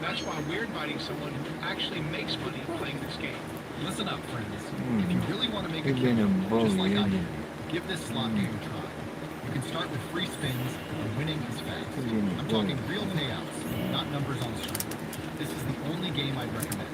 That's why we're inviting someone who actually makes money playing this game. Listen up, friends. If you really want to make a He's being a killing, bully, just like I isn't did, he? give this slot game a try. You can start with free spins, and winning is fast. He's being a I'm bully. talking real payouts, not numbers on the screen. This is the only game I'd recommend.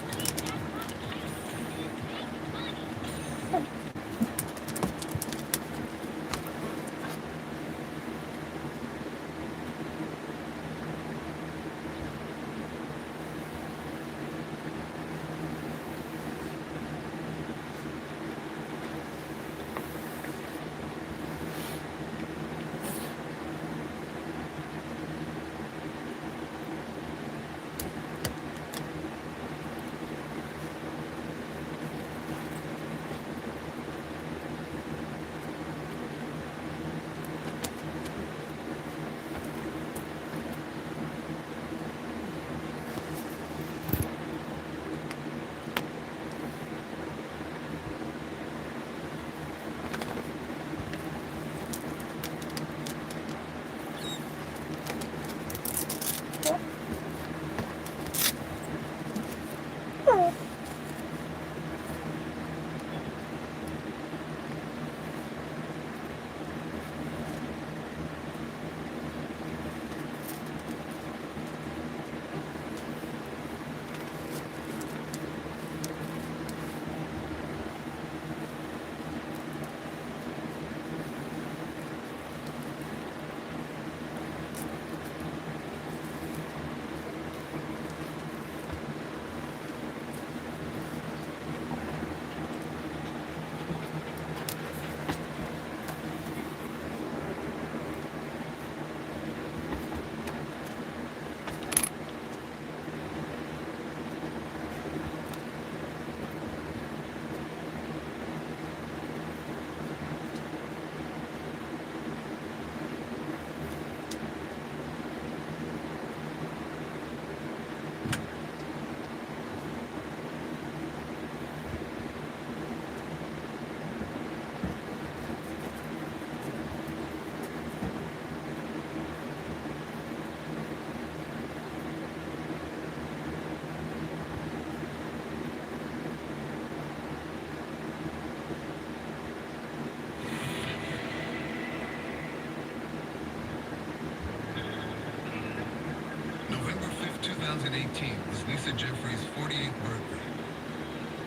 November 5th, 2018 was Lisa Jeffrey's 48th birthday.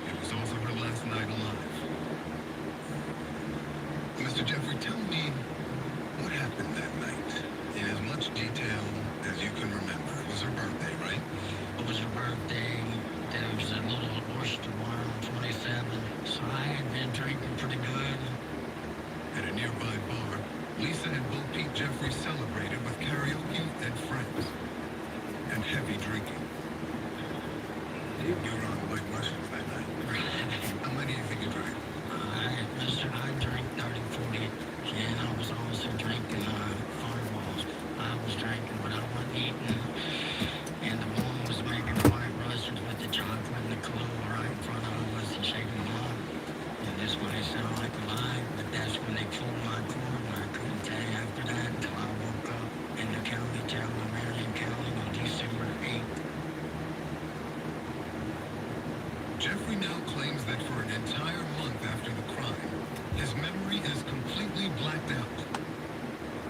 It was also her last night alive. Mr. Jeffrey, tell me what happened that night in as much detail as you can remember. It was her birthday, right? It was her birthday. There was a little oyster bar on 27, so I had been drinking pretty good. At a nearby bar, Lisa and Bo Pete Jeffrey celebrated with karaoke and friends. And heavy drinking. You were on White Russians that night. How many do you think you drank? I drank 30, 40, and I was also drinking fireballs. I was drinking, but I wasn't eating. And the woman was making White Russians with the chocolate and the cologne right in front of us and shaking them up. And this might sound like a lie, but that's when they pulled my cord, and I couldn't tell you after that until I woke up in the county town of Marion County on December 8th. Jeffrey now claims that for an entire month after the crime, his memory is completely blacked out,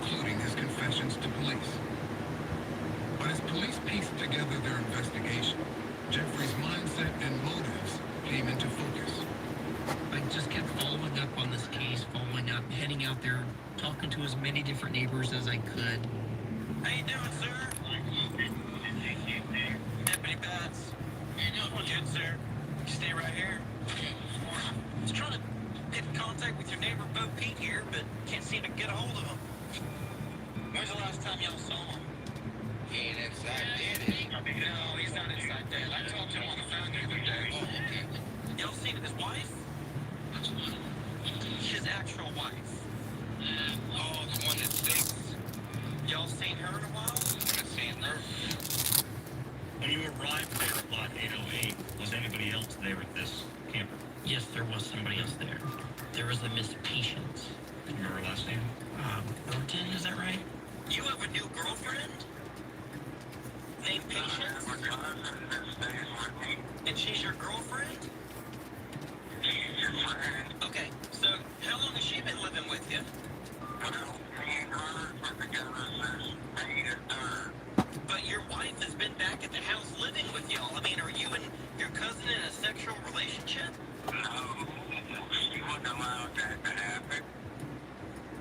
including his confessions to police. But as police pieced together their investigation, Jeffrey's mindset and motives came into focus. I just kept following up on this case, following up, heading out there, talking to as many different neighbors as I could. How you doing, sir? Deputy Bats. How you doing? Good, sir. You stay right here. I was trying to get in contact with your neighbor, Bo Pete here, but can't seem to get a hold of him. When's the last time y'all saw him? He ain't inside dead, is he? No, he's not inside dead. I talked to him on the phone the other day. Oh, okay. Y'all seen his wife? His actual wife. Oh, the one that stinks. Y'all seen her in a while? I've seen her. When you arrived there at lot 808, was anybody else there at this camper? Yes, there was somebody else there. There was a Miss Patience. Do you remember her last name? Thornton, is that right? You have a new girlfriend? Named Patience? with y'all? I mean, are you and your cousin in a sexual relationship? No, she wouldn't allow that to happen.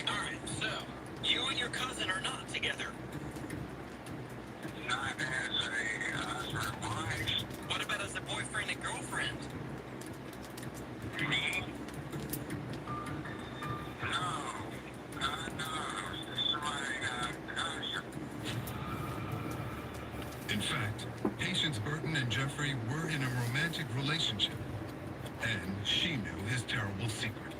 Alright, so, you and your cousin are not together. Not as a husband and wife. What about as a boyfriend and girlfriend? Me? No. No. Somebody got In fact, Patience Burton and Jeffrey were in a romantic relationship, and she knew his terrible secret.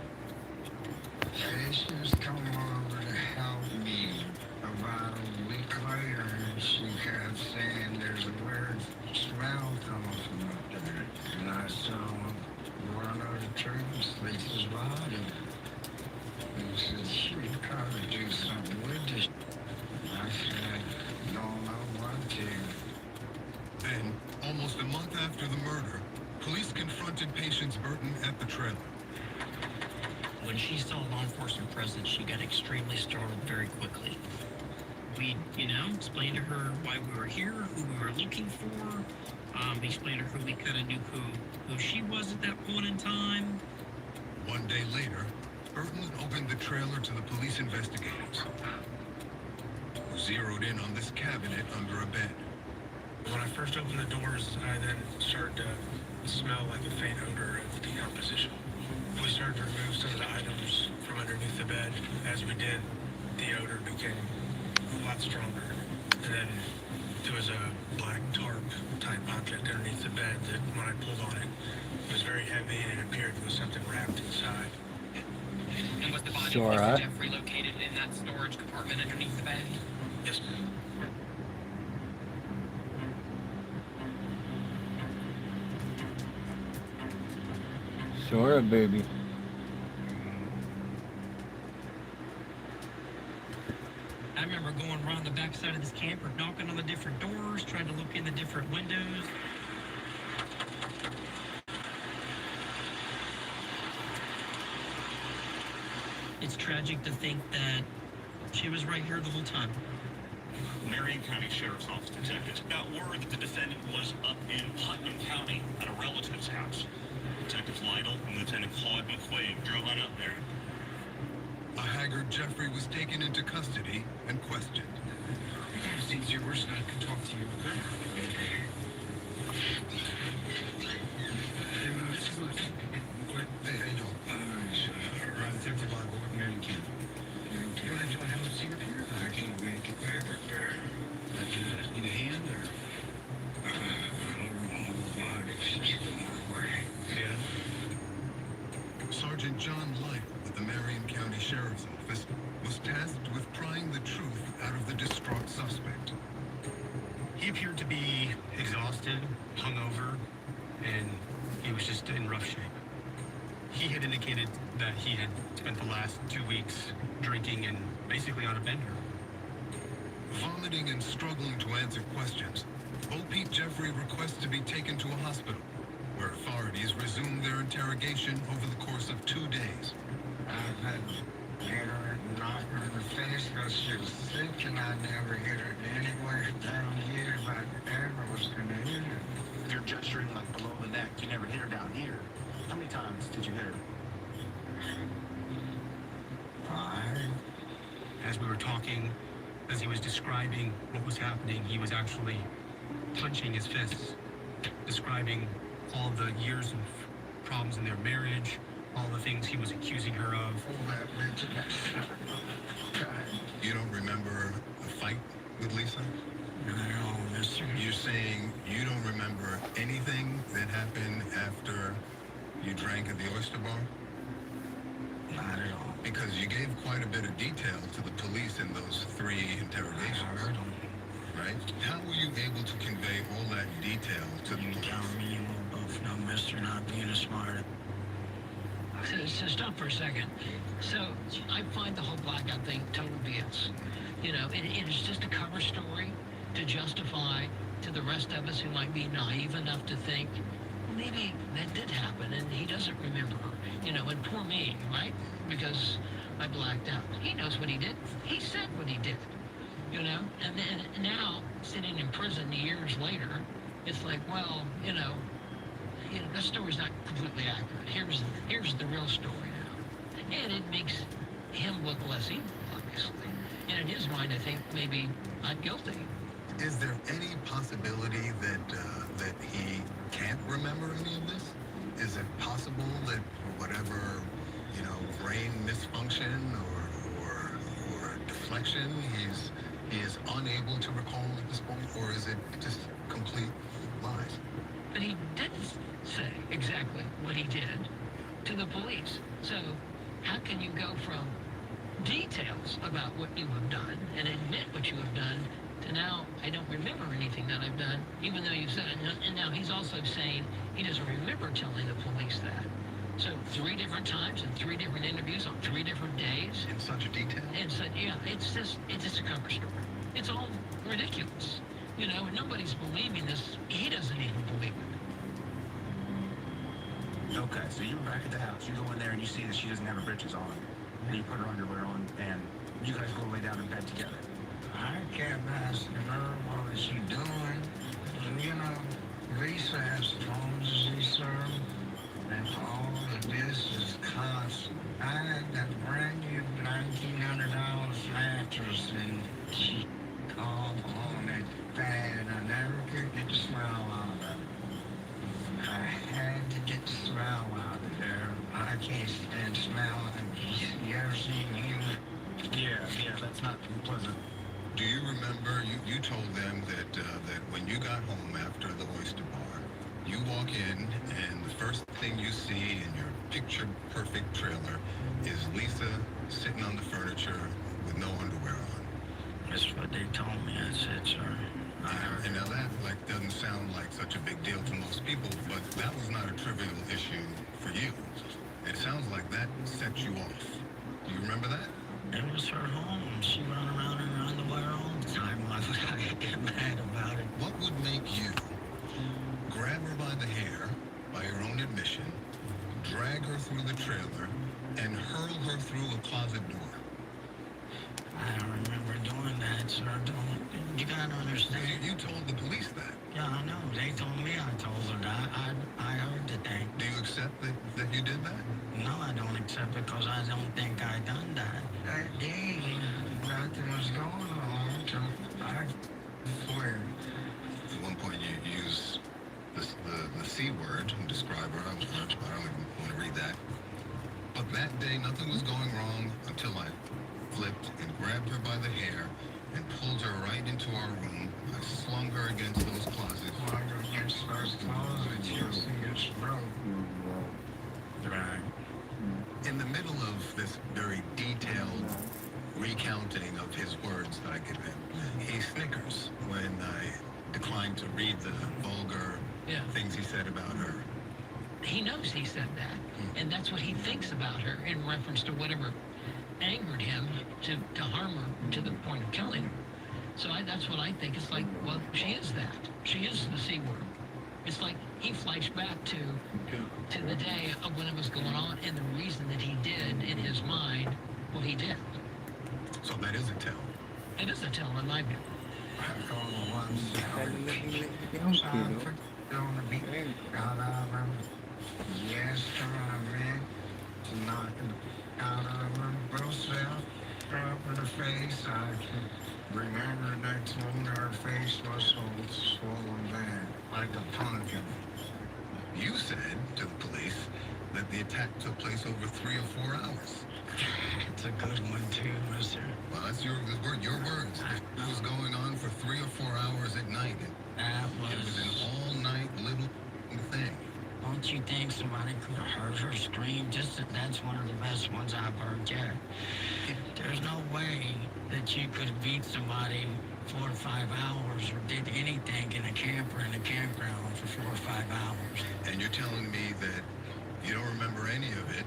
Patience come over to help me about a week later, and she kept saying there's a weird smell coming from up there. And I saw one of the trees, Lisa's body. And she said she'd probably do something with this. I said, don't know what to. Then, almost a month after the murder, police confronted Patience Burton at the trailer. When she saw law enforcement presence, she got extremely startled very quickly. We, explained to her why we were here, who we were looking for. Explained to her we kind of knew who she was at that point in time. One day later, Burton opened the trailer to the police investigators, who zeroed in on this cabinet under a bed. When I first opened the doors, I then started to smell like a faint odor of decomposition. We started to remove some of the items from underneath the bed. As we did, the odor became a lot stronger. And then there was a black tarp type object underneath the bed that when I pulled on it, it was very heavy and it appeared there was something wrapped inside. And was the body Sure, of huh? Mr. Jeffrey located in that storage compartment underneath the bed? Yes, ma'am. Sure, baby. I remember going around the back side of this camper, knocking on the different doors, trying to look in the different windows. It's tragic to think that she was right here the whole time. Marion County Sheriff's Office detectives got word that the defendant was up in Putnam County at a relative's house. Detectives Lytle and Lieutenant Claude McQuaid drove on up there. A haggard Jeffrey was taken into custody and questioned. Since you're worse, I can talk to you. This is Lieutenant McQuaid. Hey, Detective Lytle, Marion County. You want to have a seat up here? I can't make it back up there. Need a hand or? Sergeant John Lytle with the Marion County Sheriff's Office was tasked with prying the truth out of the distraught suspect. He appeared to be exhausted, hungover, and he was just in rough shape. He had indicated that he had spent the last 2 weeks drinking and basically on a bender. Vomiting and struggling to answer questions, Bo Peep Jeffrey requests to be taken to a hospital, where authorities resumed their interrogation over the course of 2 days. I've had hit her and knock her in the face because she was sick, and I never hit her anywhere down here if I ever was going to hit her. You're gesturing like below the neck. You never hit her down here. How many times did you hit her? 5. As we were talking, as he was describing what was happening, he was actually clenching his fists, describing all the years of problems in their marriage, all the things he was accusing her of. Pull that bitch in that shot. You don't remember a fight with Lisa? No, mister. You're saying you don't remember anything that happened after you drank at the oyster bar? Not at all. Because you gave quite a bit of detail to the police in those 3 I interrogations, heard him. right? How were you able to convey all that detail to the You police? tell me you will both know, mister, not being a smart. So stop for a second. So I find the whole blackout thing total BS. It is just a cover story to justify to the rest of us who might be naive enough to think, well, maybe that did happen and he doesn't remember. And poor me, right? Because I blacked out. He knows what he did. He said what he did. And then now, sitting in prison years later, it's like, well, that story's not completely accurate. Here's the real story now. And it makes him look less evil, obviously. And in his mind, I think maybe not guilty. Is there any possibility that he can't remember any of this? Is it possible that whatever, brain misfunction or deflection, he is unable to recall at this point, or is it just complete lies? But he didn't say exactly what he did to the police. So how can you go from details about what you have done and admit what you have done to now I don't remember anything that I've done, even though you said it. And now he's also saying he doesn't remember telling the police that. So 3 different times and 3 different interviews on 3 different days. In such detail? And so, yeah, it's just a cover story. It's all ridiculous. And nobody's believing this. He doesn't even believe it. Okay, so you're back at the house. You go in there and you see that she doesn't have her britches on. And you put her underwear on, and you guys go lay down in bed together. I kept asking her, what is she doing? And Lisa has phones as he served, and all of this is constant. I had that brand new $1,900 mattress, and she called on it bad. I never could get the smell out of it. I had to get the smell out of there. I can't stand smelling. You ever seen human? Yeah, that's not pleasant. Do you remember, you told them that when you got home after the oyster bar, you walk in and the first thing you see in your picture-perfect trailer is Lisa sitting on the furniture with no underwear on. That's what they told me. I said, sir. And now that doesn't sound like such a big deal to most people, but that was not a trivial issue for you. It sounds like that set you off. Do you remember that? It was her home. She run around in her underwear all the time. Why would I get mad about it? What would make you grab her by the hair, by your own admission, drag her through the trailer, and hurl her through a closet door? I don't remember doing that, sir. You gotta understand. You told the police that. Yeah, I know. They told me I told her that. I heard the thing. Do you accept that you did that? No, I don't accept it because I don't think I done that. That day, nothing was going on. So I swear. At one point you used the C word to describe her. I don't even want to read that. But that day, nothing was going wrong until I flipped and grabbed her by the hair and pulled her right into our room. I slung her against those closets. Slung her against those closets. You'll see it's broke. Right. In the middle of this very detailed recounting of his words that I give him, he snickers when I decline to read the vulgar things he said about her. He knows he said that, and that's what he thinks about her in reference to whatever angered him to harm her to the point of killing her. So that's what I think. It's like, well, she is that. She is the C word. It's like he flashed back to the day of when it was going on and the reason that he did in his mind what he did. So that is a tell. It is a tell in my view. I call the one gonna be out of him. Yes, man. Knocking out of him. Roosevelt, drop in the face. I can remember that when her face was so swollen bad, like a pumpkin. You said to the police that the attack took place over 3 or 4 hours. It's a good one too, mister. Well, that's your words. It was going on for 3 or 4 hours at night. It was an all-night little thing. Don't you think somebody could have heard her scream? That's one of the best ones I've heard yet. There's no way that you could have beat somebody 4 to 5 hours or did anything in a camper in a campground for 4 or 5 hours. And you're telling me that you don't remember any of it,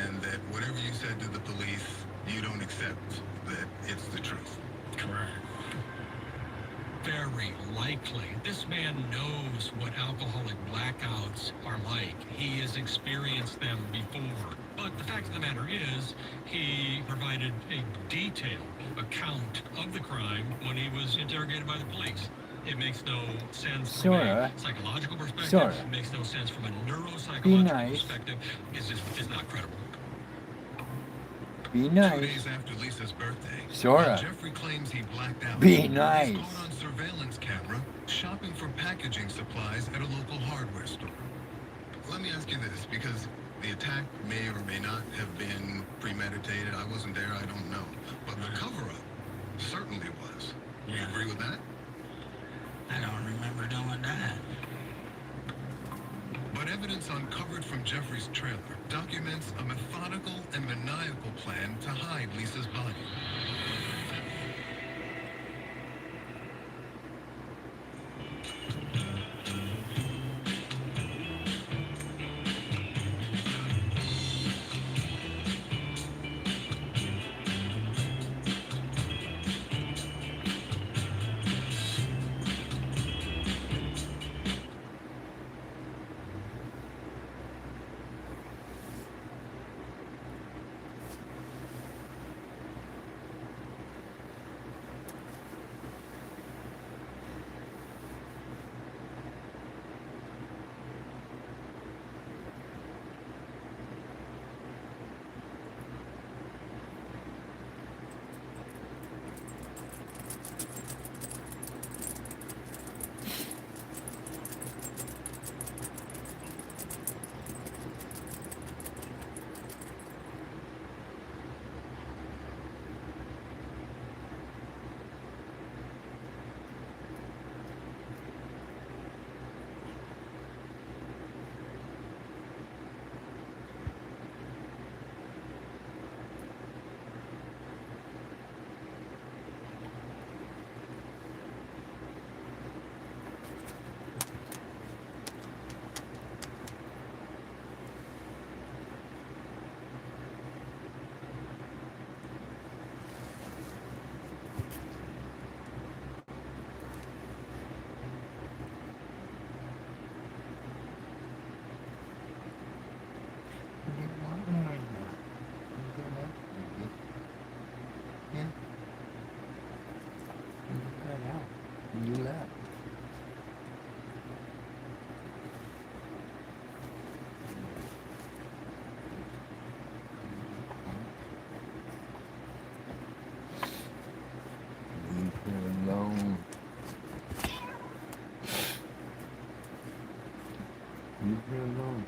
and that whatever you said to the police, you don't accept that it's the truth. Correct. Very likely. This man knows what alcoholic blackouts are like. He has experienced them before. But the fact of the matter is, he provided a detailed account of the crime when he was interrogated by the police. It makes no sense from Sorta. a psychological perspective. Sorta. It makes no sense from a Be neuropsychological nice. perspective. It's not credible. Be 2 nice. days after Lisa's birthday, Sorta. while Jeffrey claims he blacked out. Be nice. He's caught on surveillance camera shopping for packaging supplies at a local hardware store. Let me ask you this, because the attack may or may not have been premeditated. I wasn't there, I don't know. But the cover-up certainly was. You Yeah. agree with that? I don't remember doing that. But evidence uncovered from Jeffrey's trailer documents a methodical and maniacal plan to hide Lisa's body. You left. Leave her alone. Leave her alone.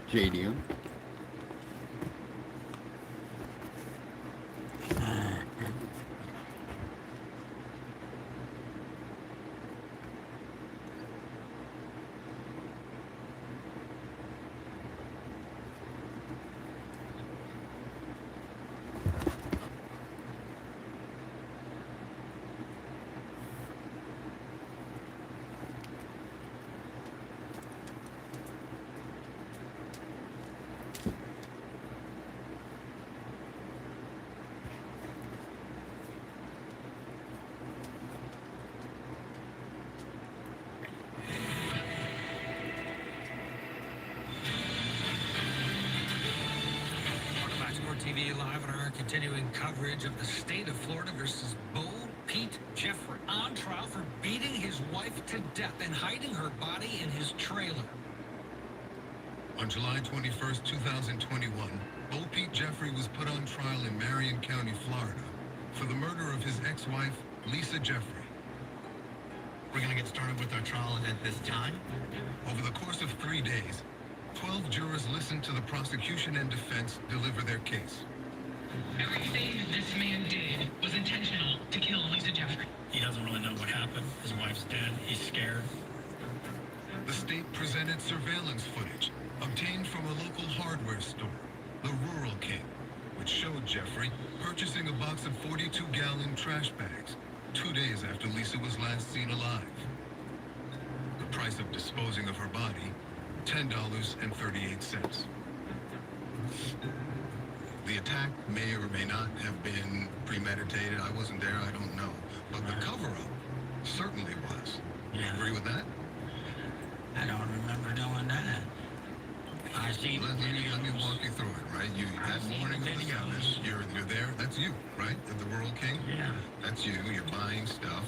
JDM. TV Live on our continuing coverage of the state of Florida versus Bo Pete Jeffrey on trial for beating his wife to death and hiding her body in his trailer. On July 21st, 2021, Bo Pete Jeffrey was put on trial in Marion County, Florida, for the murder of his ex-wife, Lisa Jeffrey. We're going to get started with our trial at this time. Over the course of 3 days, 12 jurors listened to the prosecution and defense deliver their case. Everything this man did was intentional to kill Lisa Jeffrey. He doesn't really know what happened. His wife's dead. He's scared. The state presented surveillance footage obtained from a local hardware store, the Rural King, which showed Jeffrey purchasing a box of 42-gallon trash bags 2 days after Lisa was last seen alive. The price of disposing of her body, $10.38. The attack may or may not have been premeditated. I wasn't there, I don't know. But the cover-up certainly was. You agree with that? I don't remember doing that. I see the Let me videos. walk you through it, right? That morning of the 7th, you're there. That's you, right? At the Rural King? Yeah. That's you. You're buying stuff.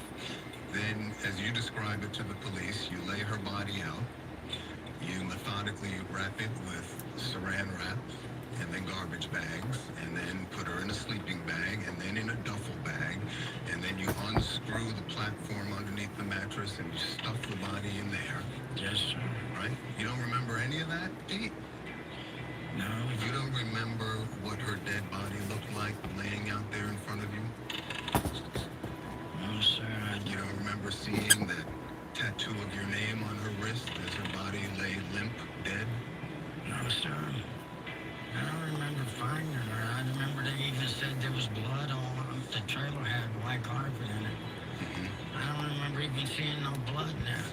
Then, as you describe it to the police, you lay her body out. You methodically wrap it with saran wrap and then garbage bags, and then put her in a sleeping bag, and then in a duffel bag, and then you unscrew the platform underneath the mattress and you stuff the body in there. Yes, sir. Right? You don't remember any of that, Pete? No. You don't remember what her dead body looked like laying out there in front of you? No, sir. You don't remember seeing that tattoo of your name on her wrist as her body lay limp, dead? No, sir. I don't remember finding her. I remember they even said there was blood on the trailer had white carpet in it. I don't remember even seeing no blood in there.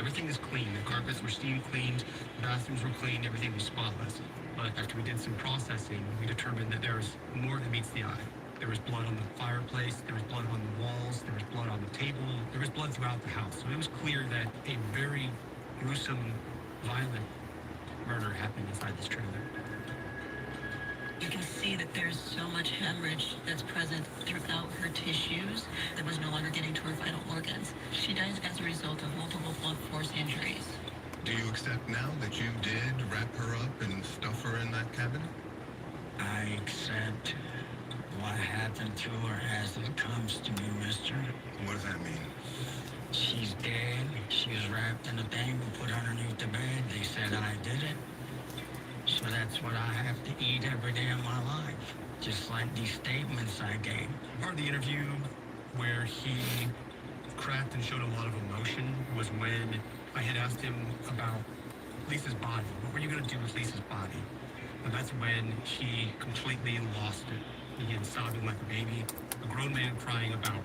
Everything is clean. The carpets were steam cleaned, the bathrooms were clean, everything was spotless. But after we did some processing, we determined that there was more than meets the eye. There was blood on the fireplace, there was blood on the walls, there was blood on the table, there was blood throughout the house. So it was clear that a very gruesome, violent murder happened inside this trailer. You can see that there's so much hemorrhage that's present throughout her tissues that was no longer getting to her vital organs. She dies as a result of multiple blunt force injuries. Do you accept now that you did wrap her up and stuff her in that cabinet? I accept what happened to her as it comes to me, mister. What does that mean? She's dead. She was wrapped in a thing and put underneath the bed. They said I did it. So that's what I have to eat every day of my life. Just like these statements I gave. Part of the interview where he cracked and showed a lot of emotion was when I had asked him about Lisa's body. What were you going to do with Lisa's body? And that's when he completely lost it. He began sobbing like a baby, a grown man crying about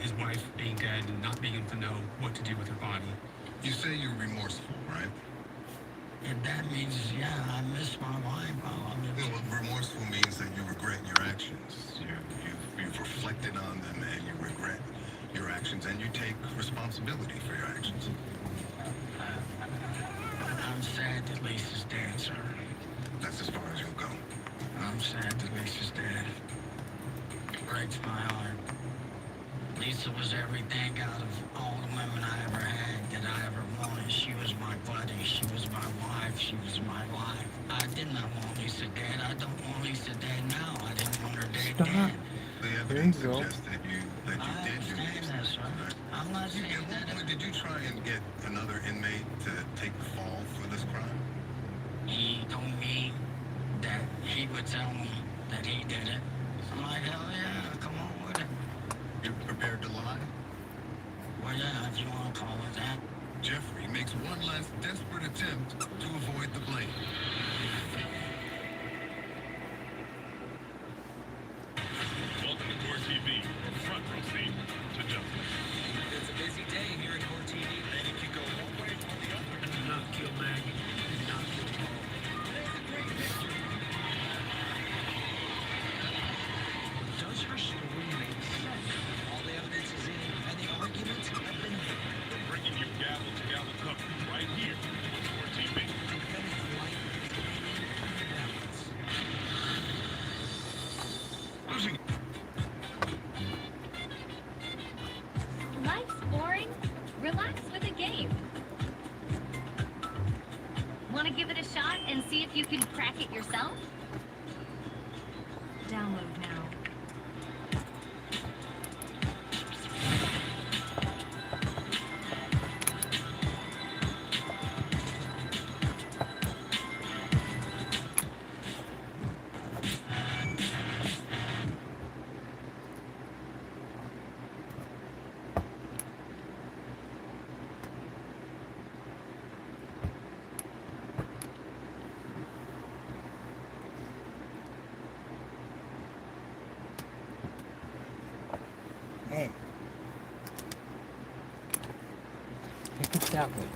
his wife being dead and not being able to know what to do with her body. You say you're remorseful, right? And that means, yeah, I miss my wife. No, remorseful means that you regret your actions. You've reflected on them and you regret your actions and you take responsibility for your actions. I'm sad that Lisa's dead, sir. That's as far as you'll go. I'm sad that Lisa's dead. Breaks my heart. Lisa was everything out of all the women I ever had that I ever wanted. She was my buddy. She was my wife. She was my life. I did not want Lisa dead. I don't want Lisa dead now. I didn't want her dead. Stop. The There evidence you go. suggests that you did do these that, things. sir. I'm not saying At that. one point, did you try and get another inmate to take the fall for this crime? He told me that he would tell me that he did it. I'm like, hell yeah, come on with it. You're prepared to lie? Well, yeah, if you want to call it that. Jeffrey makes one last desperate attempt to avoid the blame. Welcome to Core TV, front row seat to justice. It's a busy day here at Core TV. And if you go one way or the other, Do not kill Maggie. Do not kill Paul. Does her story make sense? All the evidence is in, and the arguments have been made. we're bringing you gavel to gavel coverage right here on Core TV. Defendant's life is hanging in the balance. Losing. Life's boring? Relax with a game. Want to give it a shot and see if you can crack it yourself? Download now. happened?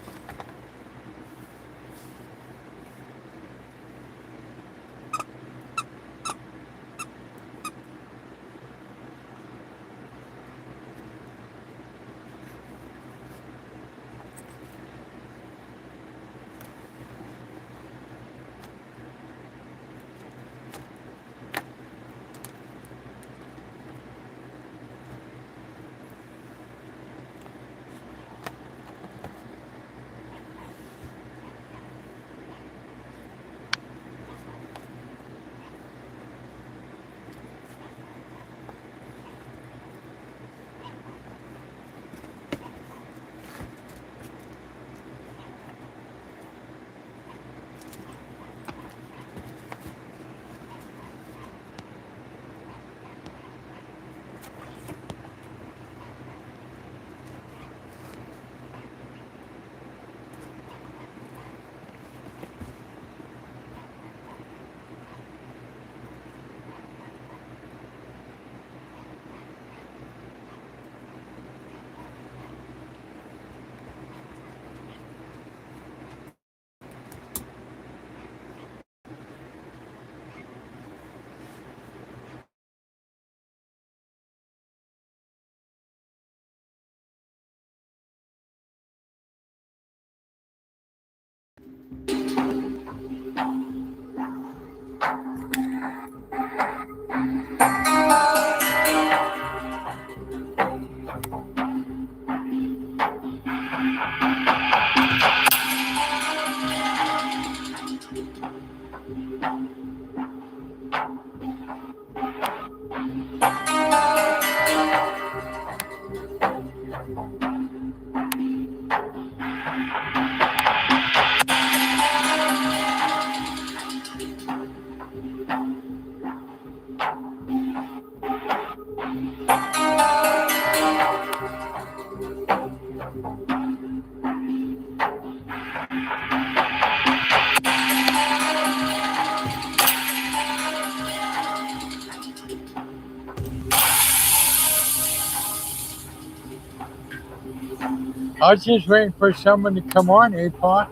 I was just waiting for someone to come on, APOC.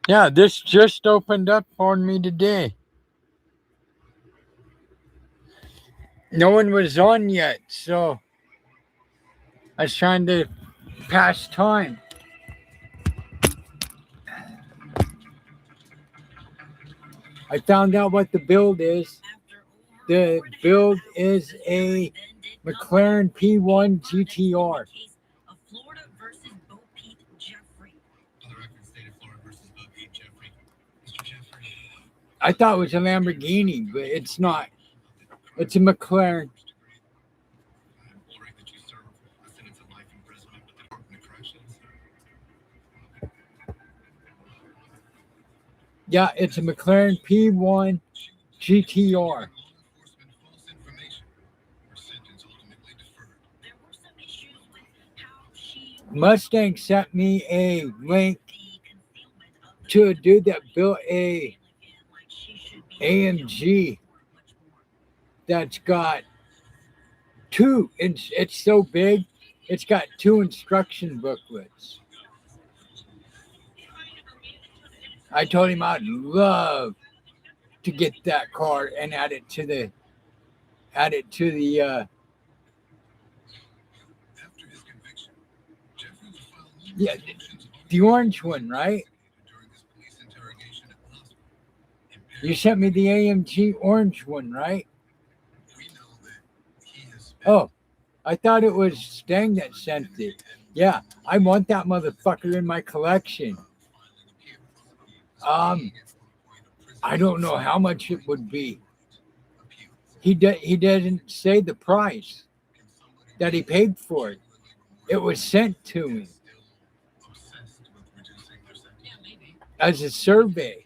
Yeah, this just opened up on me today. No one was on yet, so I was trying to pass time. I found out what the build is. The build is a McLaren P1 GTR. I thought it was a Lamborghini, but it's not. It's a McLaren. Yeah, it's a McLaren P1 GTR. Mustang sent me a link to a dude that built a AMG that's got two. It's so big, it's got two instruction booklets. I told him I'd love to get that car and add it to the yeah, the orange one, right? You sent me the AMG orange one, right? Oh, I thought it was Stang that sent it. Yeah, I want that motherfucker in my collection. I don't know how much it would be. He doesn't say the price that he paid for it. It was sent to me as a survey,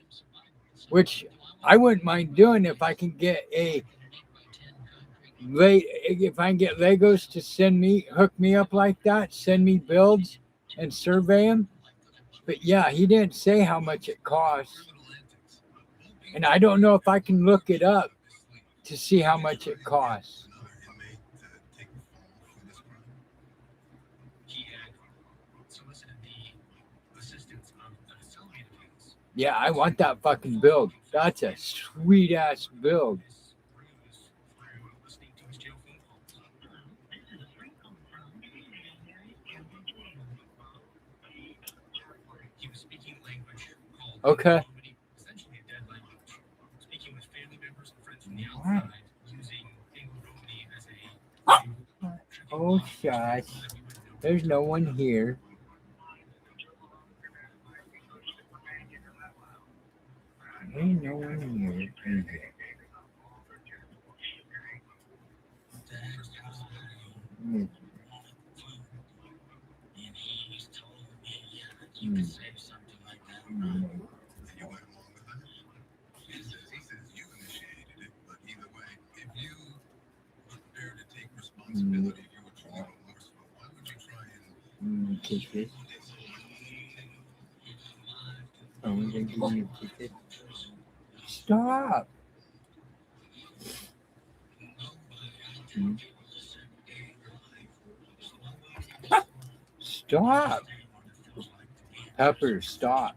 which I wouldn't mind doing if I can get if I can get Legos to hook me up like that, send me builds and survey them. But yeah, he didn't say how much it costs. And I don't know if I can look it up to see how much it costs. He had solicited the assistance of the facility defense. Yeah, I want that fucking build. That's a sweet ass build. Through listening to his jail phone calls. He was speaking language called Okay. essentially a dead language. Speaking with family members and friends from the outside, using Anglo-Romani as a Oh, shush. There's no one here. There's no one here. Mm. And he's told me, yeah, you could say something like that. And you went along with that? He says you initiated it, but either way, if you were prepared to take responsibility, if you were truly remorseful, why would you try and Kiss it. Oh, we're gonna give you a kiss it. Stop. Mm. Stop. Pepper, stop.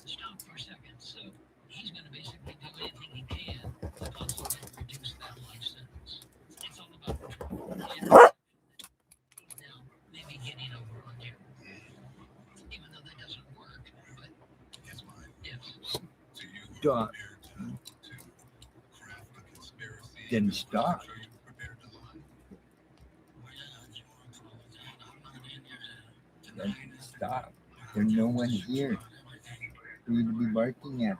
Stop for a second. So he's going to basically do anything he can to possibly reduce that life sentence. It's all about control. Now, maybe getting over on you. Even though that doesn't work, but it's mine. Yes. So you were Stop. prepared to craft a conspiracy. Then stop. So you were prepared to lie. Then stop. There's no one here for you to be barking at.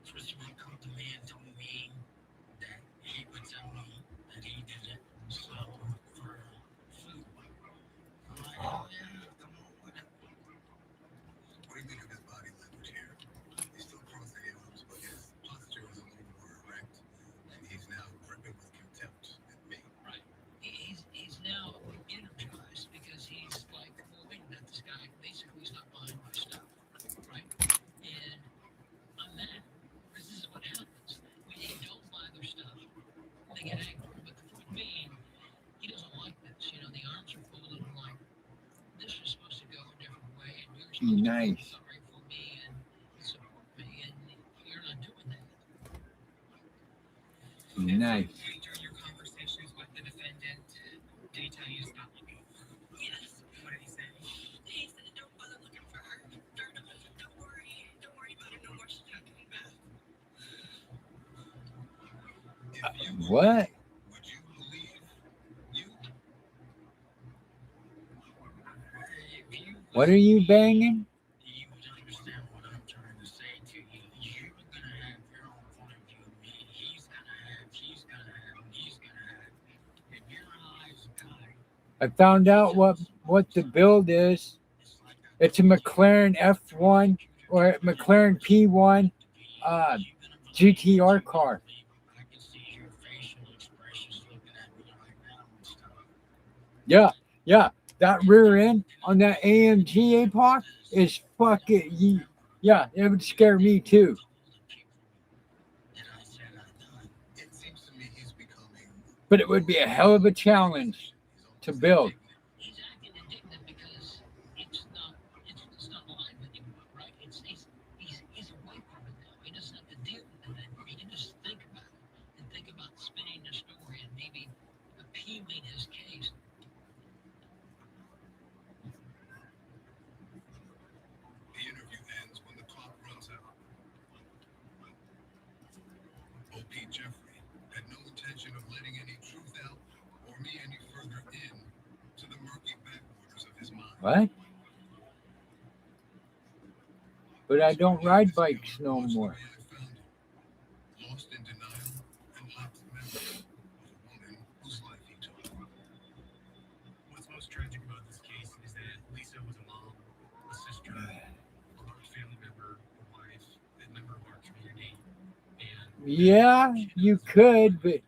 First one called the man told me that he would tell me that he did it. So for food. I'm like, oh yeah, come on, whatever. What do you think of his body language here? He's still crossing the arms, but his posture is a little more erect, and he's now dripping with contempt at me. Right. He's now energized because he's like, well, wait a minute, this guy basically stopped buying my stuff, right? And I'm mad because this is what happens when you don't buy their stuff. They get angry, but the point being, he doesn't like this. You know, the arms are folded and like, this was supposed to go a different way, and you're supposed to Nice. feel sorry for me and support me, and you're not doing that. Nice. During your conversations with the defendant, did he tell you to stop looking? Yes. What did he say? He said, don't bother looking for her. Don't worry about it no more. She's not coming back. If you What? would you believe you? If you What are you banging? you would understand what I'm trying to say to you. You're gonna have your own point of view of me. He's gonna have, she's gonna have, he's gonna have. If you're an eyes guy, I found out what the build is. It's a McLaren F1 or McLaren P1 GTR car. I can see your facial expressions looking at me right now and stuff. Yeah. That rear end on that AMG APOC is fucking. Yeah, it would scare me too. And I said I done. It seems to me he's becoming. But it would be a hell of a challenge to build. He's acting indignant because it's not live anymore, right? He's away from it now. He doesn't have to deal with it anymore. He can just think about it and think about spinning the story and maybe appealing his case. The interview ends when the clock runs out. OP Jeffrey had no intention of letting any truth out or me any further in to the murky backwaters of his mind. What? But I don't ride bikes no more. Lost in denial and lapsed memory of a woman whose life he took. What's most tragic about this case is that Lisa was a mom, a sister, a large family member, a wife, a member of our community, and Yeah, you could, but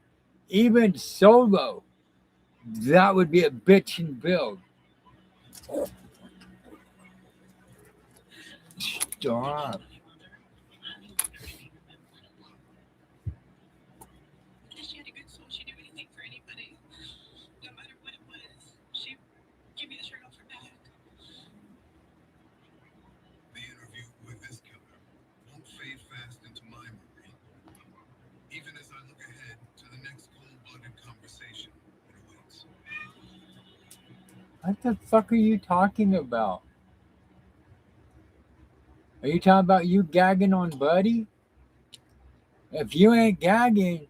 even solo, That would be a bitchin' build. Stop. She had a good soul. She'd do anything for anybody. No matter what it was. She'd give me the shirt off her back. The interview with this killer won't fade fast into my memory, even as I look ahead to the next cold-blooded conversation that awaits. What the fuck are you talking about? Are you talking about you gagging on Buddy? If you ain't gagging,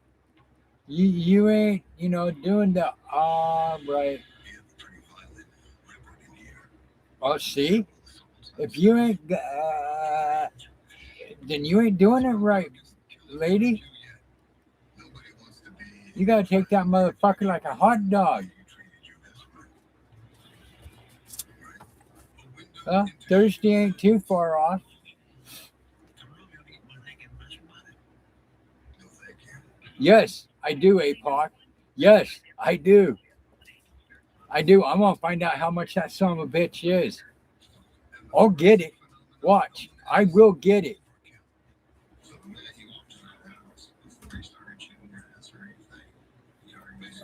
you ain't, doing the right. Oh, see? If you ain't, then you ain't doing it right, lady. You gotta take that motherfucker like a hot dog. Thursday ain't too far off. Yes, I do, APOC. Yes, I do. I do. I'm gonna find out how much that son of a bitch is. I'll get it. Watch. I will get it.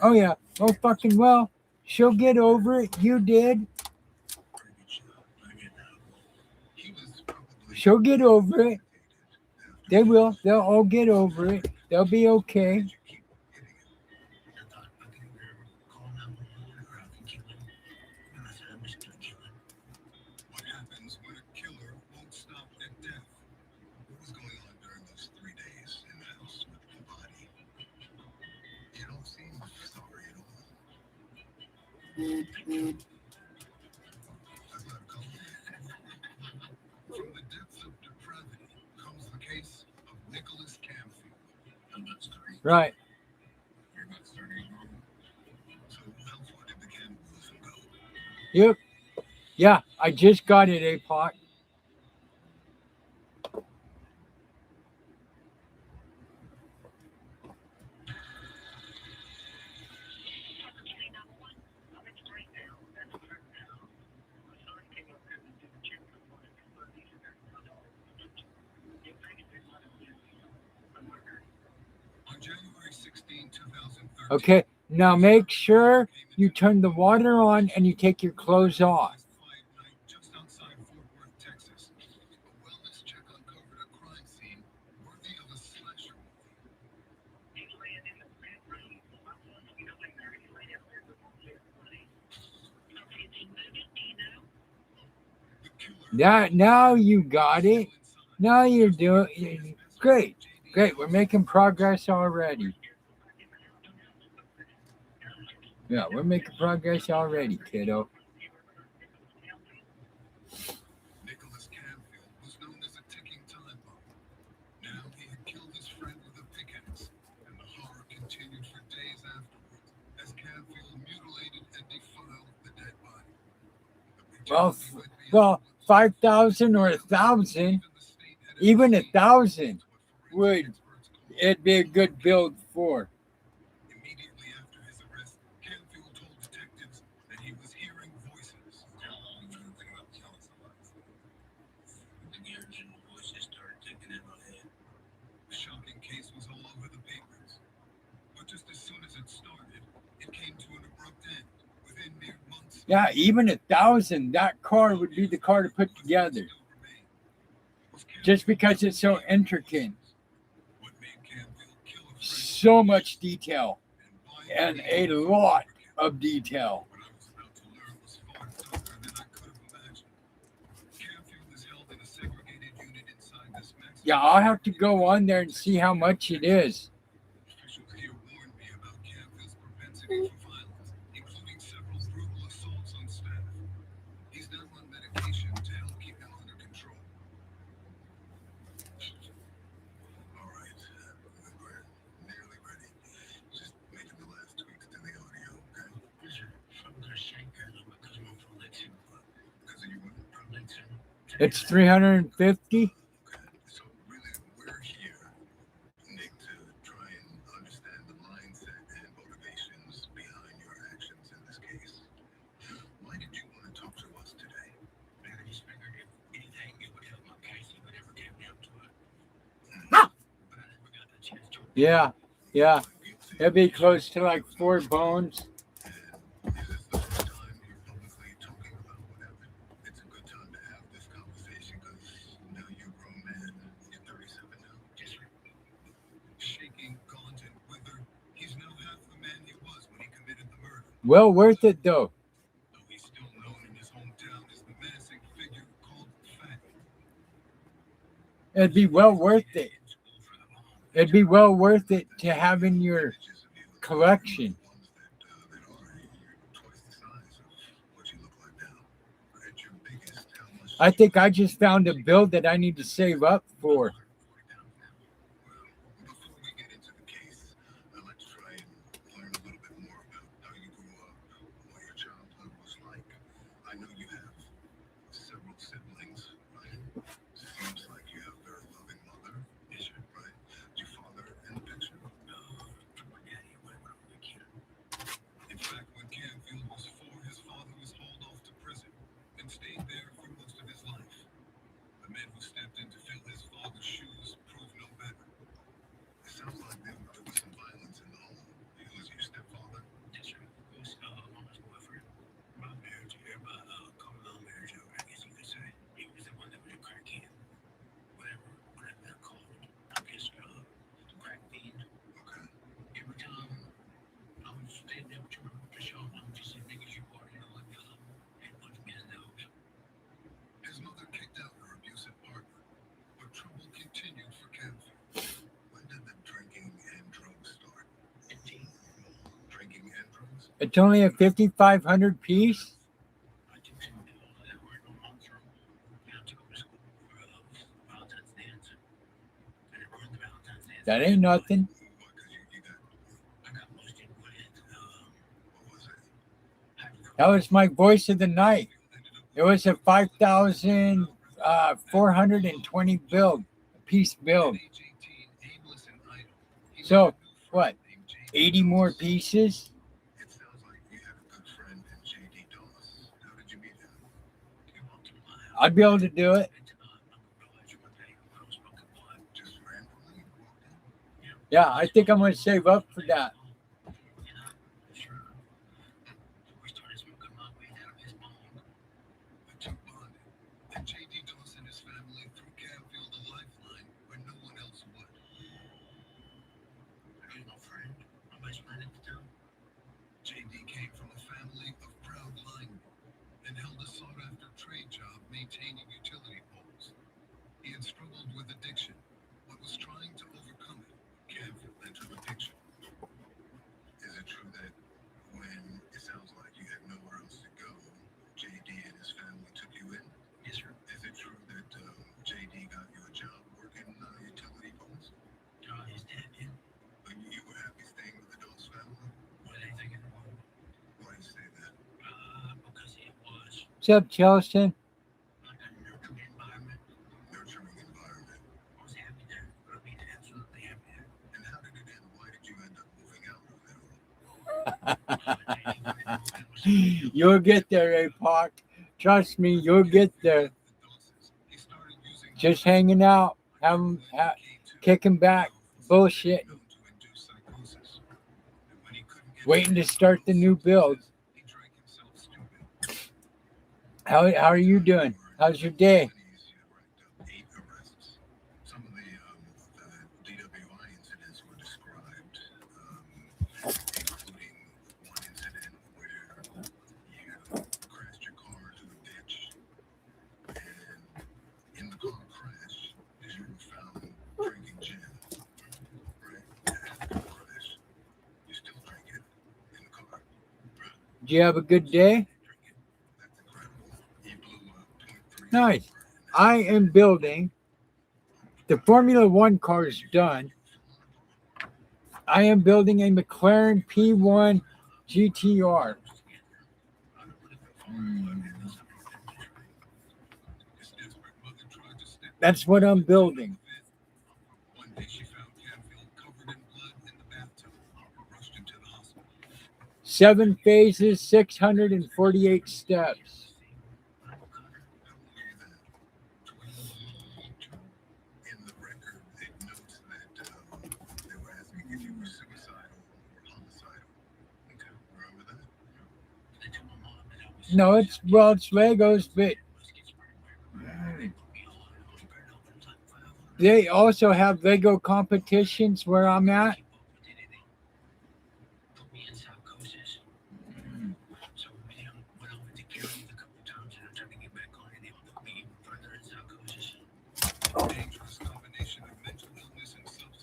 Oh yeah. Oh fucking well. She'll get over it. You did. She'll get over it. They will. They'll all get over it. They'll be okay. What happens when a killer won't stop at death? What was going on during those 3 days in the house with the body? You don't seem sorry at all. That's not a compliment. From the depths of depravity comes the case of Nicholas Camfield. Right. So how far did the cannibalism go? Yep. Yeah, I just got it, APOC. On January 16, 2013, Okay. Now make sure you turn the water on and you take your clothes off. just outside Fort Worth, Texas, a wellness check uncovered a crime scene worthy of a slasher movie. Now you got it. Now you're doing great. Great. We're making progress already. Yeah, we're making progress already, kiddo. Nicholas Camfield was known as a ticking time bomb. Now he had killed his friend with a pickaxe, and the horror continued for days afterwards as Camfield mutilated and defiled the dead body. Well, 5,000 or 1,000, even 1,000 would it be a good build for. Immediately after his arrest, Camfield told detectives that he was hearing voices. I'm trying to think about killing somebody. The original voices started ticking in my head. The shocking case was all over the papers. But just as soon as it started, it came to an abrupt end. Within mere months. Yeah, even 1,000, that car would be the car to put together. Just because it's so intricate. So much detail. And a lot of detail. What I was about to learn was far darker than I could have imagined. Camfield is held in a segregated unit inside this Mexican. Yeah, I'll have to go on there and see how much it is. Officials here warned me about Camfield's propensity for violence, including several brutal assaults on staff. He's now on medication to help keep him under control. All right, we're nearly ready. Just making the last tweaks to the audio, okay? It's 350. So really, we're here, Nick, to try and understand the mindset and motivations behind your actions. Yeah, yeah. It'll be close to like 4 bones. And is this the first time you're publicly talking about what happened? It's a good time to have this conversation because now you're a grown man. You're 37 now. Yes, sir. Shaking, gaunt, and withered, he's now half the man he was when he committed the murder. Well worth it though. Though he's still known in his hometown as the menacing figure called Fatty. It'd be well worth it. It'd be well worth it to have in your collection. Ones that are, you're twice the size of what you look like now. At your biggest, how much I think I just found a build that I need to save up for. 140 pounds now. Well, before we get into the case, I'd like to try and learn a little bit more about how you grew up, what your childhood was like. I know you have several siblings, right? Seems like you have a very loving mother. Yes, sir. Right? Is your father in the picture? My daddy went when I was a kid. In fact, when Canfield was 4, his father was hauled off to prison and stayed there for most of his life. The men who stepped in to fill his father's shoes proved no better. It sounds like there was some violence in the home. He was your stepfather? Yes, sir. It was mama's boyfriend. My marriage, common law marriage, I guess you could say. He was the one that was a crackhead. Whatever they're called. I guess crack fiend. Okay. Every time I was standing there with you for sure, I'm just as big as you are, let me up and punch me in the nose. His mother kicked out her abusive partner, but trouble continued for Canfield. When did the drinking and drugs start? 15. Drinking and drugs? It's only a 5,500 piece. I took some pills that were in my mom's room. And I took them to school for Valentine's dance. And it ruined the Valentine's dance. That ain't nothing. What? Because you got, I got most of it. what was it? That was my voice of the night. It was a 5,420 build, piece build. Age 18, aimless and idle. He So, met a new what, friend named J.D. 80 more Dawes. pieces? It sounds like you had a good friend in J.D. Dawes. How did you meet him? He walked into my house. I'd be able to do it. And I'm gonna realize one day when I was smoking blood. Just randomly walked in? Yeah, I think I'm going to save up for that. You know, sure. We started smoking my weed out of his mom. The two bonded, and J.D. Dawes and his family threw Canfield a lifeline where no one else would. He's my friend. My best friend at the time. J.D. came from a family of proud linemen and held a sought-after trade job maintaining utility poles. He had struggled with addiction, but was trying to overcome it. Canfield entered the picture. Is it true that when it sounds like you had nowhere else to go, J.D. and his family took you in? Yes, sir. Is it true that J.D. got you a job working utility poles? He's dead, man. But you were happy staying with the Dawes family? What they think in the world? Why do you say that? Because it was What's up, Chelsea? like a nurturing environment. Nurturing environment. I was happy there. I mean, absolutely happy there. And how did it end? Why did you end up moving out of there? You'll get there, APOC. Trust me, you'll get there. He started using Just hanging out, kicking back, bullshit, known to induce psychosis. And when he couldn't get waiting to start the new build. he drank himself stupid. How are you doing? How's your day? He had racked up 8 arrests. Some of the DWI incidents were described, including one incident where you crashed your car into a ditch, and in the car crash, you were found drinking gin. Right? After the crash, you still drink it in the car. Did you have a good day? That's incredible. He blew a .3. Nice. I am building. The Formula One car is done. I am building a McLaren P1 GTR. His desperate mother tried to step That's what I'm building. One day she found Canfield covered in blood in the bathtub, rushed him to the hospital. 7 phases, 648 steps. How old were you then? 22. In the record, it notes that there were as No, it's Legos, but they also have Lego competitions where I'm at.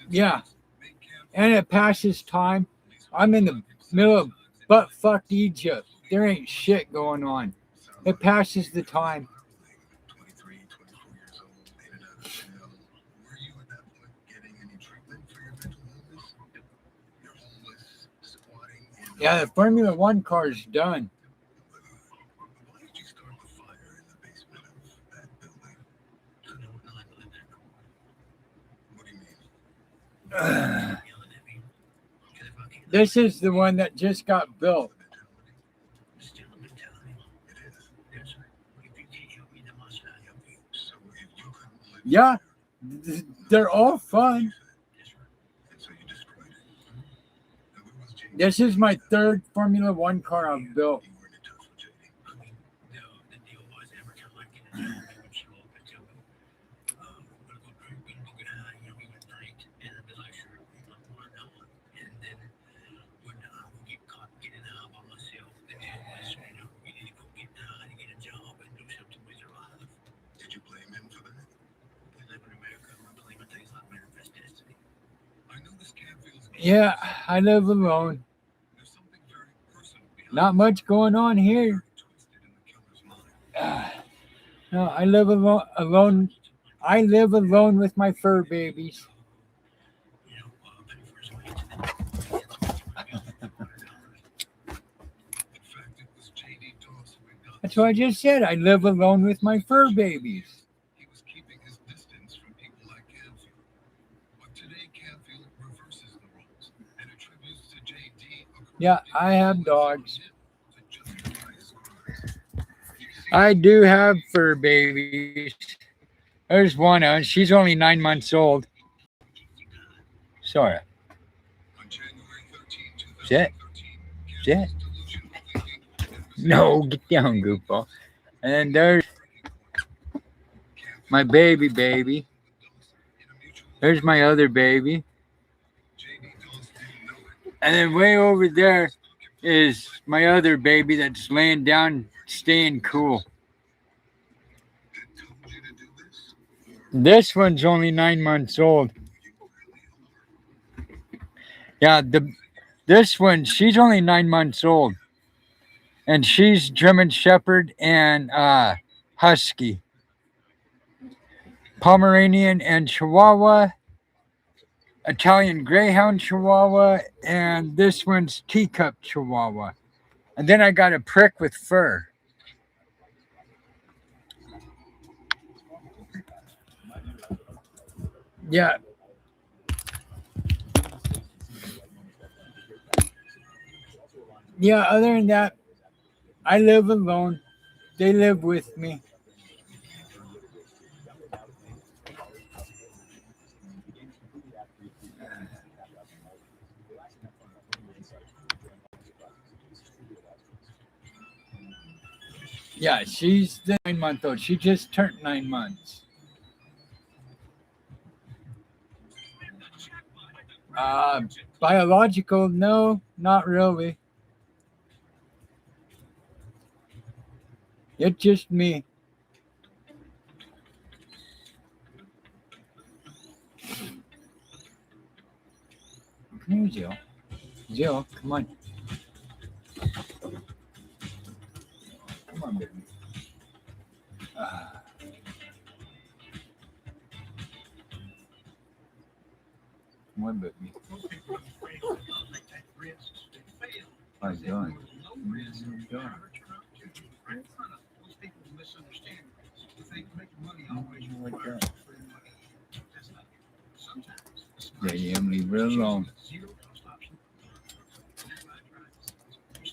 Yeah, and it passes time. I'm in the middle of butt fucked Egypt. There ain't shit going on. It passes the time. 23, 24 years old, in and out of jail. Were you at that point getting any treatment for your mental illness? You're homeless, squatting in Yeah, the Formula One car's done. Why did you start the fire in the basement of that building? What do you mean? This is the one that just got built. Yeah, they're all fun. This is my third Formula One car I've built. Did you blame him for that? I noticed Canfield's Yeah, I live alone. there's something very personal behind Not much going on here. twisted in the killer's mind. No, I live alone. I live alone with my fur babies. In fact, it was J.D. Doss who had gotten That's what I just said. I live alone with my fur babies. he was keeping his distance from people like Canfield. But today, Canfield reverses the roles and attributes to J.D. Yeah, I have dogs. I do have fur babies. There's one. She's only 9 months old. Sorry. On January 13, Is that? 2013, Is that? No, get down, goofball. And then there's my baby. There's my other baby. And then way over there is my other baby that's laying down, staying cool. This one's only 9 months old. Yeah, this one, she's only 9 months old. And she's German Shepherd and Husky. Pomeranian and Chihuahua. Italian Greyhound Chihuahua. And this one's Teacup Chihuahua. And then I got a prick with fur. Yeah. Yeah, other than that, I live alone. They live with me. Yeah, she's the 9-month-old. She just turned 9 months. Biological, no, not really. It's just me. Come here, Jill. Jill, come on. Come on, baby. Come on, baby. How you doing? Yeah, leave her alone.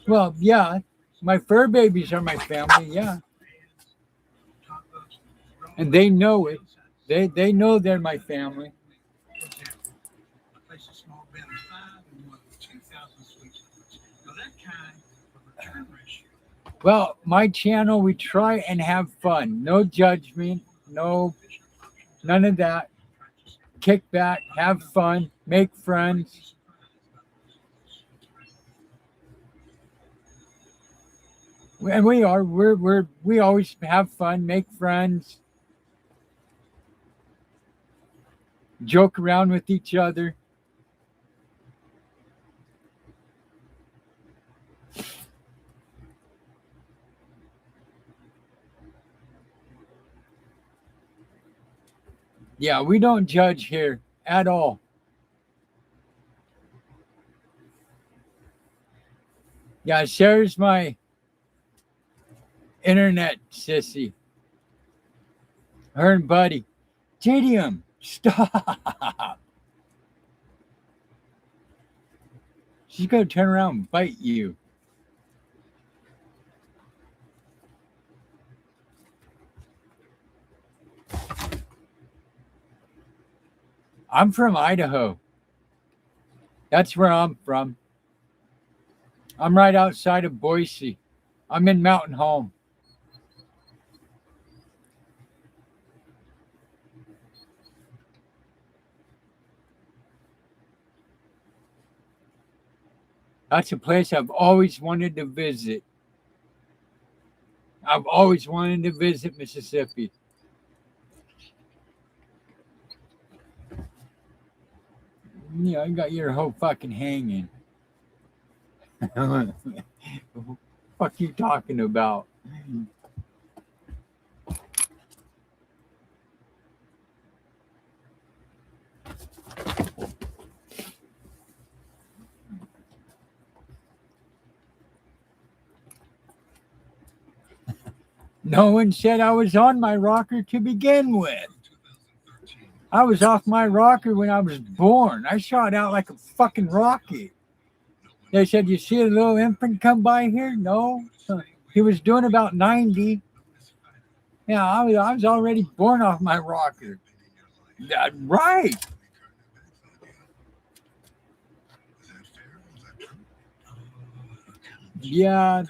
Well, yeah, my fur babies are my family, yeah. And they know it. They know they're my family. Well, my channel, we try and have fun. No judgment, none of that. Kick back, have fun, make friends. And we are. We always have fun, make friends, joke around with each other. Yeah, we don't judge here at all. Yeah, Sarah's my internet sissy. Her and Buddy. JDM, stop. She's going to turn around and bite you. I'm from Idaho. That's where I'm from. I'm right outside of Boise. I'm in Mountain Home. That's a place I've always wanted to visit. I've always wanted to visit Mississippi. Yeah, you got your whole fucking hanging. What the fuck you talking about? No one said I was on my rocker to begin with. I was off my rocker when I was born. I shot out like a fucking rocket. They said, you see a little infant come by here? No. He was doing about 90. Yeah, I was already born off my rocker. Right. Yeah.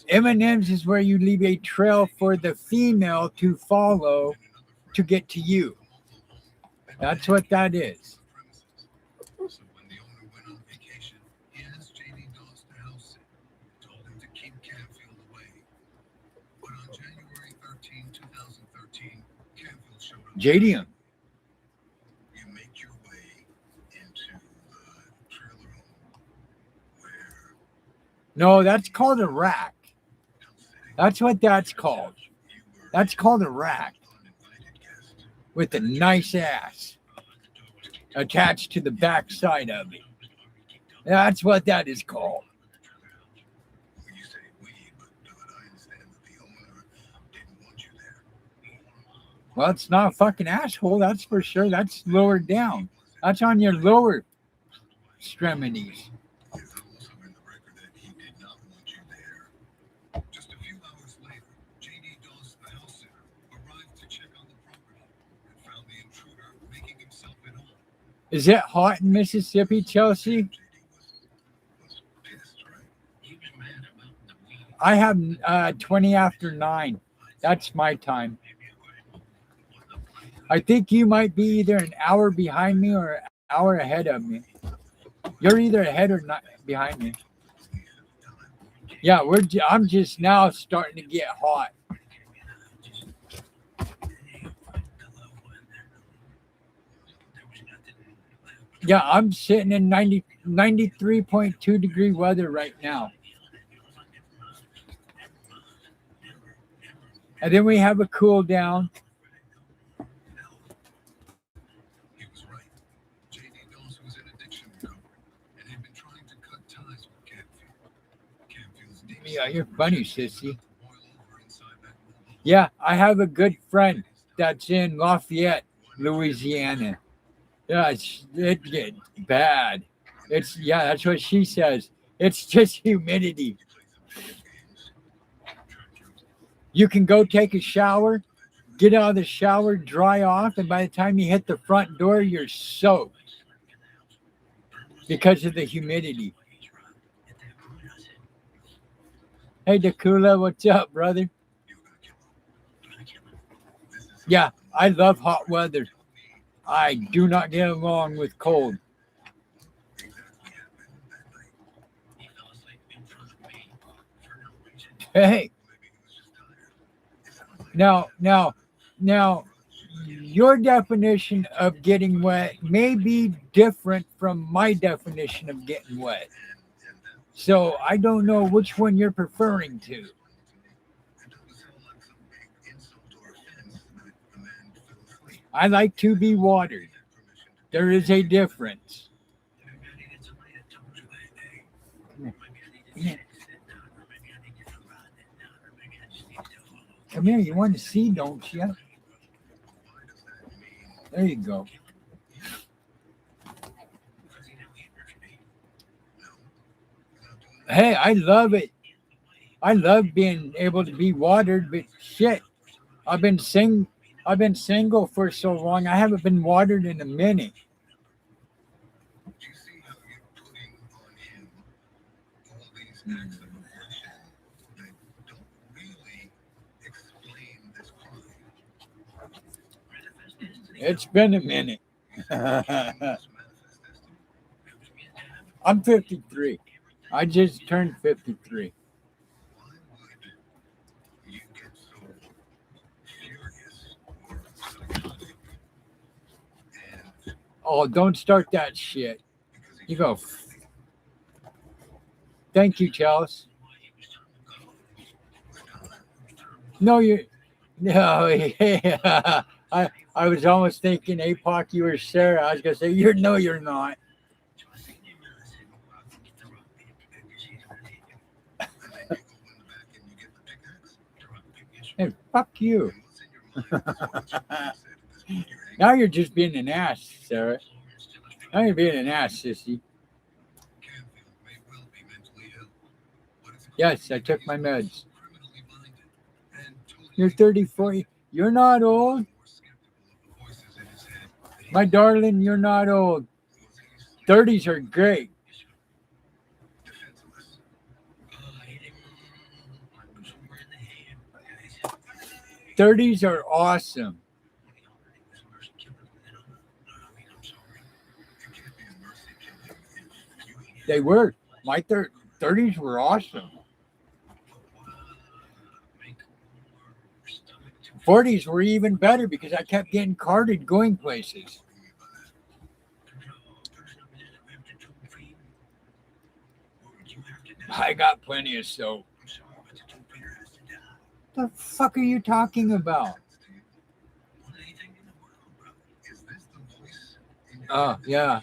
M&M's is where you leave a trail for the female to follow to get to you. That's what that is. So when the owner went on vacation, he asked JD Doss to house sit, told him to keep Canfield away. But on January 13, 2013, Canfield showed up. JDM. You make your way into the trailer home where... No, that's called a rack. That's what that's called. That's called a rack. With a nice ass attached to the back side of it. That's what that is called. Well, it's not a fucking asshole, that's for sure. That's lower down. That's on your lower extremities. Just a few hours later, JD Doss, the house sitter, arrived to check on the property and found the intruder making himself at home. Is it hot in Mississippi, Chelsea? I have 20 after 9. That's my time. I think you might be either an hour behind me or an hour ahead of me. You're either ahead or not behind me. Yeah, I'm just now starting to get hot. Yeah, I'm sitting in 93.2 degree weather right now. And then we have a cool down. He was right. JD Doss was in addiction recovery and had been trying to cut ties with Canfield. Yeah, you're funny, sissy. Yeah, I have a good friend that's in Lafayette, Louisiana. Yeah, it get bad. That's what she says. It's just humidity. You can go take a shower, get out of the shower, dry off, and by the time you hit the front door, you're soaked because of the humidity. Hey, Dakula, what's up, brother? Yeah, I love hot weather. I do not get along with cold. Hey, now, your definition of getting wet may be different from my definition of getting wet. So I don't know which one you're preferring to. I like to be watered. There is a difference. Come here, you want to see, don't you? There you go. Hey, I love it. I love being able to be watered, but shit, I've been single for so long. I haven't been watered in a minute. It's been a minute. I'm 53. I just turned 53. Oh, don't start that shit. You go. Thank you, Chalice. No, you. No, I was almost thinking, APOC, you were Sarah. I was gonna say, you're not. Hey, fuck you. Now you're just being an ass, Sarah. Now you're being an ass, sissy. Yes, I took my meds. You're 34. You're not old. My darling, you're not old. 30s are great. 30s are awesome. They were. My 30s were awesome. 40s were even better because I kept getting carded going places. I got plenty of soap. The fuck are you talking about? Oh, yeah.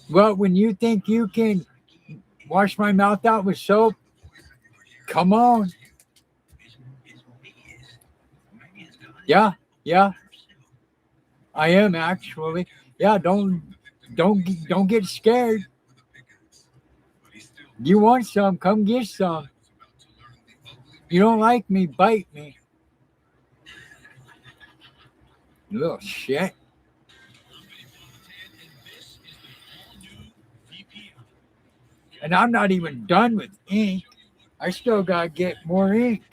Well, when you think you can wash my mouth out with soap, come on. Yeah. I am actually. Yeah, don't get scared. You want some? Come get some. You don't like me? Bite me. You little shit. And I'm not even done with ink. I still gotta get more ink.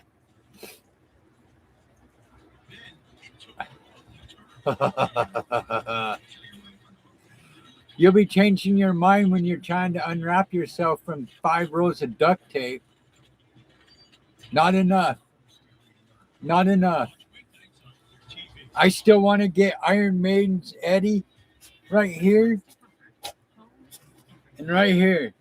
You'll be changing your mind when you're trying to unwrap yourself from 5 rolls of duct tape. Not enough. Not enough. I still want to get Iron Maiden's Eddie right here and right here.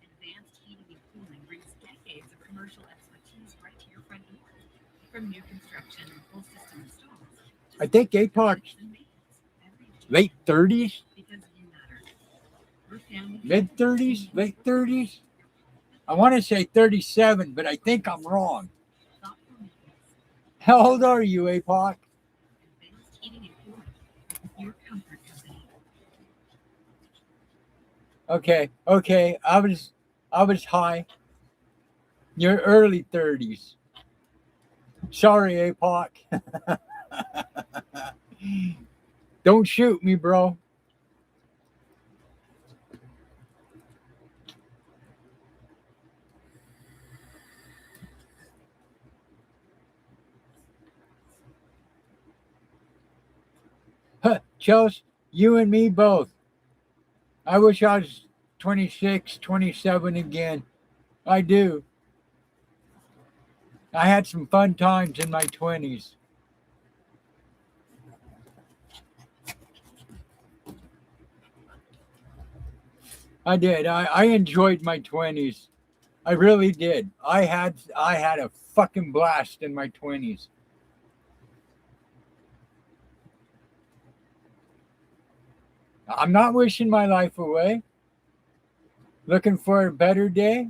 I think APOC late 30s, mid 30s, late 30s. I want to say 37, but I think I'm wrong. How old are you, APOC? Okay. I was high. You're early 30s. Sorry, APOC. Don't shoot me, bro. Chelsea, you and me both. I wish I was 26, 27 again. I do. I had some fun times in my 20s. I did. I enjoyed my 20s. I really did. I had a fucking blast in my 20s. I'm not wishing my life away. Looking for a better day.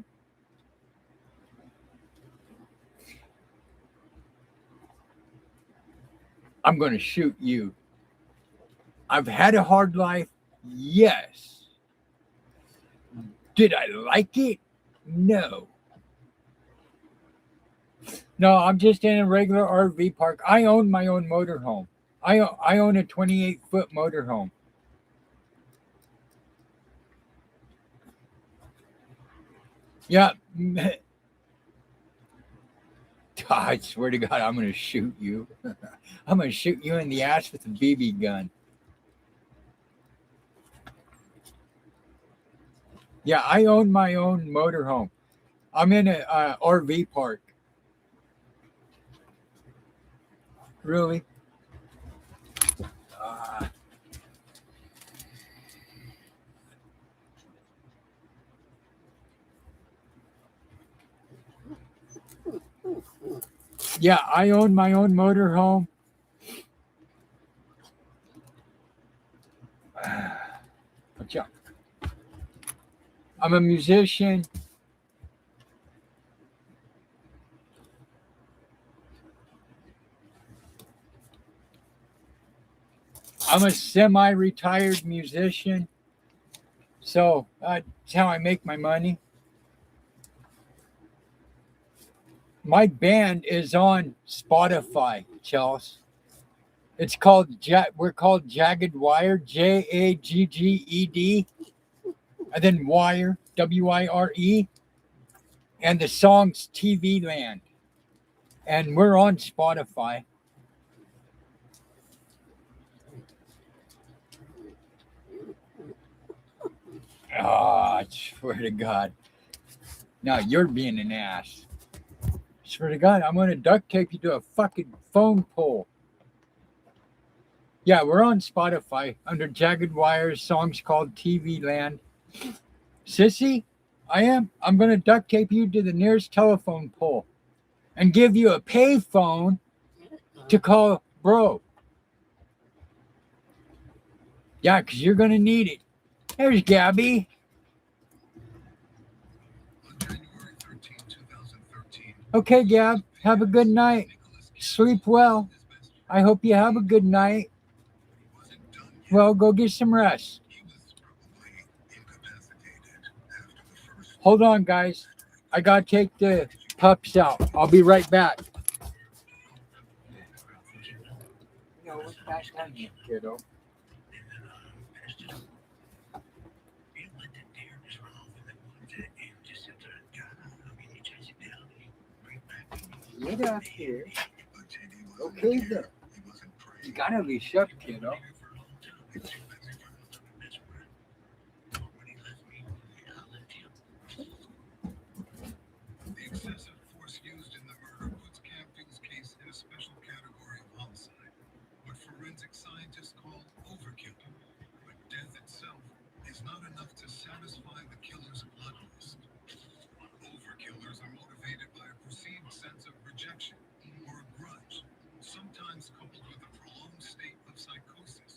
I'm going to shoot you. I've had a hard life. Yes. Did I like it? No. No, I'm just in a regular RV park. I own my own motorhome. I own a 28-foot motorhome. Yeah. I swear to God, I'm going to shoot you. I'm going to shoot you in the ass with a BB gun. Yeah, I own my own motorhome. I'm in a RV park. Really? Yeah, I own my own motorhome. Watch out. I'm a musician. I'm a semi-retired musician. So that's how I make my money. My band is on Spotify, Chelsea. It's called we're called Jagged Wire, Jagged, and then Wire, Wire, and the song's TV Land. And we're on Spotify. Oh, I swear to God. Now you're being an ass. I swear to God, I'm going to duct tape you to a fucking phone pole. Yeah, we're on Spotify under Jagged Wires, songs called TV Land. Sissy, I am. I'm going to duct tape you to the nearest telephone pole and give you a pay phone to call bro. Yeah, because you're going to need it. There's Gabby. Okay, Gab, have a good night. Sleep well. I hope you have a good night. Well, go get some rest. Hold on, guys. I got to take the pups out. I'll be right back. No, what's back on you, kiddo? Get up here. Okay, then. You gotta leash up, kiddo. The excessive force used in the murder puts Campbell's case in a special category of homicide, what forensic scientists call overkill. But death itself is not enough to satisfy the killer's bloodlust. Overkillers are motivated by a perceived sense of rejection or a grudge, sometimes coupled with a prolonged state of psychosis.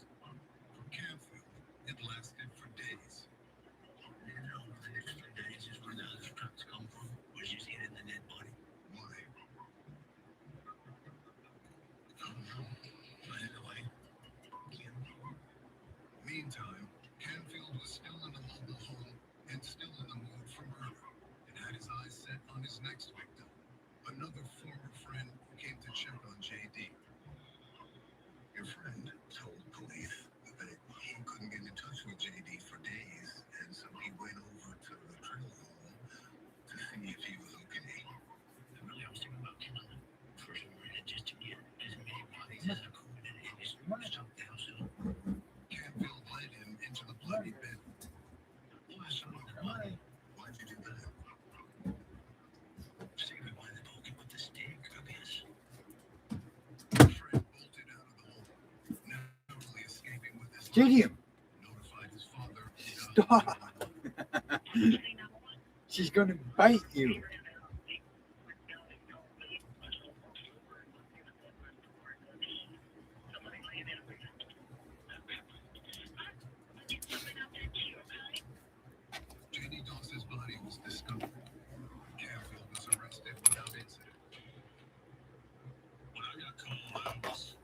Get him. Stop. She's going to bite you. J.D. Doss's body was discovered. Canfield was arrested without incident. When I got called out,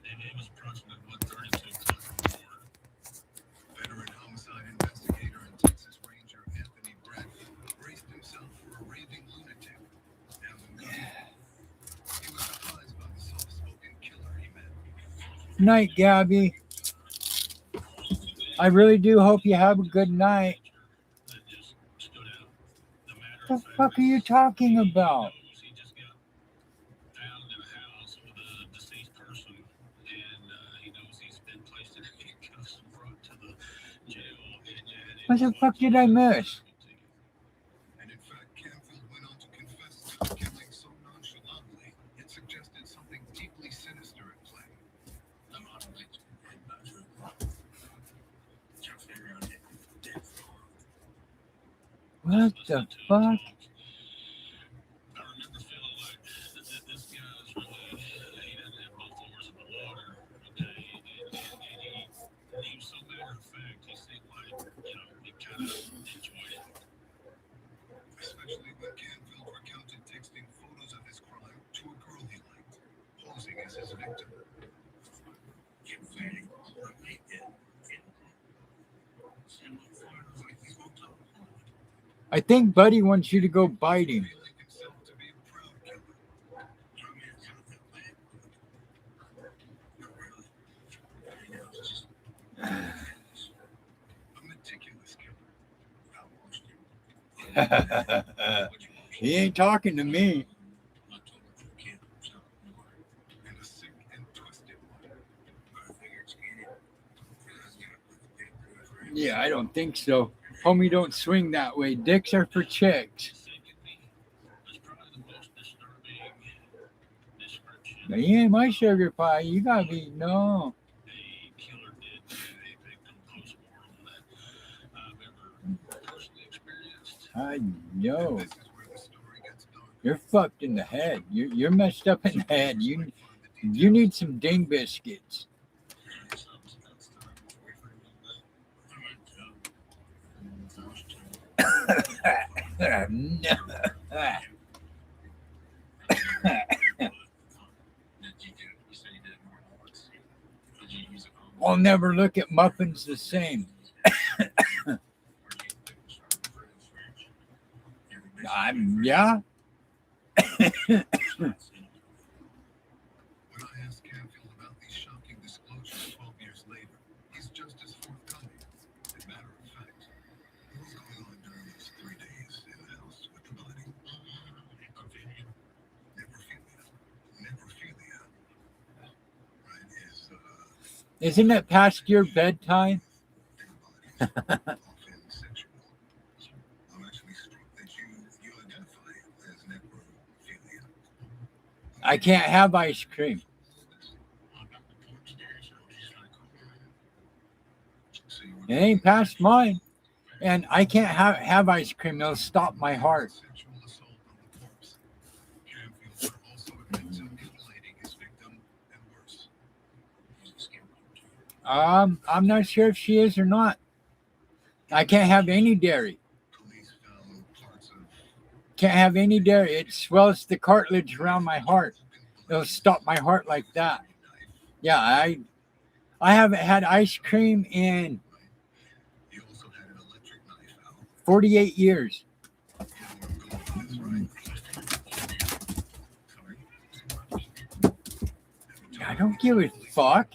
it was approximately 1:32 o'clock in the morning. Veteran homicide investigator and Texas Ranger Anthony Bradford braced himself for a raving lunatic. He was surprised by the soft-spoken killer he met. Night, Gabby. I really do hope you have a good night. That just stood out. The matter What of the fact fuck are you is, talking about? he just got found in a house with a deceased person, and he knows he's been placed in handcuffs and brought to the jail. What the fuck did I miss? And in fact, Canfield went on to confess to the killing so nonchalantly, it suggested something deeply sinister at play. I'm on the way to the bedroom. Trying to figure out it. What the fuck? I remember feeling like this guy's really, he doesn't have both oars in the water, okay? And he was so matter of fact, he seemed like, he kind of enjoyed it. Especially when Canfield recounted texting photos of his crime to a girl he liked, posing as his victim. I think Buddy wants you to go bite him. Feeling himself to be a proud killer. A meticulous killer. He ain't talking to me. And a sick and twisted one. Yeah, I don't think so. Homie, don't swing that way. Dicks are for chicks. That's probably the most disturbing description Now, he ain't my sugar pie. You gotta be, no. a killer did to a victim post-mortem that I've ever personally experienced. Yo, This is where the story gets dark. you're fucked in the head. You're messed up in the head. You need some ding biscuits. I'll never look at muffins the same. Yeah. When I asked Canfield about these shocking disclosures 12 years later, he's just as forthcoming. As a matter of fact, what was going on during those 3 days in the house with the body? Necrophilia. Right, Isn't it past your bedtime? often sexual. I'm actually struck that you identify as necrophilia. I can't have ice cream. So you It ain't past mine. And I can't have ice cream. It'll stop my heart. sexual assault on the corpse. Canfield would also admit to mutilating his victim and worse. I'm not sure if she is or not. I can't have any dairy. Police found parts of Can't have any dairy. It swells the cartilage around my heart. It'll stop my heart like that. Yeah, I haven't had ice cream in he also had an electric knife out. 48 years. That's right. I don't give a fuck.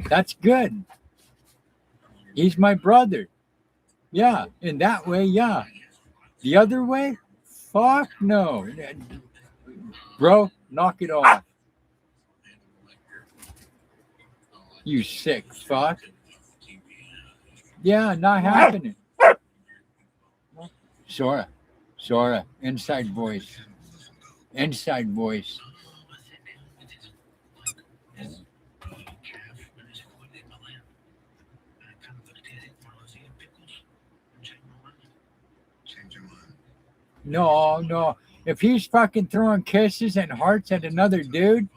That's good. He's my brother. Yeah, in that way, yeah. The other way, fuck no. Bro, knock it off. You sick fuck. Yeah, not happening. Sora, inside voice. Inside voice. No. If he's fucking throwing kisses and hearts at another dude,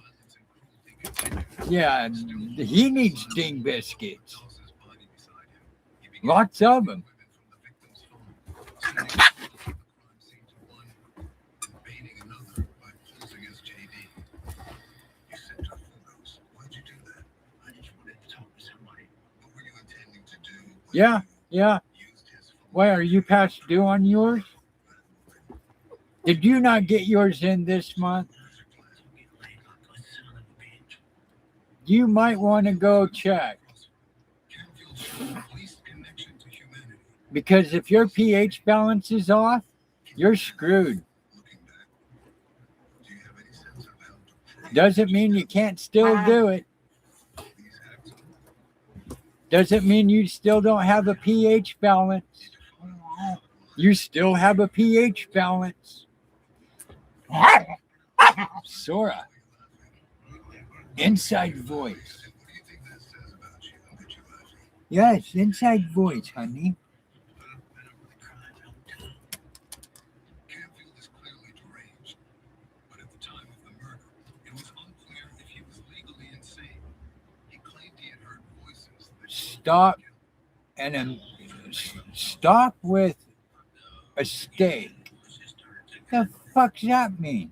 yeah, he needs ding biscuits. Lots of them. Yeah. Why are you past due on yours? Did you not get yours in this month? You might want to go check. Because if your pH balance is off, you're screwed. Doesn't mean you can't still do it. Doesn't mean you still don't have a pH balance. You still have a pH balance. Sora. Inside voice. Yes, inside voice, honey. Stop stop with a steak. The fuck's that mean?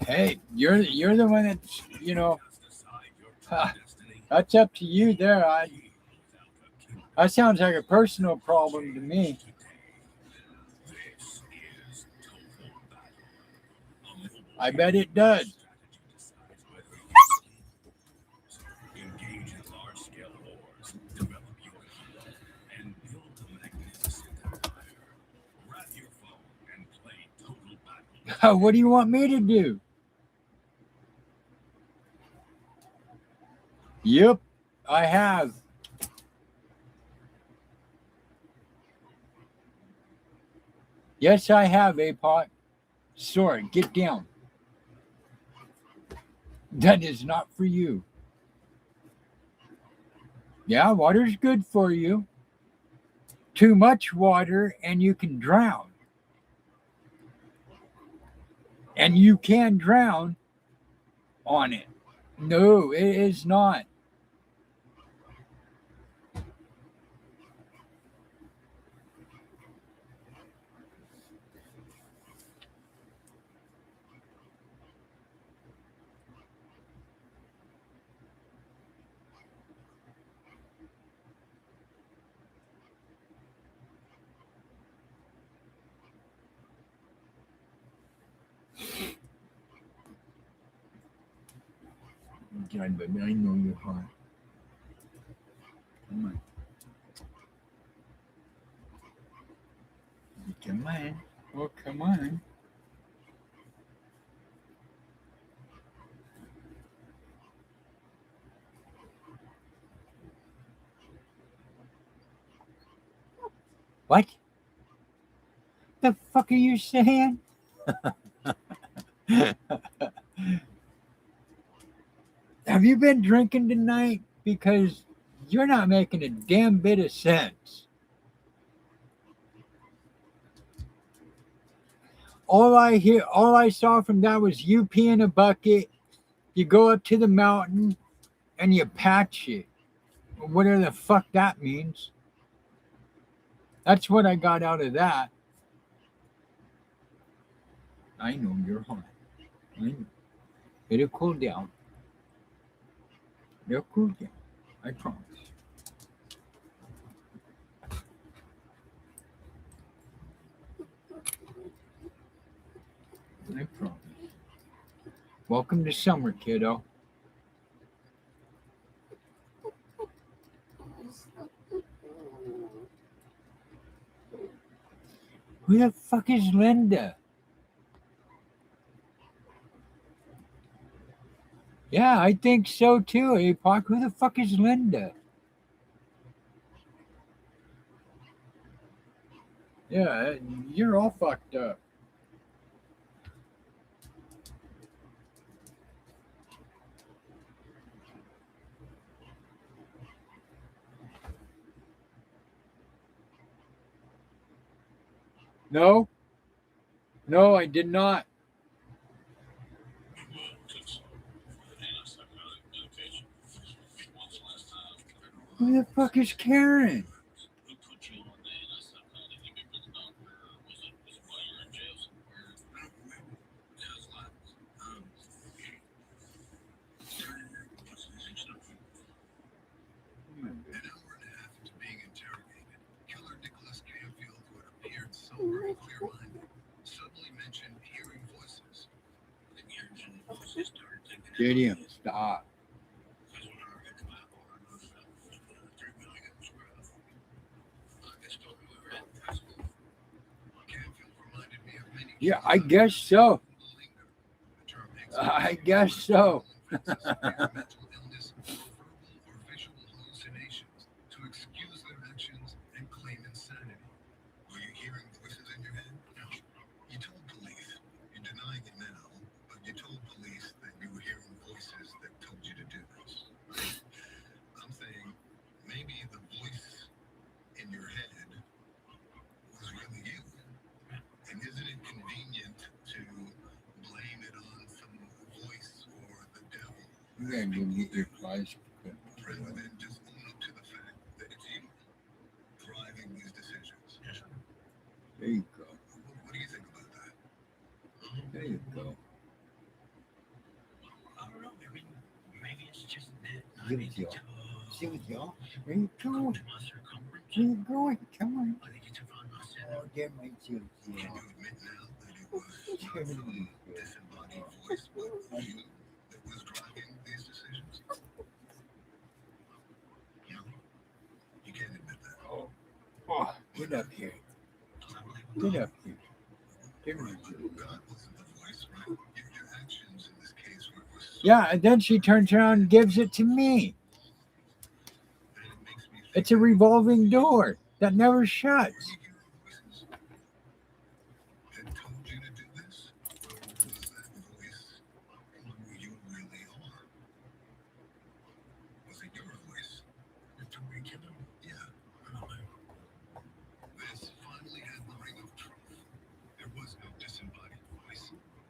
Hey, you're the one that's that's up to you there. That sounds like a personal problem to me. I bet it does. What do you want me to do? Yep, I have. Yes, I have, Apot. Sword, get down. That is not for you. Yeah, water's good for you. Too much water and you can drown. And you can drown on it. No, it is not. God, baby, I know you're hot. Come on. Come on. Oh, come on. What? The fuck are you saying? Have you been drinking tonight? Because you're not making a damn bit of sense. All I saw from that was you pee in a bucket, you go up to the mountain, and you patch it. Whatever the fuck that means. That's what I got out of that. I know you're hot. I know. It'll cool down. It'll cool down. I promise. I promise. Welcome to summer, kiddo. Who the fuck is Linda? Yeah, I think so too, APOC. Who the fuck is Linda? Yeah, you're all fucked up. No, no, I did not. Who the fuck is Karen? An hour and a half into being interrogated, Killer Nicholas Canfield, who had appeared sober and clear-minded, suddenly mentioned hearing voices. Gideon, stop. Canfield reminded me of many Yeah, I guess so. the term I guess so. mental illness or verbal or visual hallucinations to excuse their actions and claim insanity. Were you hearing voices in your head? No. You told police. You're denying it now, but you told police that you were hearing voices that told you to do this. I'm saying maybe the voice in your head was really you. And isn't it convenient to blame it on some voice or the devil You gotta go get your flies. rather than just own up to the fact that it's you driving these decisions? There you go. What do you think about that? There you go. I don't know. Maybe it's just that I Give need it to y'all. Give it y'all. Where you come going? to my circumference. Where you going? Come on. I need to find myself. Oh, get my juice. Can you admit now that it was not some disembodied voice, but you that was driving these decisions? No, you can't admit that. Oh, get up here. Get up here. Give me a juice. God wasn't the voice, right? Your actions in this case were so Yeah, and then she turns around and gives it to me. that it makes me think It's a revolving door that never shuts. you hear voices that told you to do this? Or was that voice who you really are? Was it your voice? To rekindle. Yeah. I don't know. This finally had the ring of truth. There was no disembodied voice,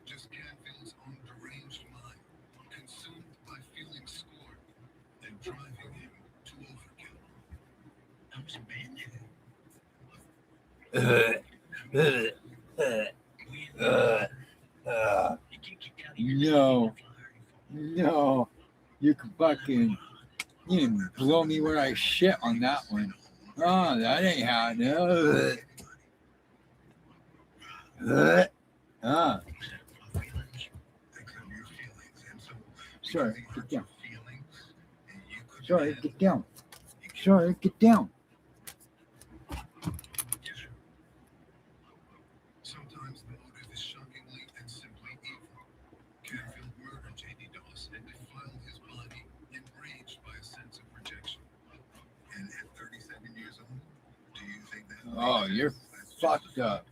just Canfield's own deranged mind, consumed by feeling scorn and driving him to overkill. I was abandoned. No. No. You can fucking, you can blow me where I shit on that one. Oh, that ain't how. No. Sorry, get down. Sorry, get down. Sorry, get down. Sometimes the motive is shockingly and simply evil. Canfield murdered J.D. Doss and defiled his body, enraged by a sense of rejection. And at 37 years old, do you think that? Oh, you're fucked up.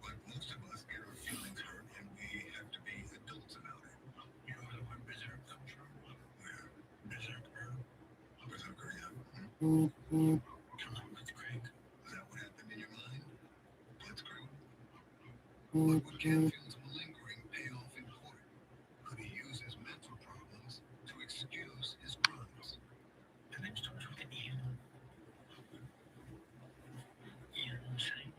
But most of us get our feelings hurt, and we have to be adults about it. You know where berserk comes from? Where? Berserker. Berserker, yeah. Come on, let's crank. Is that what happened in your mind? Blitzkrieg? What would Canfield's malingering pay off in court? Could he use his mental problems to excuse his crimes? And then starts with an E. You know what I'm saying?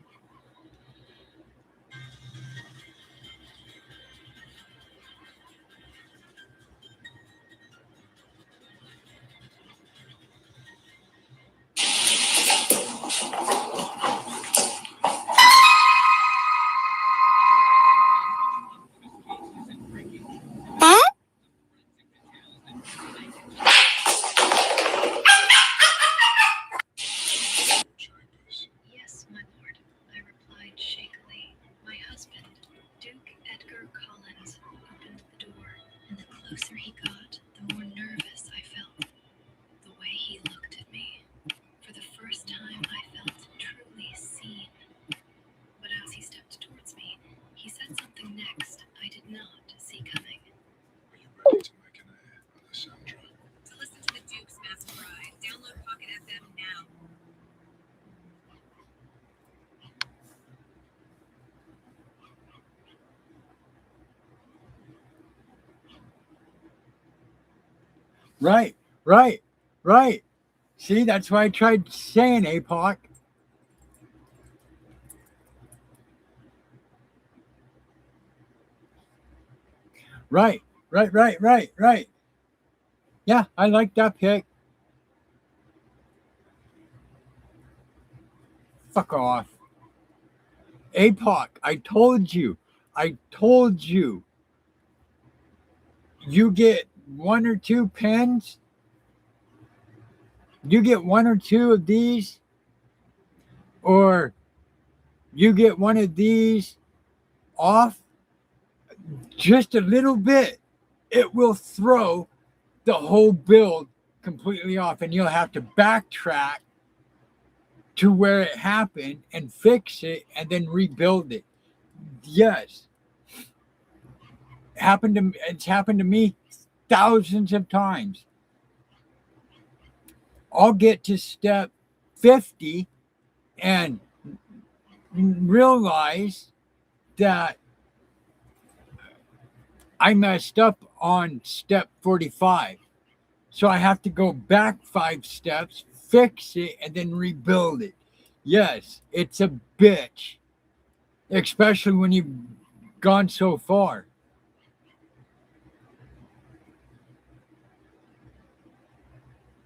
Yes, my lord, I replied shakily. My husband, Duke Edgar Collins, opened the door, and the closer he got, the more nervous I felt. The way he looked at me. For the first time, I felt truly seen. But as he stepped towards me, he said something next I did not see coming. Are you ready to make an A of this, Sandra? To listen to the Duke's Mass Cry, download Pocket FM now. Right, right, right. See, that's why I tried saying APOC. Right, right. Yeah, I like that pick. Fuck off. APOC, I told you. You get one or two pens. You get one or two of these. Or you get one of these off just a little bit. It will throw the whole build completely off, and you'll have to backtrack to where it happened and fix it and then rebuild it. Yes. It's happened to me thousands of times. I'll get to step 50 and realize that I messed up on step 45. So I have to go back 5 steps, fix it, and then rebuild it. Yes, it's a bitch, especially when you've gone so far.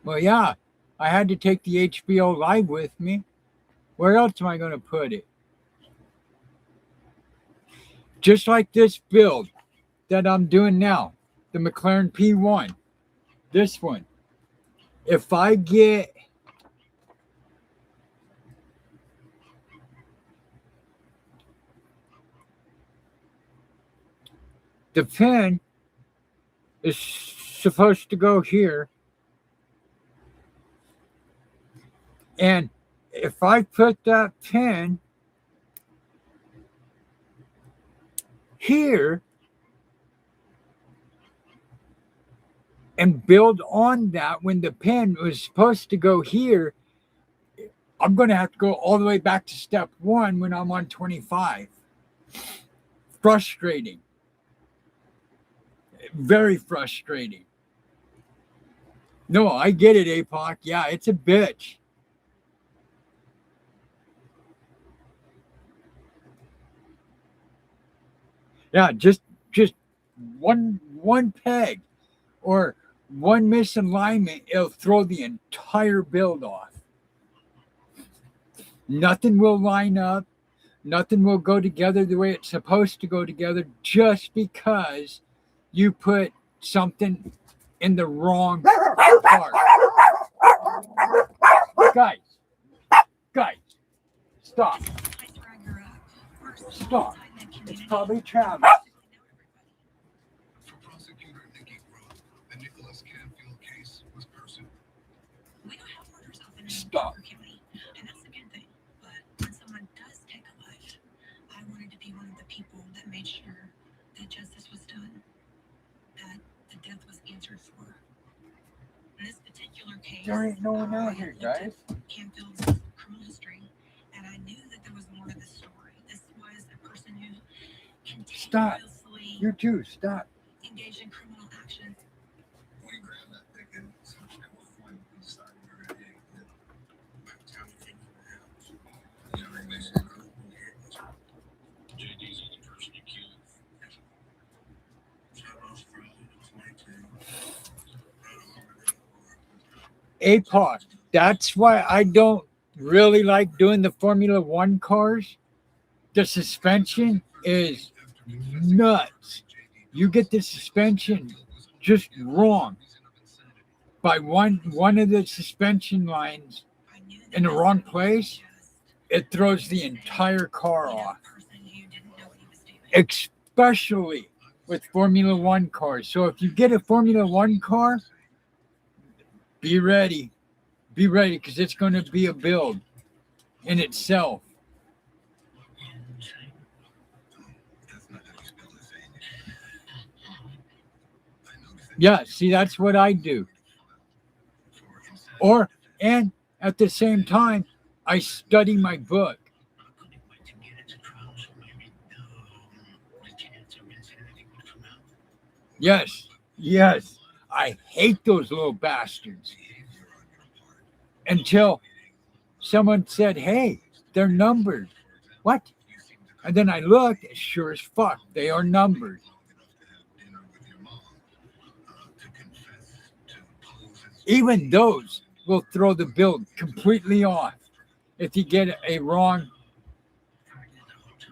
Well, yeah, I had to take the HBO Live with me. Where else am I going to put it? Just like this build that I'm doing now, the McLaren P1, this one. If I get the pin is supposed to go here, and if I put that pin here and build on that when the pin was supposed to go here, I'm going to have to go all the way back to step 1 when I'm on 25. Frustrating. Very frustrating. No, I get it, APOC. Yeah, it's a bitch. Yeah, just one peg or one misalignment, it'll throw the entire build off. Nothing will line up. Nothing will go together the way it's supposed to go together just because you put something in the wrong part. Guys, stop. Stop. It's probably Travis. For prosecutor Nikki Groth, the Nicholas Canfield case was personal. We don't have murders often in Stop. Parker County, and that's a good thing. But when someone does take a life, I wanted to be one of the people that made sure that justice was done, that the death was answered for. In this particular case, There ain't no one out I here, looked at guys. Canfield's criminal history, and I knew that there was more to this story. This was a person who Stop. continuously You too, stop. engaged in criminal action. We grabbed that thing and some kind of fun inside of her head. By the time we came to the house, you know, they said, JD's the only person you killed. so I was probably 22. APOC. That's why I don't really like doing the Formula One cars. The suspension is nuts. You get the suspension just wrong by one of the suspension lines in the wrong place, it throws the entire car off. Especially with Formula One cars. So if you get a Formula One car, be ready. Be ready, because it's going to be a build in itself. Yeah, see, that's what I do. And at the same time, I study my book. Yes, yes. I hate those little bastards. Until someone said, hey, they're numbered. What? And then I looked, sure as fuck, they are numbered. Even those will throw the build completely off if you get a wrong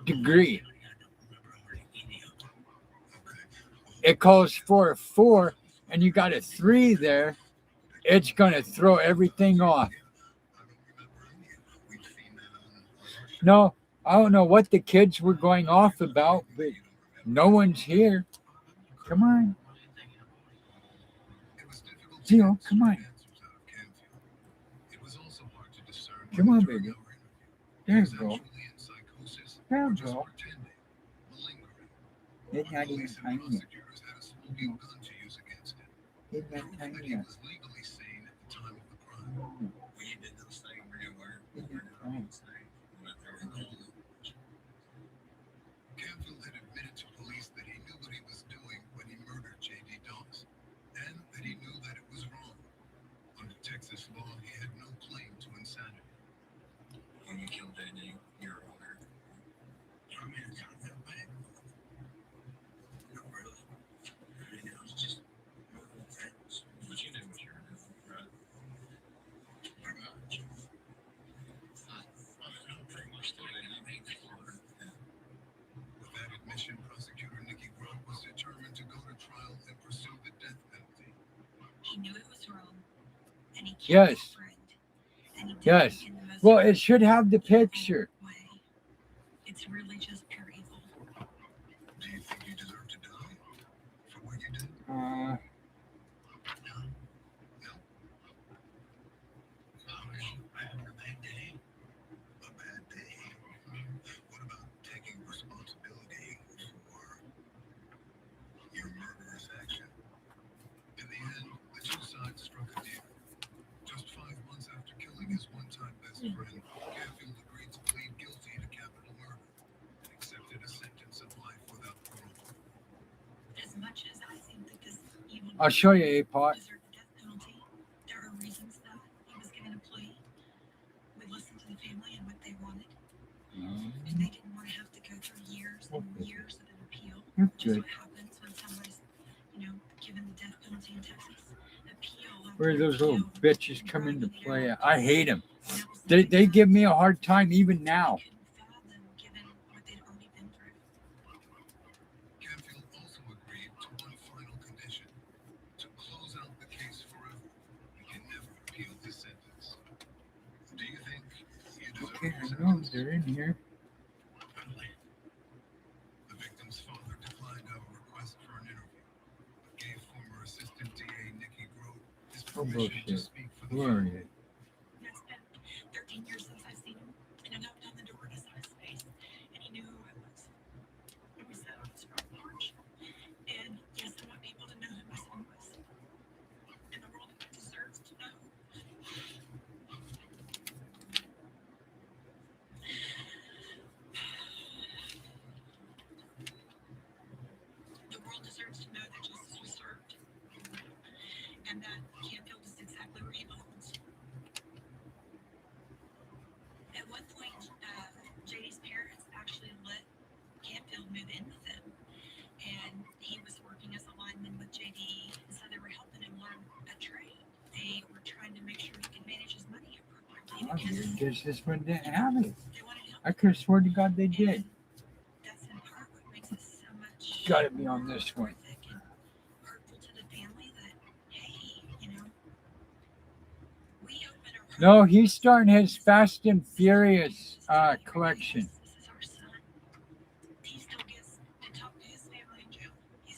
degree. It calls for a 4 and you got a 3 there, it's going to throw everything off. No, I don't know what the kids were going off about, but no one's here. Come on. Gio, come on. Come on, baby. There you go. There you go. It's not even tiny yet. It's not tiny yet. Canfield had admitted to police that he knew what he was doing when he murdered J.D. Dawes, and that he knew that it was wrong. Under Texas law, he had no claim to insanity. When you killed J.D., you're a owner. I mean, it's not that bad. No, really. I mean, it was just moving things. But you knew what you were doing, right? Pretty much. I'm pretty much doing anything for it. With that admission, prosecutor Nikki Grote was determined to go to trial and pursue the death penalty. He knew it was wrong, and he killed Yes. his friend. And he did Yes. it in the most Well, it should have the picture. way. It's really just pure evil. Do you think you deserve to die for what you did? Uh, I had a bad day. A bad day? What about taking responsibility for your murderous action? In the end, the two sides struck a deal. Just 5 months after killing his one-time best friend, Canfield agreed to plead guilty to capital murder and accepted a sentence of life without parole. As much as I think that this evil I'll show you, A-Pot. deserved the death penalty, there are reasons that he was given a plea. We listened to the family and what they wanted, and they didn't want to have to go through years and years of an appeal. You're Which is good. what happens when somebody's, given the death penalty in Texas. Appeal after Where those little appeal, bitches come into play at? I hate them. They give me a hard time even now. couldn't fathom given what they'd already been through. Canfield also agreed to one final condition: to close out the case forever. He can never appeal his sentence. Do you think you deserve Okay, your I know sentence? they're in here. The victim's father declined our request for an interview, but gave former Assistant DA Nikki Grote his Oh, permission to bullshit. speak for the Where are family. you? It's been 13 years since I've seen him, and I knocked on the door and I saw his face, and he knew who I was. And we sat on his front porch. And yes, I want people to know who my son was. And the world deserves to know. The world deserves to know that justice was served. And that Canfield is exactly where he belongs. At one point, JD's parents actually let Canfield move in with them. And he was working as a lineman with JD, and so they were helping him learn a trade. They were trying to make sure he could manage his money appropriately because Guess this one didn't have it. they wanted to help I could have sworn to God they did. him. That's in part what makes it so much Gotta be on this one. horrific and hurtful to the family that, hey, we open our No, he's starting his Fast and Furious collection. This is our son. He still gets to talk to his family in jail. He's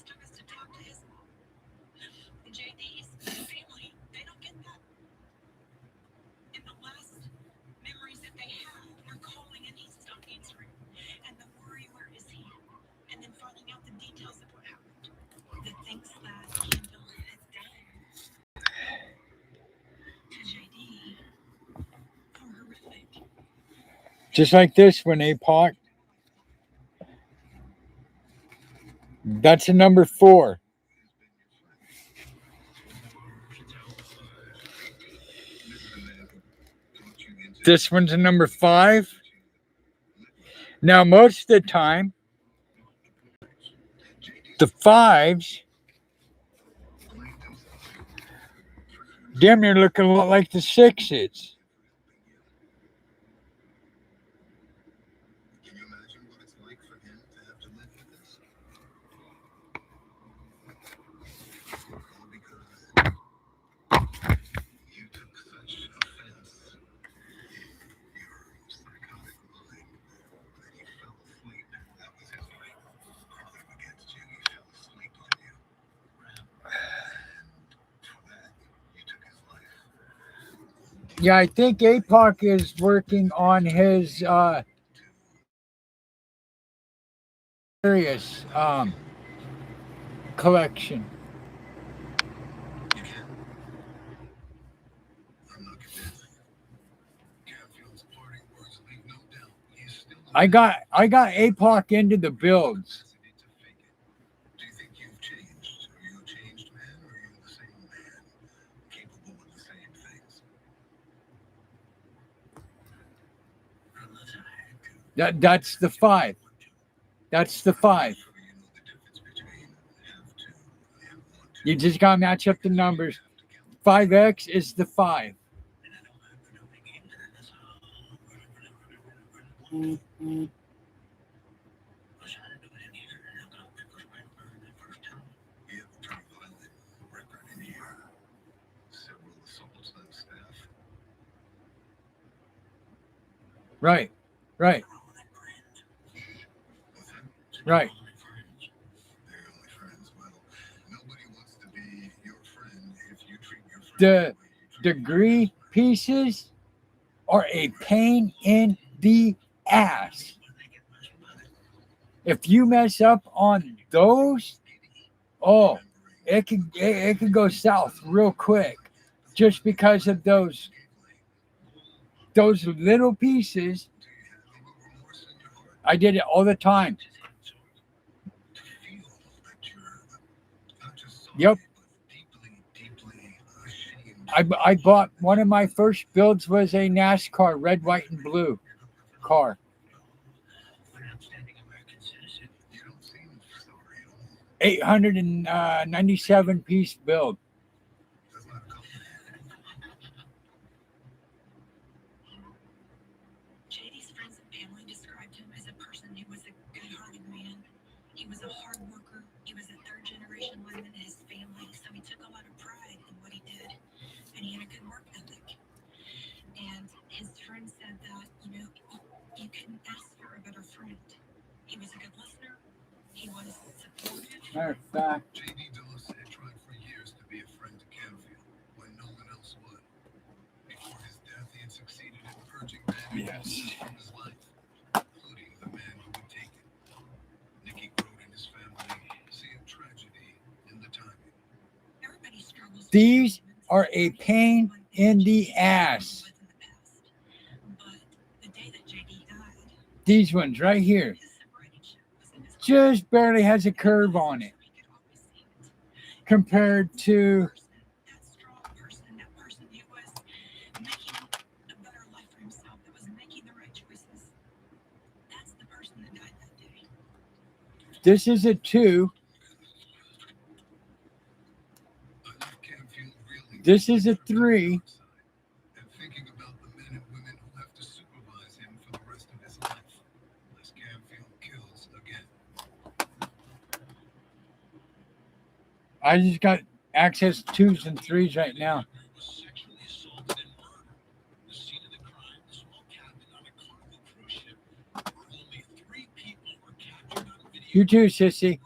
Just like this one, APOC. That's a number 4. This one's a number 5. Now, most of the time, the 5s damn near look a lot like the 6s. Yeah, I think APOC is working on his various collection. I got APOC into the builds. Do you think you've changed? Are you a changed man, or are you the same man, capable of the same things? That's the 5. That's the 5. You just gotta match up the numbers. 5X is the 5. Right. Right. Right. The degree pieces are a pain in the ass. If you mess up on those, oh, it could go south real quick, just because of those little pieces. I did it all the time. Yep. I bought one of my first builds was a NASCAR red, white, and blue car. 897 piece build. JD's friends and family described him as a person who was a good-hearted man. He was a hard worker. He was a third-generation lineman in his family, so he took a lot of pride in what he did, and he had a good work ethic. And his friend said that, you couldn't ask for a better friend. He was a good listener. He was supportive. Matter of fact, J.D. Dulles had tried for years to be a friend to Canfield when no one else would. Before his death, he had succeeded in purging bad influences from his life, including the man who would take it. Nicky Grote and his family see a tragedy in the timing. Everybody struggles. these are a pain in the ass. But the day that JD died, These ones right here. Just barely has a curve on it compared to that strong person, that person who was making a better life for himself, that was making the right choices. That's the person that died that day. this is a 2. This is a 3. And thinking about the men and women who have to supervise him for the rest of his life, as Canfield kills again. I just got access to 2s and 3s right now. Was sexually assaulted and murdered. The scene of the crime, the small cabin on a Carnival cruise ship, where only 3 people were captured on video. You too, sissy.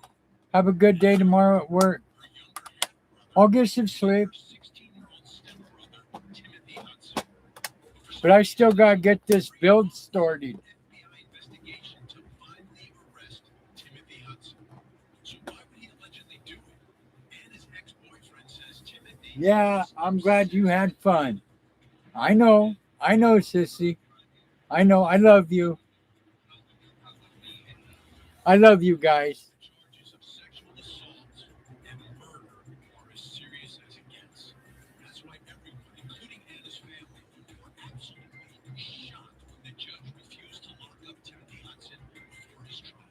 Have a good day tomorrow at work. I'll get some sleep. But I still gotta get this build started. FBI investigation to finally arrest Timothy Hudson. So why would he allegedly do it? And his ex-boyfriend says Timothy. Yeah, I'm glad you had fun. I know, sissy. I know. I love you. I love you guys. Charges of sexual assault and murder are as serious as it gets. That's why everyone, including Anna's family, were absolutely shocked when the judge refused to lock up Timothy Hudson before his trial.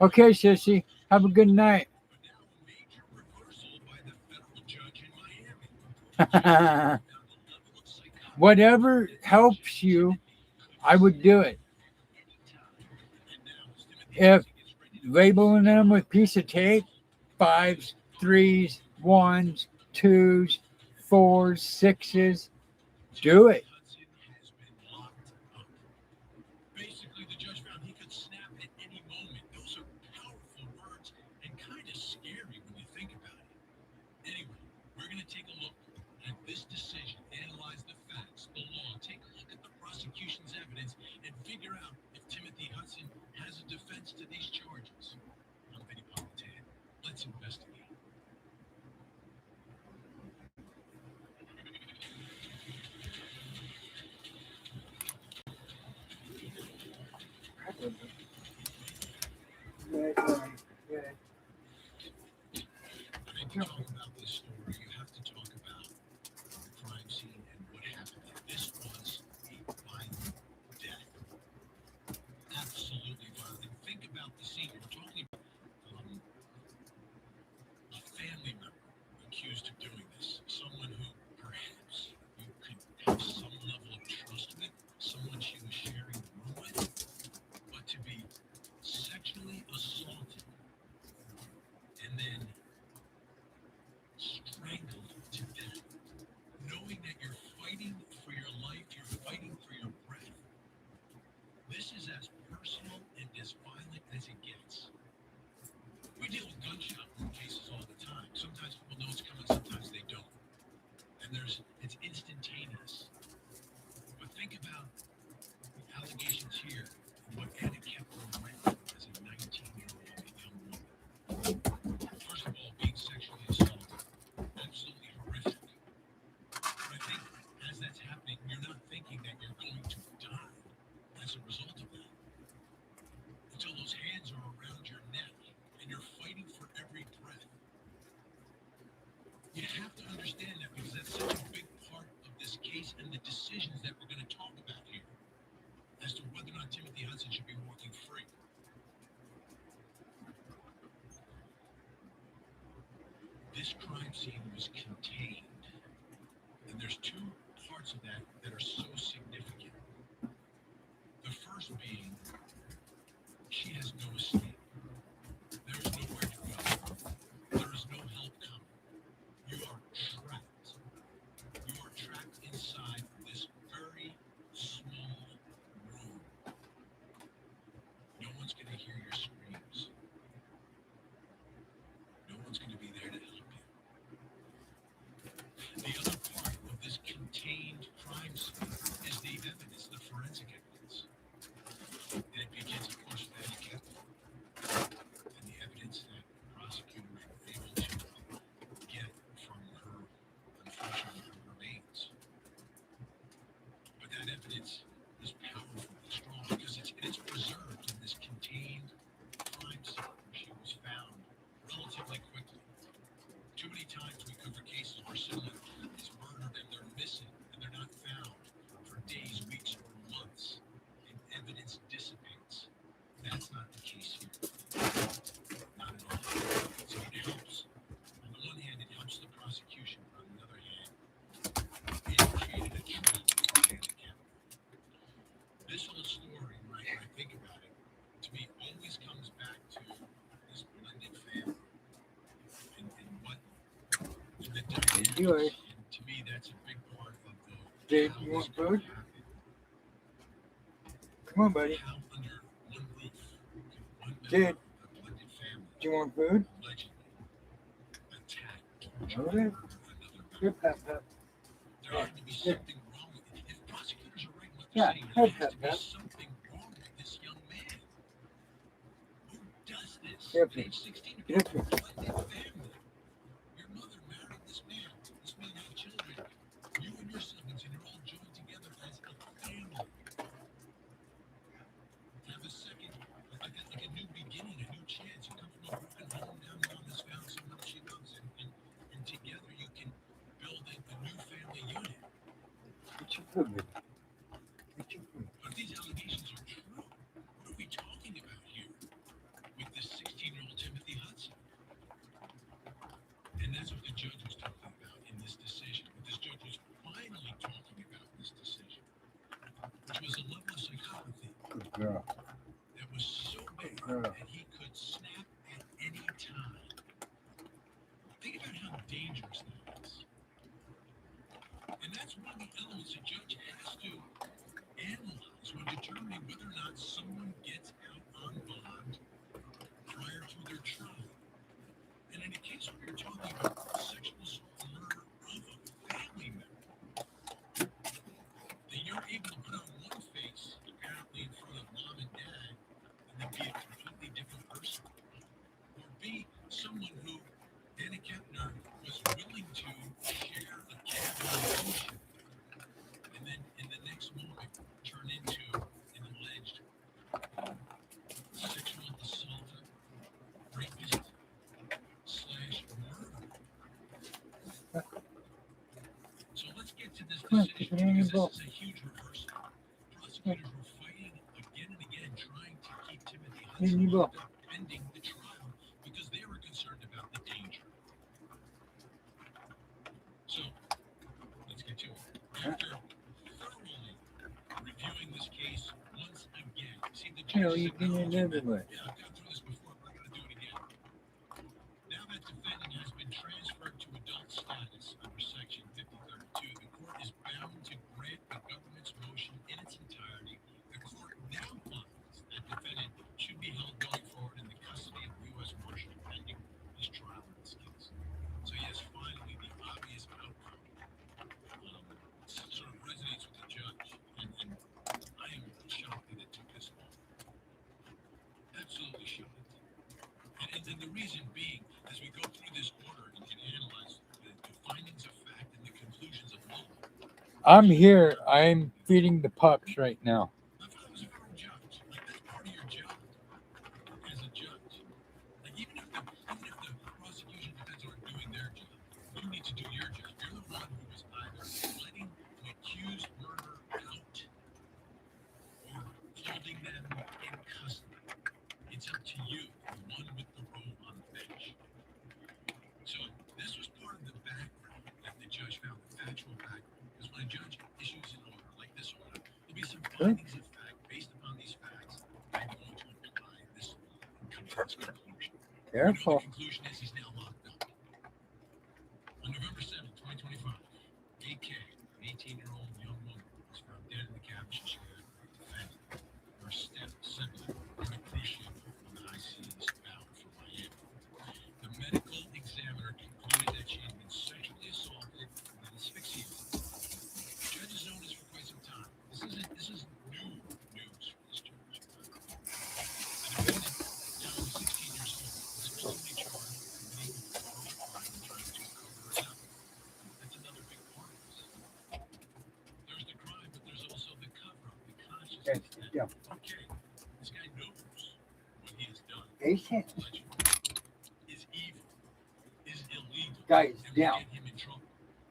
Okay, sissy. Have a good night. But now a major reversal by the federal judge in Miami. Whatever helps you, I would do it. If labeling them with piece of tape, 5s, 3s, 1s, 2s, 4s, 6s, do it. Hudson has been locked up. Basically, the judge found he could snap at any moment. Those are powerful words and kind of scary when you think about it. Anyway, we're going to take a look at this decision, analyze the facts, the law, take a look at the prosecution's evidence, and figure out if Timothy Hudson has a defense to these charges. I'm Vinny Politan. Let's investigate. I mean, to talk about this story, you have to talk about the crime scene and what happened. This was a violent death. Absolutely violent. And think about the scene. We're talking about a family member accused of doing this. Someone who perhaps you could have some level of trust with, someone she was sharing the room with, but to be sexually assaulted and then strangled to death, knowing that you're fighting for your life, you're fighting for your breath. This is as personal and as violent as it gets. We deal with gunshot wound cases all the time. Sometimes people know it's coming, sometimes they don't. And it's instantaneous. But think about the allegations here and what Anna Kepler went through as a 19-year-old young woman. First of all, being sexually assaulted, absolutely horrific. But I think as that's happening, you're not thinking that you're going to die as a result of that. Until those hands are around your neck and you're fighting for every breath. You have to understand that because that's such a big part of this case and the decisions that we're going to talk about here as to whether or not Timothy Hudson should be walking free. This crime scene was contained, and there's two parts of that that are so significant. The first being, she has no escape. There is nowhere to go. There is no help coming. You are trapped. You are trapped inside this very small room. No one's going to hear your screams. No one's going to be there to help you. The other part of this contained crime scene is the evidence, the forensic evidence. And it begins, of course, with Anna Kepler and the evidence that prosecutors were able to get from her, unfortunately, her remains. But that evidence is powerful and strong because it's preserved in this contained crime scene where she was found relatively quickly. Too many times we cover cases where someone is murdered and they're missing and they're not found for days, weeks, or months, and evidence dissipates. That's not the case here. Not at all. So it helps. On the one hand, it helps the prosecution. On the other hand, it created a trend for Anna Kepler. This whole story, when I think about it, to me always comes back to this blended family and what the dynamics. And to me, that's a big part of the. Dave, you want food? Come on, buddy. How under one roof one Dave, member of a blended family do you want food? allegedly attacked, tortured, Okay. another Here, member. Pep, Pep. There had to be something wrong with it. If prosecutors are right in what they're Yeah, saying, here, there has to be Pep. something wrong with this young man. Who does this? Here, At age 16, Here, blended family. Your mother married this man. This of it. But these allegations are true. What are we talking about here with this 16-year-old Timothy Hudson? And that's what the judge was talking about in this decision. What this judge was finally talking about in this decision, which was a level of psychopathy Good girl. that was so bad girl. that he could snap at any time. Think about how dangerous that is. And that's one of the elements a judge has to analyze when determining whether or not someone gets out on bond prior to their trial. And in a case where you're talking about sexual assault and murder of a family member, that you're able to put on one face, apparently in front of mom and dad, and then be a completely different person. Or be someone who Danny Kepner was willing to share a cab and then in the next moment turn into an alleged sexual assaulter, rapist, slash murderer. So let's get to this Come on, decision keep it in your because book. this is a huge reversal. Prosecutors were fighting again and again, trying to keep Timothy In Hudson your book. locked up pending the trial because they were concerned about the danger. So let's get to it. After thoroughly reviewing this case once again, see the Hell, judges you can acknowledging live that, with. yeah, I've gone through this before, but I gotta do it again. Now that defendant has been transferred to adult status under Section 5032, the court is bound to grant the government's motion in its entirety. The court now finds that defendant should be held going forward in the custody of the U.S. Marshal pending his trial in this case. So yes, finally, the obvious outcome sort of resonates with the judge, and I am shocked that it took this long. Absolutely shocked. And the reason being, as we go through this order and analyze the findings of fact and the conclusions of law, I'm here. I'm feeding the pups right now. I thought it was a federal judge. Like, that's part of your job as a judge. Like, even if the prosecution defense aren't doing their job, you need to do your job. You're the one who is either letting the accused murderer out or holding them in custody. It's up to you, the one with the role on the bench. So this was part of the background that the judge found, the factual background. Because when a judge issues an order like this order, there'll be some findings of fact. Based upon these facts, I'm going to apply this law and come to this conclusion. You know what Careful. the conclusion is? He's now locked up. On November 7th, 2025, AK, an 18-year-old young woman, was found dead in the cabin she shared with the defendant. Her step-sibling on a cruise ship on the high seas bound for Miami. The medical examiner concluded that she had been sexually assaulted and then asphyxiated. The judge has known this for quite some time. This is new news for this judge. The defendant, now 16 years old, was ultimately charged with committing a horrible crime and trying to cover it up. That's another big part of this. There's the crime, but there's also the cover-up, the consciousness that, Yeah. okay, this guy knows what he has done. Patient. Is evil, is illegal, Guys, and will down. get him in trouble.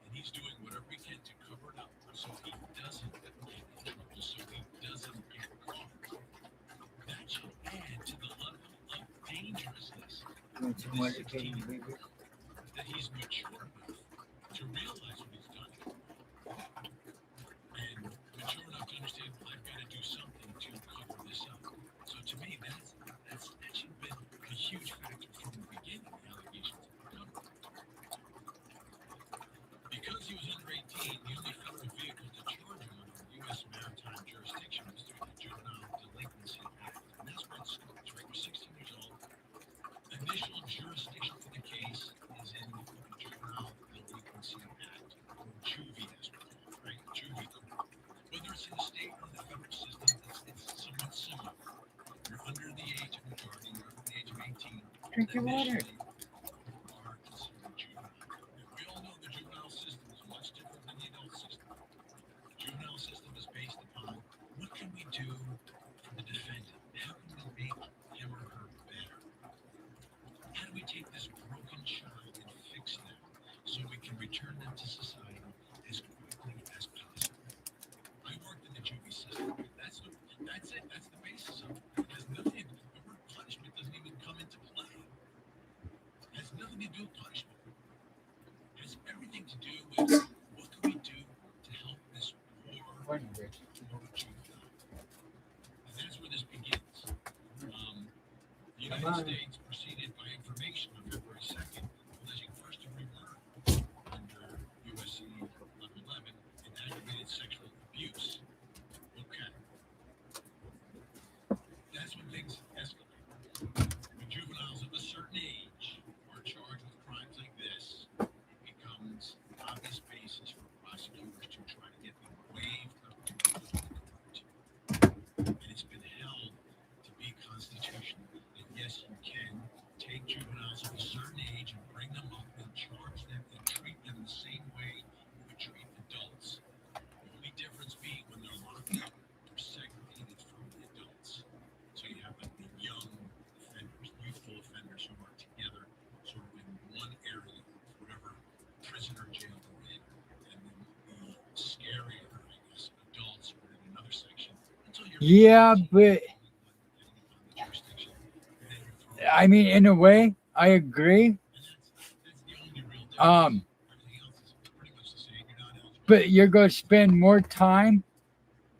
And he's doing whatever he can to cover it up so he doesn't get in trouble, so he doesn't get caught. That should add to the level of dangerousness Want some more educating, baby? that he's mature enough to realize what he's done and mature enough to understand, well, I've got to do something to cover this up. So to me, that should have been a huge factor from the beginning, the allegations of the government. Because he was under 18, the only federal vehicle to charge him under U.S. maritime jurisdiction was through the Juvenile Delinquency Act. And that's where it starts, right? You're 16 years old. Initial jurisdiction for the case is in the Juvenile Delinquency Act, or juvie as we call it, right? Juvie court. Whether it's in the state or the federal system, it's somewhat similar. You're under the age of majority, you're under the age of 18. Drink your water. Initially, you are considered juvenile. We all know the juvenile system is much different than the adult system. The juvenile system is based upon what can we do for the defendant? How can we make him or her better? How do we take this broken child and fix them so we can return them to society as quickly as possible? United States proceeded by information on February 2nd, alleging first-degree murder under USC 1111 and aggravated sexual abuse. Okay. That's when things escalate. When juveniles of a certain age are charged with crimes like this, it becomes an obvious basis for prosecutors to try to get them waived of court. And it's been held to be constitutional that yes, you can take juveniles of a certain age and bring them up and charge them and treat them the same way you would treat adults. The only difference being when they're locked up, they're segregated from the adults. So you have like the young offenders, youthful offenders who are together sort of in one area of whatever prison or jail they're in. And then the scarier, I guess, adults are in another section until you're Yeah, but I mean, in a way, I agree. But you're going to spend more time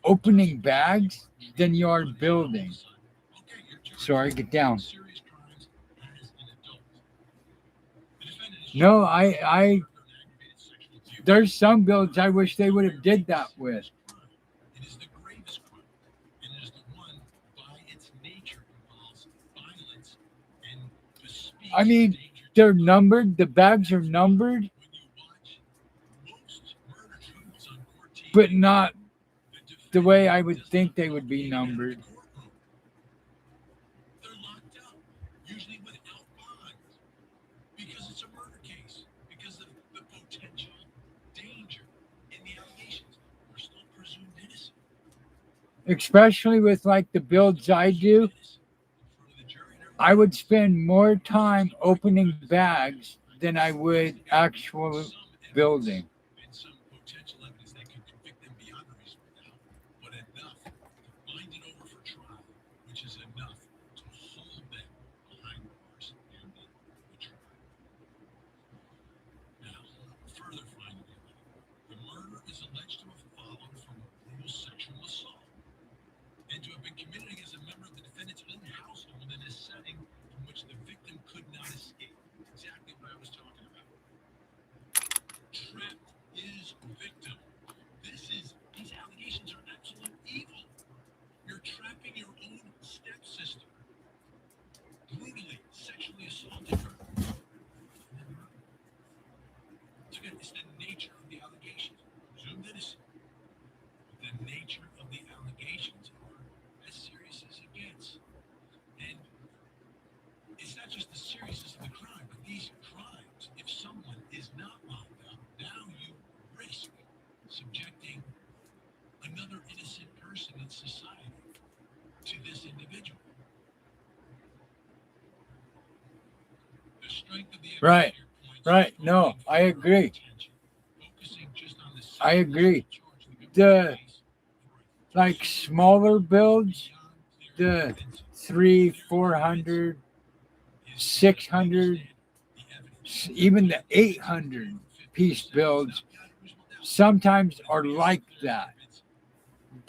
opening bags than you are building. Sorry, get down. No, I there's some builds I wish they would have did that with. It is the gravest crime, and it is the one by its nature involves violence and bespeaks I mean, they're numbered. The bags are numbered, but not the way I would think they would be numbered. They're locked up, usually without bond, because it's a murder case, because of the potential danger in the allegations. We're still presumed innocent. Especially with like the builds I do, I would spend more time opening bags than I would actual building. And some potential evidence that could convict them beyond a reasonable doubt, but enough to bind it over for trial, which is enough to hold them behind bars and the trial. Now, further finding the murder is alleged to have followed from a brutal sexual assault and to have been committed against a member of the defendant's own household in a setting from which the victim could not escape. Exactly what I was talking about. Trapped is victim. These allegations are absolute evil. You're trapping your own stepsister. Brutally sexually assaulting her. So again, it's the nature of the allegations. Presumed innocent. The nature of the allegations are as serious as it gets. And it's not just the seriousness of the crime, but these crimes, if someone is not locked up, now you risk subjecting another innocent person in society to this individual. The strength of the Right, right. No, I agree. I agree. The like smaller builds, the 300, 400, 600, even the 800 piece builds sometimes are like that.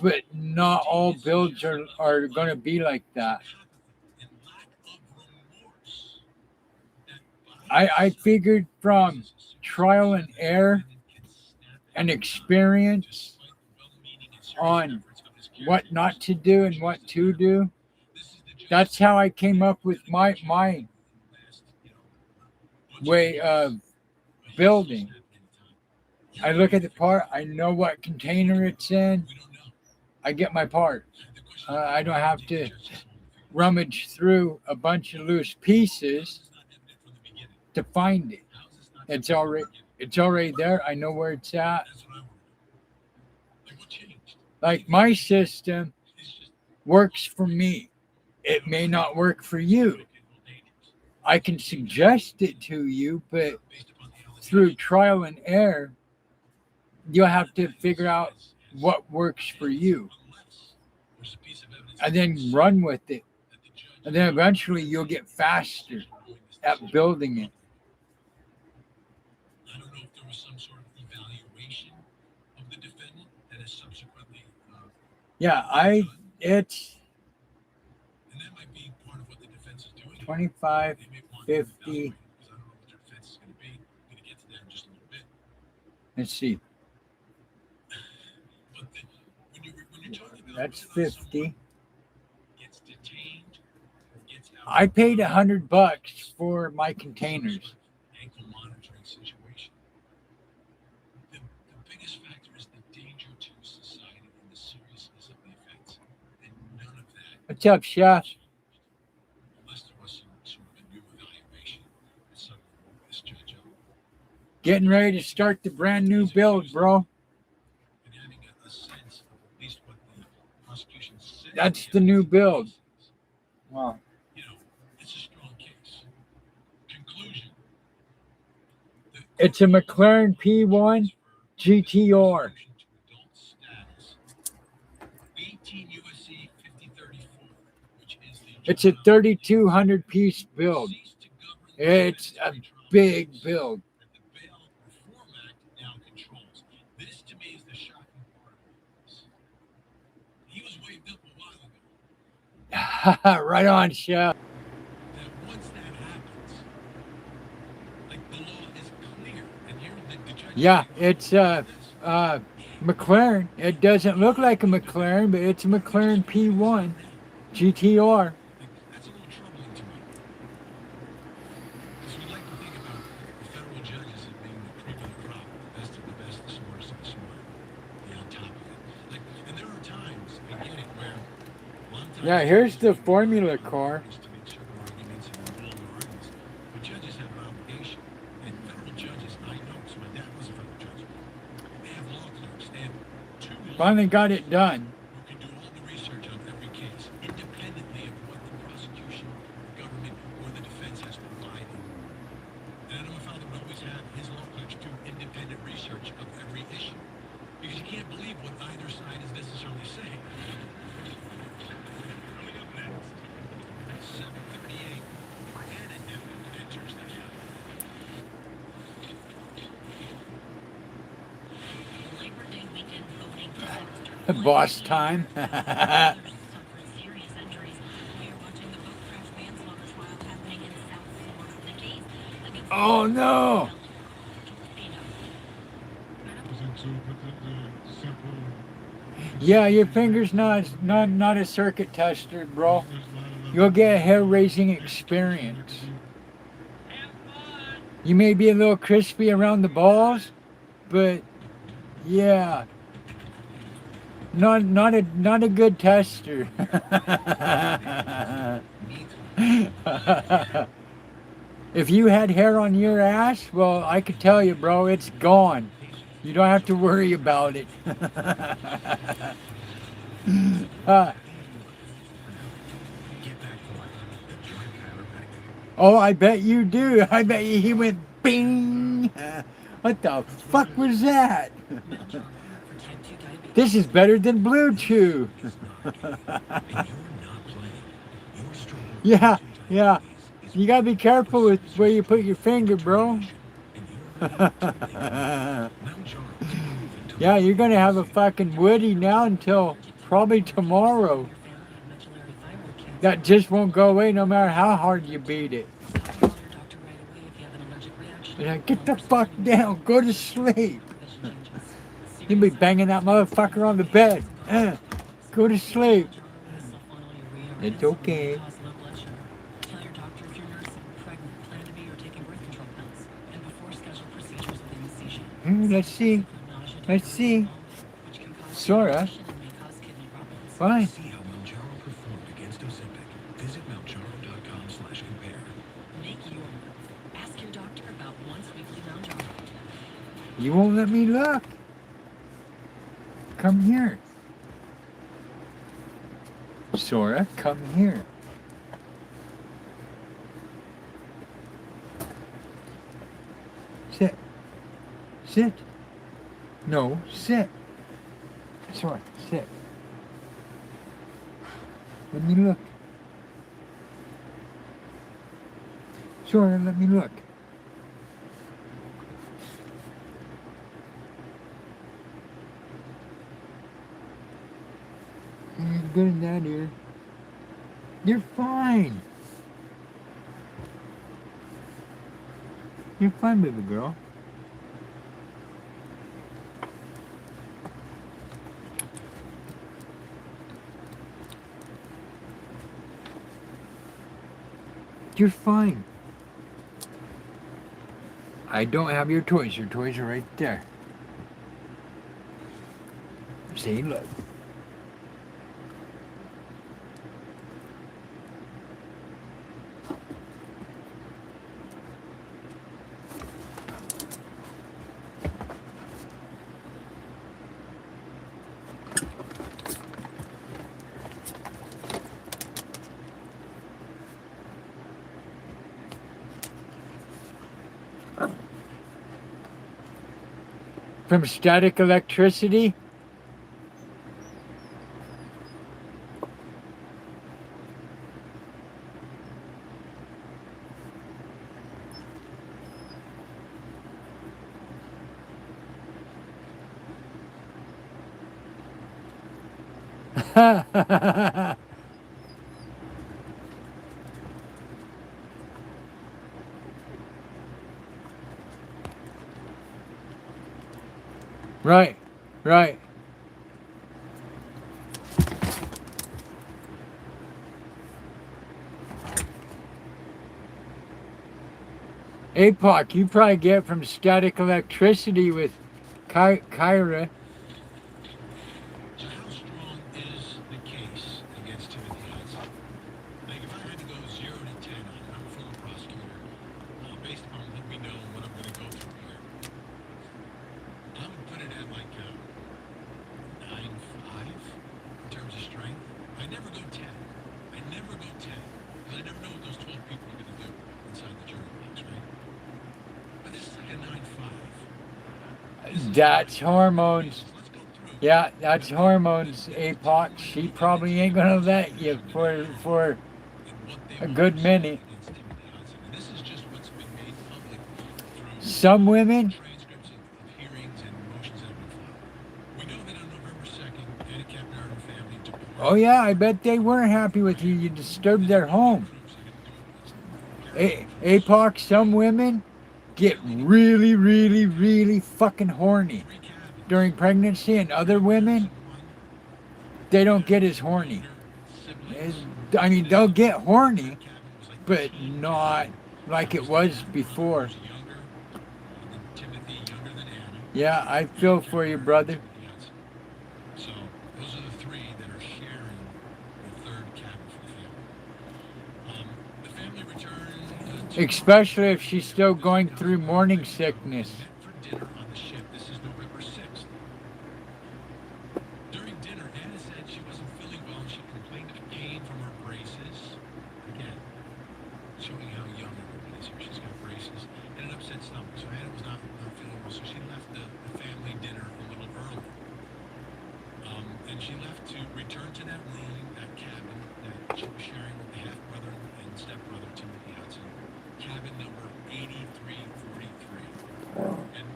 But not all builds are going to be like that. I figured from trial and error and experience on what not to do and what to do. That's how I came up with my way of building. I look at the part, I know what container it's in, I get my part. I don't have to rummage through a bunch of loose pieces to find it. It's already there. I know where it's at. Like my system works for me. It may not work for you. I can suggest it to you, but through trial and error, you'll have to figure out what works for you and then run with it. And then eventually you'll get faster at building it. I don't know if there was some sort of evaluation of the defendant that is subsequently. Yeah, it's. And that might be part of what the defense is doing 25, They may want to 50. evaluate it, because I don't know what their defense is going to be. I'm going to get to that in just a little bit. Let's see. But when you're talking about That's whether or not 50. someone gets detained or gets out I of paid line, $100 for my containers. ankle monitoring situation. The biggest factor is the danger to society and the seriousness of the offense. And none of that, What's up, Chef? unless there was some sort of a new evaluation that someone wrote this judge up. Getting ready to start the brand new build, bro. And having a sense of at least what the prosecution said. That's the new build. Wow. You know, it's a strong case. Conclusion. It's a McLaren P1 GTR. 18 USC 5034, which is the It's a 3,200 piece build. It's a big build. the Bail Reform Act now controls. This to me is the shocking part of all this. He was waived up a while ago. Right on, Chef. That once that happens, like the law is clear, and here the judge. Yeah, it's McLaren. It doesn't look like a McLaren, but it's a McLaren P1 GTR. That's a little troubling to me. Because we like to think about the federal judges as being the cream of the crop, the best of the best, the smartest of the smart, be on top of it. Like, and there are times, I get it, where a lot of times Yeah, here's the Formula car. to make certain arguments and rule their arguments, but judges have an obligation. And federal judges, I know, because my dad was a federal judge, they have law clerks, they have two law Finally got it done. who can do all the research on every case, independently of what the prosecution, the government, or the defense has provided. And I know my father would always have his law clerks do independent research of every issue, because you can't believe what either side is necessarily saying. Coming up next, at 7:58, Canada enters the house. Labor Day weekend voting results Boss time. suffered serious injuries. We are watching the boat crash manslaughter trial happening in South Florida. The case against Oh no! Yeah, your finger's not a circuit tester, bro. You'll get a hair-raising experience. You may be a little crispy around the balls, but yeah, not a good tester. If you had hair on your ass, well, I could tell you, bro, it's gone. You don't have to worry about it. Oh, I bet you do. I bet you he went bing. What the fuck was that? This is better than Blue Chew. Yeah, yeah. You gotta be careful with where you put your finger, bro. Yeah, you're gonna have a fucking woody now until probably tomorrow. That just won't go away no matter how hard you beat it. Yeah, get the fuck down. Go to sleep. You'll be banging that motherfucker on the bed. Go to sleep. It's okay. Tell your doctor if you're nursing, pregnant, plan to be, or taking birth control pills. And before scheduled procedures with anesthesia. Let's see. Let's see. Sora. Fine. See how Mounjaro performed against Ozempic. Visit Mounjaro.com/compare. Make your move. Ask your doctor about once weekly Mounjaro. You won't let me look. Come here. Sora, come here. Sit. Sit. No, sit. Sora, sit. Let me look. Sora, let me look. You're good in that ear. You're fine. You're fine, baby girl. You're fine. I don't have your toys. Your toys are right there. See, look. From static electricity? Right, right. APOC, you probably get from static electricity with Kyra. So how strong is the case against Timothy Hudson? Like, if I had to go 0 to 10 on it, I'm a former prosecutor, based on what we know and what I'm going to go through here, I would put it at like 9.5 in terms of strength. I never go 10. I never go 10. Because I never know what those 12 people are going to do inside the jury box, right? But this is like a 9.5. That's hormones. Yeah, that's hormones, APOC. She probably ain't gonna let you for a good minute. And this is just what's been made public through Some women, transcripts of hearings and motions that have been filed. We know that on November 2nd, Anna Kapner and her family deported. oh yeah, I bet they weren't happy with you. You disturbed their home. APOC, some women get really, really, really fucking horny during pregnancy, and other women, they don't get as horny. I mean, they'll get horny, but not like it was before. Yeah, I feel for you, brother. So those are the three that are sharing the third cabin for the family. The family returned Especially if she's still going through morning sickness. for dinner on the ship. This is November 6th. During dinner, Anna said she wasn't feeling well. She complained of pain from her braces. Again, showing how young everybody is here. She's got braces and an upset stomach. So Anna was not feeling well. So she left the family dinner a little early. And she left to return to that room, that cabin that she was sharing with the half-brother and stepbrother, Timothy Hudson. Cabin number 8343. And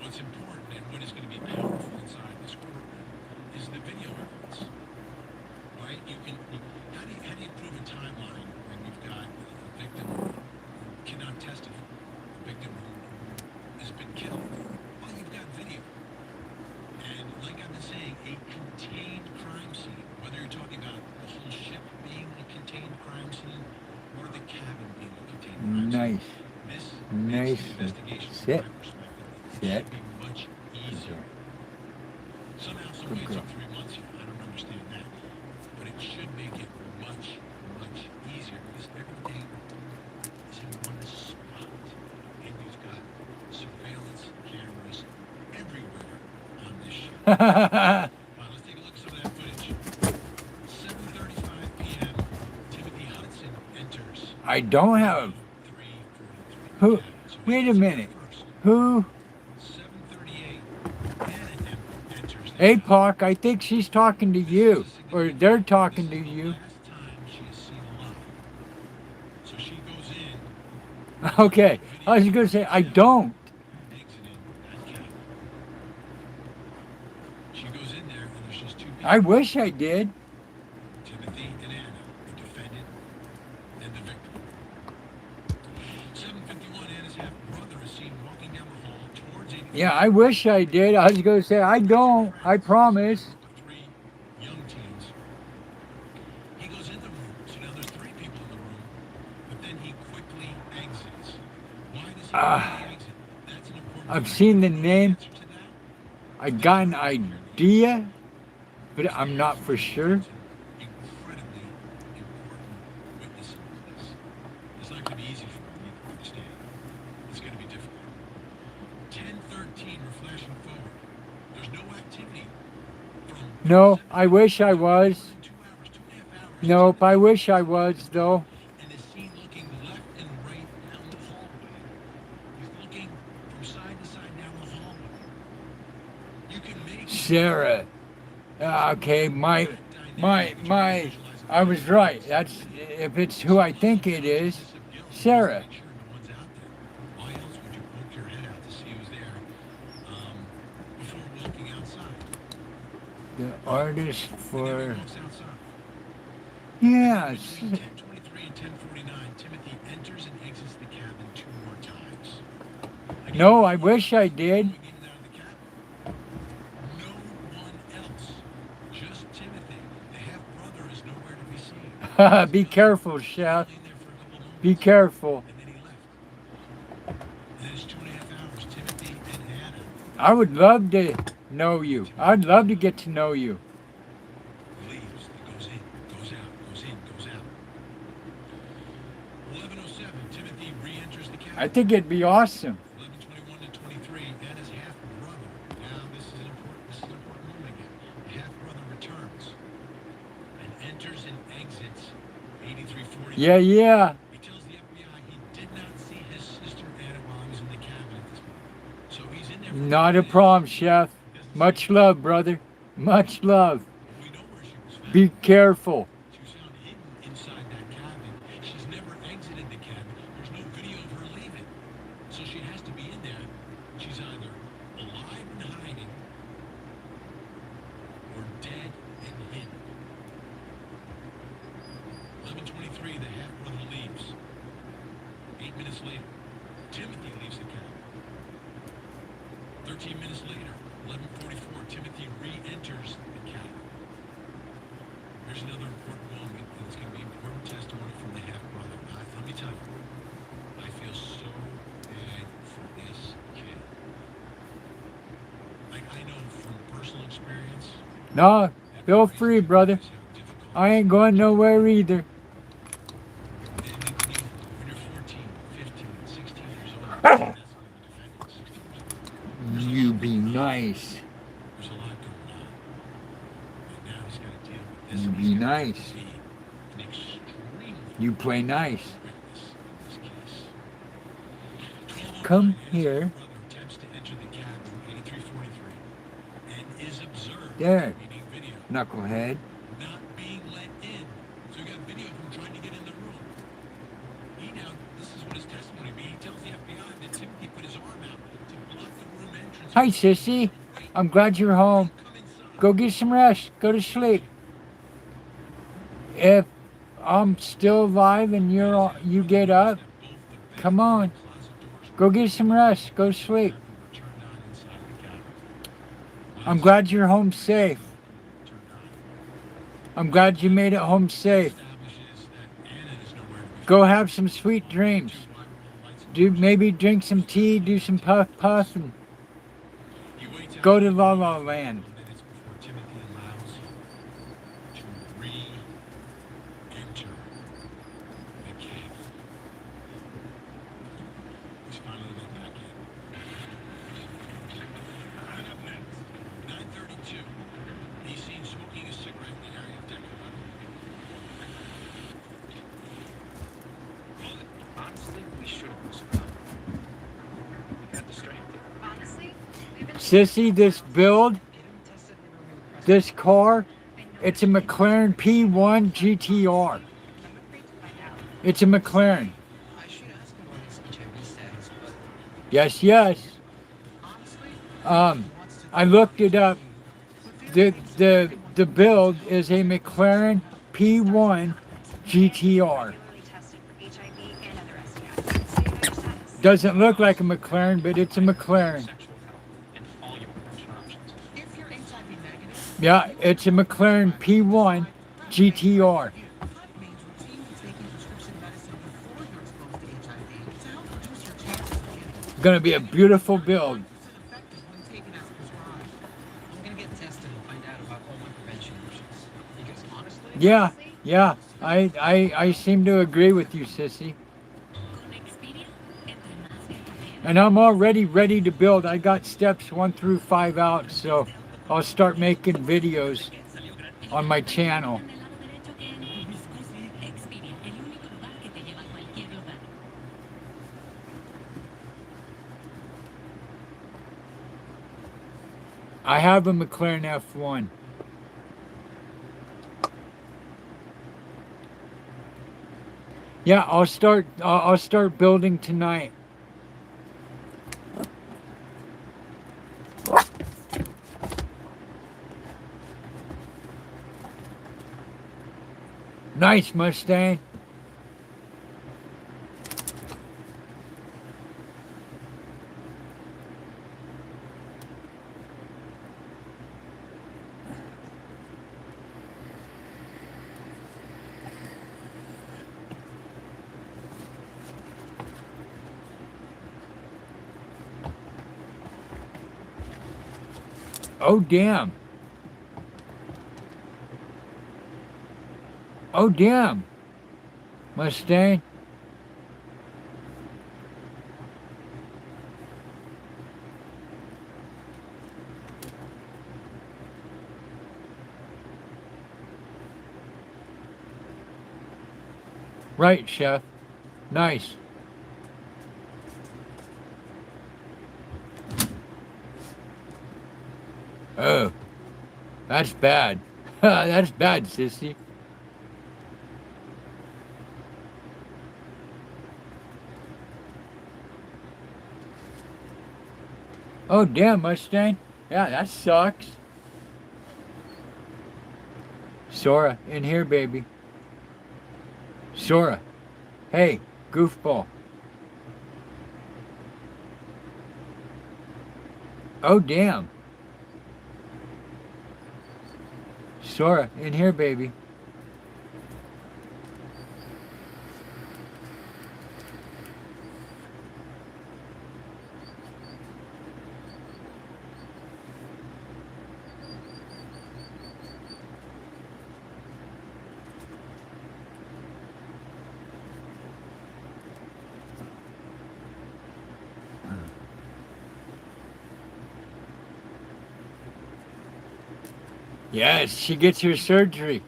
what's important and what is going to be powerful inside this courtroom is the video evidence. Right? How do you prove a timeline when you've got a victim who cannot testify, a victim who has been killed? Well, you've got video. And like I've been saying, a contained crime scene, whether you're talking about the whole ship being a contained crime scene or the cabin being a contained crime scene. Nice. This Nice. makes the investigation Sit. from my perspective Sit. should be much easier. Somehow, some way it took 3 months here. I don't understand that. But it should make it much, much easier because everything is in one spot. And you've got surveillance cameras everywhere on this ship. Let's take a look at some of that footage. 7:35 p.m. Timothy Hudson enters. I don't have. Who? Wait a minute. Who? 7:38. Anna enters. APOC, I think she's talking to you, or they're talking to you. Last time she is seen alive. So she goes in. Okay, I was gonna say I don't. Exiting that cabin. She goes in there and there's just two people. I wish I did. Timothy and Anna, the defendant and the victim. 7:51, Anna's half-brother Yeah, I wish I did. I was going to say, I don't. I promise. Three young teens. He goes in the room, so now there's three people in the room, but then he quickly exits. Why does he quickly exit? That's an important I've fact. seen the name. Answer to that? I got an idea, but I'm not for sure. Incredibly important witness in this. It's not going to be easy for him either to understand. It's going to be difficult. 10:13, we're flashing forward. There's no activity from No, I wish I was. 2 hours, 2.5 hours. Nope, I wish I was, though. And is seen looking left and right down the hallway. He's looking from side to side down the hallway. You can make Sarah. Okay, I was right. That's, if it's who I think it is, Sarah. make sure no one's out there. Why else would you poke your head out to see who's there before walking outside? The artist And then for, he walks outside. yeah, Between 10:23 and 10:49, Timothy enters and exits the cabin 2 more times. Again, no, I wish I did. going in and out of the cabin. No one else. Just Timothy. The half-brother is nowhere to be seen. Be careful, Chef. Laying there for a couple moments, Be careful. and then he left. And then it's 2.5 hours. Timothy and Anna I would love to know you. I'd love to get to know you. leaves. It goes in, goes out, goes in, goes out. 11:07. Timothy re-enters the cabin. I think it'd be awesome. 11:21 to 23. Anna's half-brother. Now this is an important moment again. The half-brother returns and enters and exits 8340. Yeah, yeah. He tells the FBI he did not see his sister Anna while he was in the cabin at this point. So he's in there. For Not a problem, Chef. Much love, brother. Much love. We know where she was found. Be careful. She was found hidden inside that cabin. She's never exited the cabin. There's no video of her leaving. So she has to be in there. She's either alive and hiding or dead and hidden. 11:23, the half-brother leaves. 8 minutes later, Timothy leaves the cabin. 13 minutes later, 11:44, Timothy re-enters the cabin. There's another important moment, and it's going to be important testimony from the half-brother. Let me tell you, I feel so bad for this kid. Like, I know from personal experience, No, feel free, brother. how difficult I ain't going nowhere either. when you're 14, 15, 16 years old, that's going to be defending 16 years old. You be nice. There's a lot going on. And now he's got to deal with this. You and be he's got to nice. be an extremely You play nice. witness in this case. 12:09, Come Anna's here. brother attempts to enter the cabin, 8343, and is observed, There. meaning video, Knucklehead. not being let in. So you got video of him trying to get in the room. This is what his testimony be. He tells the FBI that Timothy put his arm out to block the room entrance. Hi, sissy. I'm glad you're home. Come inside. Go get some rest. Go to sleep. If I'm still alive and you get up, come on. Go get some rest. Go sleep. I'm glad you're home safe. I'm glad you made it home safe. Go have some sweet dreams. Maybe drink some tea, do some puff, and go to La La Land. Minutes before Timothy allows to re-enter the cabin. He's finally let back in. And up next, 9:32. He's seen smoking a cigarette in the area of deck 11. Honestly, we should have postponed. We had the strength. Honestly, we've been Sissy, this build, this car, it's a McLaren P1 GTR. It's a McLaren. I should ask him what his HIV status, but Yes, yes. honestly, I looked it up. The build is a McLaren P1 GTR. tested for HIV and other STIs. So you know your status. Doesn't look like a McLaren, but it's a McLaren. Yeah, it's a McLaren P1 GTR. Gonna be a beautiful build. I'm gonna get tested and find out about all my prevention options. Because honestly, Yeah, I seem to agree with you, sissy. And I'm already ready to build. I got steps 1 through 5 out, so I'll start making videos on my channel. I have a McLaren F1. Yeah, I'll start building tonight. Nice, Mustang. Oh, damn. Oh, damn. Mustang. Right, Chef. Nice. Oh, that's bad. That's bad, sissy. Oh, damn, Mustang. Yeah, that sucks. Sora, in here, baby. Sora. Hey, goofball. Oh, damn. Sora, in here, baby. Yes, she gets her surgery.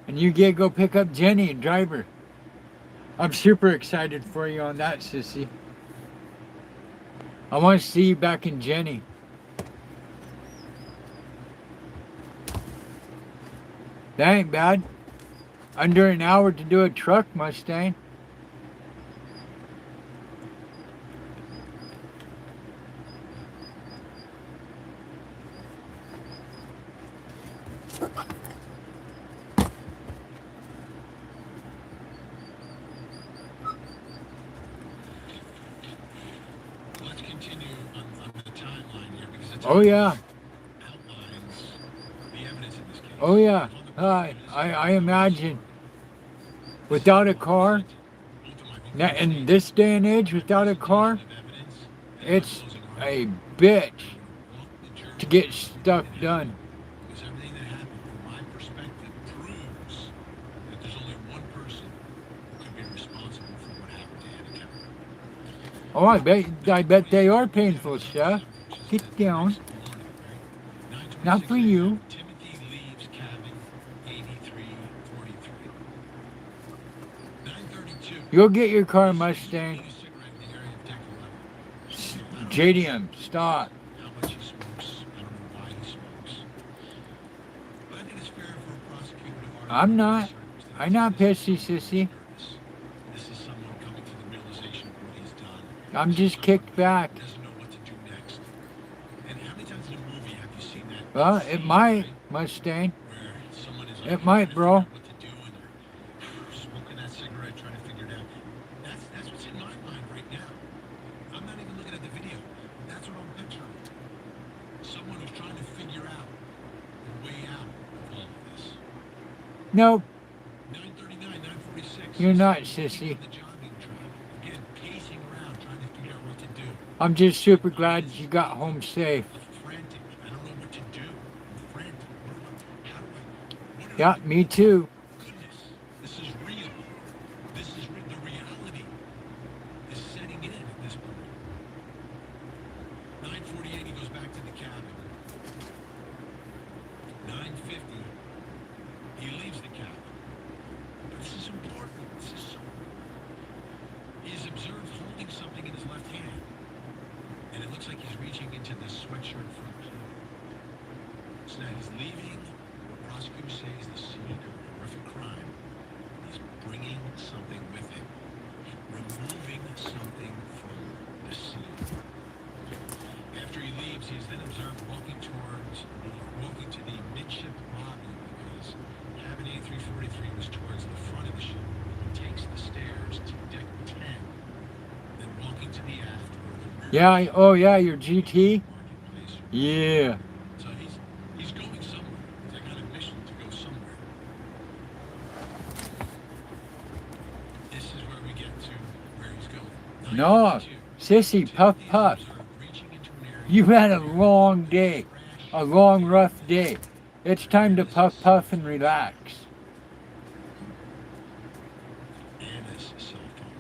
And you get to go pick up Jenny and drive her. I'm super excited for you on that, sissy. I want to see you back in Jenny. That ain't bad. Under an hour to do a truck, Mustang. Let's continue on the timeline here because it's Oh, yeah. outlines the evidence in this case. Oh, yeah. I imagine without a car, in this day and age, without a car, it's a bitch to get stuff done. Because everything that happened, from my perspective, proves that there's only one person who could be responsible for what happened to Handicap. Oh, I bet they are painful, Chef. Get down. Not for you. Timothy leaves cabin 8343. 9:32. You'll get your car, Mustang. JDM, stop. How much he smokes, I don't know why he smokes. But I think it's fair for a prosecutor to argue. I'm not. I'm not pissy, sissy. This is someone coming to the realization of what he's done. I'm just kicked back. Doesn't know what to do next. And how many times in a movie have you seen that? Well, it might, Mustang. Where someone is It might, bro. what to do and they're smoking that cigarette, trying to figure it out. That's what's in my mind right now. I'm not even looking at the video. That's what I'm picturing. Someone who's trying to figure out way out of all of this. Nope, 9:39, 9:46. you're not, he's walking sissy. on the jogging track. Again, pacing around, trying to figure out what to do. I'm just super glad you got home safe. Frantic. I don't know what to do. I'm frantic. How do I? Yeah, me too. Goodness, this is real. This is the reality is setting in at this point. 9:48, he goes back to the cabin. 9:50, he leaves the cabin. But this is important. This is so. He's observed holding something in his left hand, and it looks like he's reaching into the sweatshirt front pocket. So now he's leaving what prosecutors say is the scene of a horrific crime. He's bringing something with him, removing something from the scene. After he leaves, he's then observed walking to the midship lobby because cabin A343 was towards the front of the ship. He takes the stairs to deck 10, then walking to the aft where the rear Yeah, oh yeah, your GT? marketplace. Yeah. So he's going somewhere. He's like on a mission to go somewhere. This is where we get to where he's going. No, 9:52. sissy, puff, puff. Reaching into an area You had a long day, a long, rough day. It's time to puff, puff, and relax. Anna's cell phone.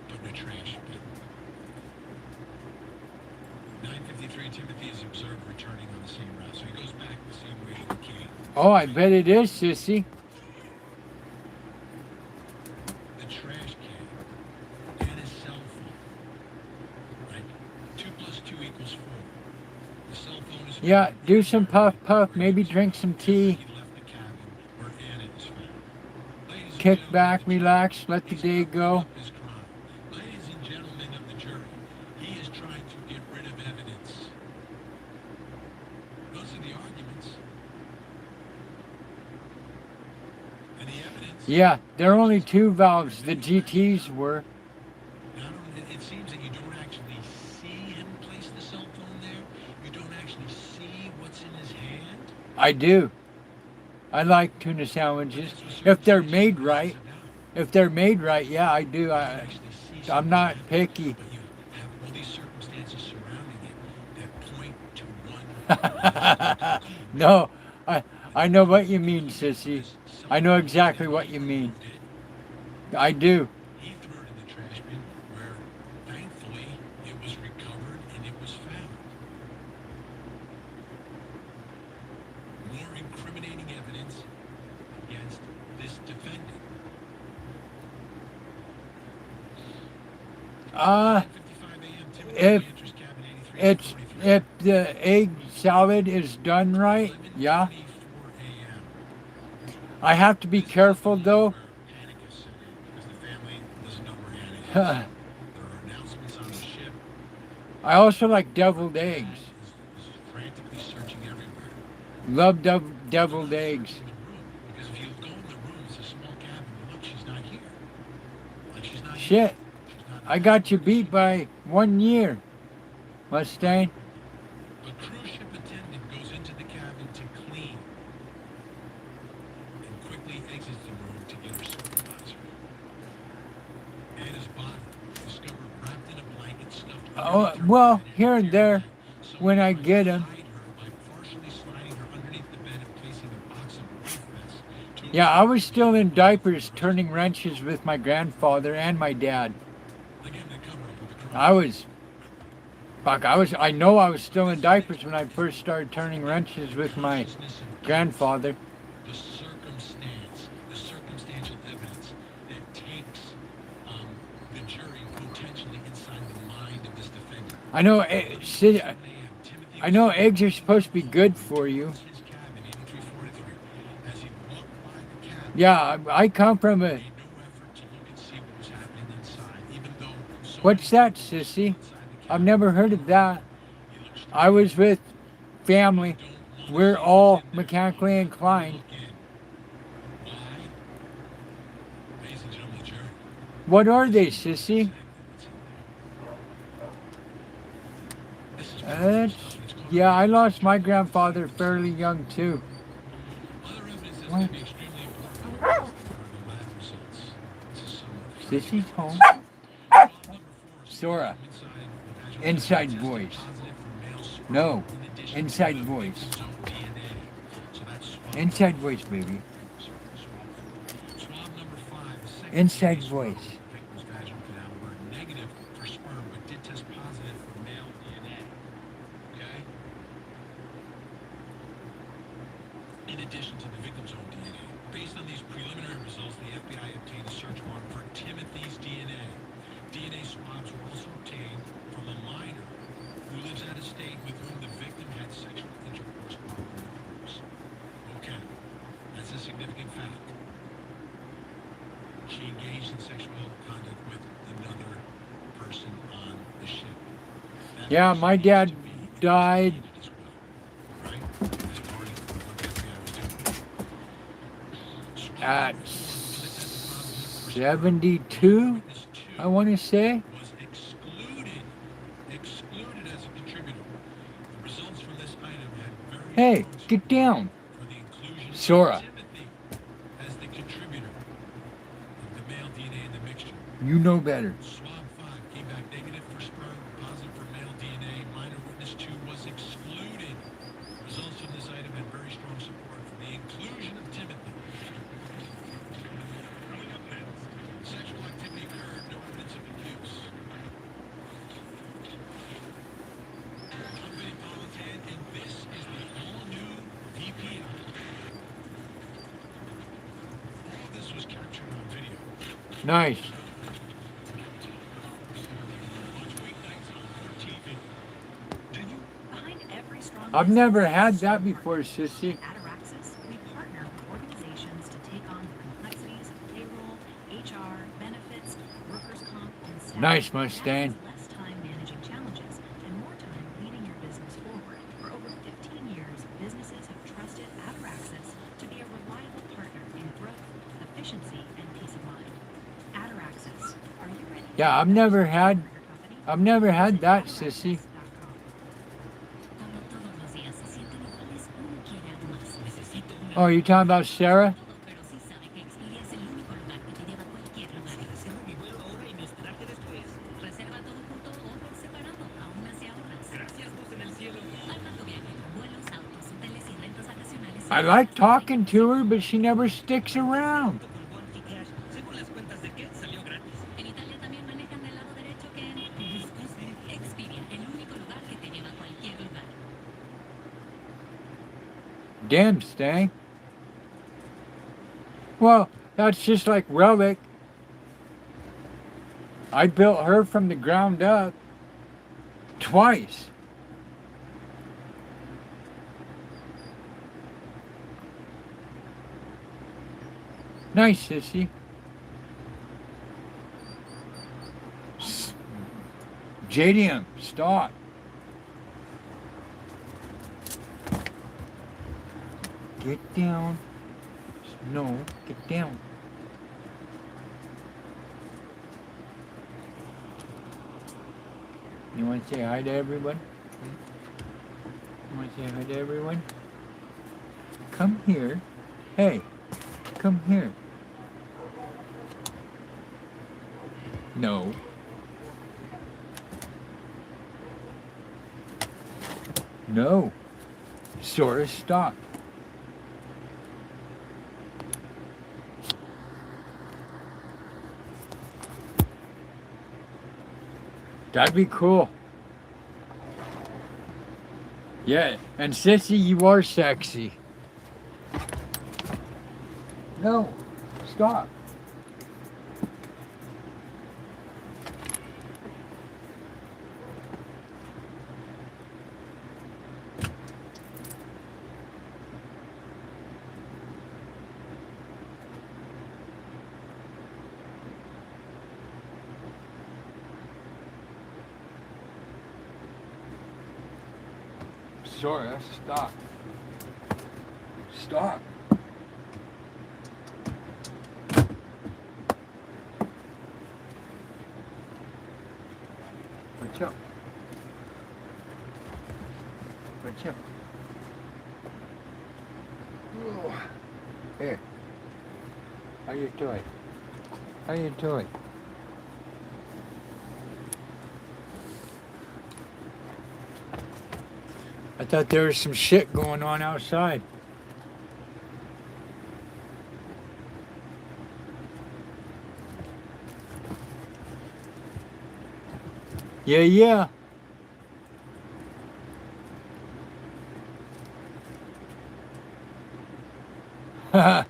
Put in a trash bin. 9:53, Timothy is observed returning on the same route. So he goes back the same way that he came. Oh, I bet it is, sissy. The trash can. Anna's cell phone. Right? 2 plus 2 equals 4. The cell phone is Yeah, do some puff, puff, maybe drink some tea, he left the cabin where Anna is found. Ladies and kick gentlemen, back, relax, let the he's day covering go. up his crime. Ladies and gentlemen of the jury, he is trying to get rid of evidence. Those are the arguments. And the evidence, Yeah, there are only two valves, the GTs were. not only, it seems that you don't actually see him place the cell phone there. You don't actually see what's in his hand. I do. I like tuna sandwiches. If they're made right, yeah, I do. You actually see I'm something not happen, picky. but you have all these circumstances surrounding it that point to one. No, I know what you mean, sissy. I know exactly what you mean. I do. He threw it in the trash bin where, thankfully, it was recovered and it was found. More incriminating evidence against this defendant. 9:55 a.m. Timothy If enters cabin 83. if the egg salad is done right, yeah. 11:24 a.m. I have to be careful though. Panic is set in because the family doesn't know where Anna is. There are announcements on the ship. I also like deviled eggs. Is frantically searching everywhere. Love deviled eggs. In the room, because if you go in the room, it's a small cabin. Look, she's not here. Like she's not Shit, here. She's not I got you beat by 1 year, Mustang. A cruise ship attendant goes into the cabin to clean and quickly exits the room to get her supervisor. Anna's body discovered wrapped in a blanket stuffed Oh, underneath her well, bed and here and there, Someone when I tried to get 'em. hide her by partially sliding her underneath the bed and placing a box of life vests to Yeah, I was still in diapers turning wrenches with my grandfather and my dad. again to cover up with the crime. I know I was still in diapers when I first started turning wrenches with my Consciousness and grandfather. the circumstance, the circumstantial evidence that takes the jury potentially inside the mind of this defendant. I know, Timothy I know eggs are supposed to be good for you. his cabin, 8343, as he walked by the cabin, Yeah, I come from a. made no effort to look and see what was happening inside, even though so What's many that, people sissy? inside the I've cabin. never heard of that. He looked straight I was with family. don't want to We're see all what's in there. mechanically inclined. Look in. Why? Ladies and gentlemen of the jury, What are they, sissy? exactly what's in there. This is That's, stuff, and it's called Yeah, I lost my grandfather fairly young too. Other evidence that's What? going to be extremely important are the lab results. This is some Sissy's home. swab number 4 Sora. from inside the Inside tested voice. positive for male sperm No. in addition Inside to the voice. victim's own DNA. So that's swab Inside number voice, baby. Swab number 5, the second Inside DNA swab voice. from the victim's vaginal canal were negative for sperm, but did test positive for male DNA. Okay? In addition to the victim's own DNA. Based on these preliminary results, the FBI obtained a search warrant for Timothy's DNA. DNA swabs were also obtained from a minor who lives out of state with whom the victim had sexual intercourse while on the cruise. Okay, that's a significant fact. She engaged in sexual conduct with another person on the ship. That Yeah, person my needs dad to be died investigated as well, right? As part of what the FBI was doing. Swab at number 4, the one that tested positive for sperm, 72, witness 2 I want to say. was excluded as a contributor. The results from this item had very Hey, strong get support down. for the inclusion Sora. of Timothy as the contributor of the male DNA in the mixture. You know better. Swab 5 came back negative for sperm, positive for male DNA. Minor witness 2 was excluded. Results from this item had very strong support for the inclusion of Timothy. Coming up next, sexual activity occurred, no evidence of abuse. I'm Vinny Politan, and this is the all-new VPI. All of this was captured on video. Nice. Watch weeknights on our TV. Did you? Behind every strong I've business never had is that strong before, marketing. sissy. At Ataraxis, we partner with organizations to take on the complexities of payroll, HR, benefits, workers' comp, and staff. Nice, That Mustang. means less time managing challenges and more time leading your business forward. For over 15 years, businesses have trusted Ataraxis to be a reliable partner in growth, efficiency, and peace of mind. Ataraxis, are you ready? Yeah, I've never had that, sissy. Oh, you talking about Sarah? I like talking to her, but she never sticks around. Damn, Stang. Well, that's just like Relic. I built her from the ground up twice. Nice, sissy. JDM, stop. Get down. No, get down. You want to say hi to everyone? You want to say hi to everyone? Come here. Hey, come here. No. No. Sora, stop. That'd be cool. Yeah, and sissy, you are sexy. No, stop. Sora, stop. Stop. Watch out. What's up? Oh. Here. How you doing? How you doing? I thought there was some shit going on outside. Yeah, yeah. Haha.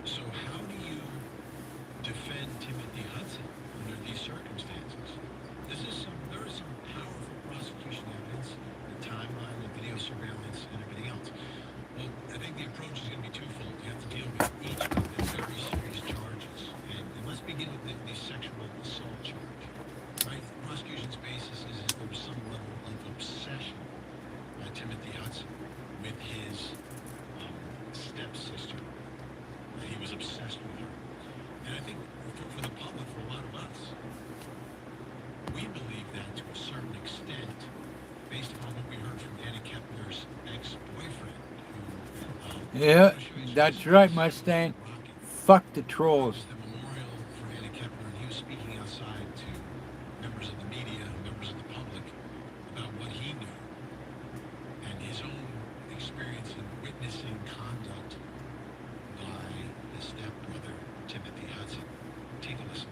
So how do you defend Timothy Hudson under these circumstances? There is some powerful prosecution evidence, the timeline, the video surveillance, and everything else. Well, I think the approach is going to be twofold. You have to deal with each of them as very serious charges. And let's begin with the sexual assault charge. Right? The prosecution's basis is that there was some level of obsession by Timothy Hudson with his stepsister. That he was obsessed with her. And I think for the public, for a lot of us, we believe that to a certain extent, based upon what we heard from Anna Kepner's ex-boyfriend, who Yeah, that's right, Mustang. Fuck the trolls. was the memorial for Anna Kepner, and he was speaking outside to members of the media, members of the public, about what he knew and his own experience in witnessing conduct by his stepbrother, Timothy Hudson. Take a listen.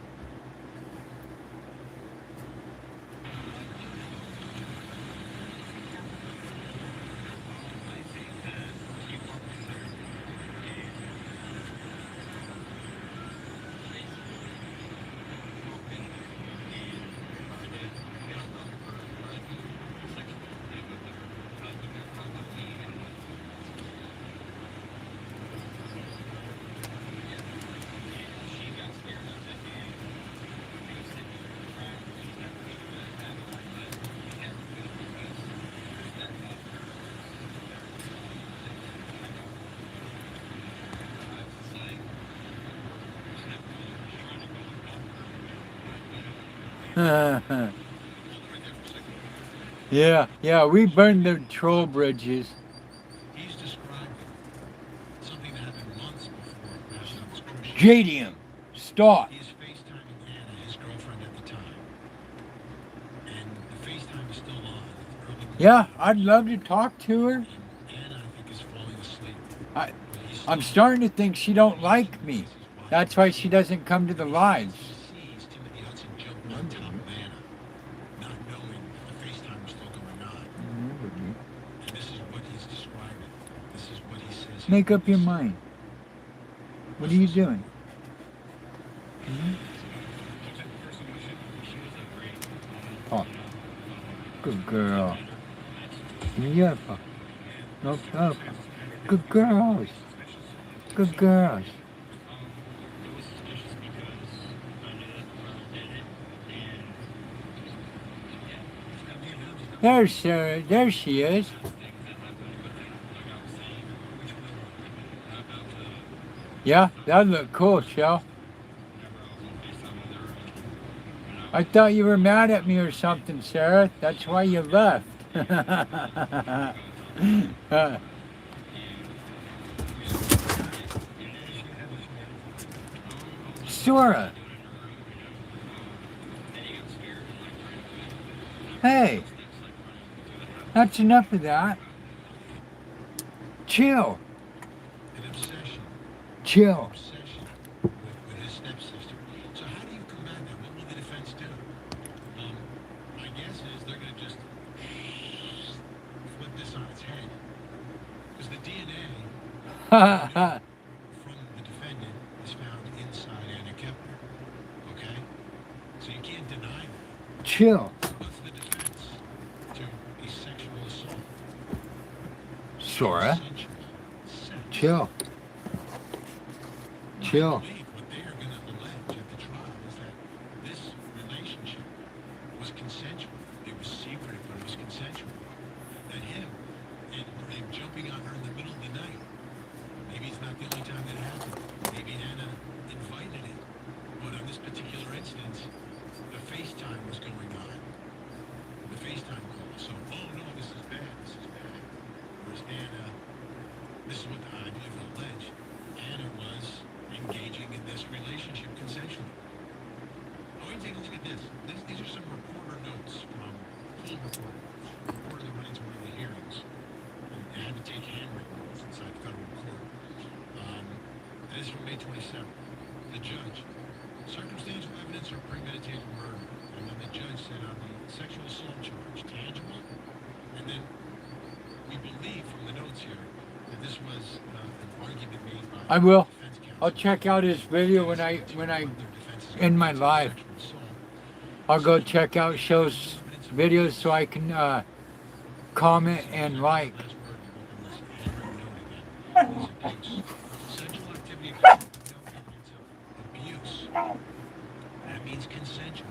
Yeah, we burned the troll bridges. He's describing something that happened months before crashing on this cruise ship. Jadium, stop. He is FaceTiming Anna, his girlfriend at the time. And the FaceTime is still on. It's early morning. Yeah, I'd love to talk to her. And Anna, I think, is falling asleep. I'm starting to think she don't like me. That's why she doesn't come to the lives. He sees Timothy Hudson jumping on top of Anna, not knowing if the FaceTime was still going on. And this is what he's describing. This is what he says. Make up your mind. What are you doing? Oh, good girl. Yeah, no, no. Good girls. Good girls. There's Sarah. There she is. Yeah, that looked cool, Shell. I thought you were mad at me or something, Sarah. That's why you left. Sora. Hey. That's enough of that. Chill. An obsession. Chill. Obsession with his stepsister. So how do you combat that? What will the defense do? My guess is they're going to just flip this on its head. Because the DNA from the defendant is found inside Anna Kepner. Okay? So you can't deny that. Chill. What's the defense to a sexual assault? Sora. Consensual sex. Chill. Chill. I believe what they are going to allege at the trial is that this relationship was consensual. It was secret, but it was consensual. That him and jumping on her in the middle of the night. Maybe it's not the only time that happened. Maybe Anna invited it. But on this particular instance, the FaceTime was going on. The FaceTime call. So, oh no, this is bad. This is bad. Whereas Anna, this is what I believe alleged. Anna was engaging in this relationship consensually. I want you to take a look at this. These are some reporter notes from full reporter. Reporter that went into one of the hearings and had to take handwritten notes inside federal court. This is from May 27th. The judge, circumstantial evidence of premeditated murder. And then the judge said on the sexual assault charge, tangible. And then we believe from the notes here that this was an argument made by I will. defense counsel. I'll check out his video when I in my live. I'll go check out shows videos so I can comment and like. Sexual activity no evidence of abuse. That means consensual.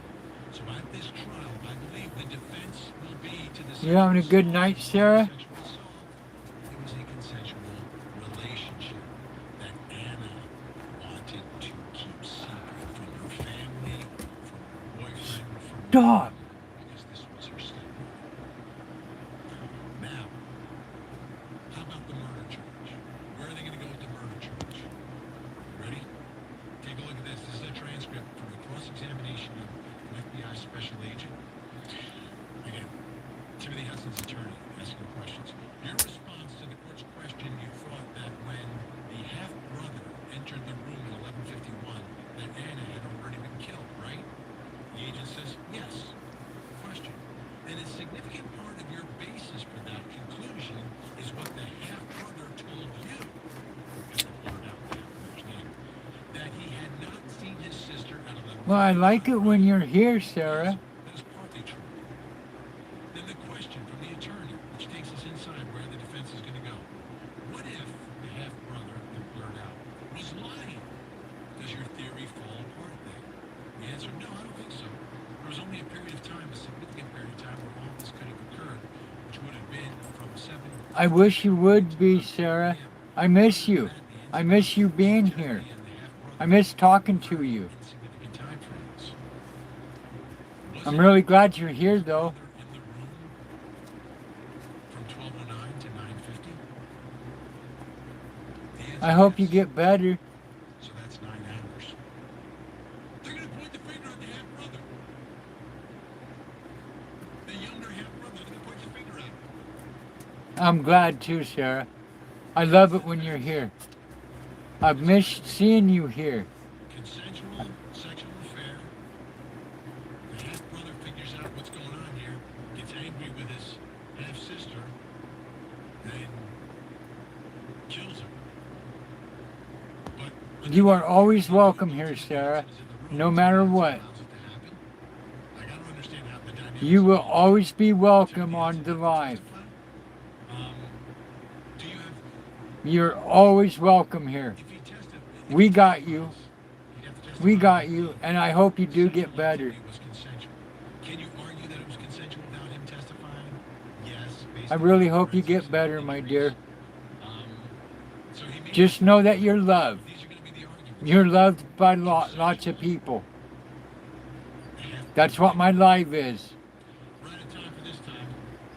So at this trial, I believe the defense will be to the You having a good night, Sarah? sexual assault. It was a consensual relationship that Anna wanted to keep secret from her family, from her boyfriend, from Dog. because this was her stepmother. Now, how about the murder charge? Where are they going to go with the murder charge? Ready? Take a look at this. This is a transcript from the cross-examination of an FBI special agent. Again, Timothy Hudson's attorney asking questions. Your response to the court's question, you thought that when the half-brother entered the room at 11:51, that Anna had already been killed, right? The agent says, yes. Question. And a significant part of your basis for that conclusion is what the half-brother told you, and I blurred out the half-brother's name, that he had not seen his sister at 11:51. Well, I like it when you're here, Sarah. That is partly true. Then the question from the attorney, which takes us inside where the defense is going to go. What if the half-brother that blurred out was lying? Does your theory fall apart then? The answer, no, I don't think so. There was only a period of time, a significant period of time, where all this could have occurred, which would have been from 7 I wish you would be, Sarah. I miss you. I miss you being here. I miss talking to you. insignificant time frames. Was I'm it really glad you're here, though. in the room from 12:09 to 9:50? The answer I hope you is get better. So that's 9 hours. They're going to point the finger at the half-brother. The younger half-brother, they're going to point the finger at him. I'm glad too, Sarah. I love it when you're here. I've missed seeing you here. Consensual sexual affair. The half-brother figures out what's going on here, gets angry with his half-sister, and kills her. But You are always welcome here, Sarah, no matter what. I got to understand how the dynamics You will always be welcome on the live. do you have You're always welcome here. if he tested We got you. he'd have to testify We got you, and I hope you do get better. it was consensual. Can you argue that it was consensual without him testifying? Yes. based I on really the hope you forensics get better, my degrees. dear. So he made Just know that you're loved. these are going to be the arguments. You're loved by lots of people. That's what my life is. Right on time for this time.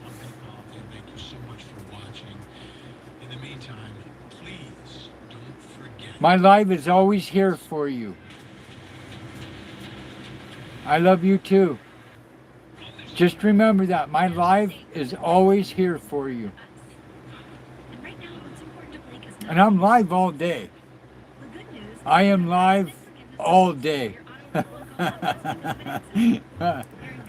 I'm going to call you. Thank you so much for watching. In the meantime, please don't forget. My life is always here for you. I love you too. Just remember that. My life is always here for you. And right now, what's important to Blake is And I'm live all day. the good news. I am live all day. During the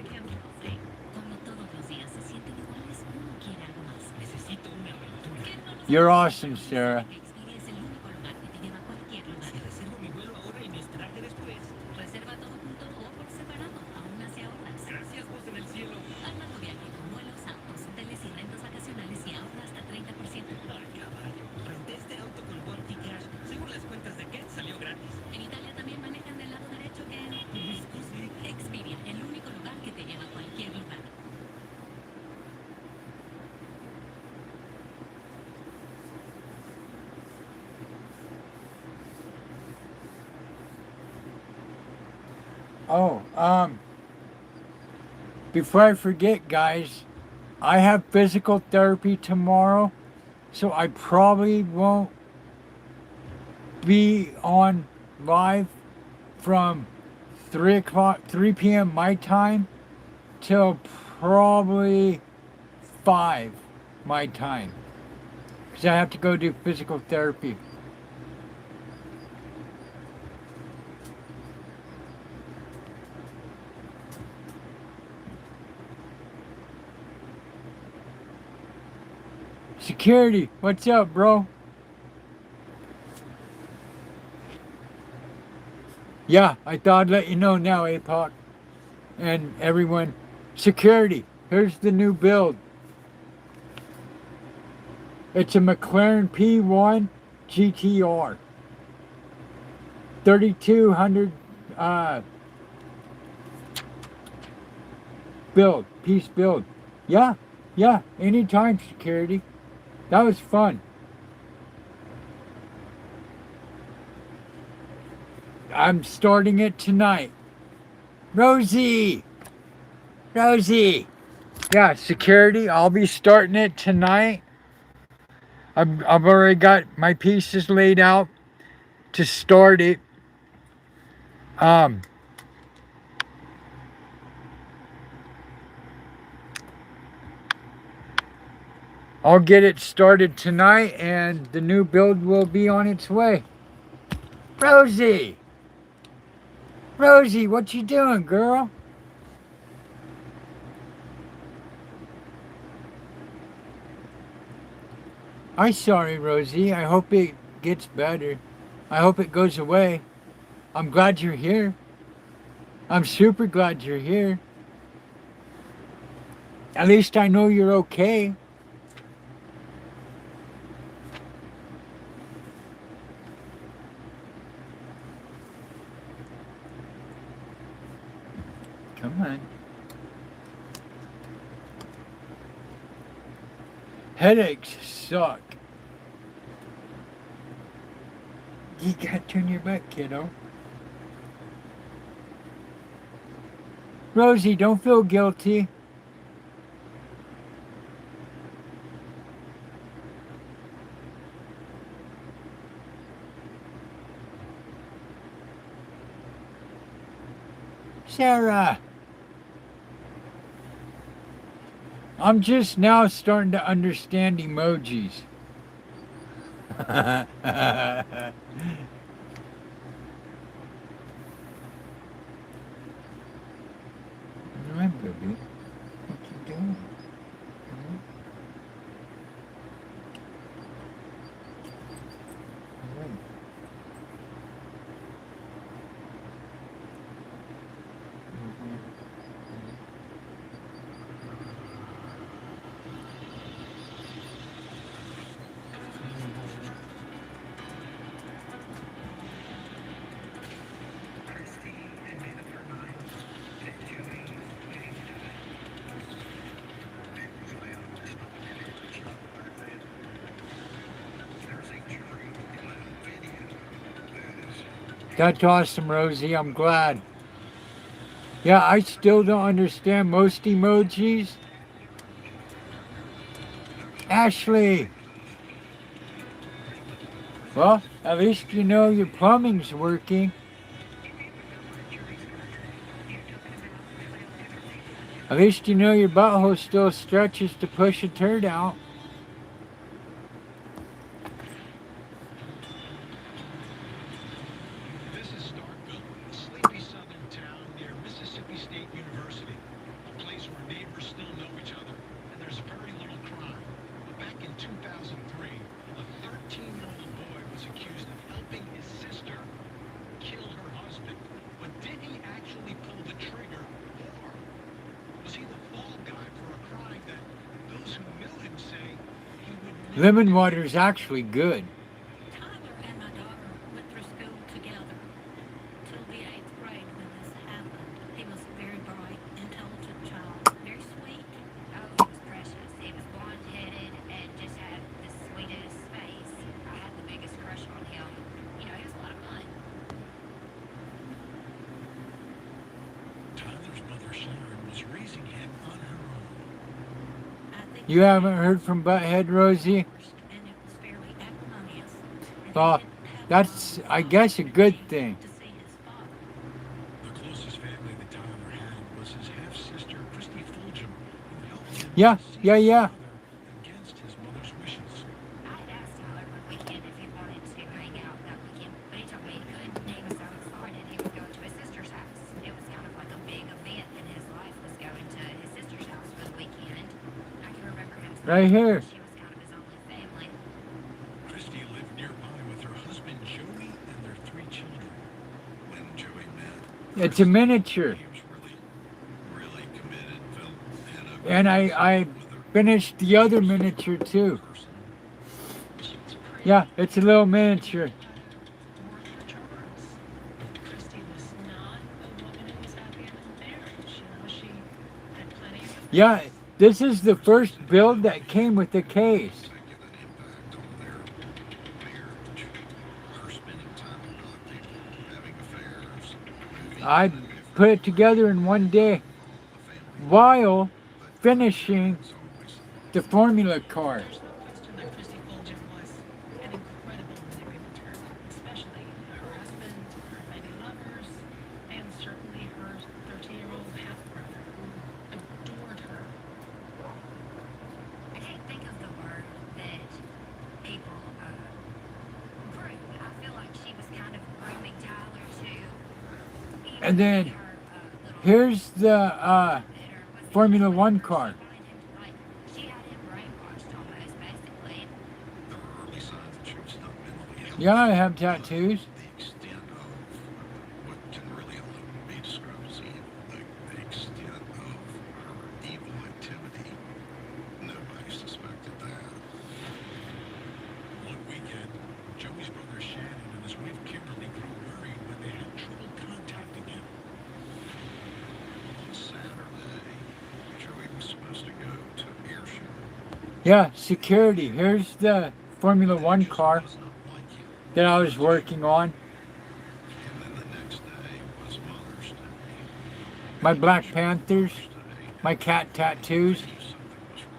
chemical state. Como todos los días se sienten iguales, uno quiere algo más. Necesito una aventura. You're awesome, Sarah. Expedia es el único lugar que te lleva a cualquier lugar. Si reservo mi vuelo ahora y me extraje después. Reserva todo junto o por separado, aún así ahorras. Gracias, voz en el cielo. Arma tu viaje con vuelos, autos, hoteles y rentas vacacionales y ahorra hasta 30%. Ay, caballo. Renté este auto con Oh, before I forget, guys, I have physical therapy tomorrow, so I probably won't be on live from 3 p.m. my time till probably 5 my time, because I have to go do physical therapy. Security, what's up, bro? Yeah, I thought I'd let you know now, APOC. And everyone. Security, here's the new build. It's a McLaren P1 GTR. 3200 piece build. Yeah, anytime, security. That was fun. I'm starting it tonight. Rosie! Yeah, security, I'll be starting it tonight. I've already got my pieces laid out to start it. I'll get it started tonight and the new build will be on its way. Rosie, what you doing, girl? I'm sorry, Rosie. I hope it gets better. I hope it goes away. I'm glad you're here. I'm super glad you're here. At least I know you're okay. Come on. Headaches suck. You gotta turn your butt, kiddo. Rosie, don't feel guilty. Sarah. I'm just now starting to understand emojis. Hi, baby. What you doing? That's awesome, Rosie. I'm glad. Yeah, I still don't understand most emojis. Ashley. Well, at least you know your plumbing's working. At least you know your butthole still stretches to push a turd out. This is Starkville, a sleepy southern town near Mississippi State University, a place where neighbors still know each other, and there's very little crime. But back in 2003, a 13-year-old boy was accused of helping his sister kill her husband. But did he actually pull the trigger, or was he the fall guy for a crime that those who knew him say he would never Lemon water is actually good. Tyler and my daughter went through school together till the 8th grade when this happened. He was a very bright, intelligent child, very sweet. Oh, he was precious. He was blonde-headed and just had the sweetest face. I had the biggest crush on him. You know, he was a lot of fun. Tyler's mother, Sharon, was raising him on her own. You haven't heard from Butthead Rosie? Well, that's, I guess, a good thing. The closest family that Tyler had was his half-sister, Christy Fulgham, who helped him Yeah, see yeah, his yeah. father against his mother's wishes. I had asked Tyler one weekend if he wanted to hang out that weekend, but he told me he couldn't. He was so excited he would go to his sister's house. It was kind of like a big event in his life, was going to his sister's house for the weekend. I can remember him saying Right here. she was kind of his only family. Christy lived nearby with her husband, Joey, and their 3 children. When Joey met, It's a miniature. he was really committed, felt had a And I finished the other miniature too. Yeah, it's a little miniature. Christy was not a woman who was happy in her marriage. You know, she had plenty of Yeah, this is the first build that came with the case. impact on their marriage. Her spending time with other people, having affairs, moving I put it together in one day while finishing the formula card. There's no question that Christy Fulgham was an incredible manipulator, especially her husband, her many lovers, and certainly her 13-year-old half-brother who adored her. I can't think of the word that people groom. I feel like she was kind of grooming Tyler to even And then her little here's the better. Was Formula One car. like she had him brainwashed almost, basically. There were early signs that she was not mentally ill. Yeah, I have tattoos. The extent of what can really only be described as evil, the extent of her evil activity, nobody suspected that. One weekend, Joey's brother Shannon and his wife Kimberly grew worried when they had trouble contacting him. On Saturday, Joey was supposed to go to air show. Yeah, security. Here's the Formula One car Was not like him. that I was working on. And then the next day was Mother's Day. My Black Panthers, my cat tattoos. Something was wrong.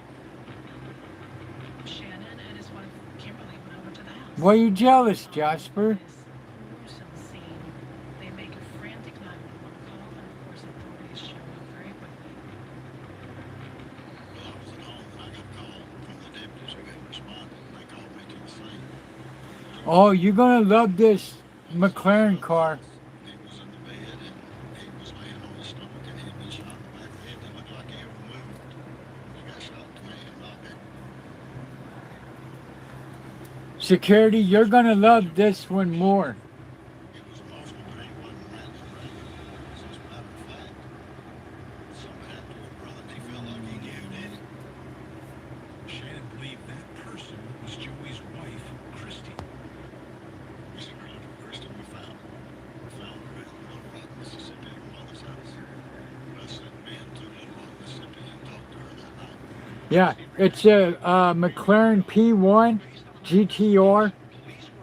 Shannon and his wife Kimberly went over to the house. Why are you jealous, Jasper? This gruesome scene. They make a frantic 911 call, and of course authorities show up very quickly. Well, I was at home and I got a call from the deputies who had responded. They called me to the scene. Oh, you're gonna love this McLaren car. He was in the bed and he was laying on his stomach and he had been shot in the back of the head. Didn't look like he ever moved. He got shot in the head, knocked it. Security, you're gonna love this one more. It was emotional, but he wasn't ranting, right? As a matter of fact, something happened to his brother and he felt like he knew, didn't he? Shannon believed that person was Joey's wife, Christy. We said, "We're looking for Christy. We found her. We found her in Little Rock, Mississippi, at her mother's house." I sent men to Little Rock, Mississippi and talked to her that night. Yeah, it's a McLaren P1 GTR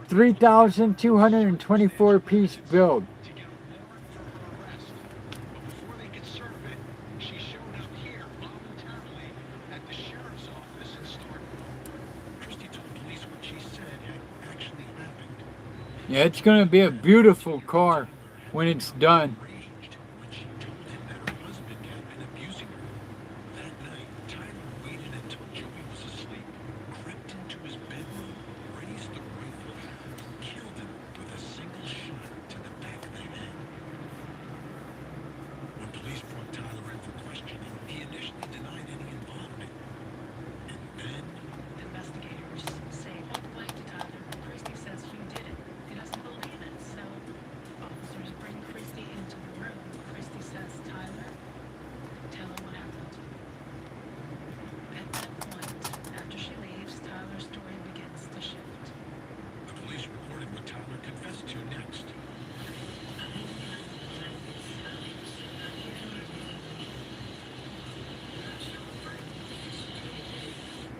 3,224 piece build. To get a warrant for her arrest. But before they could serve it, she showed up here voluntarily at the sheriff's office in Starkville. Christy told police what she said had actually happened. Yeah, it's gonna be a beautiful car when it's done. Raged when she told him that her husband had been abusing her. That night, Tyler waited until Joey was asleep, crept into his bedroom, raised the rifle, killed him with a single shot to the back of the head. When police brought Tyler in for questioning, he initially denied any involvement. And then Investigators say point blank to Tyler, Christy says you did it. He doesn't believe it, so officers bring Christy into the room. Christy says, Tyler, tell him what happened. At that point, after she leaves, Tyler's story begins to shift. the police recorded what Tyler confessed to next.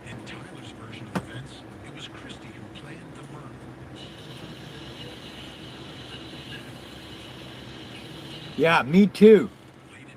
In Tyler's version of events, it was Christy who planned the murder. Yeah, me too. Late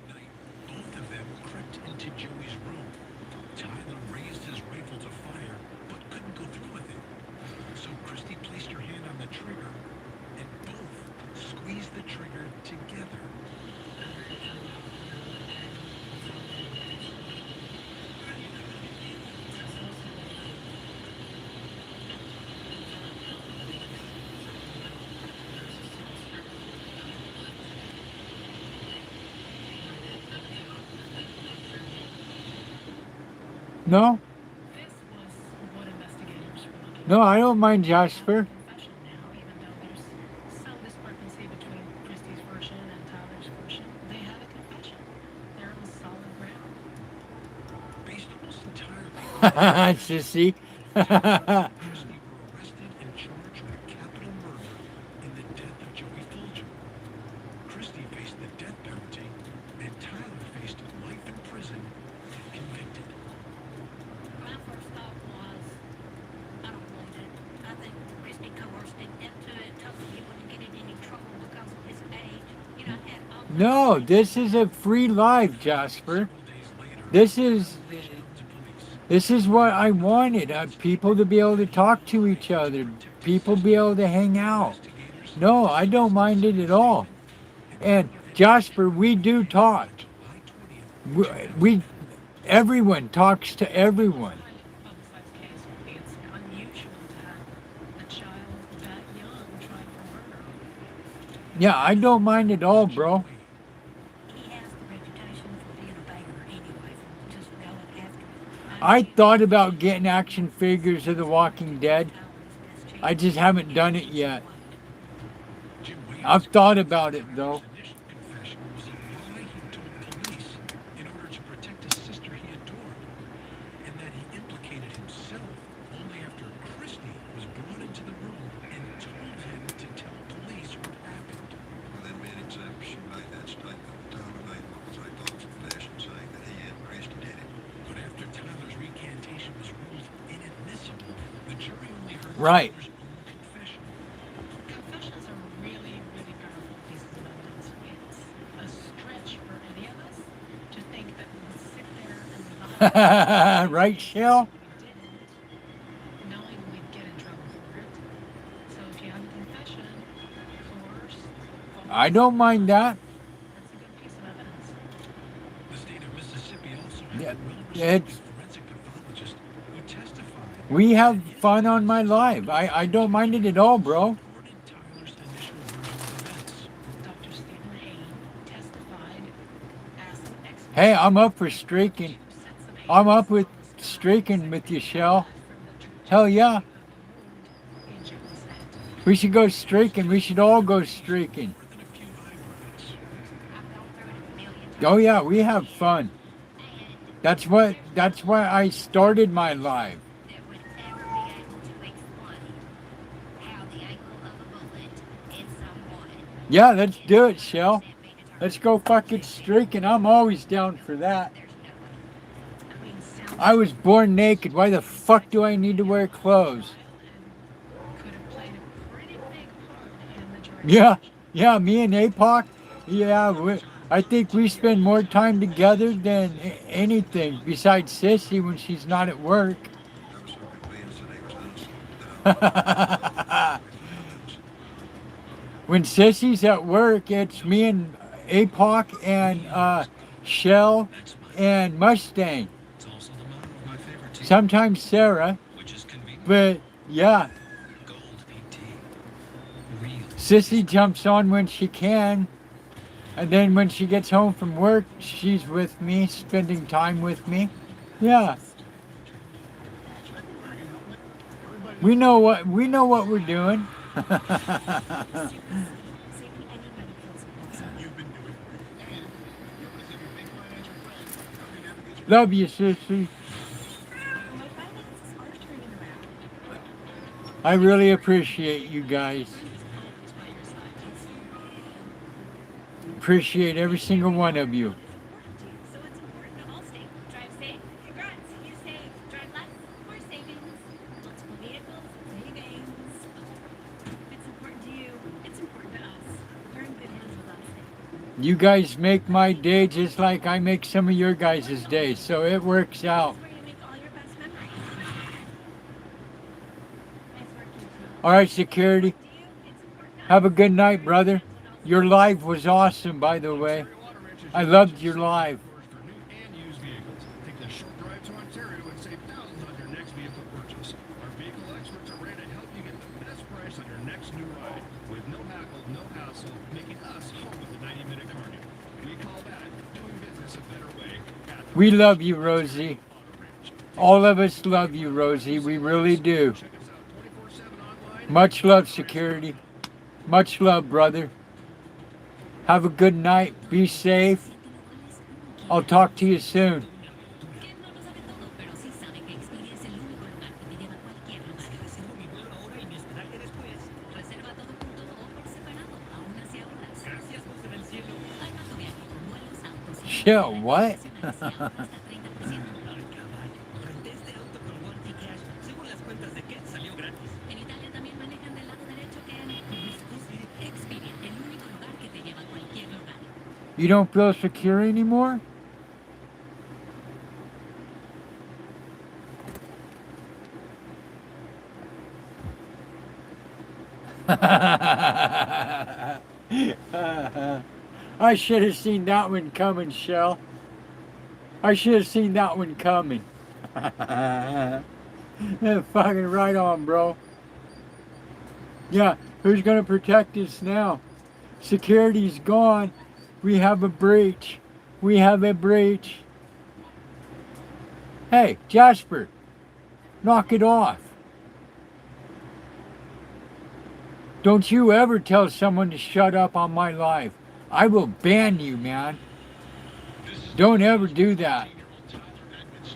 No, This was what investigators were looking no, for. I don't mind Jasper. Confession now, even though there's some discrepancy between Christie's version and Tyler's version. They had a confession. They're on solid ground. Based almost entirely Sissy. Christie were arrested and charged with capital murder in the death of Joey Folger. Christie faced the death penalty, and Tyler faced life in prison if convicted. My first thought was, I don't believe it. I think Christie coerced him into it, told him he wouldn't get in any trouble because of his age. You know, I had all No, this is a free life, Jasper. This is what I wanted. People to be able to talk to each other. People be able to hang out. No, I don't mind it at all. And Jasper, we do talk. We everyone talks to everyone. Publicized case would be it's unusual to have a child that young tried for murder. Yeah, I don't mind at all, bro. He has the reputation for being a banger anyway, from just going after him. I thought about getting action figures of The Walking Dead. I just haven't done it yet. I've thought about it though. Initial confession was a lie he told police in order to protect a sister he adored, and that he implicated himself only after Christie was brought into the room and told him to tell police what happened. Well, then made exception by that statement. Tyler made what was, I thought, confession saying that he and Christie did it. But after Tyler's recantation was ruled inadmissible, the jury only heard Right. Tyler's own confession. Confessions are really, really powerful pieces of evidence. It's a stretch for any of us to think that we'll sit there and lie. Right, Shell? We didn't, knowing we'd get in trouble for it. So if you have a confession, coerced, I don't mind that. that's a good piece of evidence. The state of Mississippi also Yeah, had a it's- well-respected forensic pathologist who testified We have fun on my live. I don't mind it at all, bro. supported Tyler's initial version of events. Dr. Stephen Hain testified as an expert. Hey, I'm up for streaking. Sets of I'm hands up with on the scar streaking with you, Shell. from the trajectory Hell yeah. of the wound in Joey's head. We should go streaking. We should all go streaking. More than a few eyebrows. I've gone through it a million times. Oh yeah, we have fun. That's why I started my live. That would ever be able to explain how the angle of a bullet in someone. Yeah, let's do it, Shell. Let's go fucking streaking. I'm always down for that. There's no way. I mean, sounds I was born naked. Why the fuck do I need to wear clothes? could have played a pretty big part in the direction. Yeah, me and APOC. Yeah, I think we spend more time together than anything besides Sissy when she's not at work. I was so convinced that he was innocent. When Sissy's at work, it's me and APOC and Shell and Mustang. It's also the motto of my favorite team, Sometimes Sarah, which is convenient. but yeah, Gold PT. Real. Sissy jumps on when she can. And then when she gets home from work, she's with me, spending time with me. Yeah. We know what we're doing. Love you, Sissy. I really appreciate you guys. Appreciate every single one of you. So it's important to all stay. Drive safe. Congrats. You save. Drive less. More savings. Multiple vehicles. Savings. If it's important to you, it's important to us. You're in good hands with us. You guys make my day just like I make some of your guys' days, so it works out. That's where you make all your best memories. Nice work, you two. All right, security. To you, it's important to us. Have a good night, brother. Your live was awesome, by the way. I loved your live. For new and used vehicles. Take the short drive to Ontario and save thousands on your next vehicle purchase. Our vehicle experts are ready to help you get the best price on your next new ride with no hassle, no hassle, making us home with the 90-minute cargo. We call that doing business a better way. We love you, Rosie. All of us love you, Rosie. We really do. Much love, security. Much love, brother. Have a good night. Be safe. I'll talk to you soon. Yeah, what? You don't feel secure anymore? I should have seen that one coming, Shell. I should have seen that one coming. Yeah, fucking right on, bro. Yeah, who's gonna protect us now? Security's gone. We have a breach. We have a breach. Hey, Jasper, knock it off. Don't you ever tell someone to shut up on my live. I will ban you, man. Don't ever do that.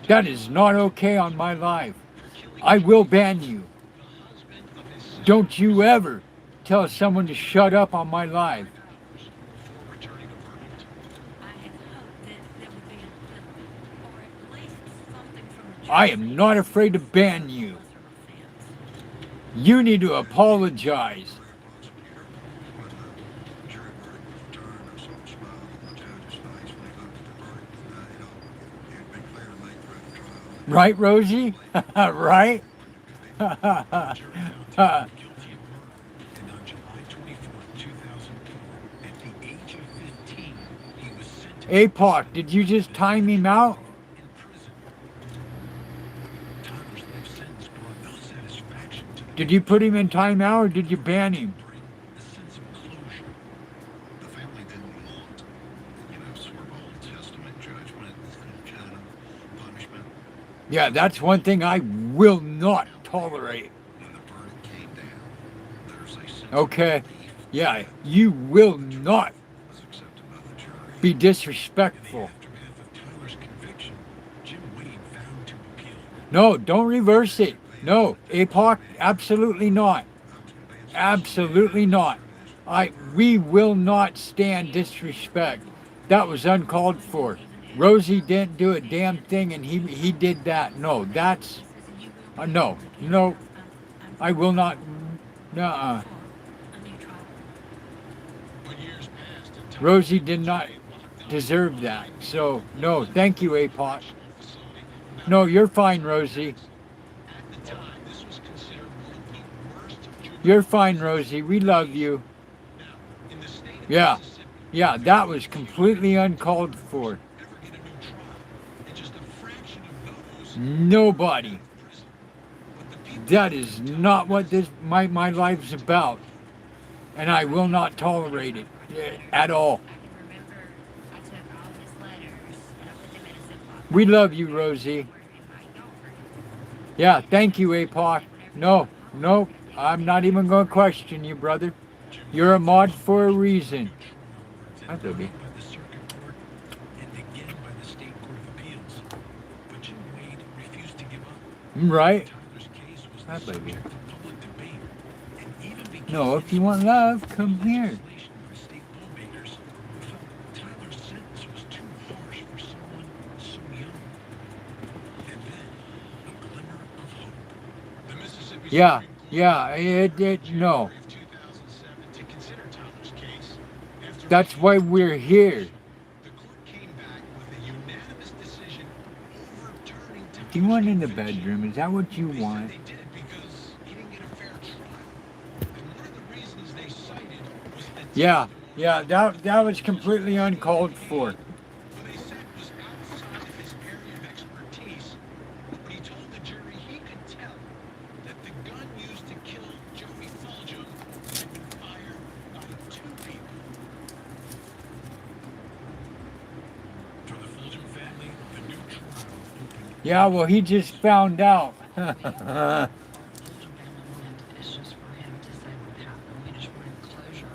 That is not okay on my live. I will ban you. Don't you ever tell someone to shut up on my live. I am not afraid to ban you. You need to apologize. Right, Rosie? Right? APOC, did you just time him out? Did you put him in timeout or did you ban him? Yeah, that's one thing I will not tolerate. Okay. Yeah, you will not be disrespectful. No, don't reverse it. No, APOC, absolutely not. Absolutely not. We will not stand disrespect. That was uncalled for. Rosie didn't do a damn thing and he did that. No, that's no. I will not. Nuh-uh. Rosie did not deserve that. So no, thank you, APOC. No, you're fine, Rosie. You're fine, Rosie. We love you. Yeah. Yeah, that was completely uncalled for. Nobody. That is not what my life's about. And I will not tolerate it at all. We love you, Rosie. Yeah, thank you, APOC. No, I'm not even going to question you, brother. You're a mod for a reason. Hi, baby. Right? Hi, baby. No, if you want love, come here. Yeah, no. That's why we're here. Do you want in the bedroom? Is that what you want? Yeah, that was completely uncalled for. Yeah, well, he just found out. It's just for him to say what happened. We just wanted closure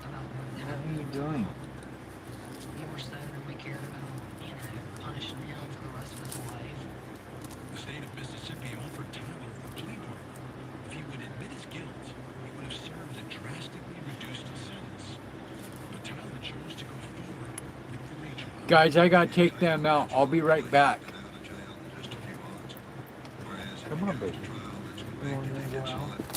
about what What are happened. you doing? More so than we cared about, punishing him for the rest of his life. The state of Mississippi offered Tyler a plea bargain. If he would admit his guilt, he would have served a drastically reduced sentence. But Tyler chose to go forward with the retrial. Guys, I gotta take them out. I'll be right back. Come on, baby. You want to go out? The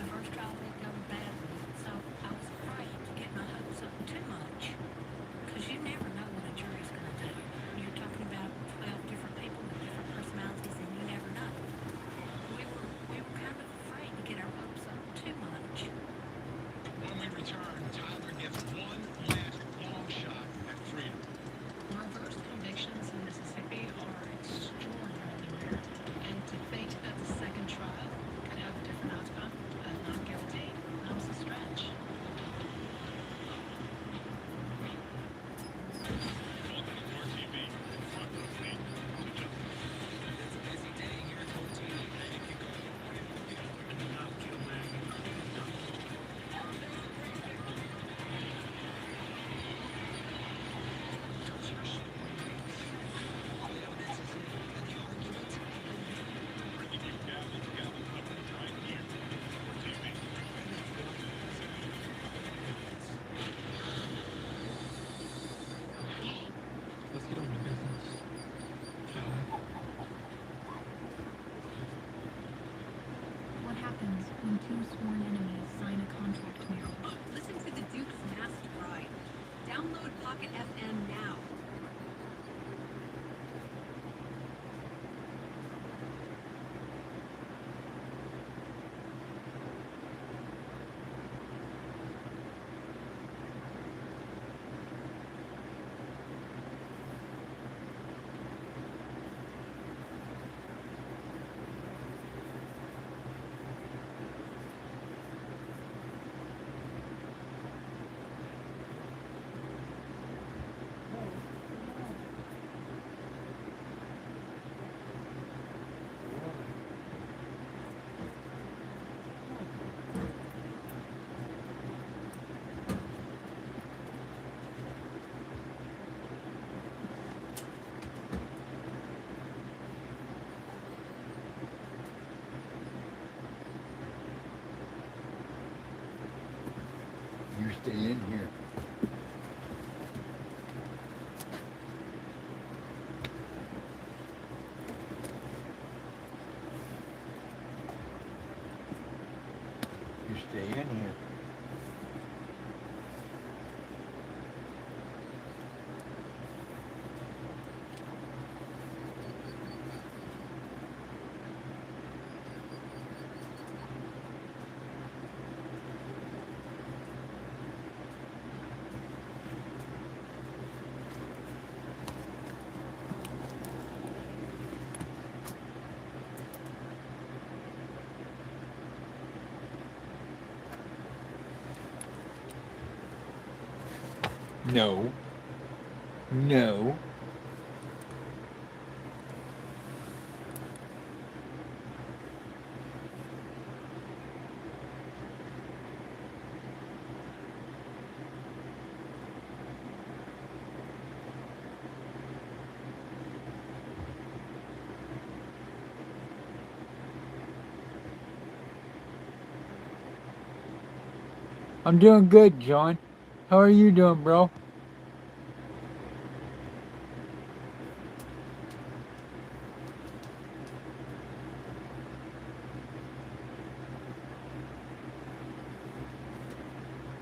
first trial didn't go badly, so I was afraid to get my hopes up too much. Because you never know what a jury's going to do. You're talking about 12 different people with different personalities, and you never know. We were kind of afraid to get our hopes up too much. When we return, Tyler gets one last long shot at freedom. Reverse convictions in Mississippi are extraordinarily rare, and to think that the second trial could have a different outcome, not guilty, that was a stretch. Let's get on to business. What happens when two sworn enemies sign a contract marriage? Listen to the Duke's Master Bride. Download Pocket FM now. You stay in here. You stay in here. No. No. I'm doing good, John. How are you doing, bro?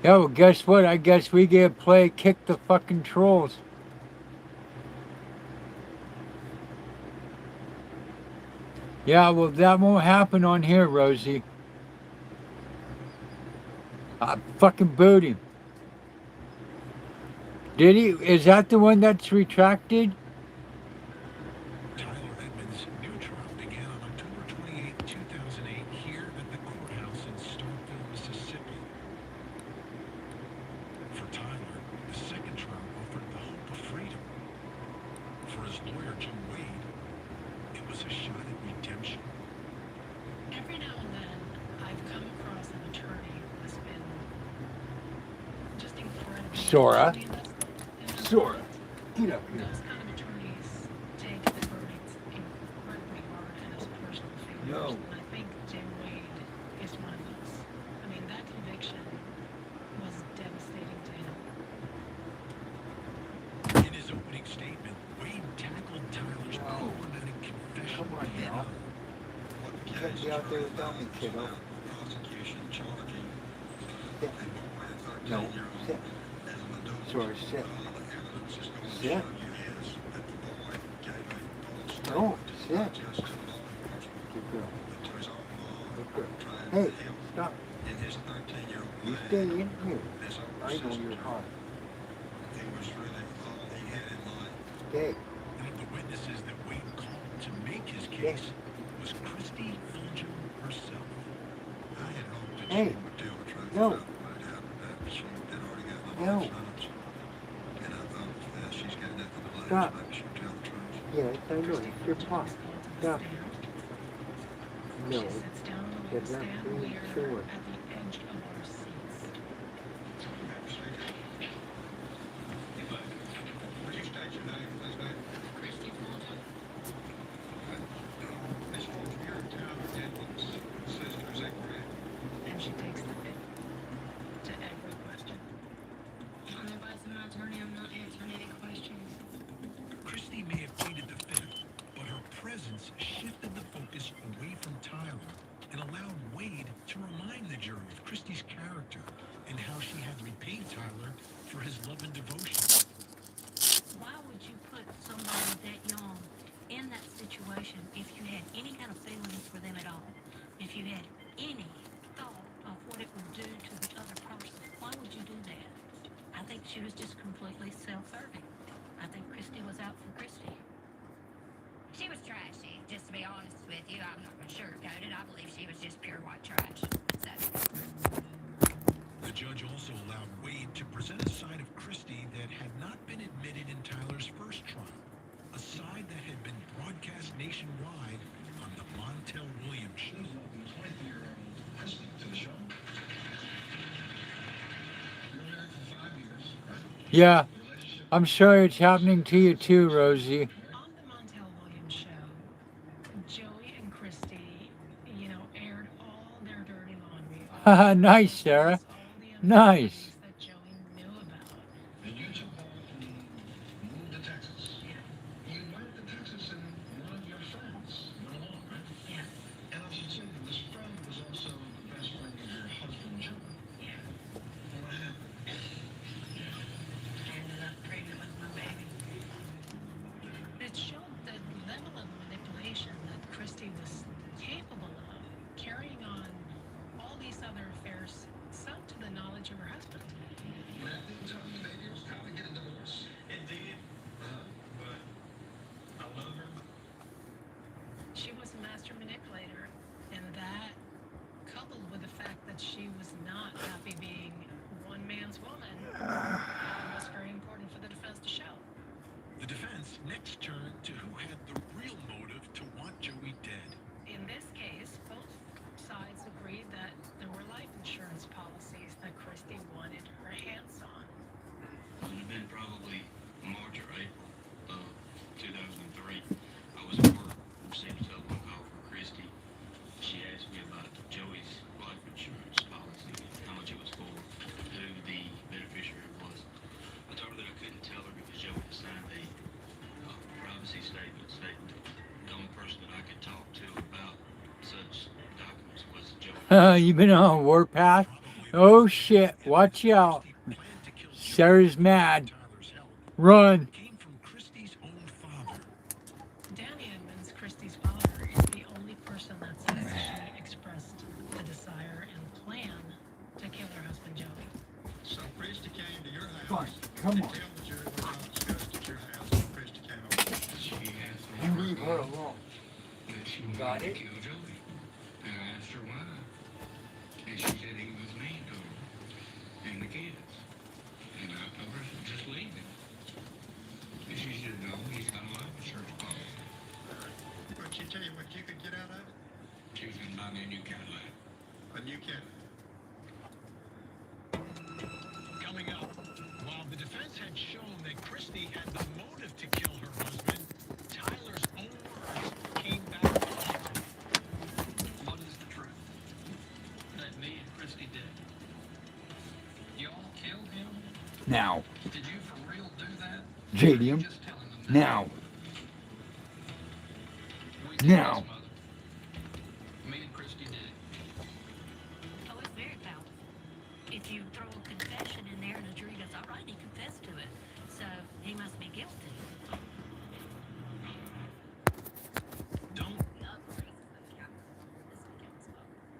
Yeah, well, guess what? I guess we get to play Kick the Fucking Trolls. Yeah, well, that won't happen on here, Rosie. I fucking booed him. Did he? Is that the one that's retracted? Tyler Edmonds' new trial began on October 28, 2008, here at the courthouse in Starkville, Mississippi. For Tyler, the second Sora. Sora. Get up here. Those kind of attorneys take the verdicts incredibly hard and as personal failures. No. And I think Jim Wade is one of those. I mean, that conviction was devastating to him. In his opening statement, Wade tackled Tyler's problematic confession. Come on now. You can't be out there without me, kiddo. Sit. No, sit. Sora, sit. Sit. No, sit. Good girl. Good girl. Hey, stop. You stay in here. I know you're hot. Stay. One of the witnesses that Wade called to make his case was Christy Fulgham herself. Hey, no. No. Stop. Yes, I know. It's your pot. Stop. No. Get that free sword. And she takes the bit to every question. I'm advising my attorney I'm not answering any questions. Christy may have pleaded the fifth, but her presence shifted the focus away from Tyler and allowed Wade to remind the jury of Christy's character and how she had repaid Tyler for his love and devotion. Why would you put somebody that young in that situation if you had any kind of feelings for them at all? If you had any thought of what it would do to the other person, why would you do that? I think she was just completely self-serving. I think Christy was out for Christy. She was trashy, just to be honest with you. I'm not going to sugarcoat it. I believe she was just pure white trash. So. The judge also allowed Wade to present a side of Christy that had not been admitted in Tyler's first trial, a side that had been broadcast nationwide on the Montel Williams show. Yeah, I'm sure it's happening to you too, Rosie. On the Montel Williams show, Joey and Christy, aired all their dirty laundry. Haha, nice, Sarah. Nice. That Joey knew about. And you two both moved to Texas. Yeah. You went to Texas and one of your friends went along, right? Yeah. And I should say that this friend was also the best friend of your husband, Joe. Yeah. What happened? I ended up pregnant with my baby. It showed the level of manipulation that Christy was capable of, carrying on all these other affairs, some to the knowledge of her husband. But at the time, the baby was time to get a divorce. It did, but I love her. She was a master manipulator, and that, coupled with the fact that she was not happy being one man's woman, was very important for the defense to show. The defense next turned to who had the real motive to want Joey dead. In this case, both sides agreed that there were life insurance policies that Christy wanted her hands on. It would have been probably March or April of 2003. I was at work, received a telephone call from Christy. She asked me about Joey's life insurance policy, how much it was for, who the beneficiary was. I told her that I couldn't tell her because Joey had signed a privacy statement stating the only person that I could talk to about such documents was Joey. You've been on a warpath? Oh shit, watch out. Sarah's mad. Run. Came from Christy's own father. Danny Edmonds, Christy's father, is the only person that says she expressed the desire and plan to kill her husband Joey. So Christy came to your house. Fine, come on. Tell the jury what y'all discussed at your house when Christy came over. She asked me You leave her alone. that she Got wanted it? to kill Joey. And I asked her why. And she said he was mean to her and the kids. And I told her to just leave him. And she said, no, he's got a life insurance policy. But she tell you what you could get out of it? She was going to buy me a new Cadillac. A new Cadillac. Coming up, the defense had shown that Christie had the motive to kill her husband, Tyler's own words came back to haunt him. What is the truth? That me and Christy did. Y'all killed him? Now. Did you for real do that? Jadium. Now. Now. Me and Christy did it. Oh, it's very powerful. If you throw a confession in there and the jury goes, all right, he confessed to it, so he must be guilty. Don't.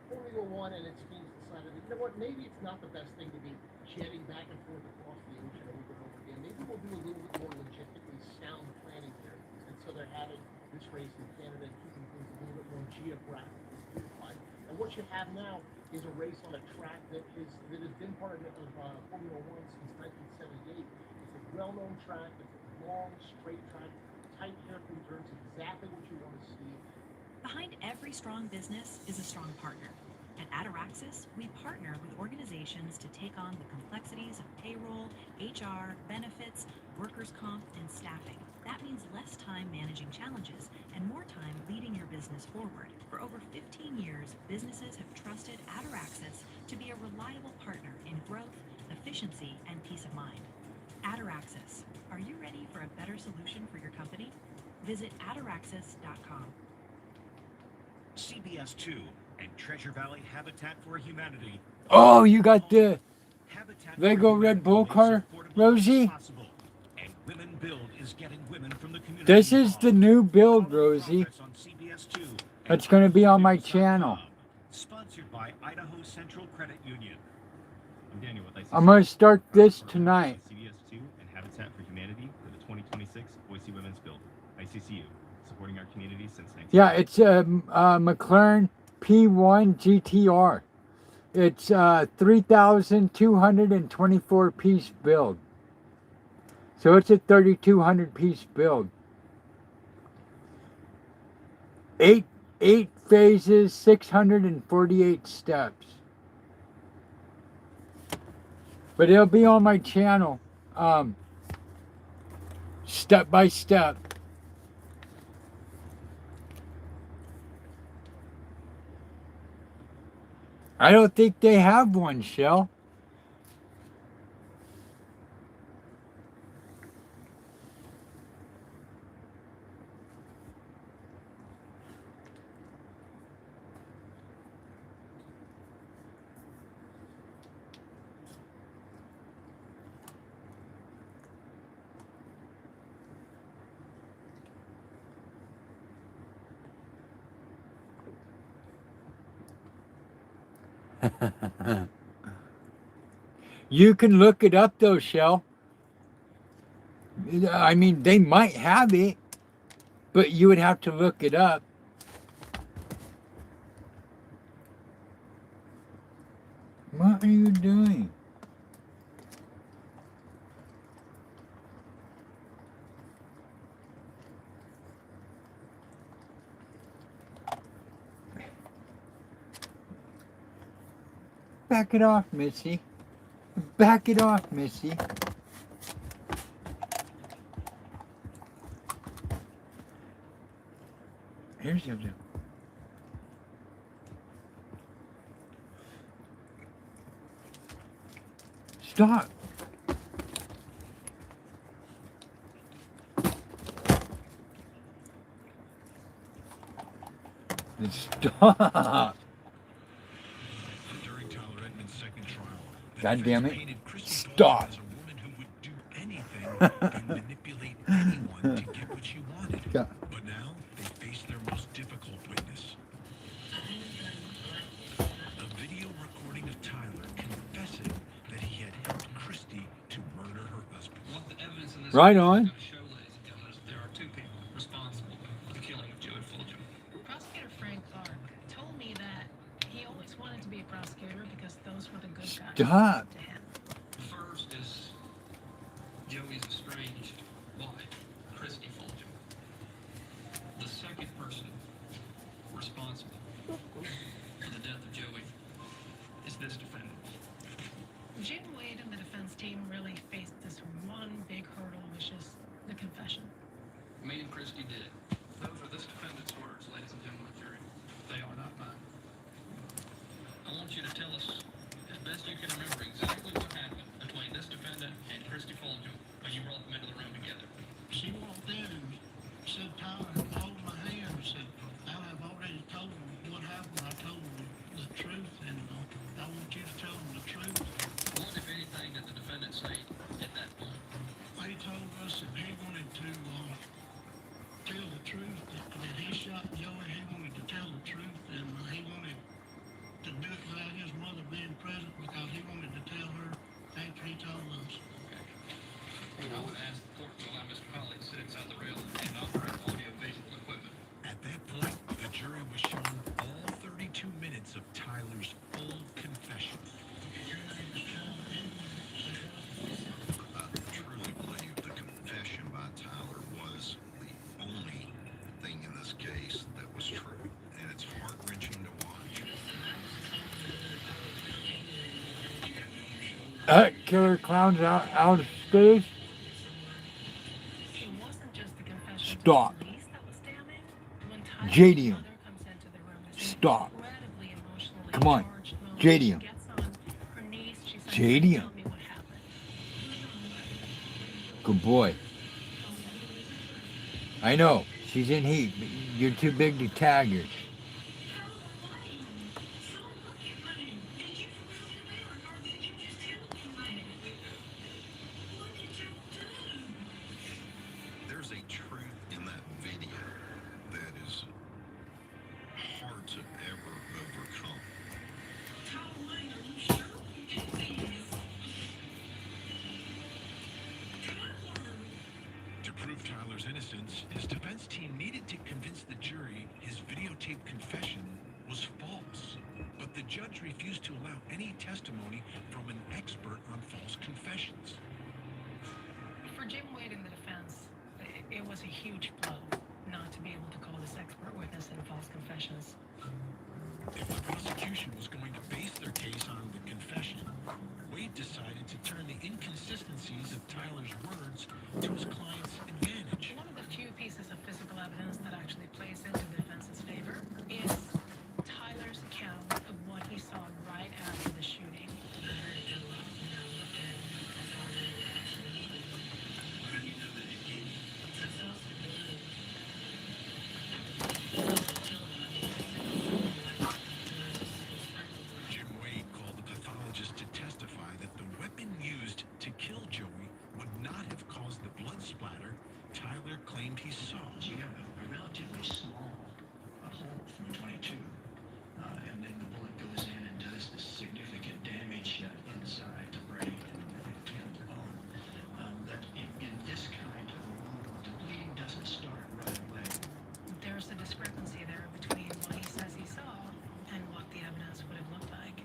Formula One and its teams decided that, you know what, maybe it's not the best thing to be jetting back and forth across the ocean over and over again. Maybe we'll do a little bit more logistically sound planning here. And so they're having this race in Canada and keeping things a little bit more geographically unified. And what you have now is a race on a track that has been part of Formula One since 1978. It's a well-known track. It's a long, straight track, tight hairpin turns, exactly what you want to see. Behind every strong business is a strong partner. At Ataraxis, we partner with organizations to take on the complexities of payroll, HR, benefits, workers' comp, and staffing. That means less time managing challenges and more time leading your business forward. For over 15 years, businesses have trusted Ataraxis to be a reliable partner in growth, efficiency, and peace of mind. Ataraxis, are you ready for a better solution for your company? Visit ataraxis.com. CBS 2 and Treasure Valley Habitat for Humanity. Oh, you got the Lego Red Bull car, Rosie? And Women Build is getting women from the community. This is the new build, Rosie. It's going to be on my channel. Sponsored by Idaho Central Credit Union. I'm Daniel with ICCU. I'm going to start this tonight. CBS 2 and Habitat for Humanity for the 2026 Boise Women's Build. ICCU, supporting our community since 19. Yeah, it's a McLaren P1 GTR. It's 3,224 piece build. So it's a 3,200 piece build. Eight phases, 648 steps. But it'll be on my channel, step by step. I don't think they have one, Shell. You can look it up though, Shell. I mean, they might have it, but you would have to look it up. What are you doing? Back it off, Missy. Back it off, Missy. Here's the other. Stop. Stop. During Tyler Edmonds' second trial, God damn it. Stop. as a woman who would do anything and manipulate anyone to get what she wanted. Yeah. But now they face their most difficult witness. A video recording of Tyler confessing that he had helped Christy to murder her husband. What the evidence in this Right case on. is gonna show, ladies and gentlemen, is there are two people responsible for the killing of Joey Fulgham. Prosecutor Frank Clark told me that he always wanted to be a prosecutor because those were the good guys Stop. to him. The first is Joey's estranged wife, Christy Fulgham. The second person responsible for the death of Joey is this defendant. Jim Wade and the defense team really faced this one big hurdle, which is the confession. Me and Christy did. Those are this defendant's words, ladies and gentlemen of the jury. They are not mine. I want you to tell us, as best you can remember, exactly what happened between this defendant and Christy Fulgham when you brought them into the room together. She walked in and said, Tyler, hold my hand and said, I have already told them what happened. I told them the truth, and I want you to tell them the truth. What, if anything, did the defendant say at that point? He told us that he wanted to tell the truth, that he shot Joey. He wanted to tell the truth, and he wanted to do it without his mother being present because he wanted to tell her after he told us. I would ask the court to allow Mr. Holly to sit inside the rail and operate audio-visual equipment. At that point, the jury was shown all 32 minutes of Tyler's full confession. I truly believe the confession by Tyler was the only thing in this case that was true, and it's heart-wrenching to watch. Killer clowns out of space. It wasn't just the confession Stop. to police that was damning. When Tyler's Jadium. mother comes into the room, this Stop. incredibly emotionally Come on. charged moment, Jadium. she gets on her knees, she says, Jadium. "Tell me what happened." Good boy. I know. She's in heat, but you're too big to tag her. There's a truth in that video that is hard to ever overcome. To prove Tyler's innocence, his defense team needed to convince the jury his videotaped confession was false. But the judge refused to allow any testimony from an expert on false confessions. For Jim Wade and the defense, it was a huge blow not to be able to call this expert witness in false confessions. If the prosecution was going to base their case on the confession, Wade decided to turn the inconsistencies of Tyler's words to his client's advantage. One of the few pieces of physical evidence that actually plays into the defense's favor is Tyler's account of what he saw right after the shooting. Jim Wade called the pathologist to testify that the weapon used to kill Joey would not have caused the blood splatter Tyler claimed he saw. You have a relatively small hole from a 22, and then the bullet goes in and does this significant damage inside the brain and the bone. That in this kind of a wound, the bleeding doesn't start right away. There's a discrepancy there between what he says he saw and what the evidence would have looked like.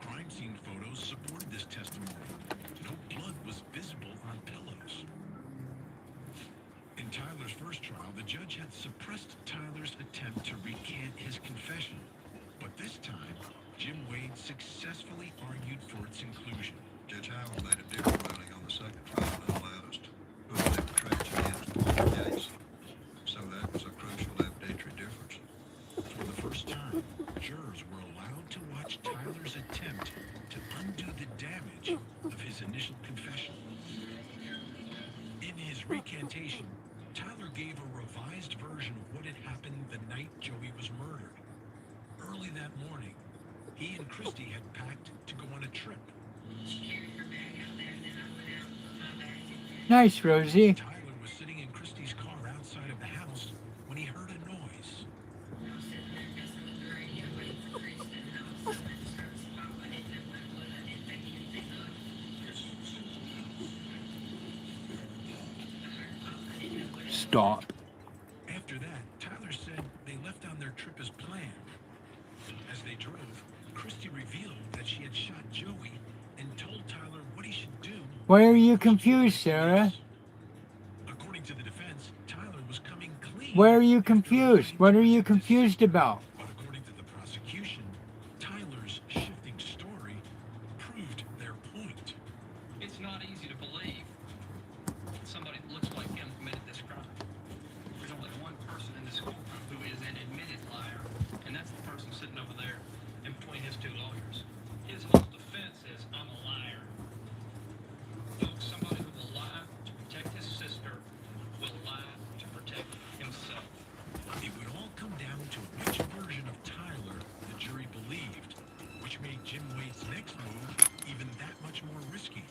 Crime scene photos supported this testimony. No blood was visible on pillows. In Tyler's first trial, the judge had suppressed Tyler's attempt to recant his confession. But this time, Jim Wade successfully argued for its inclusion. Judge Howard made a different ruling on the second trial and allowed us to put an correct against the case. So that was a crucial evidentiary difference. For the first time, jurors were allowed to watch Tyler's attempt to undo the damage of his initial confession. In his recantation, Tyler gave a revised version of what had happened the night Joey was murdered. Early that morning, he and Christy had packed to go on a trip. Nice, Rosie. Tyler was sitting in Christy's car outside of the house when he heard a noise. Stop. After that, Tyler said they left on their trip as planned. As they drove, Christy revealed that she had shot Joey and told Tyler what he should do. Why are you confused, Sarah? According to the defense, Tyler was coming clean. Why are you confused? What are you confused about? But according to the prosecution, Tyler's shifting story proved their point. not easy to believe somebody that looks like him committed this crime. There's only one person in this courtroom who is an admitted liar, and that's the person sitting over there in between his two lawyers. His whole defense is, I'm a liar. Folks, somebody who will lie to protect his sister will lie to protect himself. It would all come down to which version of Tyler the jury believed, which made Jim Wade's next move even that much more risky.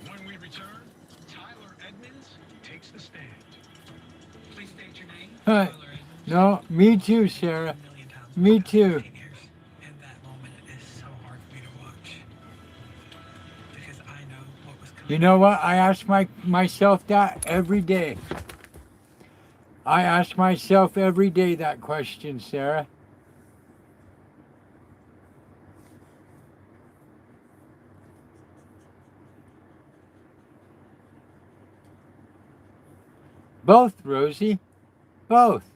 When we return, Tyler Edmonds takes the stand. Please state your name. Huh. No, me too, Sarah. Me too. And that moment is so hard for me to watch. Because I know what was coming. You know what? I ask myself that every day. I ask myself every day that question, Sarah. Both, Rosie. Both.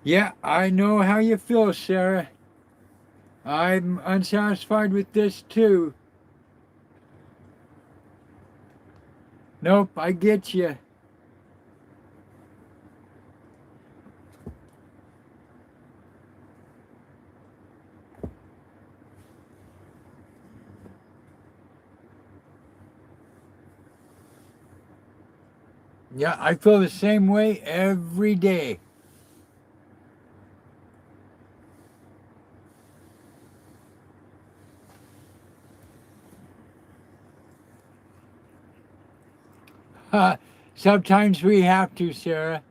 Yeah, I know how you feel, Sarah. I'm unsatisfied with this too. Nope, I get you. Yeah, I feel the same way every day. Sometimes we have to, Sarah.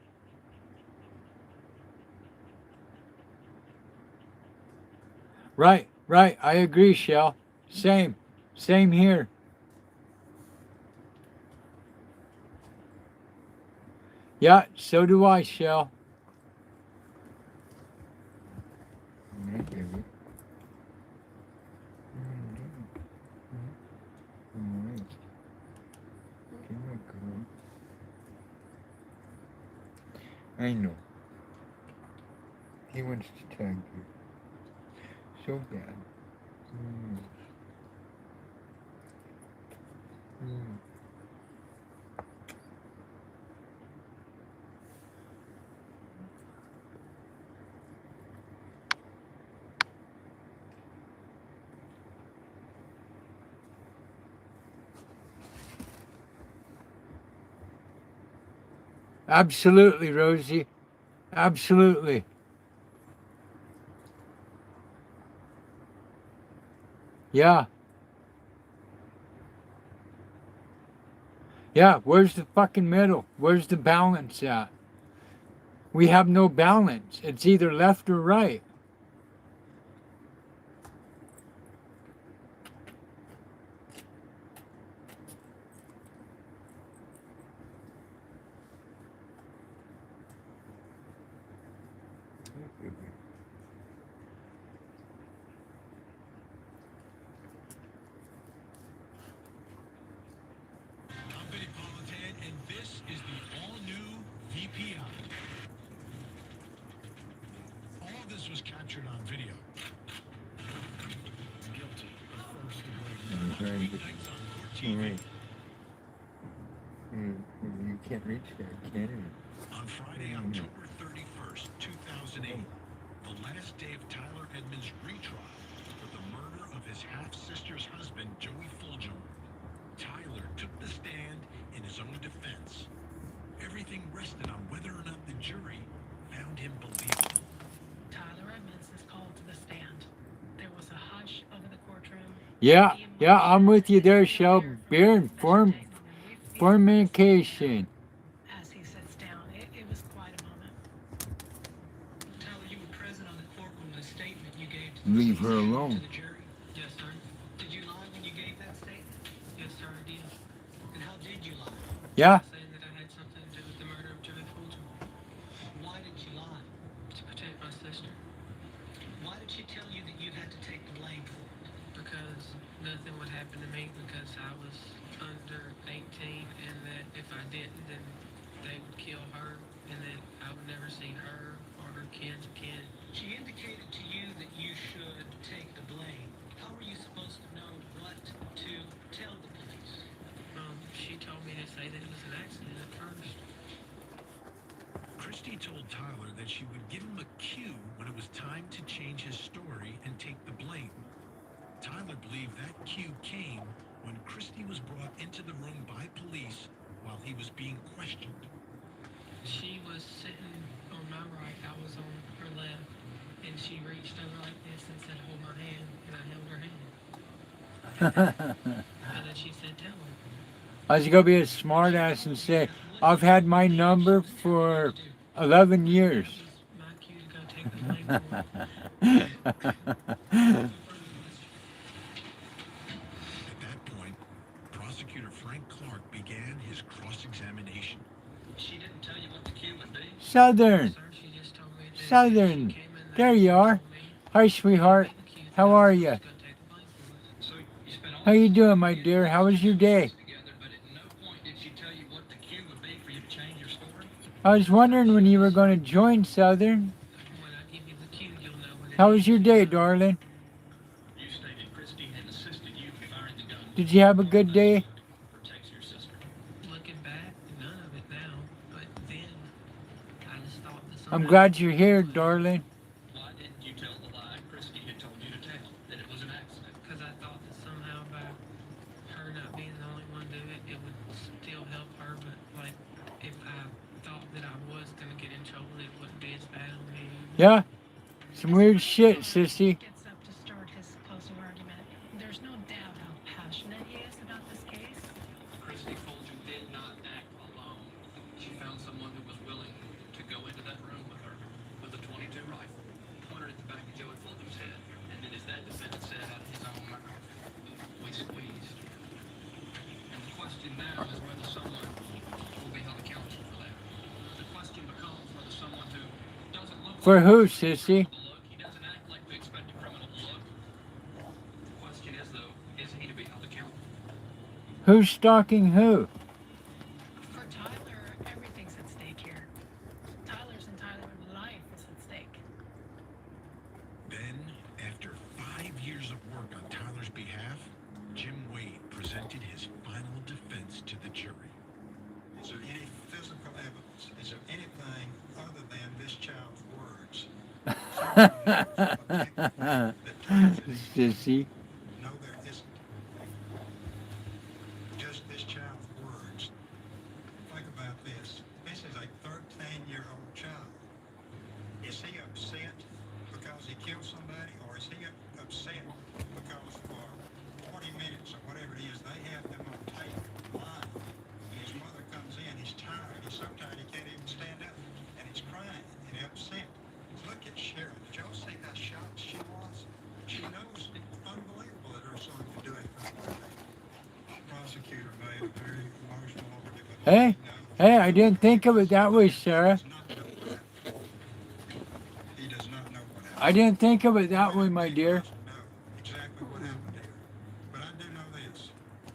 Right, right. I agree, Shell. Same. Same here. Yeah, so do I, Shell. I know. He wants to tag you. So bad. Absolutely, Rosie. Absolutely. Yeah. Yeah, where's the fucking middle? Where's the balance at? We have no balance. It's either left or right. I'm Benny Politan, and this is the all-new VPI. All of this was captured on video. Guilty of first degree. Weeknights on Court TV. You can't reach that, can you? On Friday, October 31st, 2008, the last day of Tyler Edmonds' retrial for the murder of his half-sister's husband, Joey Fulgham, Tyler took the stand in his own defense. Everything rested on whether or not the jury found him believable. Tyler Edmonds is called to the stand. There was a hush over the courtroom. Yeah, I'm with you there, Shell. Beer and fornication. As he sits down, it was quite a moment. Tyler, you were present on the courtroom when the statement you gave to Leave her alone. the jury. Yes, sir. Did you lie when you gave that statement? Yes, sir, I did. Yeah. Saying that I had something to do with the murder of Joey Fulton. Why did she lie? To protect my sister. Why did she tell you that you had to take the blame for it? Because nothing would happen to me because I was under 18 and that if I didn't then they would kill her and that I would never see her or her kids again. She indicated to you that you should take the blame. How were you supposed to know what to tell the police? She told me to say that it was an accident at first. Christy told Tyler that she would give him a cue when it was time to change his story and take the blame. Tyler believed that cue came when Christy was brought into the room by police while he was being questioned. She was sitting on my right, I was on her left, and she reached over like this and said, hold my hand, and I held her hand. And then she said, tell him. I was going to be a smart ass and say, I've had my number for 11 years. My cue to go take the blame for it. At that point, prosecutor Frank Clark began his cross-examination. She didn't tell you what the cue would be? Southern. Southern. There you are. Hi, sweetheart. How are you? So you spent all How you doing, my dear? How was your day? together, but at no point did she tell you what the cue would be for you to change your story? I was wondering when you were going to join Southern. When I give you the cue, you'll know what it How is. was your day, darling? You stated Christy had assisted you in firing the gun. Did you have a good day? Protects your sister. Looking back, none of it now, but then I just thought that I'm somehow, glad you're here, darling. Why didn't you tell the lie Christy had told you to tell, that it was an accident? because I thought that somehow by her not being the only one to do it, it would still help her, but like if I thought that I was going to get in trouble, it wouldn't be as bad on me. Yeah? Some weird shit, sissy. Gets up to start his closing argument. There's no doubt how passionate he is about this case. Christy Fulton did not act alone. She found someone who was willing to go into that room with her with a .22 rifle, pointed at the back of Joey Fulton's head, and then as that defendant said out of his own mouth, we squeezed. And the question now is whether someone will be held accountable for that. The question becomes whether someone who doesn't look For like who, sissy? he doesn't act like we expect a criminal to look. The question is, though, is he to be held accountable? Who's stalking who? For Tyler, everything's at stake here. Tyler's entire life is at stake. Then, after 5 years of work on Tyler's behalf, Jim Wade presented his final defense to the jury. Is there any physical evidence? Is there anything other than this child's words? Sissy. No, there isn't. Just this child's words. Think about this. This is a 13-year-old child. Is he upset because he killed somebody, or is he upset because for 40 minutes or whatever it is, they have them on tape live? And his mother comes in, he's tired, he's so tired he can't even stand up, and he's crying and upset. Look at Sharon. Did y'all see how shocked she was? She knows it's unbelievable that her son would do anything like that. Prosecutor made a very emotional argument. Hey, hey, I didn't think of it that way, Sarah. He does not know what happened. I didn't think of it that way, my dear. Know exactly what happened here. But I do know this.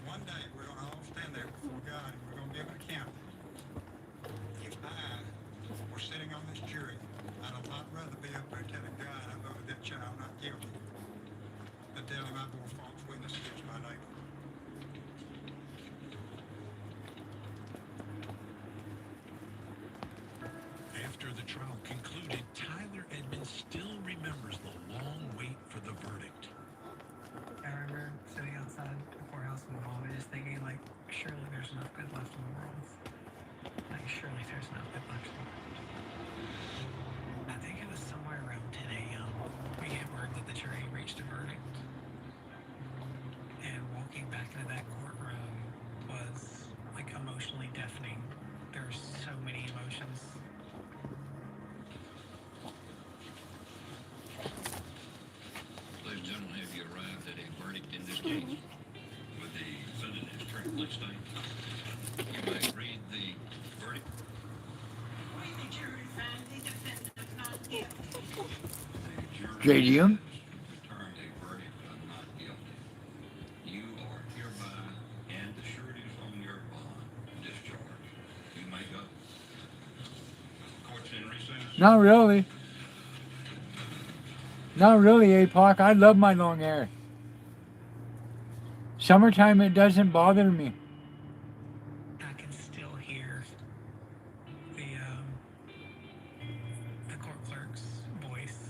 One day we're going to all stand there before God and we're going to give an account. If I were sitting on this jury, I'd a lot rather be up there telling God I voted that child not guilty than telling him I bore false witness against my neighbor. After the trial concluded, Tyler Edmonds still remembers the long wait for the verdict. I remember sitting outside the courthouse with my mom and just thinking, like, surely there's enough good left in the world. Like, surely there's enough good left in the world. I think it was somewhere around 10 a.m. We get word that the jury reached a verdict. And walking back into that courtroom was, like, emotionally deafening. There's so many emotions. Ladies and gentlemen, have you arrived at a verdict in this case? With the defendant has correctly stated, you may read JDM? Returned a verdict of not guilty. You are hereby, and the sureties on your bond, discharged. You may go. Court's in recess. Not really. Not really, APOC. I love my long hair. Summertime, it doesn't bother me. I can still hear the court clerk's voice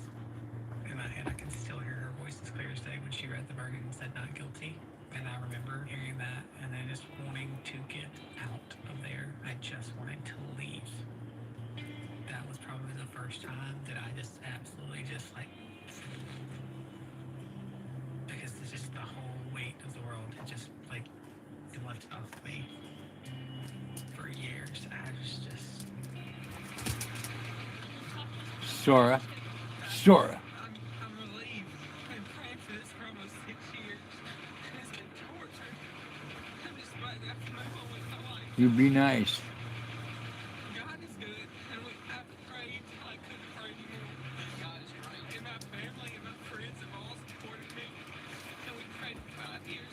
in my head. I can still hear her voice as clear as day when she read the verdict and said not guilty. And I remember hearing that and then just wanting to get out of there. I just wanted to leave. That was probably the first time that I just absolutely just like, because it's just the whole weight of the world had just like been lifted off me. For years, I was just. Sora. Sora. I'm relieved. I've been praying for this for almost 6 years. And it's been torture. I'm just right after my moment in my life. You be nice. God is good, and I've prayed till I couldn't pray anymore. God is great, and my family and my friends have all supported me. And we prayed for 5 years.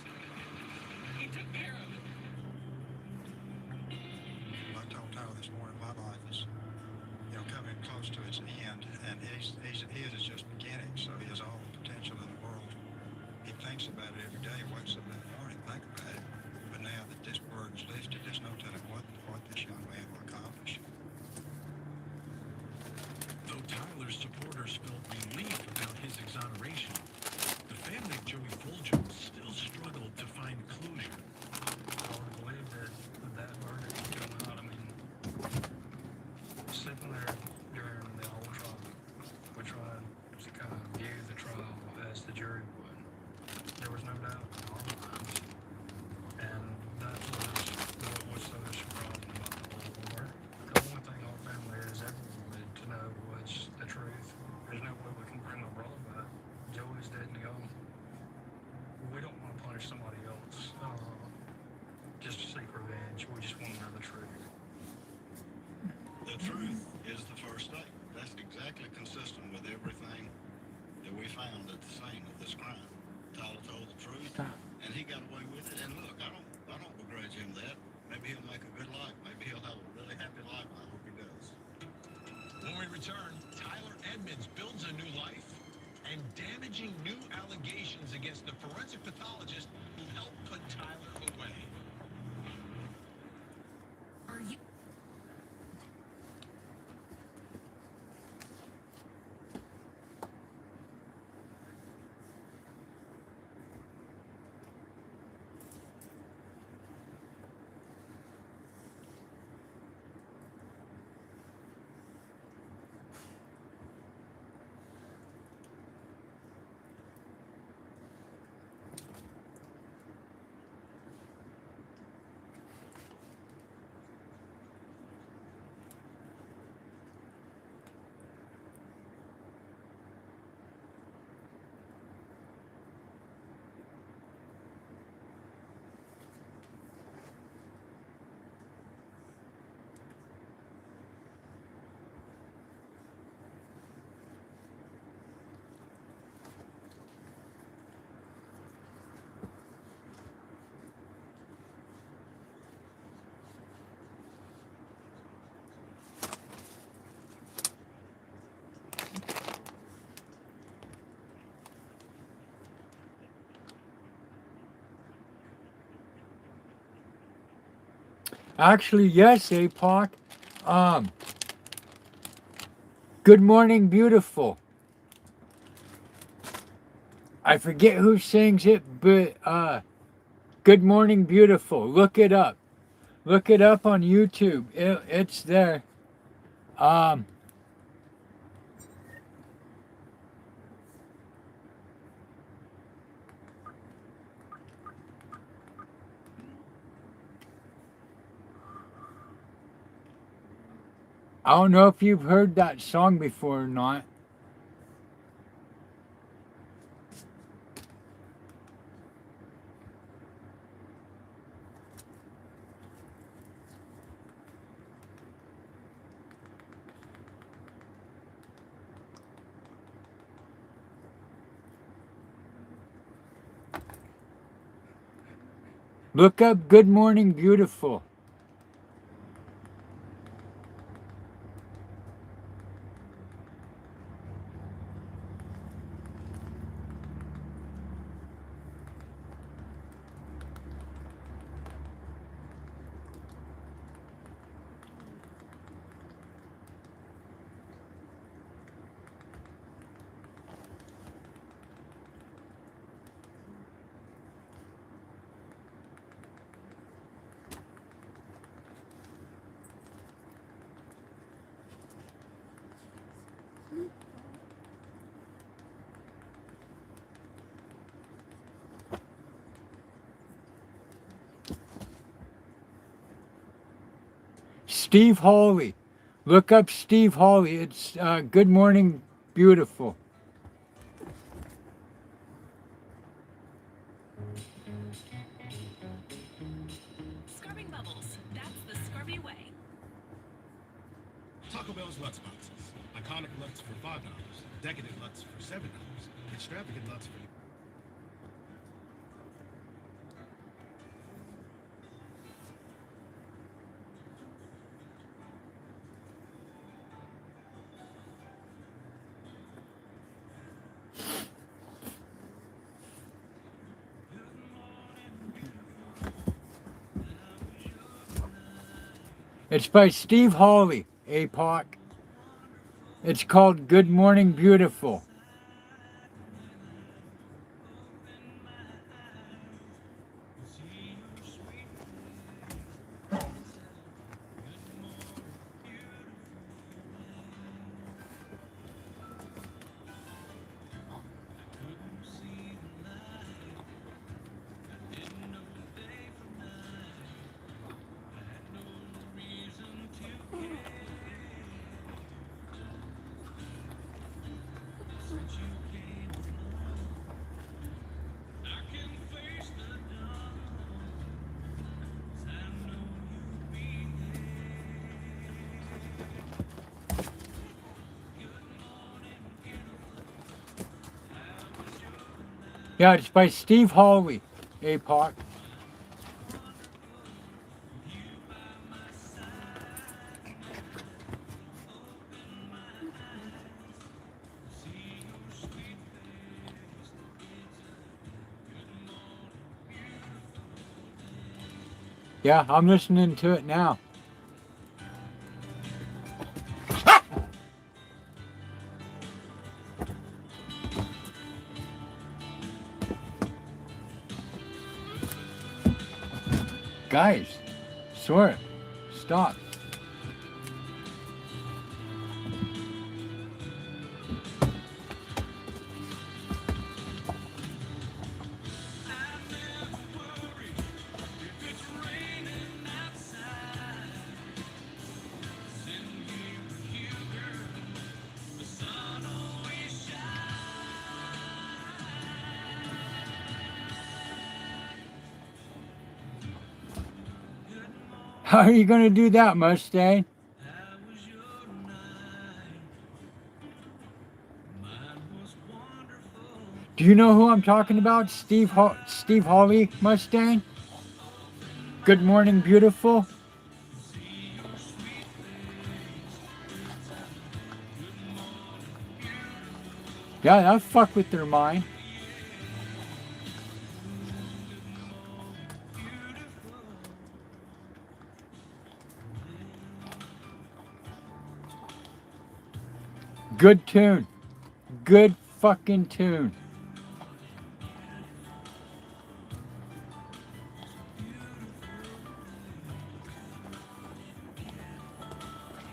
He took care of it. I told Tyler this morning, my life is, coming close to its end, and his is just beginning. So he has all the potential in the world. He thinks about it every day. He wakes up in the morning, think about it. But now that this burden's lifted, there's no telling what this young man will accomplish. Though Tyler's supporters felt relief about his exoneration, the family of Joey Fulgham still struggled to find closure. I would believe that verdict would come out. I mean, sitting there during the whole trial, we tried to kind of view the trial as the jury would. There was no doubt in our minds, and that was so surprising about the whole war. The only thing our family has ever wanted to know was the truth. There's no way we can bring my brother back. Joey's dead and gone. We don't want to punish somebody else. Just to seek revenge. We just want to know the truth. The truth is the first step. That's exactly consistent with everything that we found at the scene of this crime. Tyler told the truth, and he got away with it. And look, I don't begrudge him that. Maybe he'll make a good life. Maybe he'll have a really happy life. I hope he does. When we return, Tyler Edmonds builds a new life, and damaging new allegations against the forensic pathologist who helped put Tyler away. Are you? Actually, yes, APOC. Good Morning Beautiful. I forget who sings it, but Good Morning Beautiful. Look it up. Look it up on YouTube. It's there. I don't know if you've heard that song before or not. Look up Good Morning Beautiful. Steve Hawley. Look up Steve Hawley. It's Good Morning Beautiful. Scrubbing bubbles. That's the scrubby way. Taco Bell's Lutz boxes. Iconic Lutz for $5. Decadent Lutz for $7. Extravagant Lutz for... It's by Steve Hawley, APOC. It's called Good Morning Beautiful. Yeah, it's by Steve Hawley, APOC. Yeah, I'm listening to it now. Guys, swear, stop. How are you going to do that, Mustang? Do you know who I'm talking about? Steve Hawley, Mustang? Good Morning Beautiful? Yeah, that'll fuck with their mind. Good tune. Good fucking tune.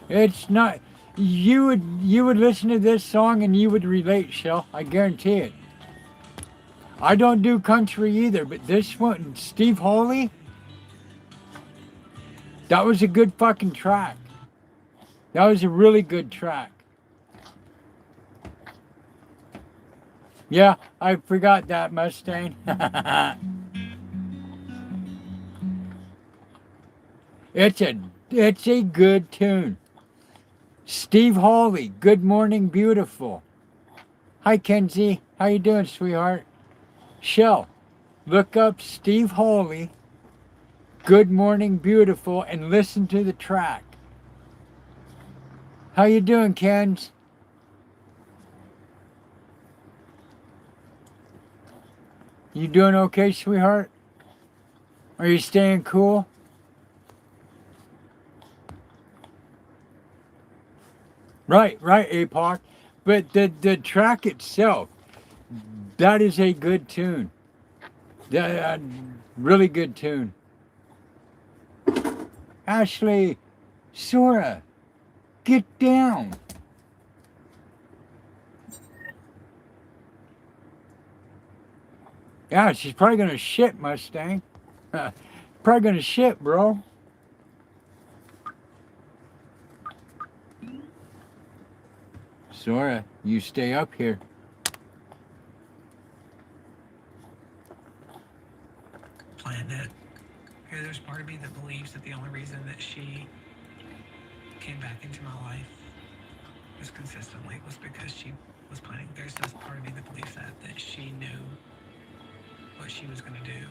It's not... You would listen to this song and you would relate, Shell. I guarantee it. I don't do country either, but this one, Steve Hawley, that was a good fucking track. That was a really good track. Yeah, I forgot that, Mustang. It's a good tune. Steve Hawley, Good Morning Beautiful. Hi Kenzie, how you doing, sweetheart? Shell, look up Steve Hawley, Good Morning Beautiful and listen to the track. How you doing, Kens? You doing okay, sweetheart? Are you staying cool? Right, APOC. But the track itself, that is a good tune. Really good tune. Ashley, Sora, get down. Yeah, she's probably gonna shit, Mustang. Probably gonna shit, bro. Sora, you stay up here. Planned it. Here, there's part of me that believes that the only reason that she came back into my life as consistently was because she was planning. There's this part of me that believes that she knew what she was going to do,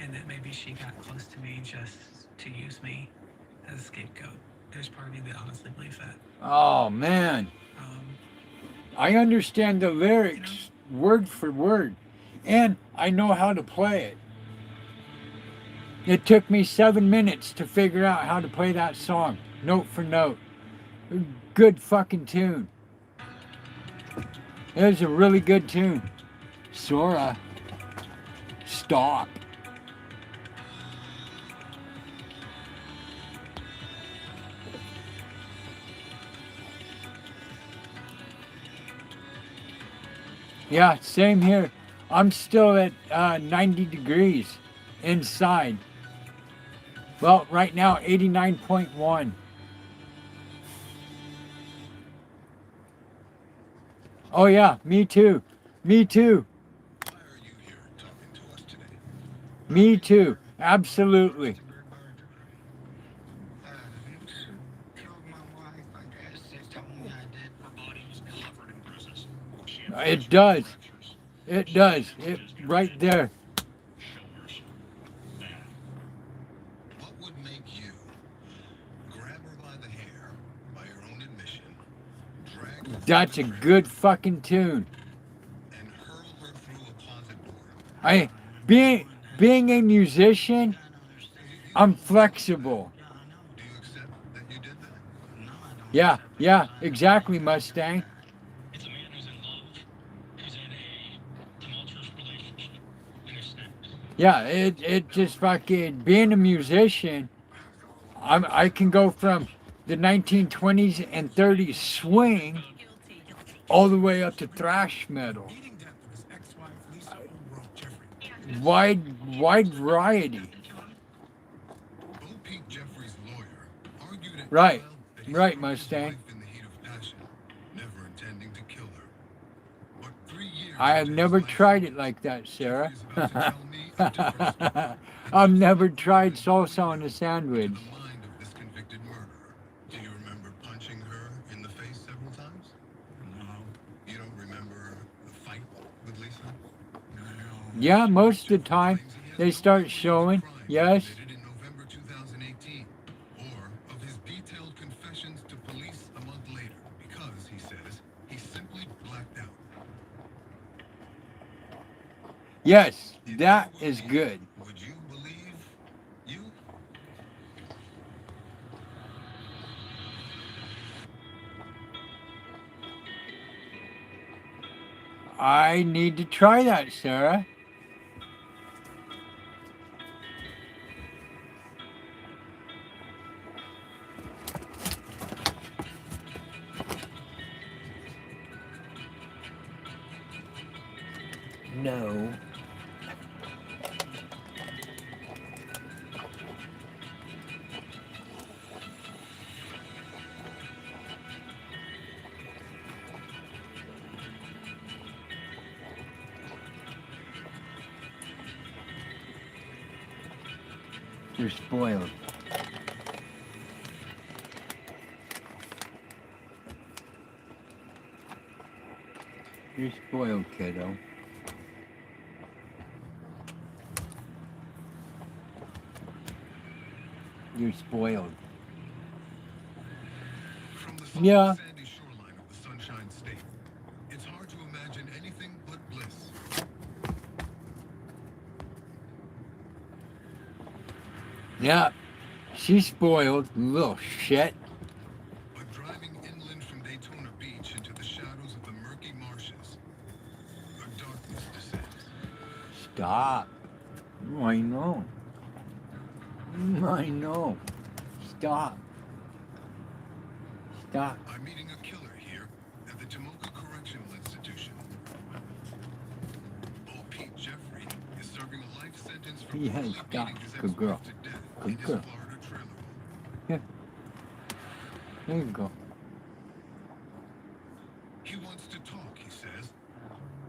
and that maybe she got close to me just to use me as a scapegoat. There's part of me that honestly believes that. Oh man, I understand the lyrics word for word, and I know how to play it. It took me 7 minutes to figure out how to play that song, note for note. Good fucking tune. It was a really good tune. Sora, stop. Yeah, same here. I'm still at 90 degrees inside. Well, right now, 89.1. Oh, yeah, me too. Me too. Me too. Absolutely. It does. It does. It right there. What would make you grab her by the hair, by your own admission, drag her That's a good fucking tune. and hurl her through a closet door? Being a musician, I'm flexible. Do you accept that you did that? Yeah, exactly, Mustang. It's a man who's in love, who's in a tumultuous relationship, and is snapped. Yeah, it just fucking being a musician. I can go from the 1920s and 30s swing all the way up to thrash metal. Wide variety. Right, Mustang. I have never tried it like that, Sarah. I've never tried salsa on a sandwich. Do you remember punching her in the face several times? No. You don't remember the fight with Lisa? No. Yeah, most of the time they start showing. Yes. In November 2018, or of his detailed confessions to police a month later, because he says he simply blacked out. Yes, that is good. Would you believe you? I need to try that, Sarah. No. You're spoiled. You're spoiled, kiddo. You're spoiled. From the Yeah. sandy shoreline of the Sunshine State, it's hard to imagine anything but bliss. Yeah. She's spoiled, little shit. But driving inland from Daytona Beach into the shadows of the murky marshes, a darkness descends. Stop. I know. I know. Stop. Stop. I'm meeting a killer here at the Tomoka Correctional Institution. Old Pete Jeffrey is serving a life sentence for Yeah, brutally stop. beating his Good girl. ex-wife to death Good in his girl. Florida trailer home. Yeah. There you go. He wants to talk, he says,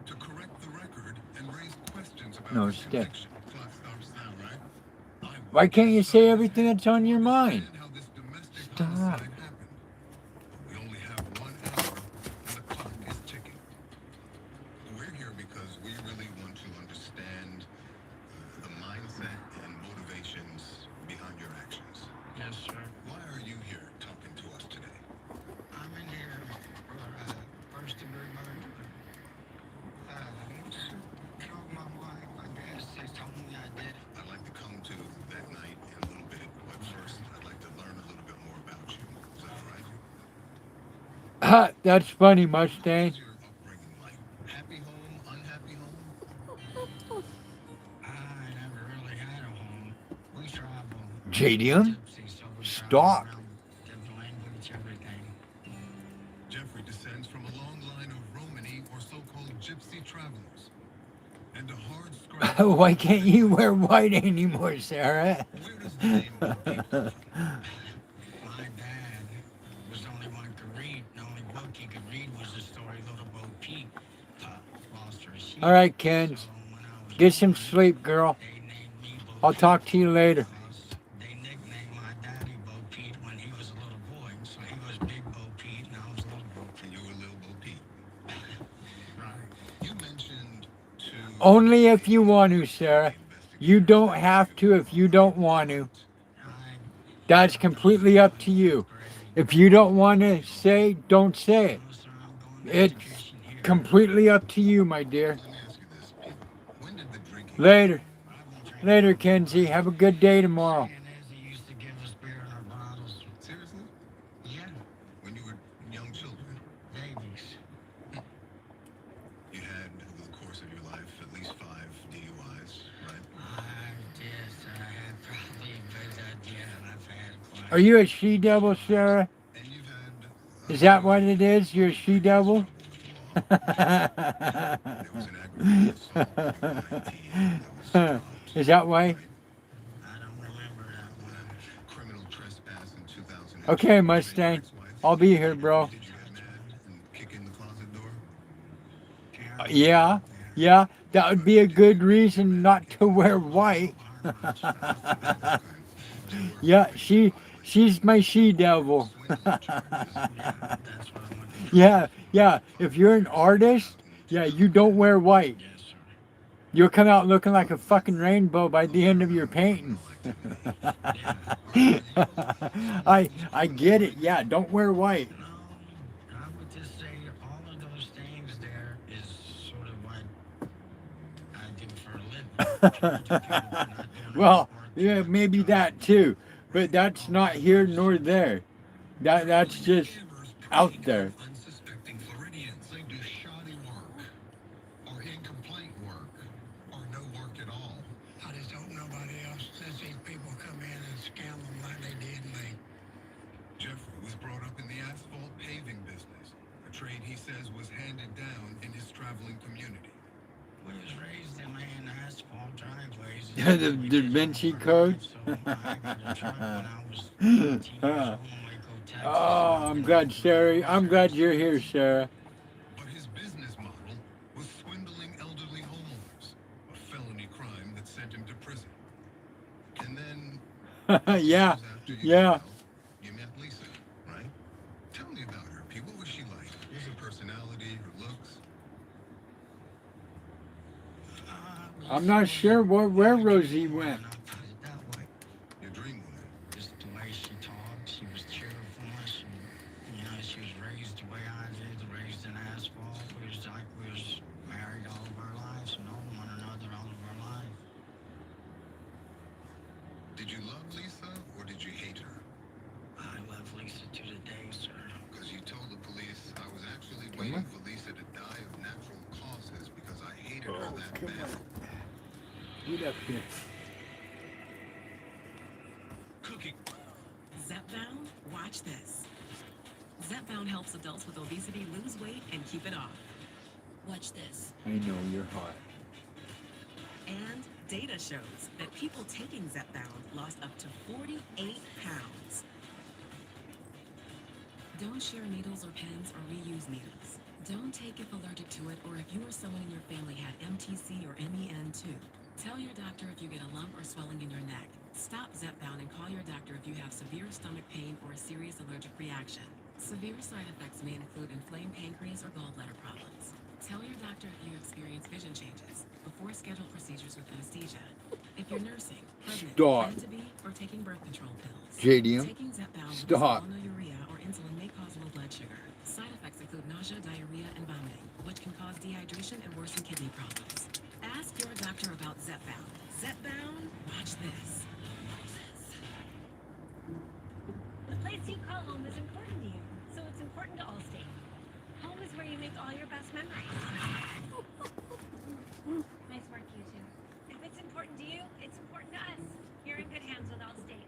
to correct the record and raise questions about No, his stay. conviction. Clock stops now, right? Why can't you say everything that's on your mind? How this domestic Stop. homicide happened. We only have 1 hour, and the clock is ticking. We're here because we really want to understand the mindset and motivations behind your actions. Yes, sir. Why are you here talking to us today? I'm in here for first degree murder. Killed my wife, I guess. They told me I did. I'd like to come to that night in a little bit, but first I'd like to learn a little bit more about you. Is that all right? That's funny, Mustang. What's your upbringing like? Happy home, unhappy home? I never really had a home. We traveled. JDM? So we Stop. traveled around, different language, everything. Jeffrey descends from a long line of Romany or so-called gypsy travelers. And a hard scratch. Why can't you wear white anymore, Sarah? Where does the name Bo Peep come from? My dad was the only one who could read. The only book he could read was the story Little Bo Peep lost her sheep. All right, Ken. So when I was Get some born, sleep, girl. they named me Bo I'll Peep talk to you later. because they nicknamed my daddy Bo Peep when he was a little boy. So he was Big Bo Peep and I was Little Bo Peep. And you were Lil Bo Peep. Right. You mentioned two... Only if you want to, Sarah. You don't have to if you don't want to. That's completely up to you. If you don't want to say, don't say it. It's completely up to you, my dear. Let me ask you this, Pete. When did the drinking... Later. Later, Kenzie. Have a good day tomorrow. And as he used to give us beer in our bottles. Seriously? Yeah, When you were young children, babies. you had, over the course of your life, at least 5 DUIs, right? I had probably, but yeah, I've had quite. Are you a she-devil, Sarah? And you've had... Is that what it is? You're a she-devil? There was an aggravated assault when you were 19 that was Is that why? I don't remember that one. criminal trespass in 2000. Okay, Mustang. I'll be here, bro. Did you get mad and kick in the closet door? Yeah. Yeah. That would be a good reason not to wear white. Yeah, she's my she-devil. Yeah, yeah. If you're an artist, yeah, you don't wear white. You'll come out looking like a fucking rainbow by the end of your painting. I get it. Yeah, don't wear white. No, I would just say all of those things there is sort of what I do for a living. Well, yeah, maybe that too, but that's not here nor there. That's just out there. Unsuspecting Floridians. They do shoddy work, or incomplete work, or no work at all. I just hope nobody else says these people come in and scam them like they did me. Jeffrey was brought up in the asphalt paving business, a trade he says was handed down in his traveling community. We was raised in laying asphalt driveways. The Da Vinci Code. Oh, I'm glad, Sarah. I'm glad you're here, Sarah. But his business model was swindling elderly homeowners, a felony crime that sent him to prison. And then, Yeah, after you yeah. got out, you met Lisa, right? Tell me about her, Pete. What was she like? Her personality, her looks? I'm not sure where Rosie went. Your dream woman. just the way she talked. She was cheerful. She was raised the way I did, raised in asphalt. We was like we was married all of our lives, known one another all of our life. Did you love Lisa or did you hate her? I love Lisa to the day, sir. Because you told the police I was actually waiting for Lisa to die of natural causes because I hated her that bad. Get up here. Cookie. Zepbound? Watch this. Zepbound helps adults with obesity lose weight and keep it off. Watch this. I know you're hot. And data shows that people taking Zepbound lost up to 48 pounds. Don't share needles or pens or reuse needles. Don't take if allergic to it or if you or someone in your family had MTC or MEN2. Tell your doctor if you get a lump or swelling in your neck. Stop Zepbound and call your doctor if you have severe stomach pain or a serious allergic reaction. Severe side effects may include inflamed pancreas or gallbladder problems. Tell your doctor if you experience vision changes before scheduled procedures with anesthesia. If you're nursing, pregnant, plan to be, or taking birth control pills. JDM. Taking Zepbound with Stop. mononuria or insulin may cause low blood sugar. Side effects include nausea, diarrhea, and vomiting, which can cause dehydration and worsen kidney problems. Ask your doctor about Zepbound. Zepbound? Watch this. The place you call home is important to you, so it's important to Allstate. Home is where you make all your best memories. Nice work, you two. If it's important to you, it's important to us. You're in good hands with Allstate.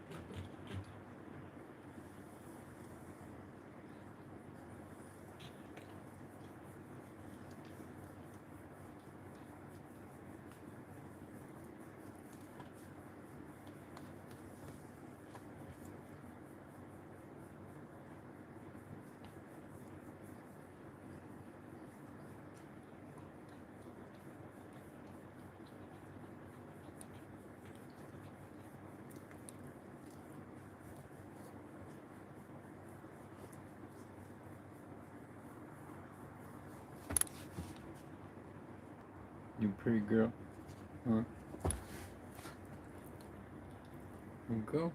You pretty girl. Huh? Go.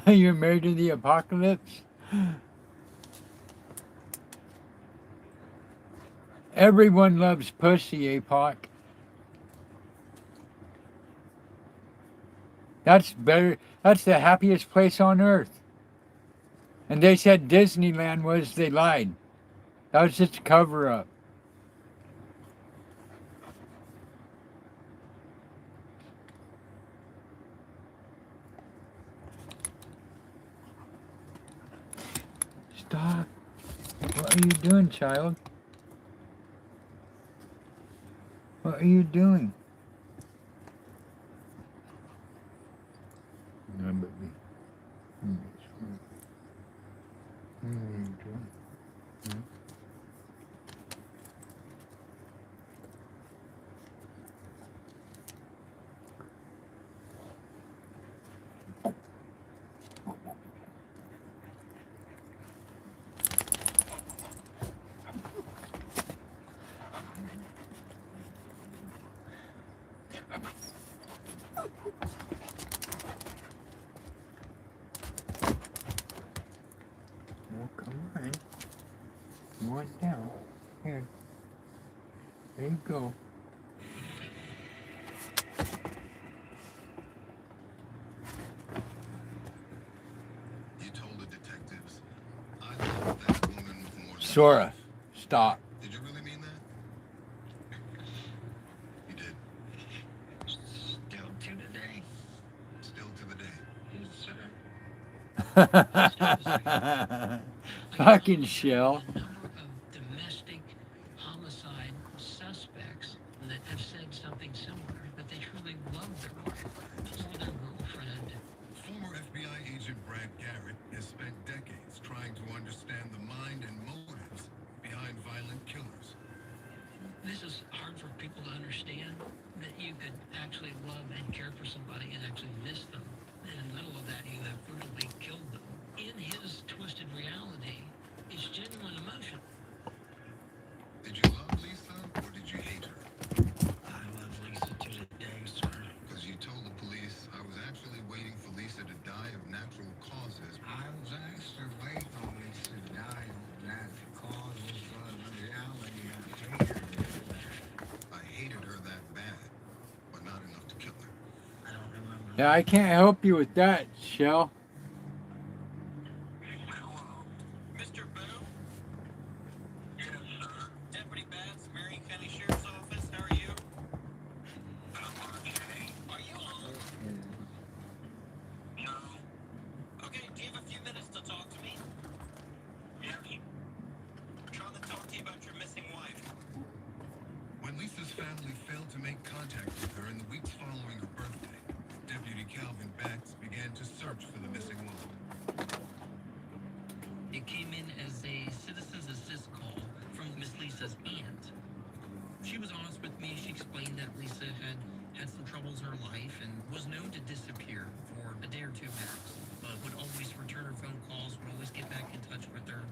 You're married to the apocalypse? Everyone loves pussy, APOC. That's better. That's the happiest place on earth. And they said Disneyland was, they lied. That was just a cover up. Stop. What are you doing, child? What are you doing? No, but me. Oh, come on. Come on down. Here. There you go. You told the detectives, I love that woman more than Sora, stop. Did you really mean that? You did. Still to the day. Still to the day. Yes, sir. Fucking shell. The number of domestic homicide suspects that have said something similar, that they truly love their wife or their girlfriend. Former FBI agent Brad Garrett has spent decades trying to understand the mind and motives behind violent killers. This is hard for people to understand, that you could actually Yeah, I can't help you with that, Shell. Mr. Boo? Yes, sir. Deputy Batts, Marion County Sheriff's Office. How are you? I'm okay. Are you home? No. Okay, do you have a few minutes to talk to me? Yes. I'm trying to talk to you about your missing wife. When Lisa's family failed to make contact with her in the weeks following her birthday, Deputy Calvin Batts began to search for the missing woman. It came in as a citizen's assist call from Miss Lisa's aunt. She was honest with me. She explained that Lisa had some troubles in her life and was known to disappear for a day or two max, but would always return her phone calls, would always get back in touch with her.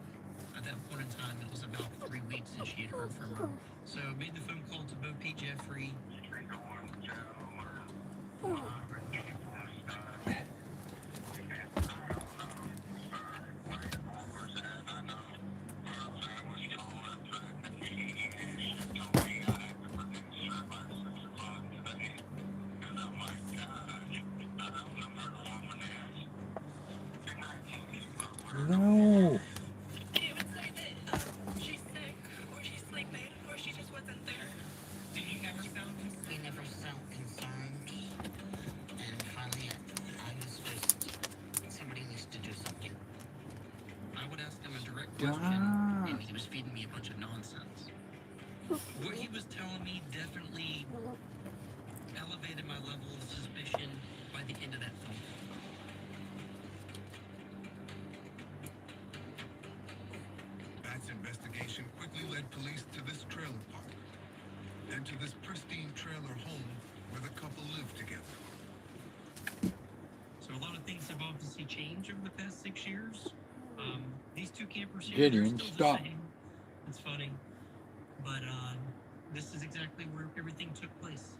At that point in time, it was about 3 weeks since she had heard from her. So I made the phone call to Bo Pete Jeffrey. No. He would say that she's sick, or she's sleeping, or she just wasn't there. Do you ever sound concerned? We never sound concerned. And finally, I was just, somebody needs to do something. I would ask him a direct question, and he was feeding me a bunch of nonsense. What he was telling me definitely elevated my level of suspicion by the end of that phone call. Bat's investigation quickly led police to this trailer park and to this pristine trailer home where the couple lived together. So a lot of things have obviously changed over the past 6 years. These two campers here, Gideon, they're still stop. the same. It's funny. But this is exactly where everything took place.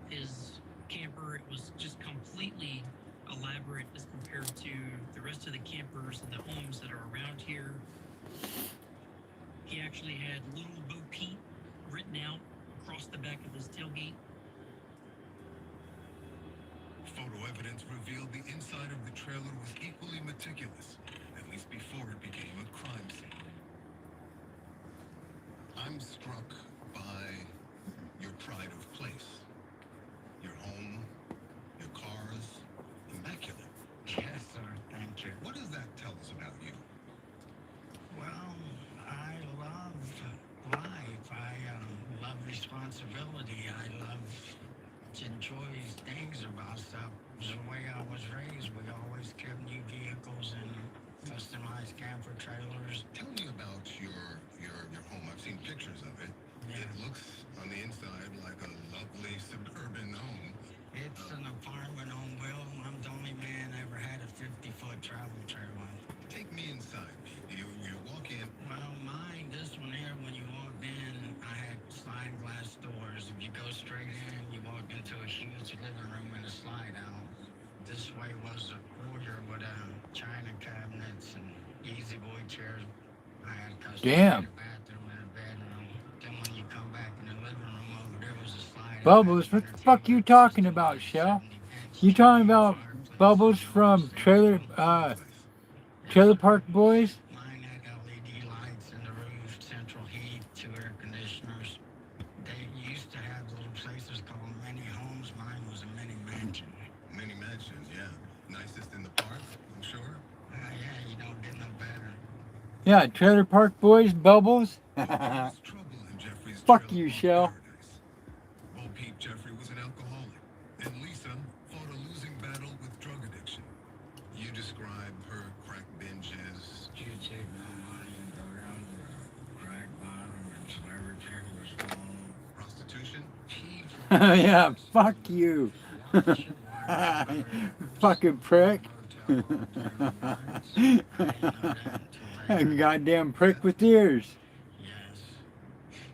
His camper, it was just completely elaborate as compared to the rest of the campers and the homes that are around here. He actually had Little Bo Pete written out across the back of his tailgate. Photo evidence revealed the inside of the trailer was equally meticulous, at least before it became a crime scene. I'm struck by your pride of place. Your home, your cars, immaculate. Yes, sir. Thank you. What does that tell us about you? Well, I love life. I love responsibility. I love to enjoy things about stuff. The way I was raised, we always kept new vehicles and customized camper trailers. Tell me about your home. I've seen pictures of it. Yeah. It looks on the inside like a lovely suburban home. It's an apartment on wheel. I'm the only man ever had a 50-foot travel trailer. Take me inside. You walk in. Well, mine, this one here, when you walked in, I had sliding glass doors. If you go straight in, you walk into a huge living room and a slide out. This way was a quarter with china cabinets and easy boy chairs. I had custom Damn. bathroom and a bedroom. Then when you come back in the living room over there was a slide. Bubbles, what the fuck you talking about, Shell? You talking about Bubbles from Trailer Park Boys? Mine had LED lights in the roof, central heat, 2 air conditioners. They used to have little places called mini homes. Mine was a mini mansion. Many mansions, yeah. Nicest in the park, I'm sure. Yeah, you don't get no better. Yeah, Trailer Park Boys, Bubbles. There's trouble in Jeffrey's Fuck trailer you, park Shell. paradise. Bo Peep Jeffrey was an alcoholic, and Lisa fought a losing battle with drug addiction. You describe her crack binges. You take my money and go down to the crack bottom until everything was gone. Prostitution? Yeah, fuck you. Fucking prick. Goddamn prick with ears. Yes.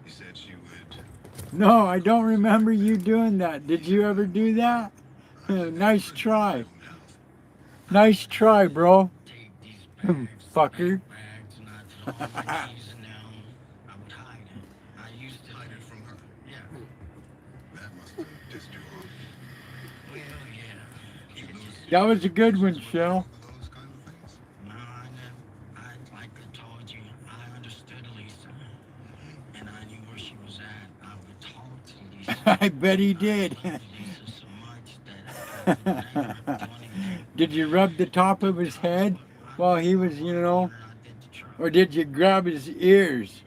You said she would. No, I don't remember you doing that. Did you ever do that? Nice try. Nice try, bro. Take these bags, Fucker. bags, and I'd throw all my keys in them. I would hide it. I used to Hide it from her. Yeah. That must have pissed you off. That was a good one, Shell. No, I never. Like I told you, I understood Lisa, and I knew where she was at. I would talk to Lisa. I bet he did. I loved Lisa so much that I would never do anything. Did you rub the top of his head while he was, or did you grab his ears?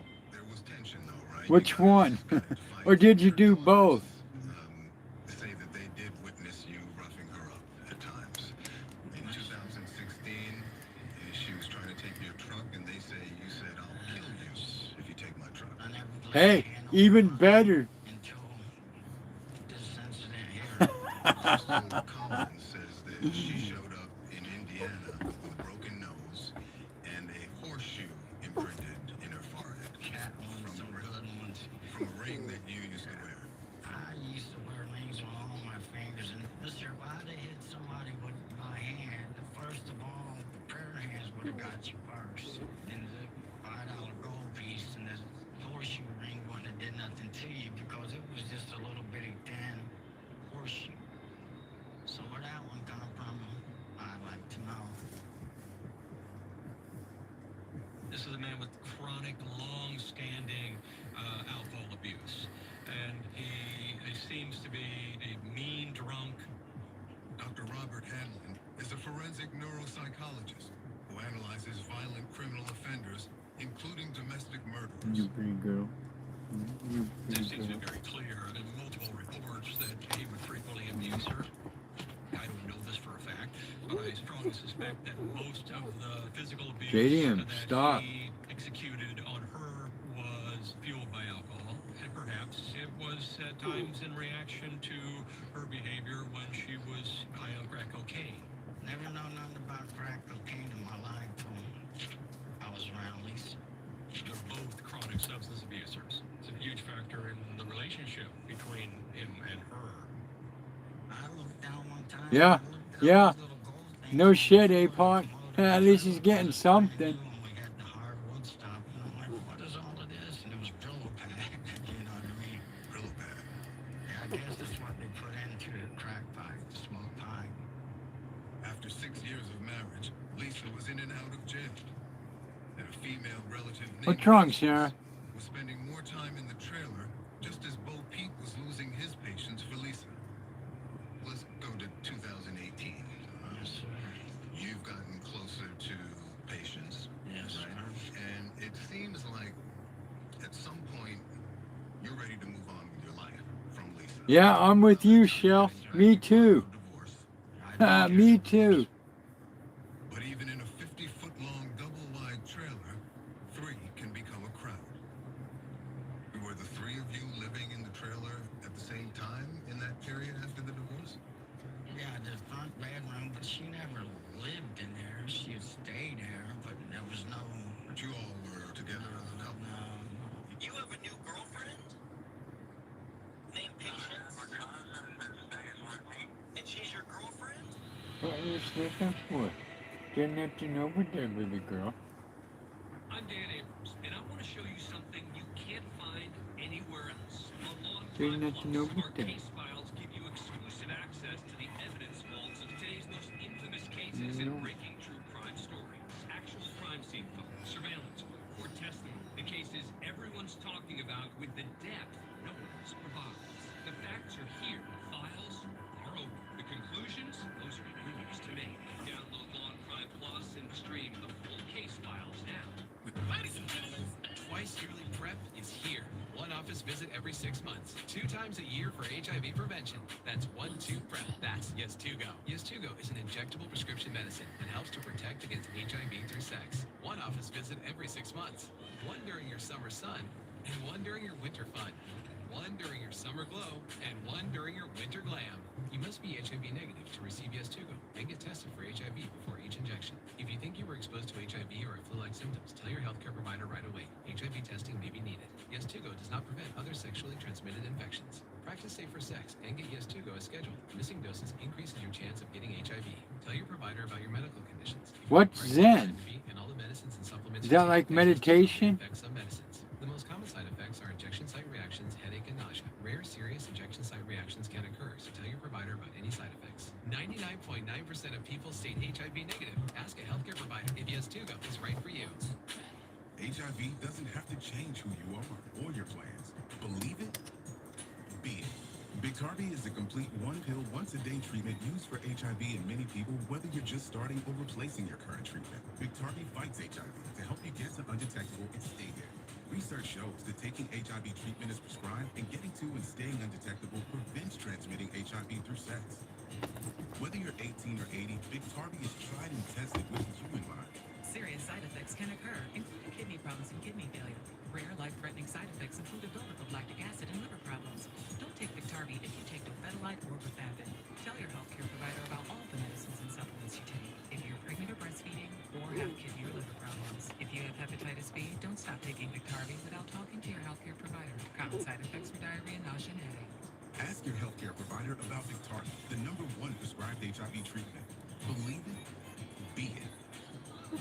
Which one? Or did you do both? Say that they did witness you roughing her up at times. In 2016, she was trying to take your truck, and they say you said, "I'll kill you if you take my truck." Hey, even better. Crystal Collins says that she showed up in Indiana with a broken nose and a horseshoe imprinted in her forehead from a ring that you used to wear. I used to wear rings on all my fingers, and Mr. Why they hit somebody with my hand? First of all, the prayer hands would have got you first, and the $5 gold piece and the horseshoe ring wouldn't have did nothing to you because it was just a little bitty thin horseshoe. So where that one come from, I'd like to know. This is a man with chronic, long-standing alcohol abuse, and he seems to be a mean drunk. Dr. Robert Hanlon is a forensic neuropsychologist who analyzes violent criminal offenders, including domestic murderers. You pretty girl. It seems to be very clear in multiple reports that he would frequently abuse her. I don't know this for a fact, but I strongly suspect that most of the physical abuse that he executed on her was fueled by alcohol, and perhaps it was at times in reaction to her behavior when she was high on crack cocaine. Never know nothing about crack cocaine in my life till I was around Lisa. They're both chronic substance abusers. It's a huge factor in the relationship between him and her. I looked down one time. Yeah, yeah. No shit, APOC. At least he's getting something. We had the hardwood stuff, and I'm like, what is all of this? And it was Brillo pad. You know what I mean? Brillo pad. Yeah, I guess that's what they put into the crack pipe, the smoke pipe. After 6 years of marriage, Lisa was in and out of jail. And a female relative What's wrong, Sarah? was spending more time in the trailer just as Bo Peep was losing his patience for Lisa. Let's go to 2018. You've gotten closer to patience. Yes, right? And it seems like at some point you're ready to move on with your life from Lisa. Yeah, I'm with you, Shell. Me too. Me too. But even in a 50-foot-long double-wide trailer, 3 can become a crowd. Were the 3 of you living in the trailer at the same time in that period after the divorce? Yeah, the front bedroom, but she never lived in there. She had stayed there, but there was no... But you all were together as a couple? You have a new girlfriend? Named Patience? And she's your girlfriend? What are you sleeping for? Getting up to know with there, baby girl. I'm Dan Abrams, and I want to show you something you can't find anywhere else. Getting up to know with Our there. case files give you exclusive access to the evidence vaults of today's most infamous cases and breaking true crime stories. Actual crime scene photos, surveillance, court testimony, the cases everyone's talking about with the depth no one else provides. The facts are here, the files are open. The conclusions, those are yours to make. Download Law and Crime Plus and stream the full case files now. Ladies and gentlemen, twice yearly prep is here. One office visit every 6 months. 2 times a year for HIV prevention. That's 1-2 prep. That's Yes2Go. Yes2Go is an injectable prescription medicine that helps to protect against HIV through sex. One office visit every 6 months. One during your summer sun, and one during your winter fun. One during your summer glow, and one during your winter glam. You must be HIV negative to receive Yes2Go and get tested for HIV before each injection. If you think you were exposed to HIV or have flu-like symptoms, tell your healthcare provider right away. HIV testing may be needed. Yes2Go does not prevent other sexually transmitted infections. Practice safer sex and get Yes2Go as scheduled. Missing doses increases your chance of getting HIV. Tell your provider about your medical conditions. What's Zen? And all the medicines and supplements Is that like meditation? affects some medicines. The most common side effects are injection site reactions, headache, and nausea. Rare serious injection site reactions can occur, so tell your provider about any side effects. 99.9% of people state HIV negative. Ask a healthcare provider if Yes2Go is right for you. HIV doesn't have to change who you are or your plans. Believe it, be it. Biktarvy is a complete one-pill, once-a-day treatment used for HIV in many people, whether you're just starting or replacing your current treatment. Biktarvy fights HIV to help you get to undetectable and stay there. Research shows that taking HIV treatment as prescribed and getting to and staying undetectable prevents transmitting HIV through sex. Whether you're 18 or 80, Biktarvy is tried and tested with human lives. Serious side effects can occur, including kidney problems and kidney failure. Rare life-threatening side effects include a buildup of lactic acid and liver problems. Don't take Biktarvy if you take dofetilide or rifampin. Tell your healthcare provider about all the medicines and supplements you take. If you're pregnant or breastfeeding, or have kidney or liver problems. If you have hepatitis B, don't stop taking Biktarvy without talking to your healthcare provider. Common side effects are diarrhea, nausea, and headache. Ask your healthcare provider about Biktarvy, the #1 prescribed HIV treatment. Believe it, be it.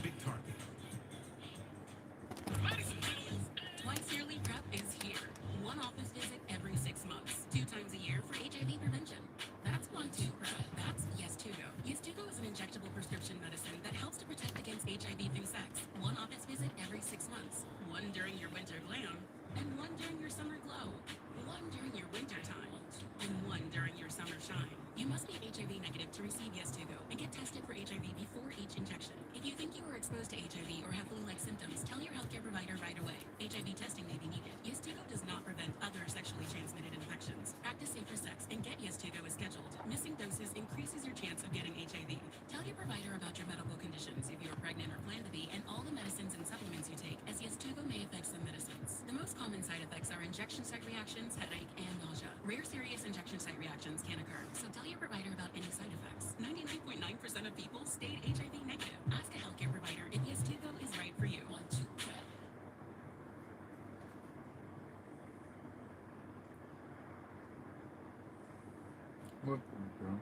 Biktarvy. Twice yearly PrEP is here. One office visit every 6 months. 2 times a year for HIV prevention. That's 1-2 PrEP. That's Yes2Go. Yes2Go is an injectable prescription medicine that helps to protect against HIV through sex. One office visit every 6 months. One during your winter glam, and one during your summer glow. One during your winter time, and one during your summer shine. You must be HIV negative to receive Yes2Go and get tested for HIV before each injection. If you think you are exposed to HIV or have flu-like symptoms, tell your healthcare provider right away. HIV testing may be needed. Yes2Go does not prevent other sexually transmitted infections. Practice safer sex and get Yes2Go as scheduled. Missing doses increases your chance of getting HIV. Tell your provider about your medical conditions if you are pregnant or plan to be, and all the medicines and supplements you take, as Yes2Go may affect some medicines. The most common side effects are injection site reactions, headache, and nausea. Rare serious injection site reactions can occur, so tell your provider about any side effects. 99.9% of people state HIV negative. Ask a healthcare provider if Yes2Go is right for you. 1-2 PrEP. What, bro?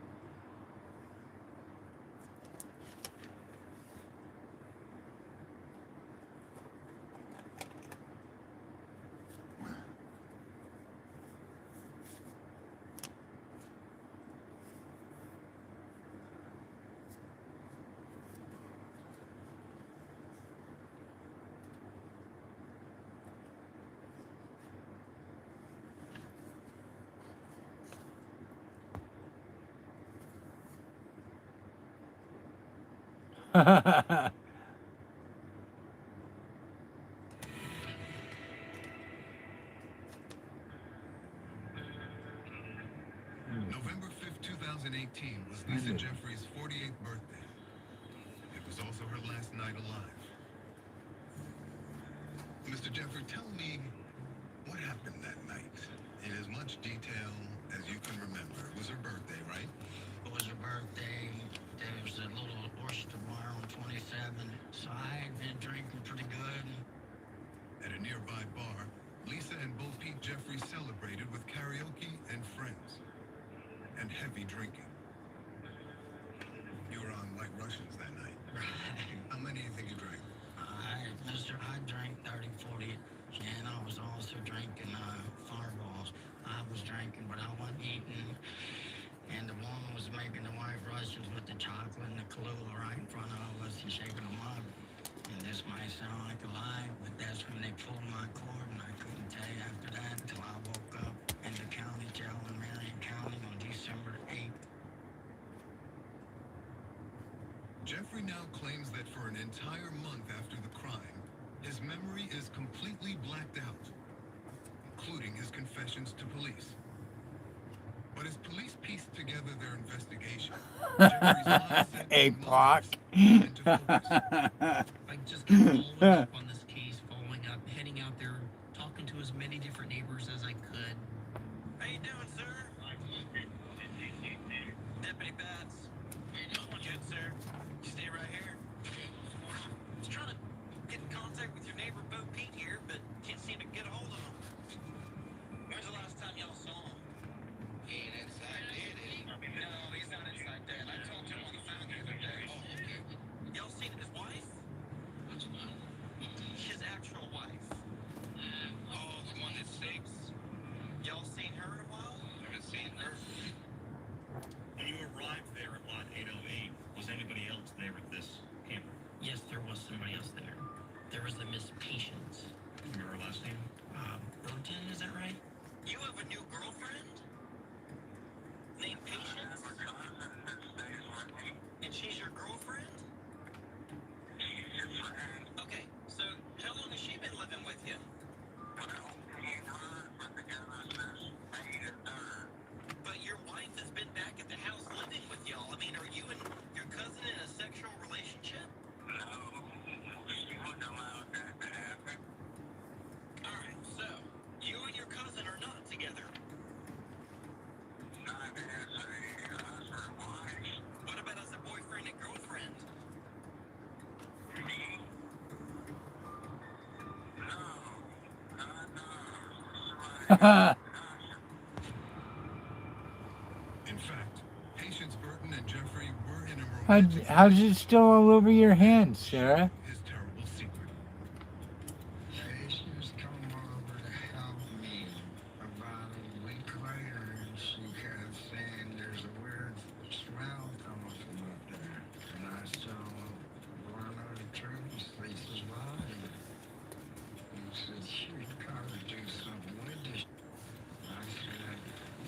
November 5th, 2018 was Lisa Jeffrey's 48th birthday. It was also her last night alive. Mr. Jeffrey, tell me what happened that night in as much detail as you can remember. It was her birthday, right? It was her birthday. There was a little oyster bar on 27, so I had been drinking pretty good. At a nearby bar, Lisa and Bo Pete Jeffrey celebrated with karaoke and friends. And heavy drinking. You were on White Russians that night. Right. How many do you think you drank? I drank 30, 40, and I was also drinking Fireballs. I was drinking, but I wasn't eating. And the woman was making the White Russians with the chocolate and the Kahlua right in front of us and shaking them up. And this might sound like a lie, but that's when they pulled my cord, and I couldn't tell you after that until I woke up in the county jail in Marion County on December 8th. Jeffrey now claims that for an entire month after the crime, his memory is completely blacked out, including his confessions to police. But as police pieced together their investigation, Jeffrey's mindset Hey, and Pock. motives began to focus. I just kept following up on this case, following up, heading out there, talking to as many different neighbors as I could. How you doing, sir? Deputy Bats. How you doing? Good, sir. You stay right here. I was trying to get in contact with your neighbor, Bo Pete here, but can't seem to get a hold of him. When's the last time y'all saw him? He ain't inside dead, is he? No, he's not inside dead. I talked to him on the phone the other day. Oh, okay. Y'all seen his wife? What's about? In fact, patients Burton and Jeffrey were in a How's it still all over your hands, Sarah? his terrible secret. Patients come over to help me. About a week later, and she kept saying there's a weird smell coming from up there. And I said, well, wanna know the truth? Lisa's body. He said, she'd gotta do something with this. I said,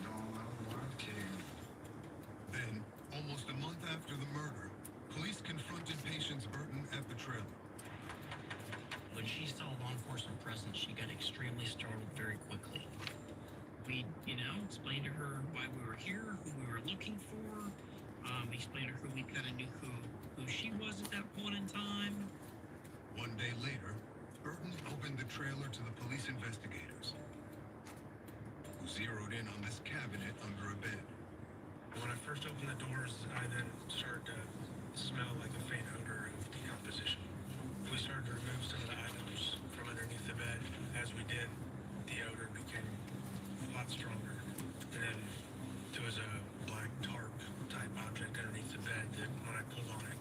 don't know what to. Then, almost a month after the murder, police confronted patients Burton at the trailer. When she saw law enforcement presence, she got extremely startled very quickly. We, explained to her why we were here, who we were looking for. Explained to her we kind of knew who she was at that point in time. One day later, Burton opened the trailer to the police investigators, who zeroed in on this cabinet under a bed. When I first opened the doors, I then started to smell like a faint odor of decomposition. We started to remove some of the items from underneath the bed. As we did, the odor became a lot stronger. And then there was a black tarp type object underneath the bed that when I pulled on it,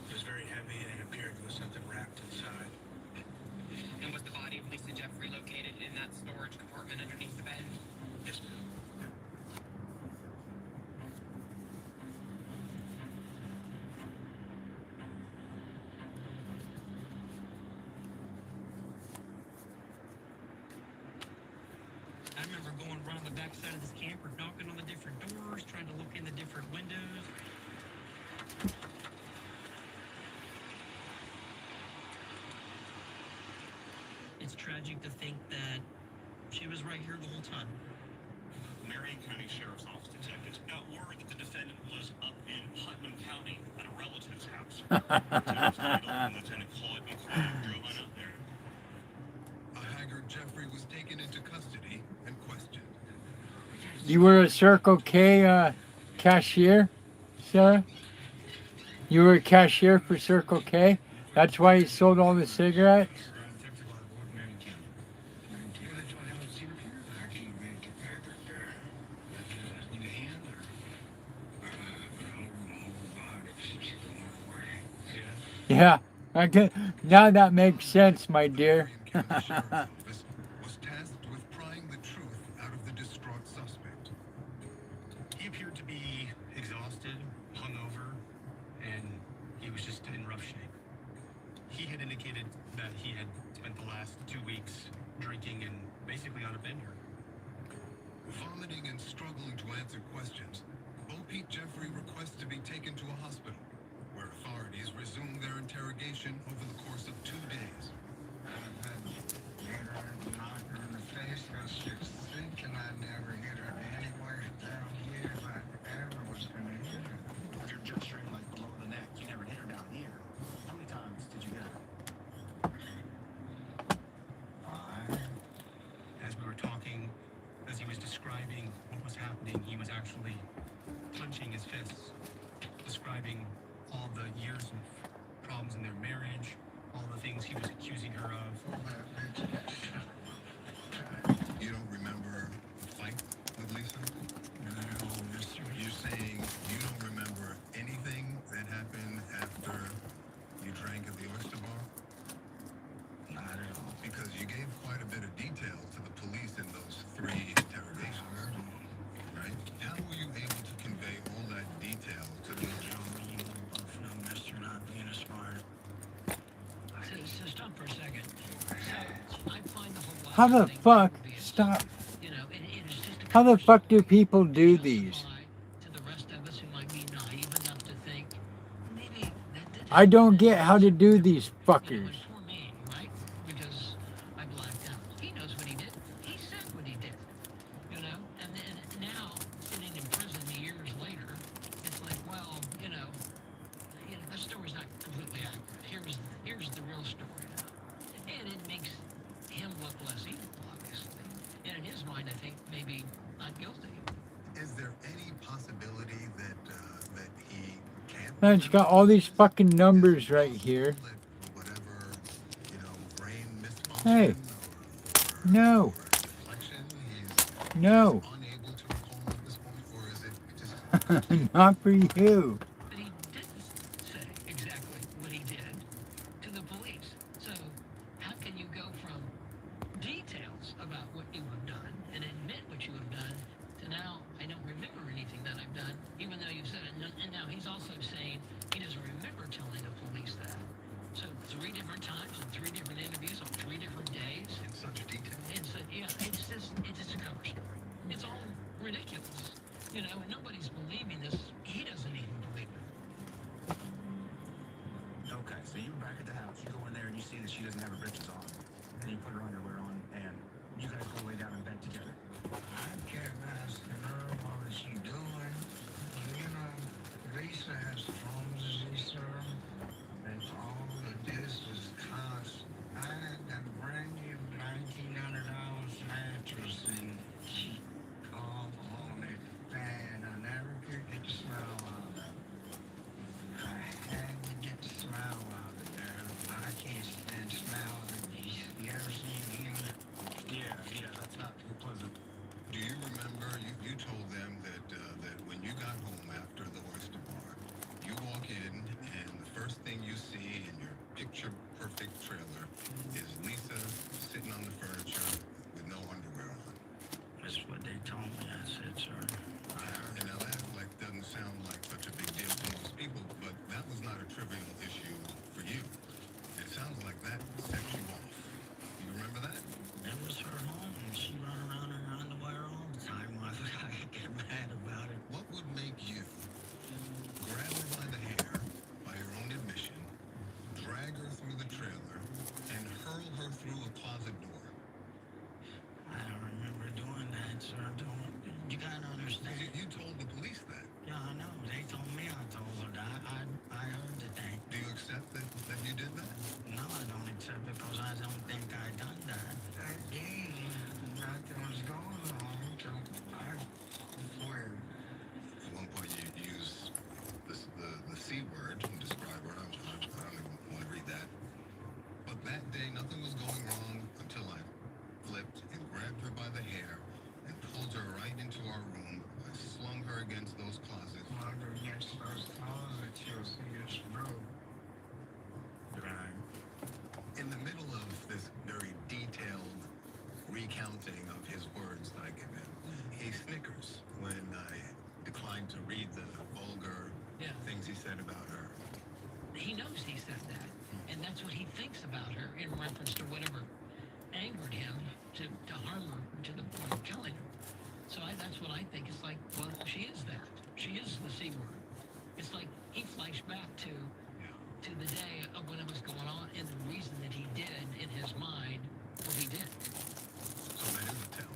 it was very heavy and it appeared there was something wrapped inside. And was the body of Lisa Jeffrey located in that storage compartment underneath the bed? Yes, ma'am. I remember going around the backside of this camper, knocking on the different doors, trying to look in the different windows. It's tragic to think that she was right here the whole time. Marion County Sheriff's Office detectives got word that the defendant was up in Putnam County at a relative's house. Detectives titled Lieutenant Claude McClure drove on up there. A haggard Jeffrey was taken into custody and questioned. You were a Circle K cashier, Sarah? You were a cashier for Circle K? That's why you sold all the cigarettes? Yeah, I can, now that makes sense, my dear. Was tasked with prying the truth out of the distraught suspect. He appeared to be exhausted, hungover, and he was just in rough shape. He had indicated that he had spent the last 2 weeks drinking and basically on a bender. Vomiting and struggling to answer questions, Bo Pete Jeffrey requests to be taken to a hospital, where authorities resumed their interrogation over the course of 2 days. I've had hit her and knock her in the face because she was thinking I'd never hit her anywhere down here if I ever was going to hit her. You're gesturing like below the neck. You never hit her down here. How many times did you hit her? 5. As we were talking, as he was describing what was happening, he was actually clenching his fists, describing all the years of problems in their marriage, all the things he was accusing her of. You don't remember the fight with Lisa? No, mister. You're saying you don't remember anything that happened after you drank at the oyster bar? Not at all. Because you gave quite a bit of detail to the police in those 3 interrogations, right? How were you able to convey all that detail to the You both know, mister, not being a smart. So stop for a second. I find the whole How the fuck? Stop. How the fuck do people do these? To the rest of us who might be naive enough to think maybe I don't get how to do these fuckers. for me, right? Because I blacked out. He knows what he did. He said what he did. And then now sitting in prison years later, it's like, well, the story's not completely accurate. Here's the real story now. And it makes him look less evil, obviously. And in his mind, I think maybe not guilty. Is there any possibility that that he can't? Man, it's got all these fucking numbers right here. Brain misfunction Hey. No. deflection? He's No. Unable to recall at this point, or is it just Not for you. But he didn't say exactly what he did to the police. So how can you go from details about what you have done and admit what you have done to now I don't remember anything that I've done, even though you've said it. And now he's also saying he doesn't remember telling the police that. So 3 different times and 3 different interviews on 3 different days. in such detail? It's just a cover story. It's all ridiculous, you know, and nobody's believing this. He doesn't even believe it. Okay, so you're back at the house. You go in there and you see that she doesn't have her britches on. And you put her underwear on, and you guys go lay down in bed together. I kept asking her what was she doing. You know, Lisa has phone disease, sir. And all of this was cost. I had that brand new $1,900 mattress, and she called on it bad. I never could get the smell out of it. I had to get the smell out of there. I can't stand smell of these. You ever seen him? Yeah, that's not too pleasant. Do you remember you told them that that when you got home after the oyster bar, you walk in and the first thing you see in your picture perfect trailer is Lisa sitting on the furniture with no underwear on. That's what they told me. I said, sir. I heard. And now that doesn't sound like such a big deal to most people, but that was not a trivial issue for you. It sounds like that set you off. You remember that? That was her home. She run around in her underwear all the time. Why would I get mad about it? What would make you grab her by the hair, by your own admission, drag her through the trailer, and hurl her through a closet door? I don't remember doing that, sir. You gotta understand. You told the police that. Yeah, I know. They told me I told her that. I heard the thing. Do you accept that you did that? No, I don't accept it because I don't think I done that. That day, nothing was going on. So I swear. At one point you used the C word to describe her. I don't even want to read that. But that day, nothing was going wrong until I flipped and grabbed her by the hair and pulled her right into our room. I slung her against those closets. Under against those closets, you'll see this room. Right. In the middle of this very detailed recounting of his words that I give him, he snickers when I declined to read the vulgar things he said about her. He knows he said that, and that's what he thinks about her in reference to whatever angered him to harm her to the point of killing her. So that's what I think. It's like, well, she is that. She is the C word. It's like he flashed back to the day of when it was going on and the reason that he did in his mind what he did. So that is a tell.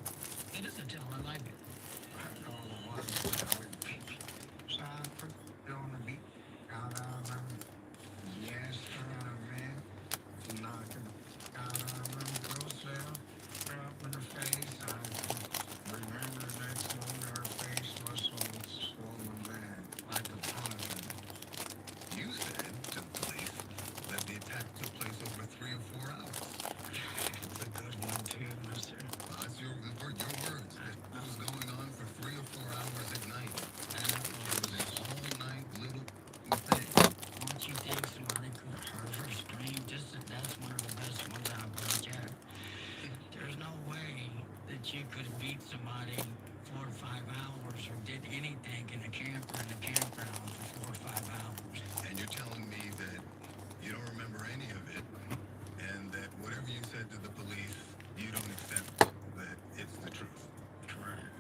It is a tell. I like it. I don't know what I would pick. So I put it on the beat. Got out of them. Yes, sir, man. Knocked it out of them. Close there. Up in the face. I remember that one. Her face was so swollen bad. Like a pumpkin. You said to the police that the attack took place over 3 or 4 hours. It's a good one, too, mister. That's your words. It was going on for 3 or 4 hours at night. And it was an all-night little thing. Don't you think somebody could have heard her scream? That's one of the best ones I've heard yet. There's no way that you could have beat somebody 4 or 5 hours or did anything in a campground for 4 or 5 hours. And you're telling me that you don't remember any of it, and that whatever you said to the police, you don't accept that it's the truth. Correct.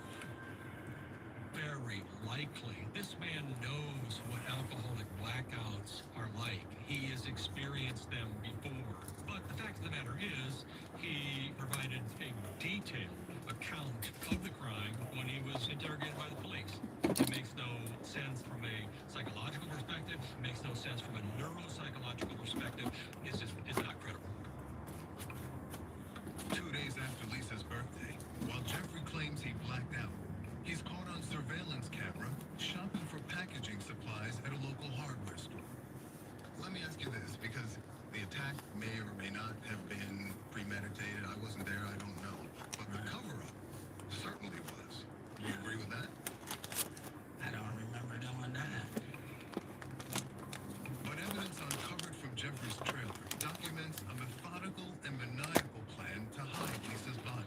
Very likely. This man knows what alcoholic blackouts are like. He has experienced them before. But the fact of the matter is, he provided a detailed account of the crime when he was interrogated by the police. It makes no sense from a psychological perspective. It makes no sense from a neuropsychological perspective. It's not credible. 2 days after Lisa's birthday, while Jeffrey claims he blacked out, he's caught on surveillance camera shopping for packaging supplies at a local hardware store. Let me ask you this, because the attack may or may not have been premeditated. I wasn't there, I don't know. But the cover-up certainly was. You agree with that? I don't remember doing that. But evidence uncovered from Jeffrey's trailer documents a methodical and maniacal plan to hide Lisa's body.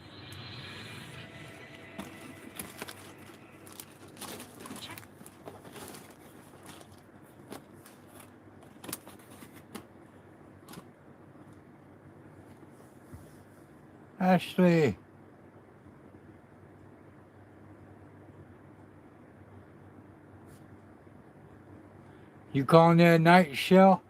Ashley. You calling there a night, Shell?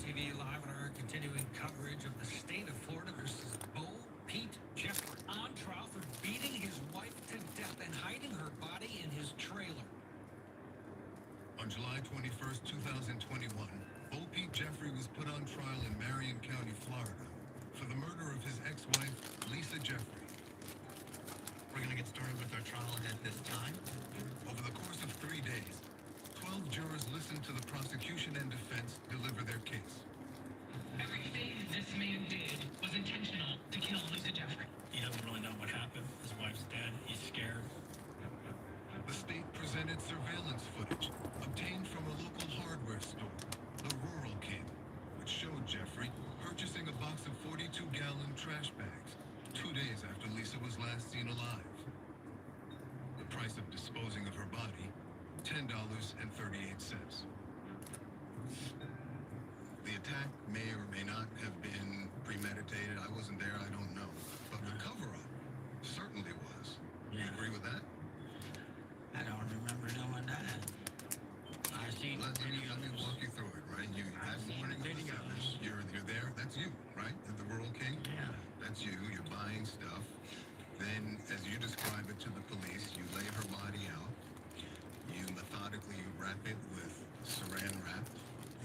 TV live on our continuing coverage of the state of Florida versus Bo Pete Jeffrey on trial for beating his wife to death and hiding her body in his trailer. On July 21st, 2021, Bo Pete Jeffrey was put on trial in Marion County, Florida, for the murder of his ex-wife, Lisa Jeffrey. We're going to get started with our trial at this time. Over the course of 3 days, 12 jurors listened to the prosecution and defense deliver their case. Everything this man did was intentional to kill Lisa Jeffrey. He doesn't really know what happened. His wife's dead. He's scared. The state presented surveillance footage obtained from a local hardware store, the Rural King, which showed Jeffrey purchasing a box of 42-gallon trash bags 2 days after Lisa was last seen alive. The price of disposing of her body, $10.38. The attack may or may not have been premeditated. I wasn't there, I don't know. But the cover-up certainly was. You agree with that? I don't remember knowing that. I seen Let me walk you through it, right? You had warning of the service. You're there. That's you, right? The Rural King? Yeah. That's you. You're buying stuff. Then, as you describe it to the police, you lay her body out. You methodically wrap it with saran wrap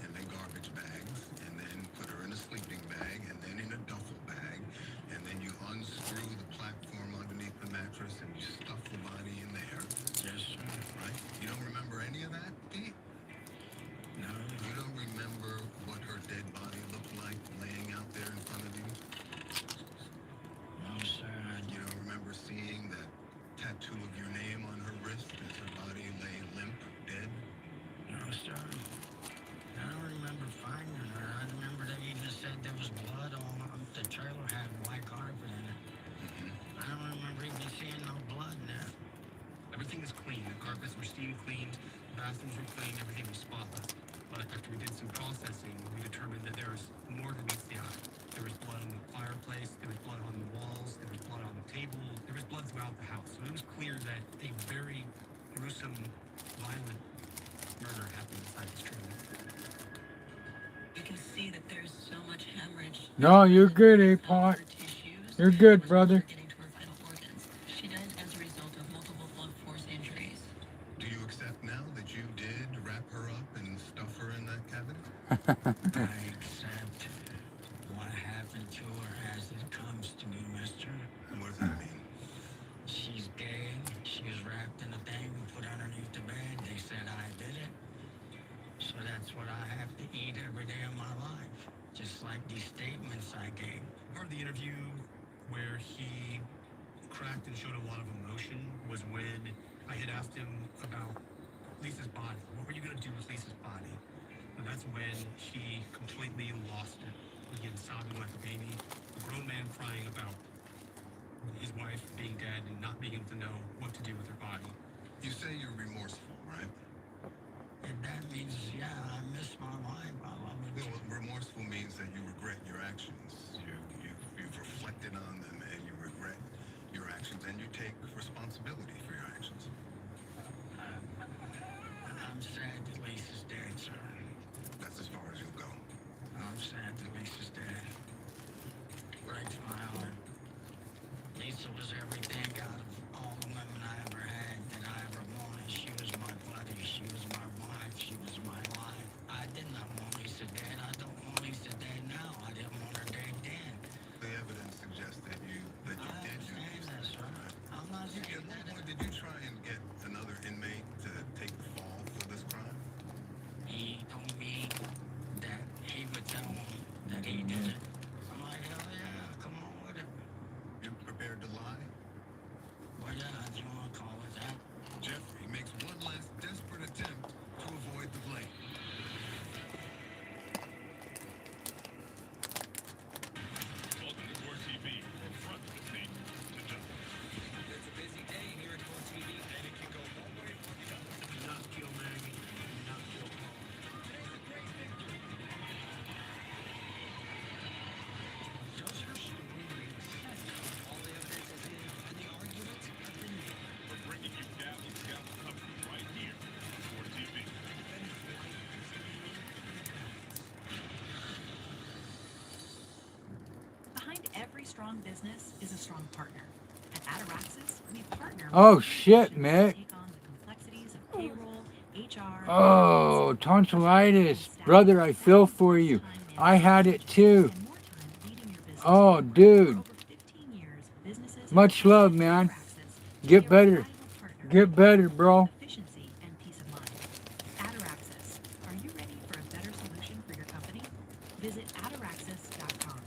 and then garbage bags, and then put her in a sleeping bag, and then in a duffel bag, and then you unscrew the platform underneath the mattress and you stuff the body in there. Yes, sir. Right? You don't remember any of that, Pete? No. You don't remember what her dead body looked like laying out there in front of you? No, sir. You don't remember seeing that tattoo of your name on her wrist as her body lay limp, dead? No, sir. I don't remember finding her. I remember they even said there was blood on the trailer had white carpet in it. I don't remember even seeing no blood in there. Everything is clean. The carpets were steam cleaned, the bathrooms were clean, everything was spotless. But after we did some processing, we determined that there was more than meets the eye. There was blood on the fireplace, there was blood on the walls, there was blood on the table, there was blood throughout the house. So it was clear that a very gruesome, violent murder happened inside this trailer. You can see that there's so much hemorrhage. No, you're good, APOC. You're good, brother. Getting to her vital organs. She died as a result of multiple blunt force injuries. Do you accept now that you did wrap her up and stuff her in that cabinet? I accept what happened to her as it comes to me, mister. What does that mean? She's dead. She was wrapped in a thing and put underneath the bed. They said I did it. So that's what I have to eat every day of my life. Just like these statements I gave. Part of the interview where he cracked and showed a lot of emotion was when I had asked him about Lisa's body. What were you going to do with Lisa's body? And that's when he completely lost it. He began sobbing like a baby, a grown man crying about his wife being dead and not being able to know what to do with her body. You say you're remorseful, right? And that means, yeah, I miss my wife. Well, remorseful means that you regret your actions. You've reflected on them and you regret your actions and you take responsibility for your actions. I'm sad that Lisa's dead, sir. That's as far as you'll go. I'm sad that Lisa's dead. Breaks my heart. Lisa was everything out of all the women I ever had that I ever wanted. She was my buddy. She was my wife. She was my life. I did not want Lisa dead. I don't want Lisa dead now. I didn't want her dead then. The evidence suggests that you did use that, sir. I'm not saying that. Did you try and get another inmate to take the fall for this crime? He told me that he would tell me that he did it. I'm like, hell yeah, come on with it. You prepared to lie? Well, yeah, if you want to call it that. Jeffrey makes one last desperate attempt to avoid the blame. Welcome to Core TV, from front of the tape to jump. It's a busy day here at Core TV, and it can go one way or the other. Do not kill Maggie. Do not kill Paul. Today's a great victory. Does her story make sense? All the evidence is in, and the arguments have been made. We're bringing you gavel to gavel coverage right here on Core TV. Behind every strong business is a strong partner. At Ataraxis, we partner Oh, with shit, organizations Mick. to take on the complexities of payroll, HR, Oh, tonsillitis. Brother, I feel for you. I had it too. Oh, dude. Much love, man. Get better. Get better, bro. efficiency and peace of mind. Ataraxis, are you ready for a better solution for your company? Visit ataraxis.com.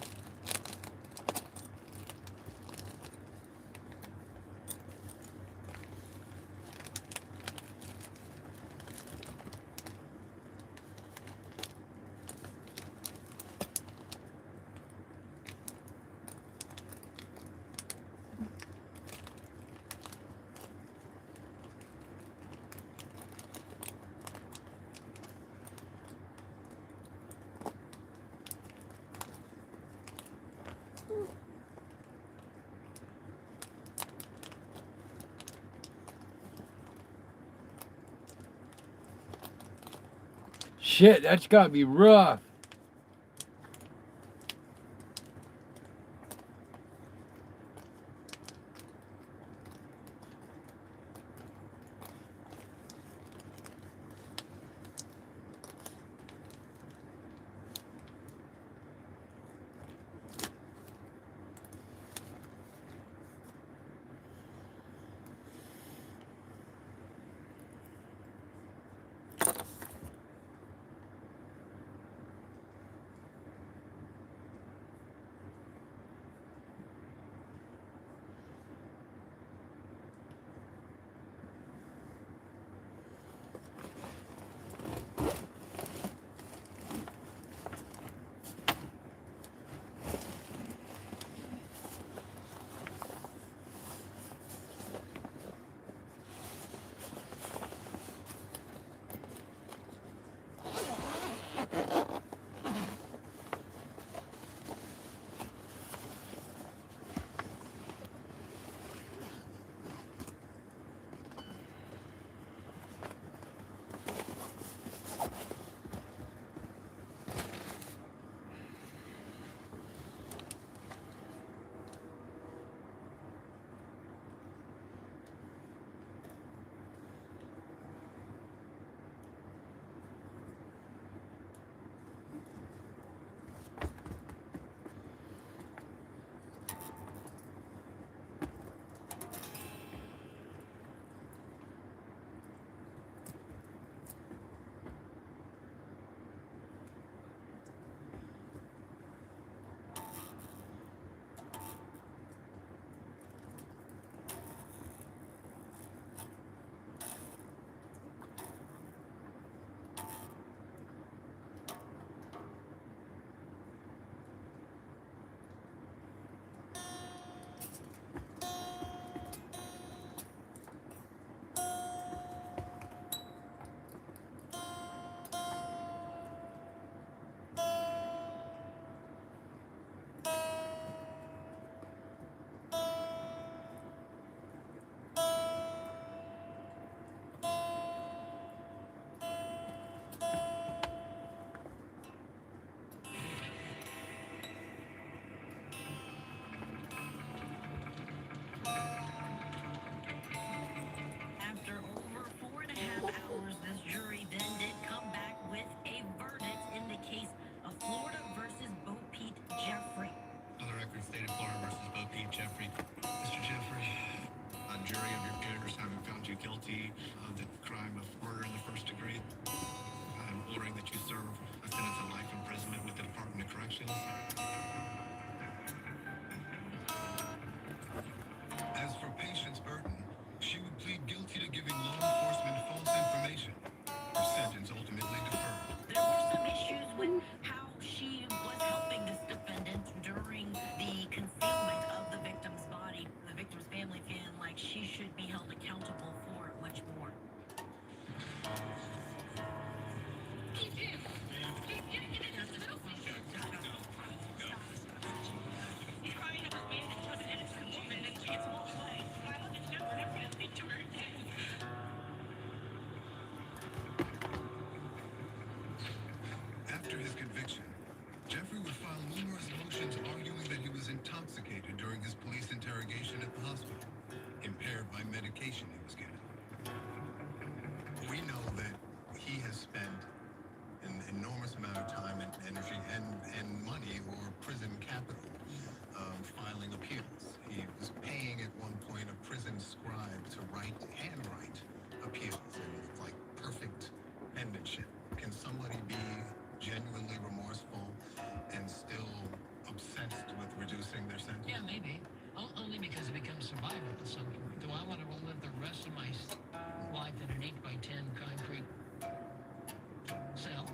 Shit, that's gotta be rough. After over 4.5 hours, this jury then did come back with a verdict in the case of Florida versus Bo Peep Jeffrey. On the record, state of Florida versus Bo Peep Jeffrey. Mr. Jeffrey, a jury of your peers having found you guilty of the crime of murder in the first degree. I'm ordering that you serve a sentence of life imprisonment with the Department of Corrections. As for Patience Burton, she would plead guilty to giving law enforcement false information. Her sentence ultimately deferred. There were some issues with how she was helping this defendant during the concealment of the victim's body. The victim's family feeling like she should be held accountable for much more. After his conviction, Jeffrey would file numerous motions arguing that he was intoxicated during his police interrogation at the hospital, impaired by medication he was given. We know that he has spent an enormous amount of time and energy and money or prison capital filing appeals. He was paying at one point a prison scribe to handwrite appeals, and it's like perfect penmanship. Can somebody be genuinely remorseful and still obsessed with reducing their sentence? Yeah, maybe. Only because it becomes survival at some point. Do I want to live the rest of my life in an 8x10 concrete cell?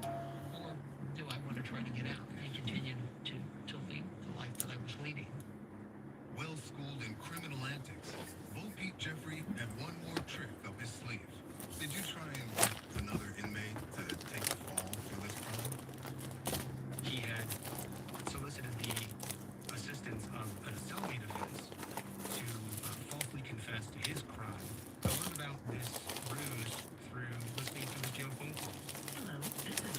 Or do I want to try to get out and continue to lead the life that I was leading? Well-schooled in criminal antics, Bo Peep Jeffrey had one more trick up his sleeve. Did you try and get another inmate to take the fall for this crime? He had solicited the assistance of an cellmate of his to falsely confess to his crime. I learned about this ruse through listening to his jail phone call. Hello, this is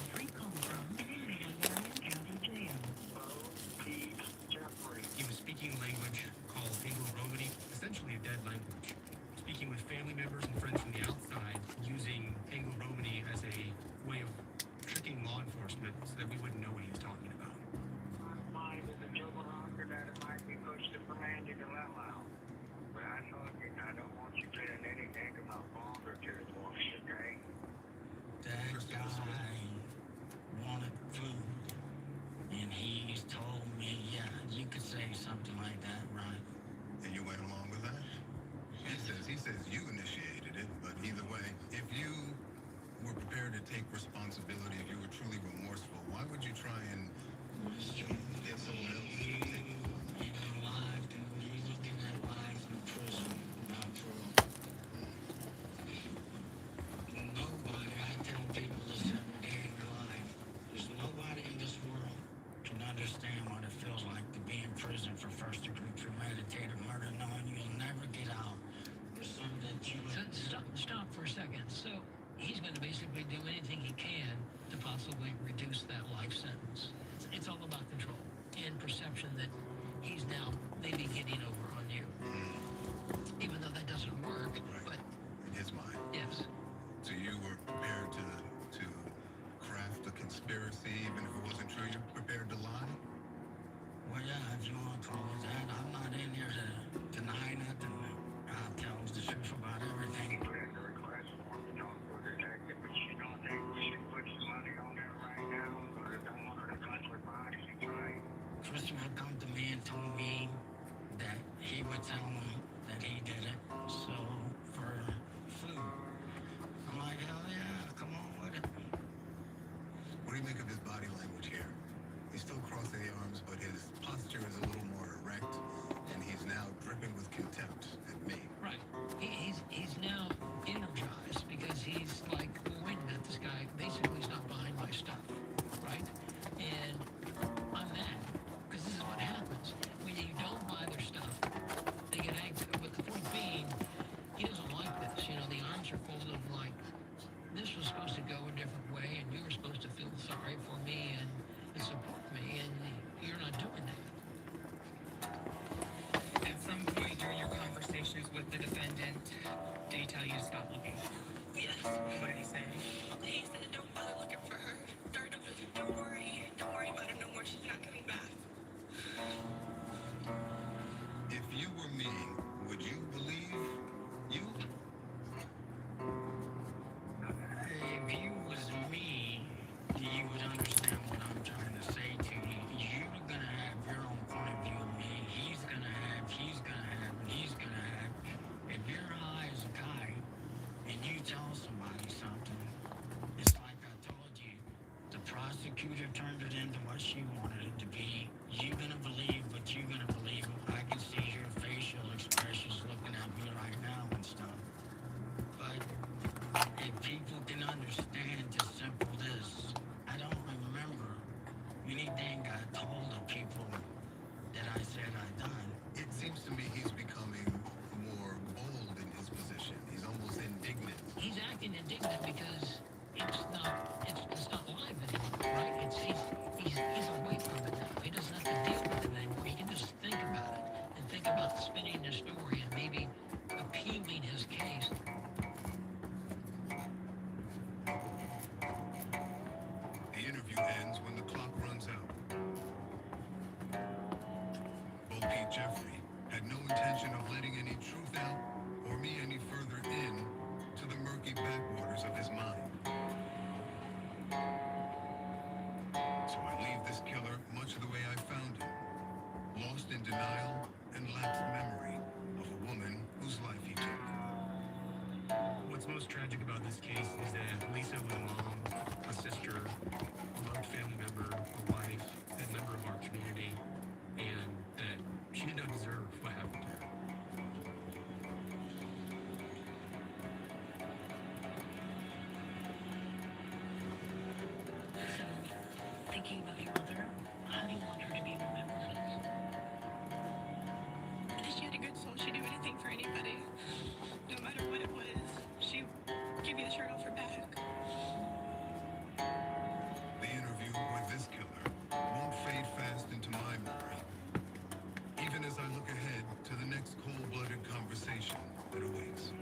says you initiated it, but either way, if you were prepared to take responsibility, if you were truly remorseful, why would you try and get someone else to take it? Alive, you're looking at life in prison, not parole. Nobody, I tell people this every day in your life, there's nobody in this world can understand what it feels like to be in prison for first-degree premeditated murder, knowing you'll never get out. There's something that you... Stop for a second. So he's going to basically do anything he can to possibly reduce that life sentence. It's all about control and perception that he's now maybe getting over on you. Even though that doesn't work, but In his mind. yes. So you were prepared to craft a conspiracy, even if it wasn't true? You're prepared to lie? Well, yeah, if you want to call it that, I'm not in here to deny nothing. I'll tell the truth about everything. Christopher come to me and told me that he would tell him that he did it. So, for food. I'm like, hell yeah, come on with it. What do you make of his body language here? He's still crossing the arms, but his posture is a little more erect, and he's now dripping with contempt at me. Right. He's now energized because he's like, well, wait a minute, this guy basically is not buying my stuff, right? And I'm mad because this is what happens when you don't buy their stuff. They get angry. But the point being, he doesn't like this. You know, the arms are folded like this was supposed to go a different way, and you were supposed to feel sorry for me and support me, and you're not doing that. At some point during your conversations with the defendant, did he tell you to stop looking? Yes. What did he say? He said, don't bother looking for her. Don't worry about her no more. She's not coming back. If you were me, would you believe you? If you was me, you would understand what I'm trying to say to you. You're gonna have your own point of view of me. He's gonna have, and he's gonna have. If you're high as a kite and you tell somebody something, it's like I told you. The prosecutor turned it into what she wanted it to be. You're gonna believe what you're gonna believe. I can see your facial expressions looking at me right now and stuff. But if people can understand just simple this, I don't remember anything I told the people that I said I done. It seems to me he's becoming more bold in his position. He's almost indignant. He's acting indignant because it's not live anymore, right? He's away from it now. He doesn't have to deal with it anymore. He can just think about it and think about spinning the story and maybe appealing his case. The interview ends when the clock runs out. Bo Pete Jeffrey had no intention of letting any truth out or me any further in to the murky backwaters of his mind. So I leave this killer much the way I found him, lost in denial and lapsed memory of a woman whose life he took. What's most tragic about this case is that Lisa was a mom, a sister, a loved family member, a wife, a member of our community, and that she did not deserve what happened to her. Thinking about your mother, how do you want her to be remembered? She had a good soul. She'd do anything for anybody. No matter what it was, she'd give you the shirt off her back. The interview with this killer won't fade fast into my memory, even as I look ahead to the next cold-blooded conversation that awaits.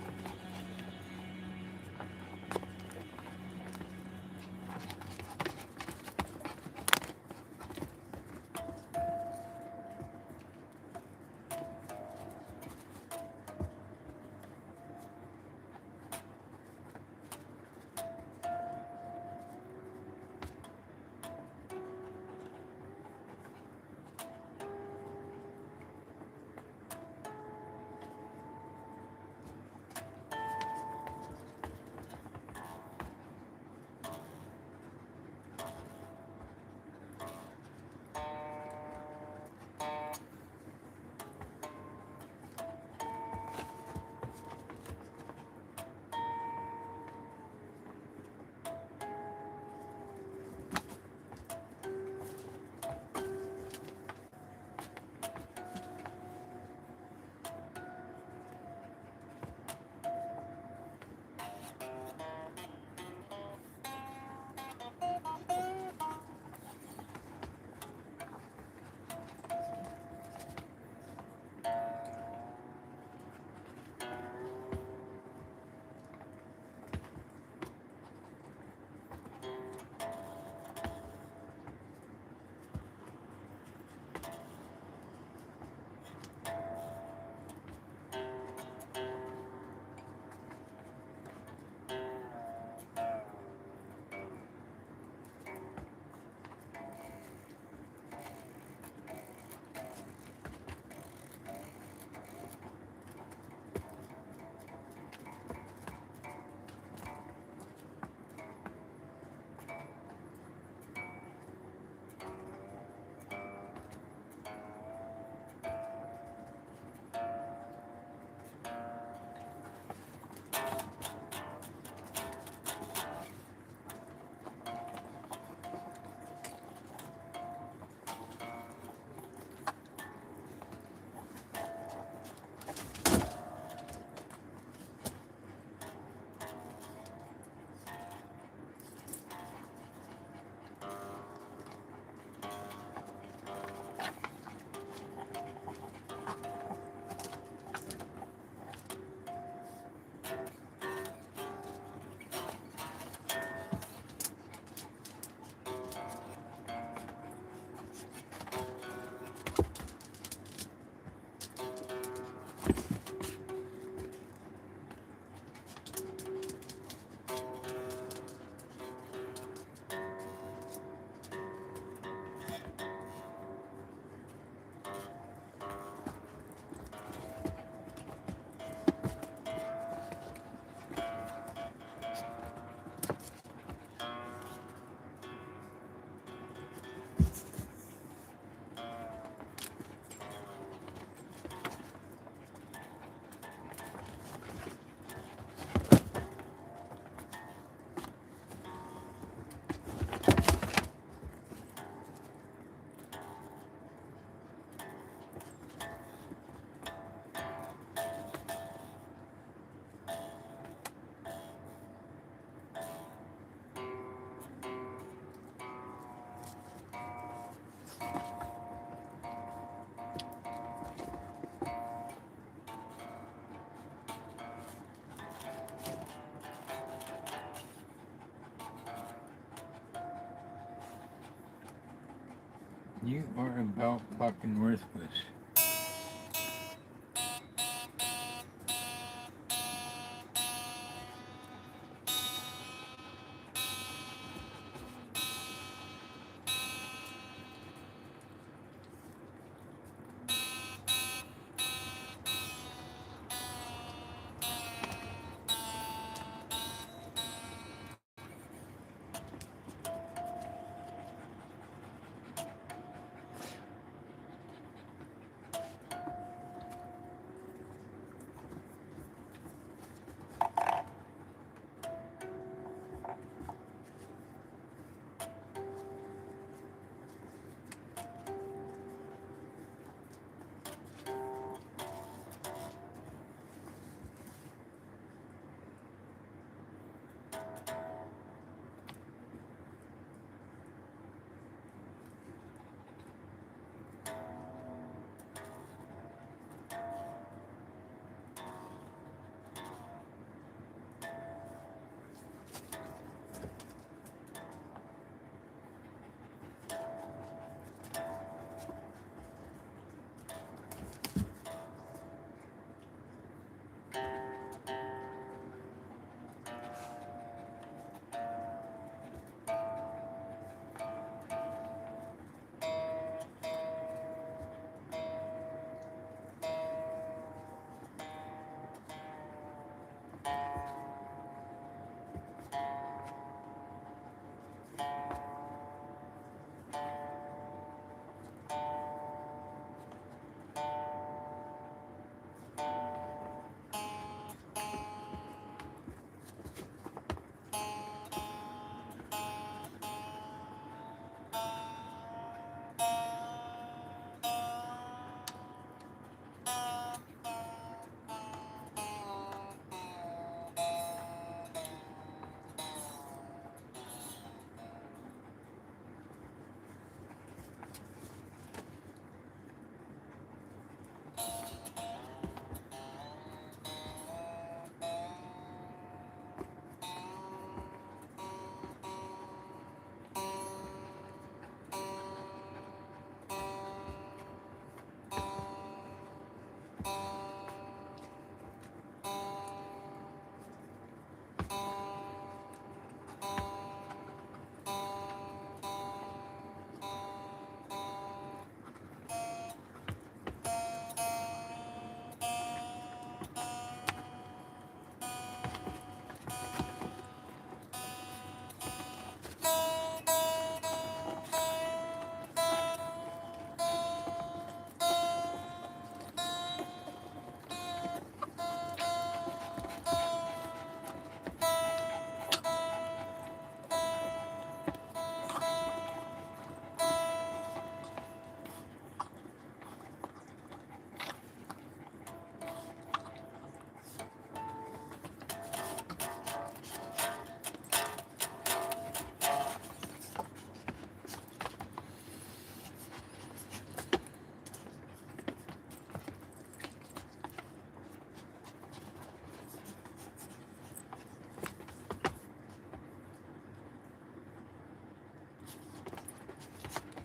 You are about fucking worthless.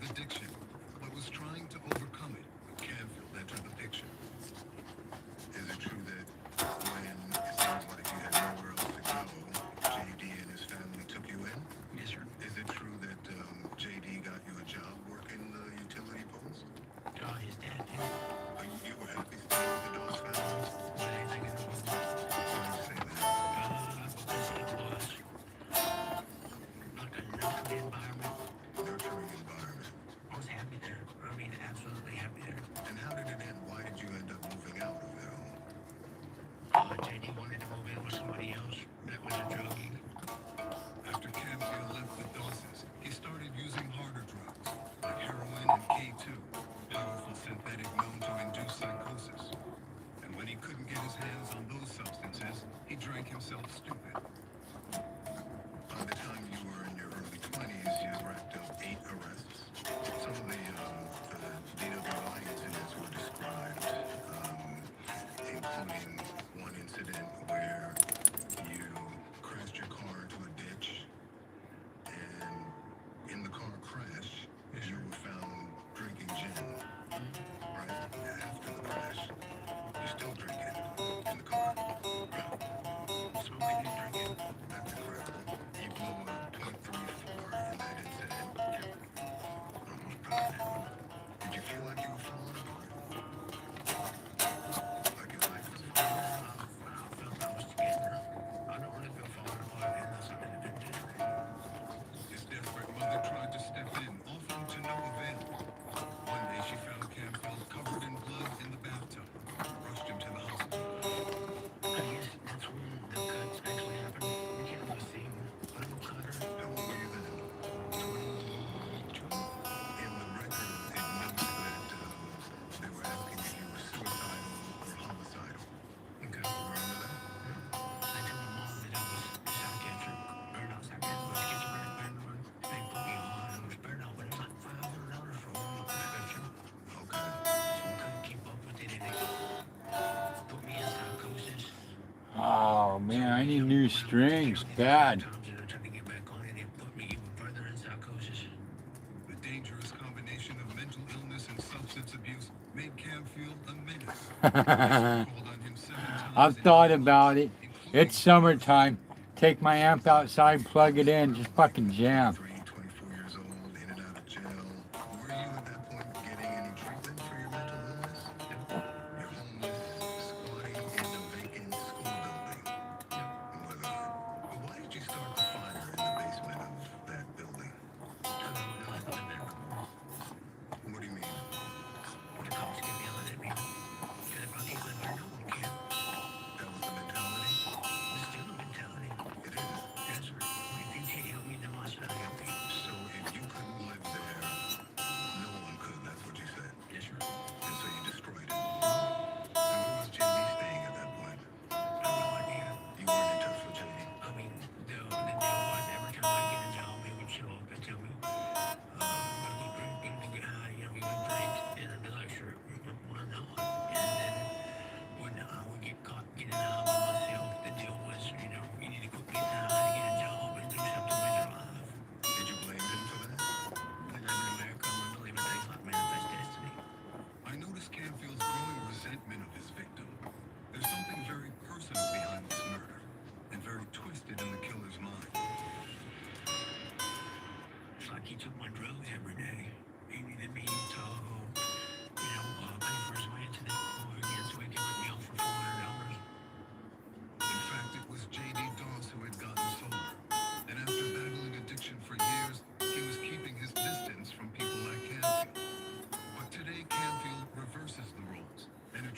The diction, but was trying to overcome it when Canfield entered the picture. Is it true that when it seemed like you had nowhere else to go, JD and his family took you in? Yes, sir. Is it true that JD got you a job working the utility poles? His dad did. You were happy staying with the Dawes family? Was anything in the world? Why do you say that? Because it was like a nurturing environment. Nurturing environment. I was happy there. I mean, absolutely happy there. And how did it end? Why did you end up moving out of their home? JD wanted to move in with somebody else that was a druggie. After Canfield left the Dawes, he started using harder drugs, like heroin and K2, powerful synthetic known to induce psychosis. And when he couldn't get his hands on those substances, he drank himself stupid. By the time you were in your early 20s, you had racked up 8 arrests. Some of the DWI incidents were described, including one incident where you crashed your car into a ditch, and in the car crash, you were found man, I need new strings, bad. The dangerous combination of mental illness and substance abuse made Camfield a menace. I've thought about it. It's summertime. Take my amp outside, plug it in, just fucking jam. 24 years old, in and out of jail. Were you at that point getting any treatment for your mental illness? You're homeless, squatting in a vacant school building. But why did you start the fire in the basement of that building? What do you mean? The cops kept yelling at me. Said if I can't live here, no one can. That was the mentality? It's still the mentality. It is? Yes, sir. If you can't help me, then why should I help you? So if you couldn't live there, no one could, that's what you said? Yes, sir. And so you destroyed it. And where was JD staying at that point? I have no idea. You weren't in touch with JD? I mean, the deal was every time I get a job, he would show up and tell me, we're gonna go drink, we're gonna get high, you know, we would drink, and I'd be like, sure, why not? And then when I would get caught getting high by myself, the deal was, you know, you need to quit getting high to get a job and do something with your life. Did you blame him for that? We live in America, we believe in things like manifest destiny. I noticed Canfield's growing resentment of his victim. There's something very personal behind this murder, and very twisted in the killer's mind. It's like he took my drugs every day. He needed me to, pay for his rent to the car again so he could let me off for $400. In fact, it was J.D. Doss who had gotten sober. And after battling addiction for years, he was keeping his distance from people like Canfield. But today, Canfield reverses the roles.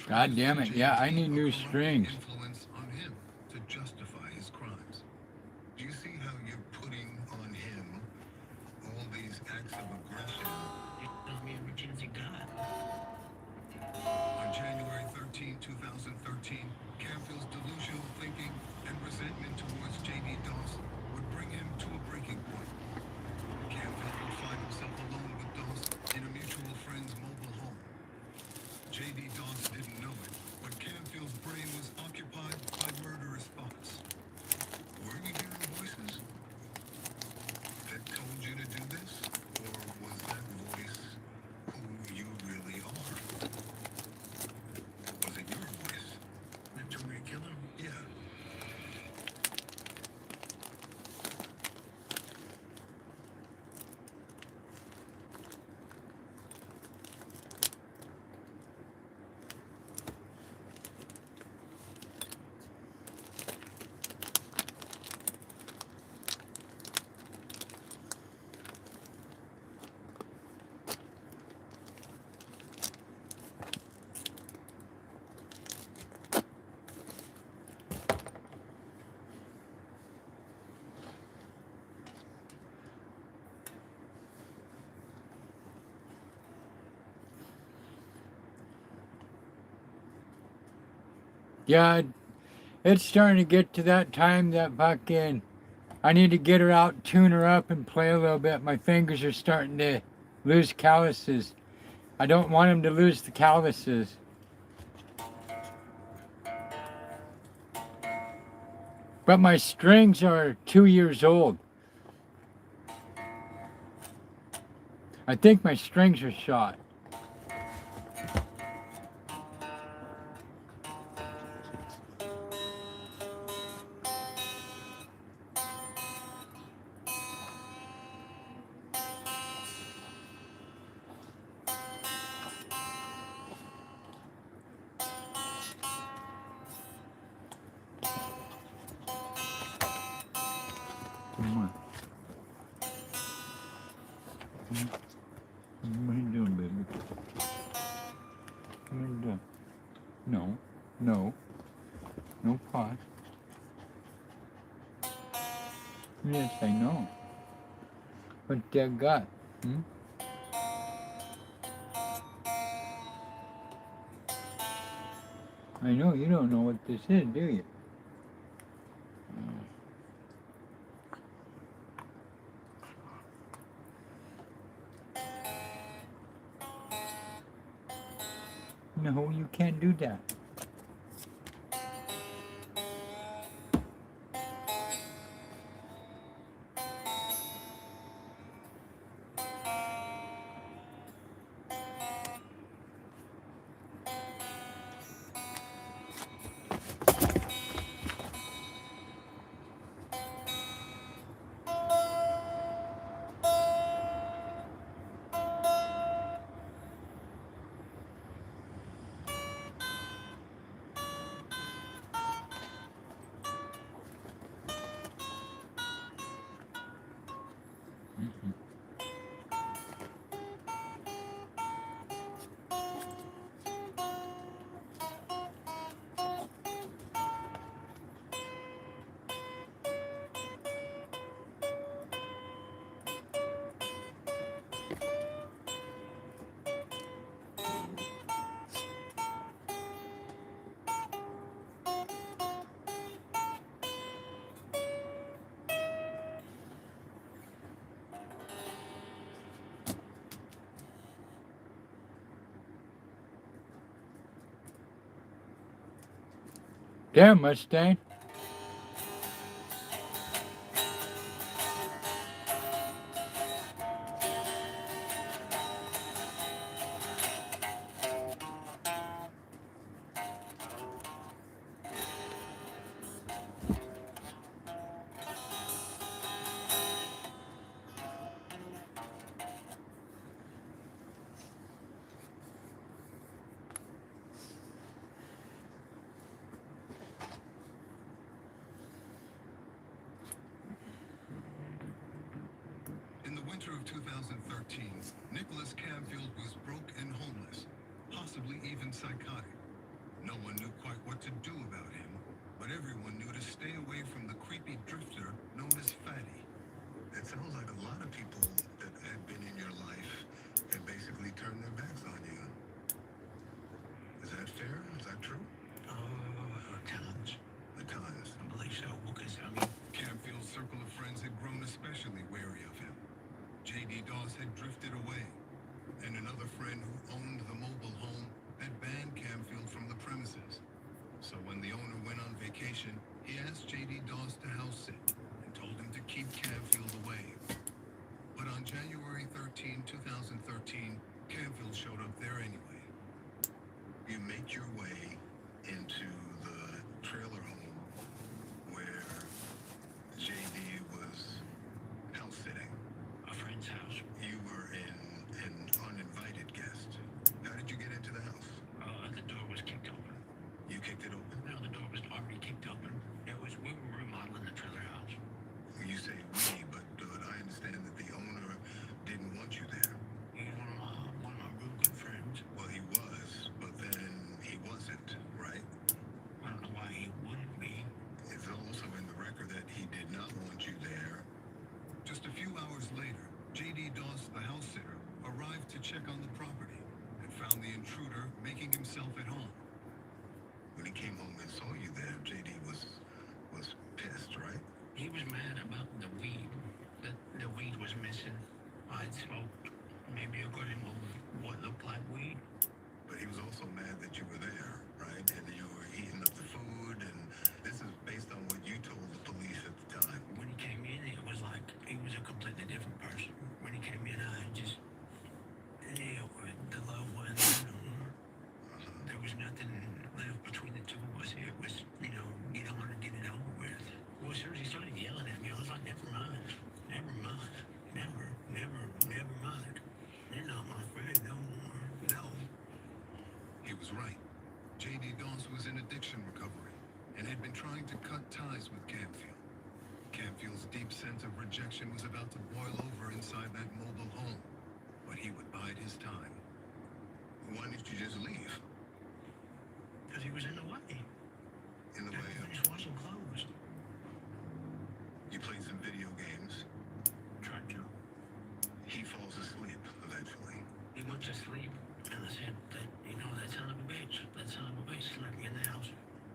God damn it, yeah, I need new strings. Influence on him to justify his crimes. Do you see how you're putting on him all these acts of aggression? He tells me every chance he got. On January 13, 2013, Canfield's delusional thinking and resentment towards J.D. Doss would bring him to a breaking point. Canfield would find himself alone with Doss in a mutual friend's mobile home. J.D. Doss didn't know it, but Canfield's brain was occupied by murderous thoughts. Were you hearing voices that told you to do this? Or was that voice who you really are? Was it your voice that told me to kill him? Yeah. Yeah, it's starting to get to that time that fucking I need to get her out, tune her up, and play a little bit. My fingers are starting to lose calluses. I don't want them to lose the calluses. But my strings are 2 years old. I think my strings are shot. Come on. What are you doing, baby? What are you doing? No, no, no pot. Yes, I know. What you got? Hmm? I know you don't know what this is, do you? No, you can't do that. Damn, Mustang. In the winter of 2013, Nicholas Camfield was broke and homeless, possibly even psychotic. No one knew quite what to do about him, but everyone knew to stay away from the creepy drifter known as Fatty. It sounds like a lot of people that had been in your life had basically turned their backs on you. Is that fair? Is that true? At times. At times. I believe so, because, I mean, Camfield's circle of friends had grown especially wary of him. J.D. Doss had drifted away, and another friend who owned the mobile home had banned Camfield from the premises. So when the owner went on vacation, he asked J.D. Doss to house sit and told him to keep Camfield away. But on January 13, 2013, Camfield showed up there anyway. You make your way into the trailer home where J.D. was house sitting. a friend's house. You were an uninvited guest. How did you get into the house? The door was kicked open. You kicked it open? No, the door was already kicked open. We were remodeling the trailer house. You say we, but I understand that the owner didn't want you there. He's one of my real good friends. Well, he was, but then he wasn't, right? I don't know why he wouldn't be. It's also in the record that he did not want you there. Just a few hours later, J.D. Doss, the house sitter, arrived to check on the property and found the intruder making himself at home. When he came home and saw you there, J.D. was pissed, right? He was mad about the weed. The weed was missing. I'd smoked maybe a good amount of what looked like weed. But he was also mad that you were there, right? And you were eating up the food, and this is based on what you told the police at the time. When he came in, it was like he was a completely different person. When he came in, I just, the love was, there was nothing left between the two of us. It was, get on and get it over with. Well, as soon as he started yelling at me, I was like, never mind. Never mind. Never mind. You're not my friend no more. No. He was right. J.D. Doss was in addiction recovery and had been trying to cut ties with Camfield. Camfield's deep sense of rejection was about to boil over inside that mobile home, but he would bide his time. Why didn't you just leave? Because he was in the way. In the way I of... finished washing clothes. You played some video games. Tried to. He falls asleep eventually. He went to sleep, and I said that, that son of a bitch left me in the house,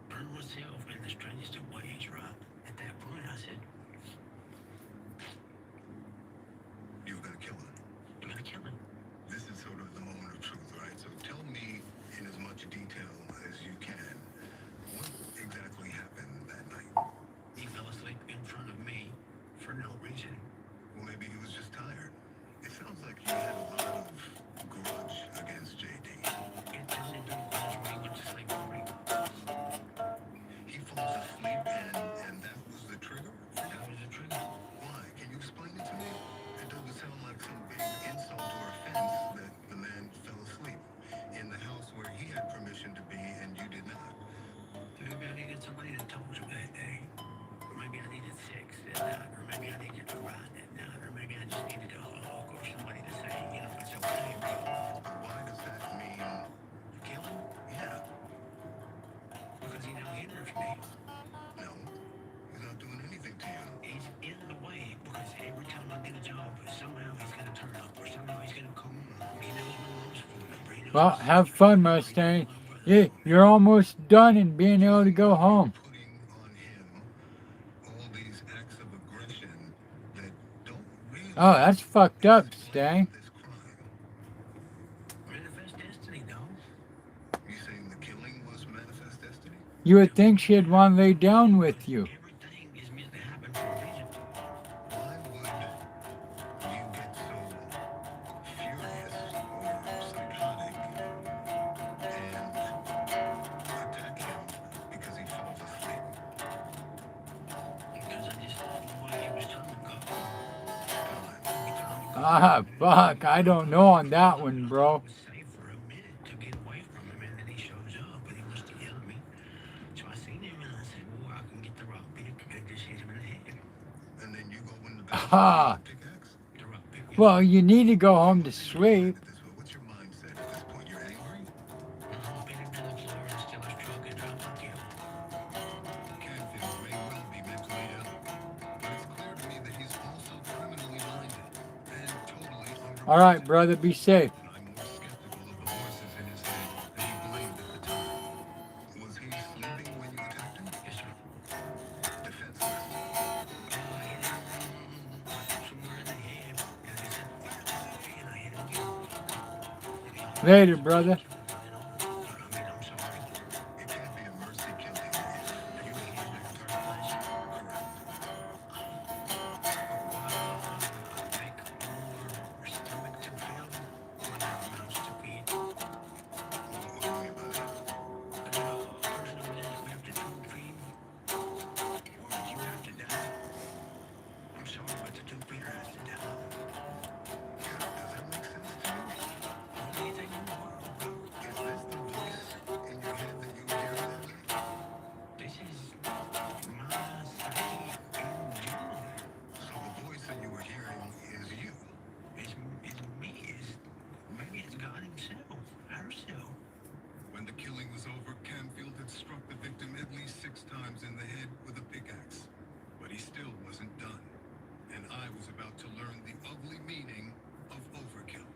burned myself in the strangest of ways, right? At that point, I said, You were gonna kill him. I'm gonna kill him. This is sort of the moment of truth, right? So tell me in as much detail as you can, what exactly happened that night? Well, have fun, Mustang. Yeah, you're almost done and being able to go home. Putting on him all these acts of aggression that don't really Oh, that's fucked up, explain Stang. this crime. Manifest destiny, dog. You saying the killing was manifest destiny? You would think she'd want to lay down with you. Everything is meant to happen for a reason. Why would you get so furious or psychotic and attack him because he falls asleep? Because I just felt like it was time to go. Ah, fuck. I don't know on that one, bro. Was safe for a minute to get away from him, and then he shows up and he wants to yell at me. So I seen him and I said, well, I can get the rock pick and just hit him in the head. And then you go in the Ah. bathroom with the pickaxe? The rock pick. Well, you need to go home to sleep. What's your mindset at this point? You're angry? I'll pin him to the floor and steal his truck and drop my kill. Canfield may well be mentally ill, but it's clear to me that he's also criminally minded and totally unrepentant. All right, brother, be safe. I'm more skeptical of the voices in his head that he blamed at the time. Was he sleeping when you attacked him? Yes, sir. Defenseless. Somewhere in the head. And I said, and I hit him again. Later, brother. I'm sorry. It can't be a mercy killing if you hit him in the first place. Correct. Stomach to fill, when our mouths to feed. What do you mean by that? Personal man we have to food feed, or you have to die. I'm sorry, but the two-feeder has to die. Yeah, does that make sense to you? Anything in the world, bro. Is this the voice in your head that you were hearing that night? This is my state in general. So the voice that you were hearing is you? It's me. Maybe it's God himself, herself. When the killing was over, Canfield had struck the victim at least 6 times in the head with a pickaxe. But he still wasn't done. And I was about to learn the ugly meaning of overkill.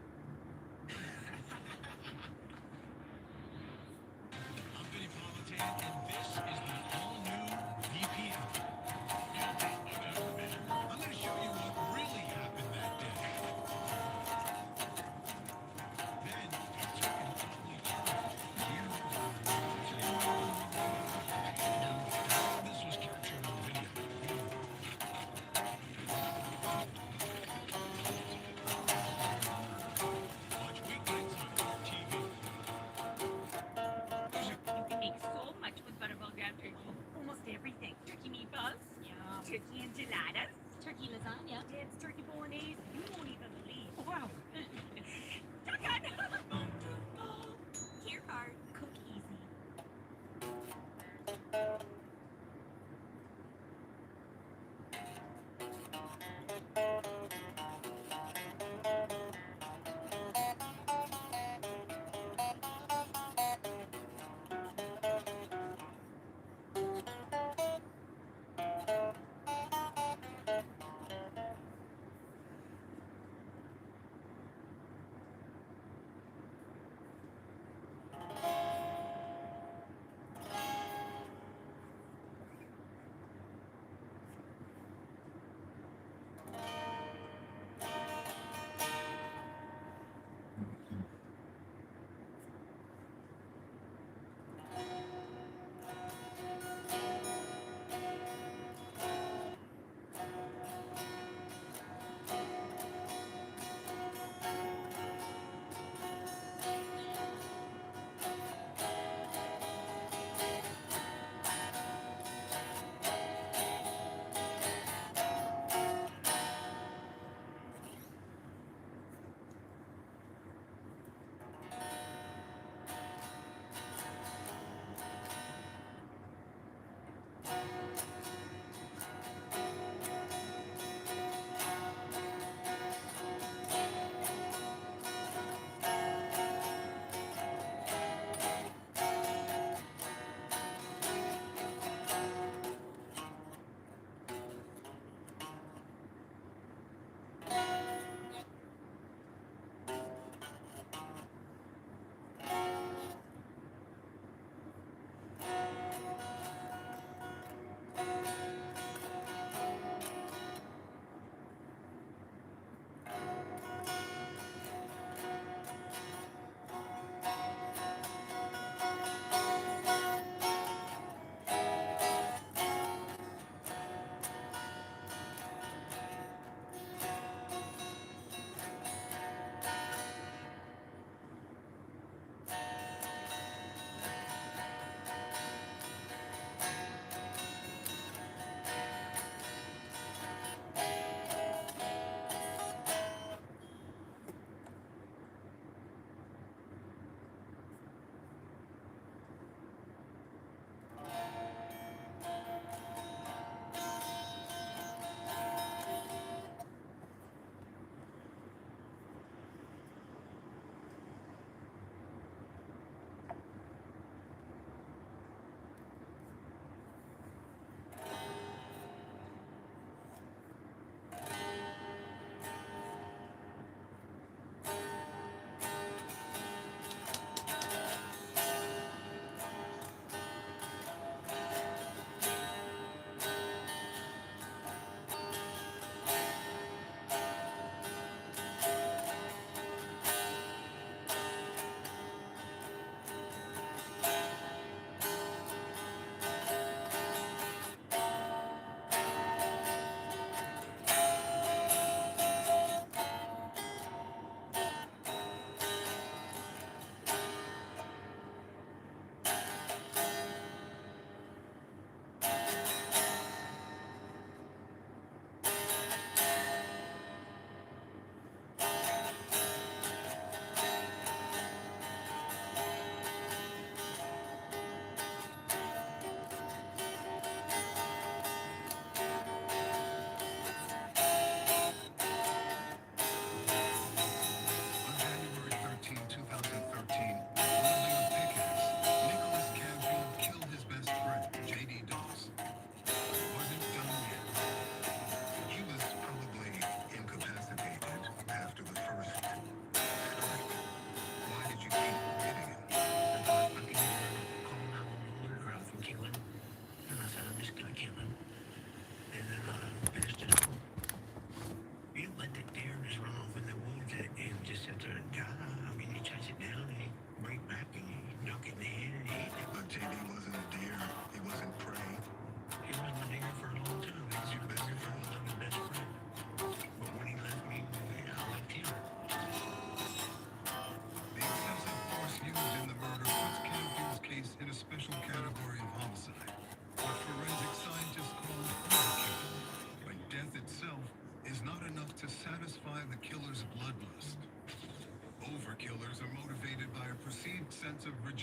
I'm Vinny Politan, and this is the all-new VPN. I'm going to show you what really happened that day. Then, he took an ugly turn. This was captured on video. Watch weeknights on our TV. You can make so much with butterball ground turkey. Almost everything. Turkey meatballs. Yeah. Turkey enchiladas. Turkey lasagna. Dad's turkey bolognese. You won't even believe. Wow. Here are cook easy.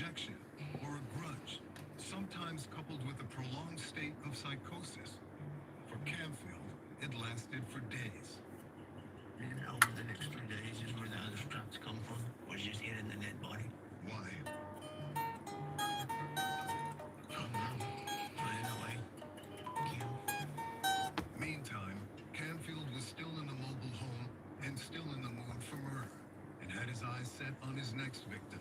rejection, or a grudge, sometimes coupled with a prolonged state of psychosis. For Canfield, it lasted for days. And over the next 3 days is where the other shots come from, was just hitting the dead body. Why? Meantime, Canfield was still in the mobile home and still in the mood for murder, and had his eyes set on his next victim,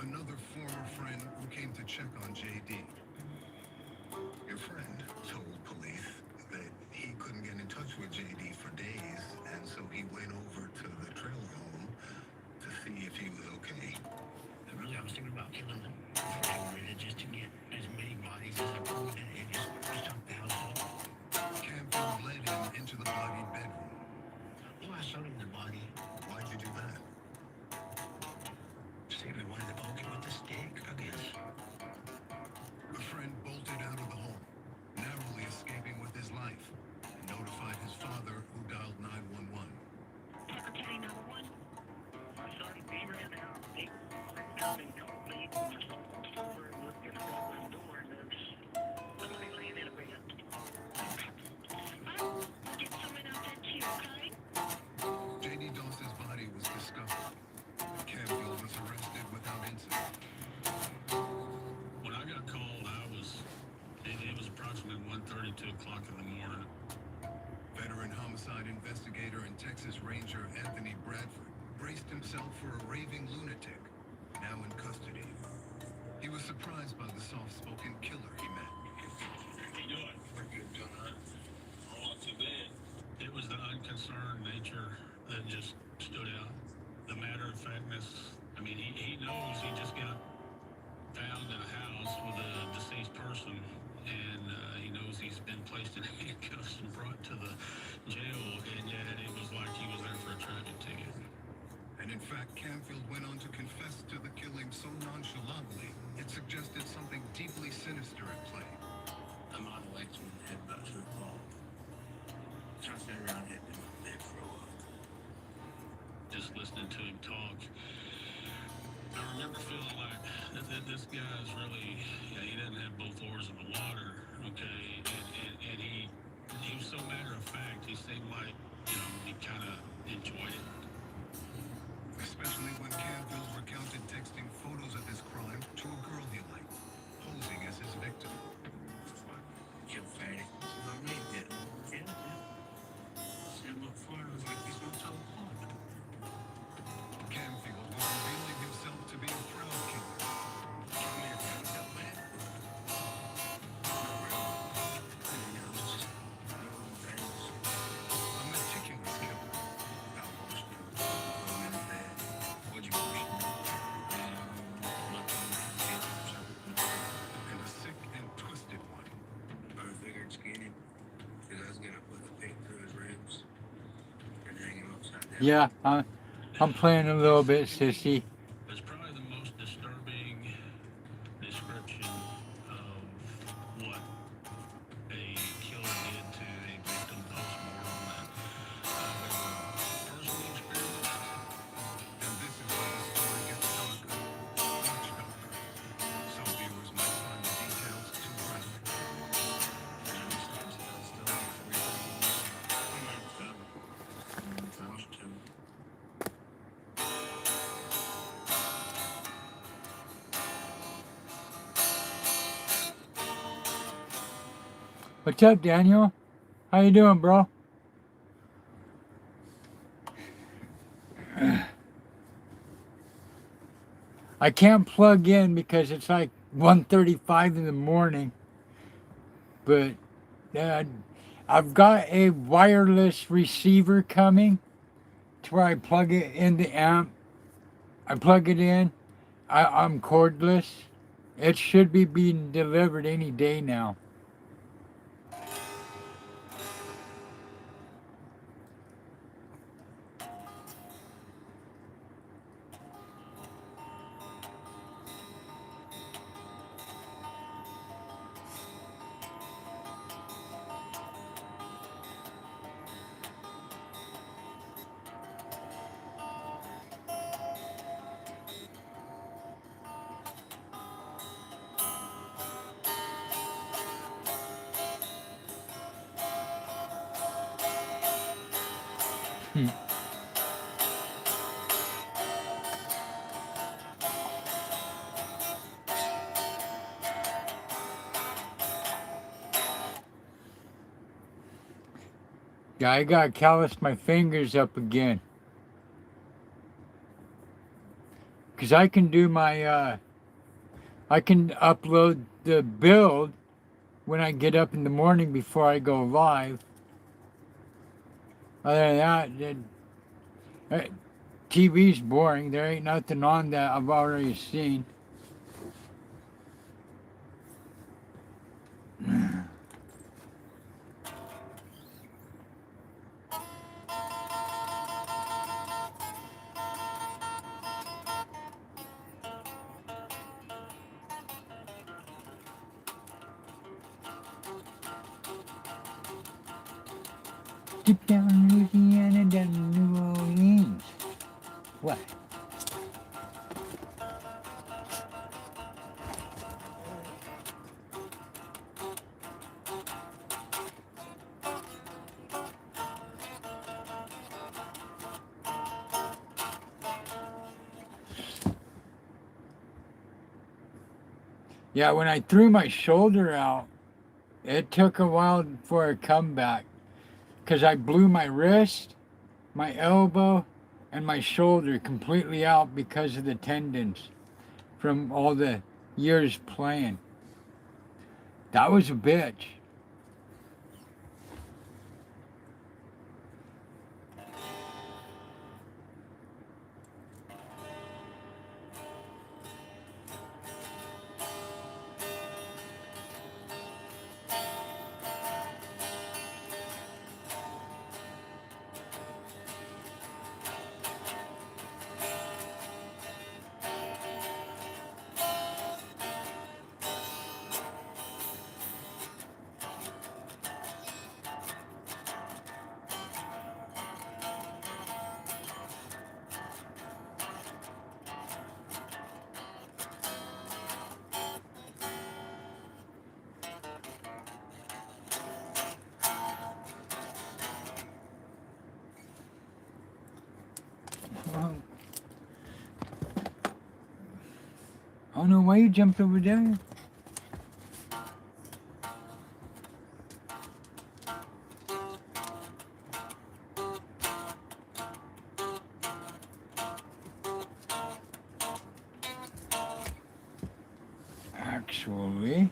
another former friend who came to check on JD. Your friend told police that he couldn't get in touch with JD for days, and so he went over to the trailer home to see if he was okay. Really, I was thinking about killing them before I wanted it, just to get as many bodies as I could and just start the house up. Canfield led him into the body bedroom. Well, I showed him the body. Why'd you do that? See if he wanted to poke it with a stick, I guess. The friend bolted out of the home, narrowly escaping with his life, and notified his father, who dialed 911. Parker County 911. Sorry, neighbor in the house. They found and told me over and looked at the front door and there's somebody laying in a bed. I'll get someone out there to you, okay? JD Doss's body was discovered. Canfield was arrested without incident. When I got called, it was approximately 1:30, 2 o'clock in the morning. Veteran homicide investigator and Texas Ranger Anthony Bradford braced himself for a raving lunatic, now in custody. He was surprised by the soft-spoken killer he met. How you doing? Pretty good, John. Oh, not too bad. It was the unconcerned nature that just stood out. The matter-of-factness. I mean, he knows he just got found in a house with a deceased person, and he knows he's been placed in handcuffs and brought to the jail, and yet it was like he was there for a traffic ticket. And in fact, Canfield went on to confess to the killing so nonchalantly, it suggested something deeply sinister at play. I'm on election at about 2 o'clock. So I sat around and had my bed for a while. Just listening to him talk, I remember feeling like this guy's really, he doesn't have both oars in the water, okay, and he was so matter of fact. He seemed like, he kind of enjoyed it. Especially when Canfield recounted texting photos of his crime to a girl he liked, posing as his victim. You fatty. I mean, yeah. See, look for it was like he's gonna tell apart. Canfield was revealing himself to be a proud killer. A meticulous killer. And a sick and twisted one. I figured skinny, because I was gonna put the paint through his ribs and hang him upside down. Yeah, I'm playing a little bit, sissy. It's probably the most disturbing description of what a killer did to a victim post-mortem that I've ever personally experienced. And this is where the story gets darker, much darker. Some viewers might find the details too graphic. What's up, Daniel? How you doing, bro? I can't plug in because it's like 1:35 in the morning. But I've got a wireless receiver coming to where I plug it in the amp. I plug it in. I'm cordless. It should be being delivered any day now. Yeah, I gotta callus my fingers up again. Cause I can do my, I can upload the build when I get up in the morning before I go live. Other than that, TV's boring. There ain't nothing on that I've already seen. Deep down Louisiana, down to New Orleans. What? Yeah, when I threw my shoulder out, it took a while for a comeback. Because I blew my wrist, my elbow, and my shoulder completely out because of the tendons from all the years playing. That was a bitch. Well, I don't know why you jumped over there. Actually,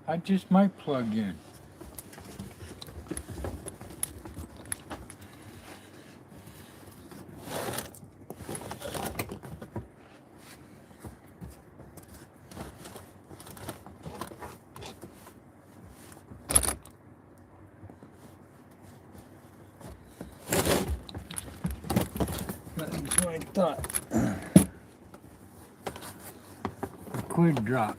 I just might plug in. That's what I thought. The cord dropped.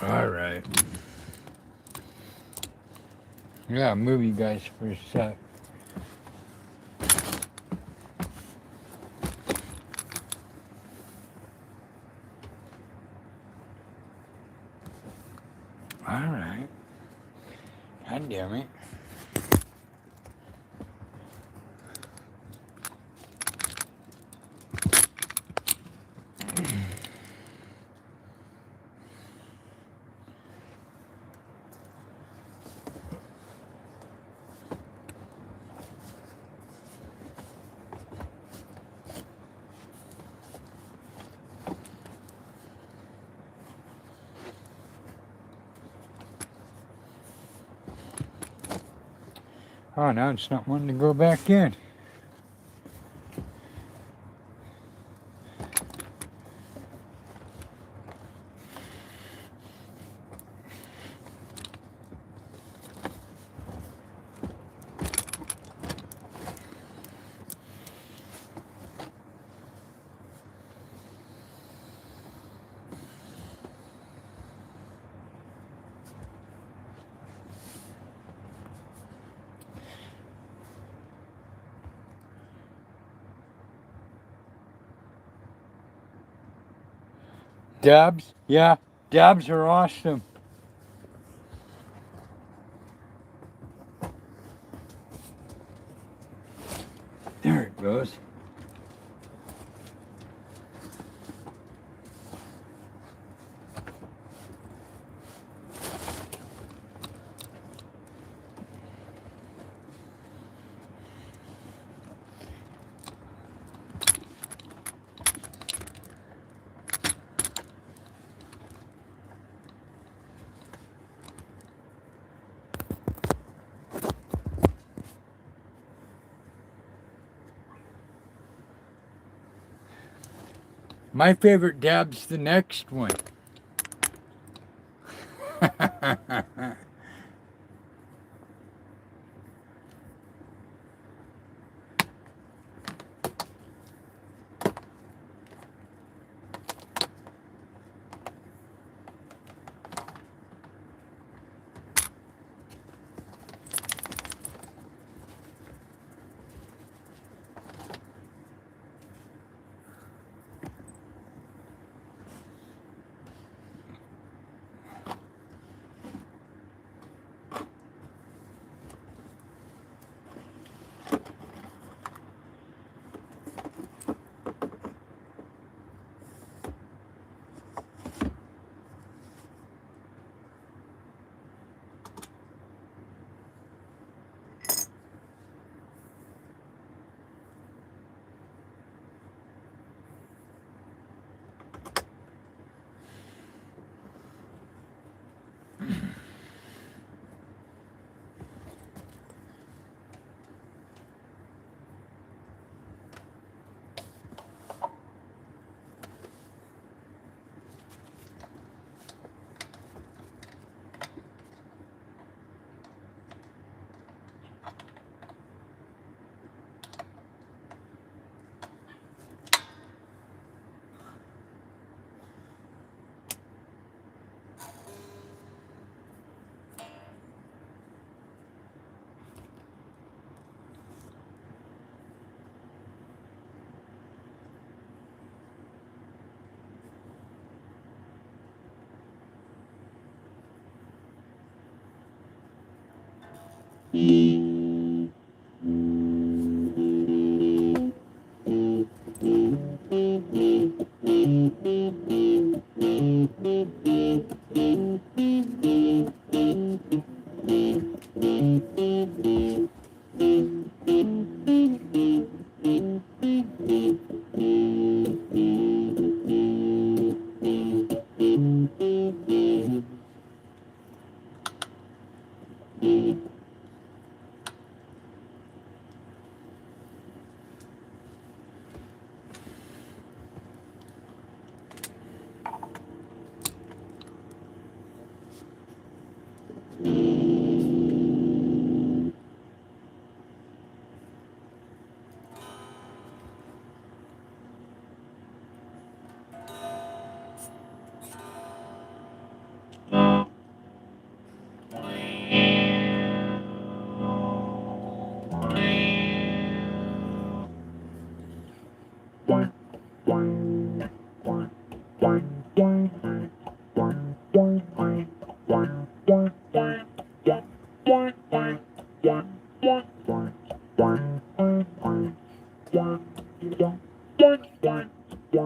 All right. Yeah, move you guys for a sec. All right. God damn it. Oh, now it's not wanting to go back in. Dabs? Yeah, dabs are awesome. There it goes. My favorite dab's the next one. Huh.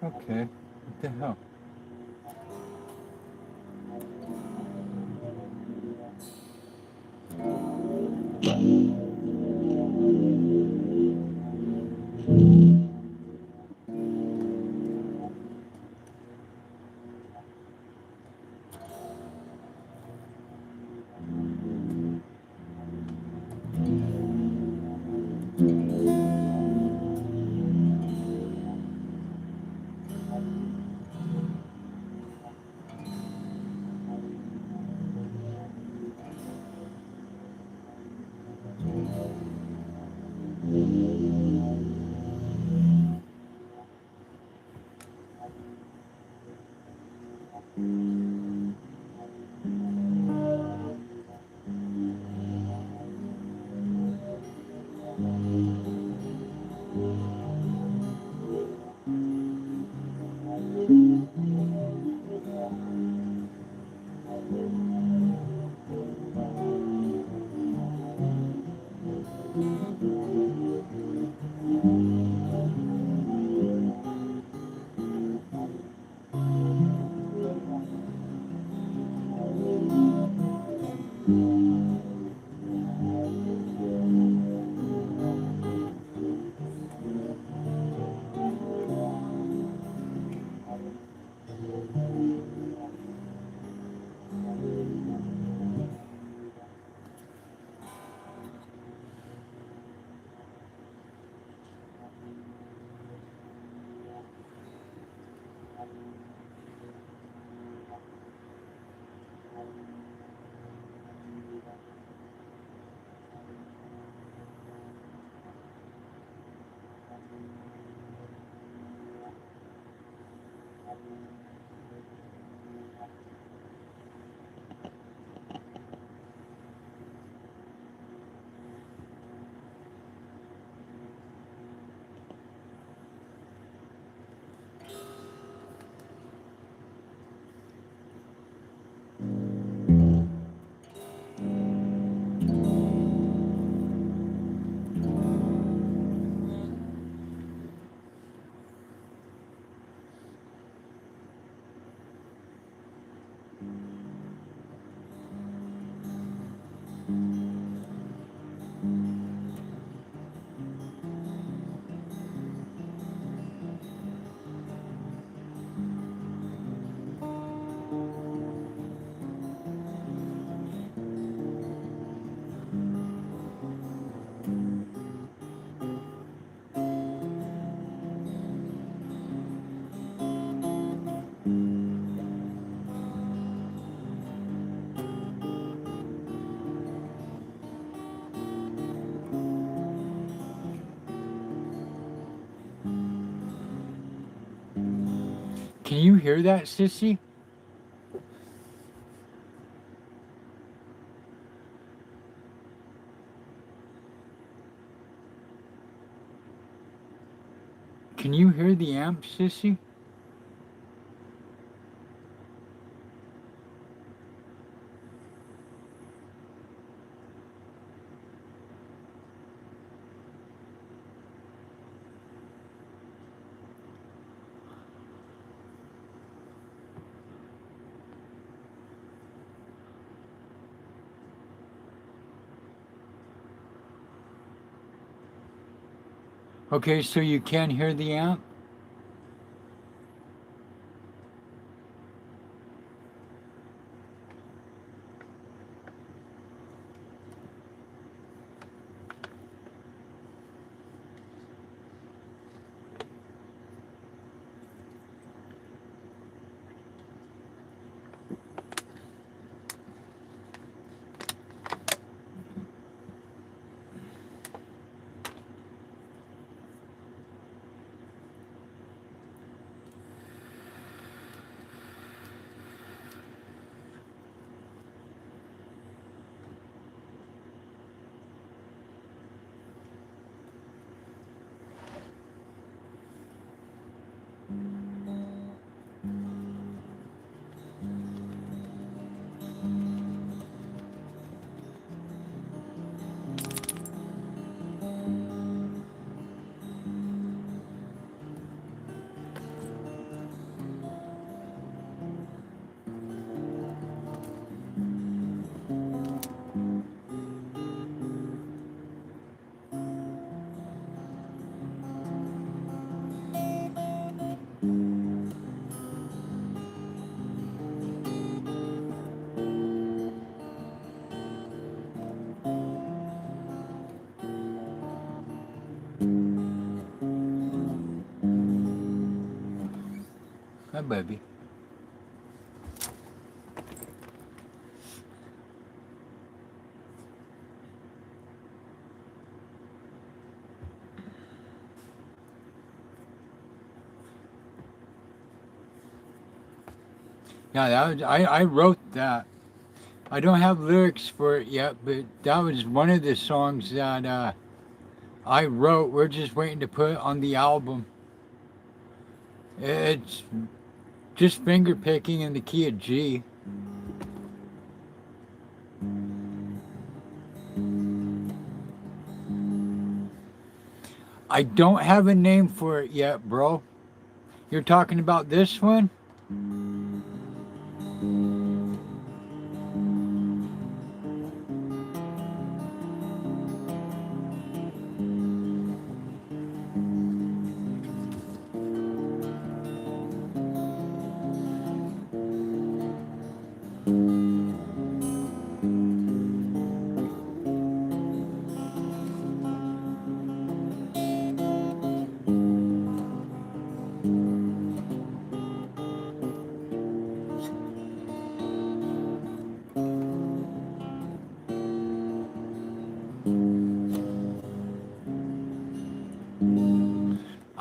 Okay. What the hell? Can you hear that, sissy? Can you hear the amp, sissy? Okay, so you can hear the amp? Hi, baby. Yeah, that was, I wrote that. I don't have lyrics for it yet, but that was one of the songs that I wrote. We're just waiting to put it on the album. It's just finger picking in the key of G. I don't have a name for it yet, bro. You're talking about this one?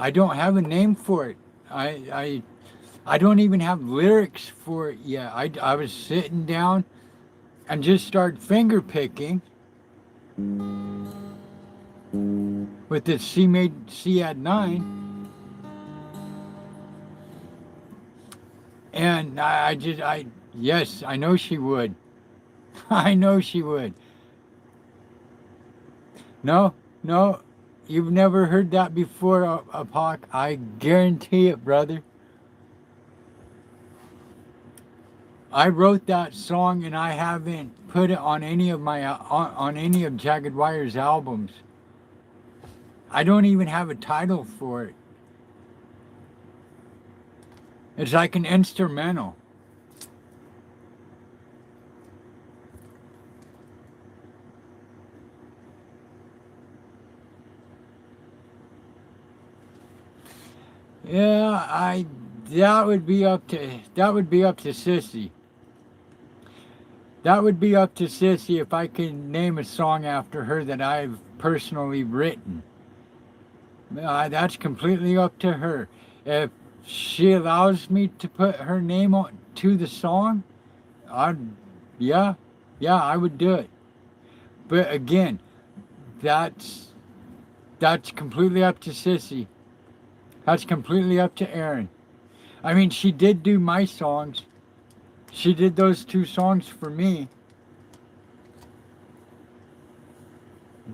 I don't have a name for it. I don't even have lyrics for it yet. I was sitting down and just started finger picking with the C at 9, and yes, I know she would. I know she would. No, no, you've never heard that before, Apoc. I guarantee it, brother. I wrote that song and I haven't put it on any of my on any of Jagged Wire's albums. I don't even have a title for it. It's like an instrumental. Yeah, that would be up to Sissy. That would be up to Sissy if I can name a song after her that I've personally written. That's completely up to her. If she allows me to put her name on to the song, I'd yeah, I would do it. But again, that's completely up to Sissy. That's completely up to Erin. I mean, she did do my songs. She did those 2 songs for me.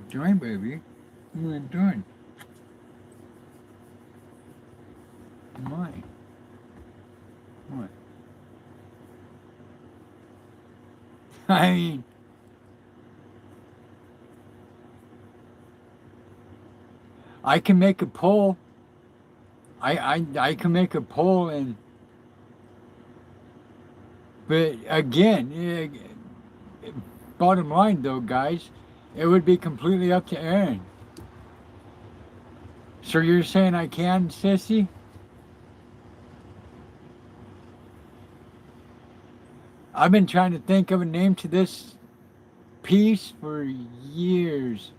Join, baby. What are you doing? My. What? I mean, I can make a poll. I can make a poll, and but again, bottom line though, guys, it would be completely up to Aaron. So you're saying I can, Sissy? I've been trying to think of a name to this piece for years.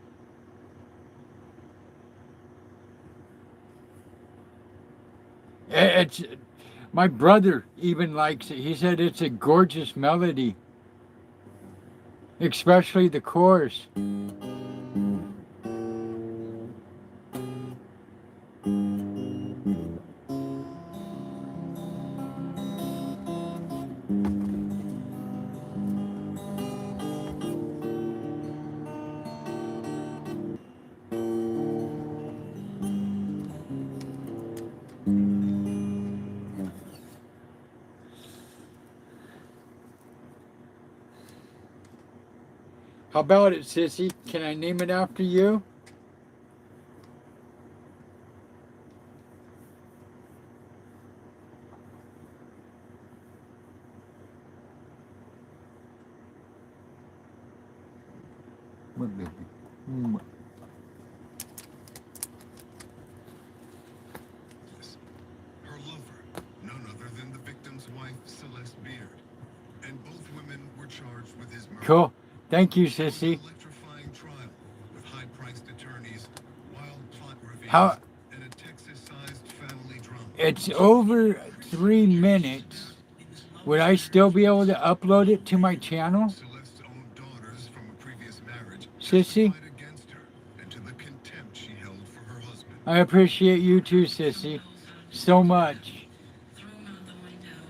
It's my brother even likes it. He said it's a gorgeous melody, especially the chorus. How about it, Sissy? Can I name it after you? What baby? Her lover, none other than the victim's wife, Celeste Beard. And both women were charged with his murder. Cool. Thank you, Sissy. Electrifying trial with high-priced attorneys, wild plot reveals, How? and a Texas-sized family drama. It's over 3 minutes. Would I still be able to upload it to my channel? Celeste's own daughters from a previous marriage Sissy? testified against her and to the contempt she held for her husband. I appreciate you too, Sissy, so much.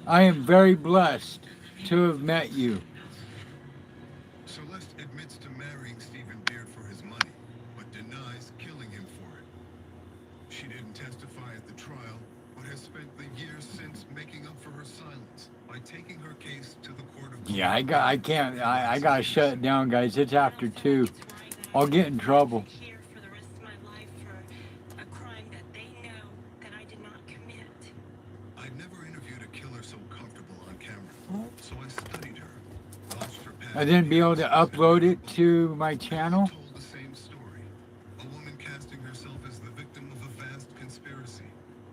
I am very blessed to have met you. Celeste admits to marrying Stephen Beard for his money, but denies killing him for it. She didn't testify at the trial, but has spent the years since making up for her silence by taking her case to the court of... Yeah, I gotta shut it down, guys. It's after 2. I'll get in trouble. Here for the rest of my life for a crime that they know that I did not commit. I'd never interviewed a killer so comfortable on camera, so I studied her, watched her past... I didn't be able to upload it to my channel. told the same story. A woman casting herself as the victim of a vast conspiracy.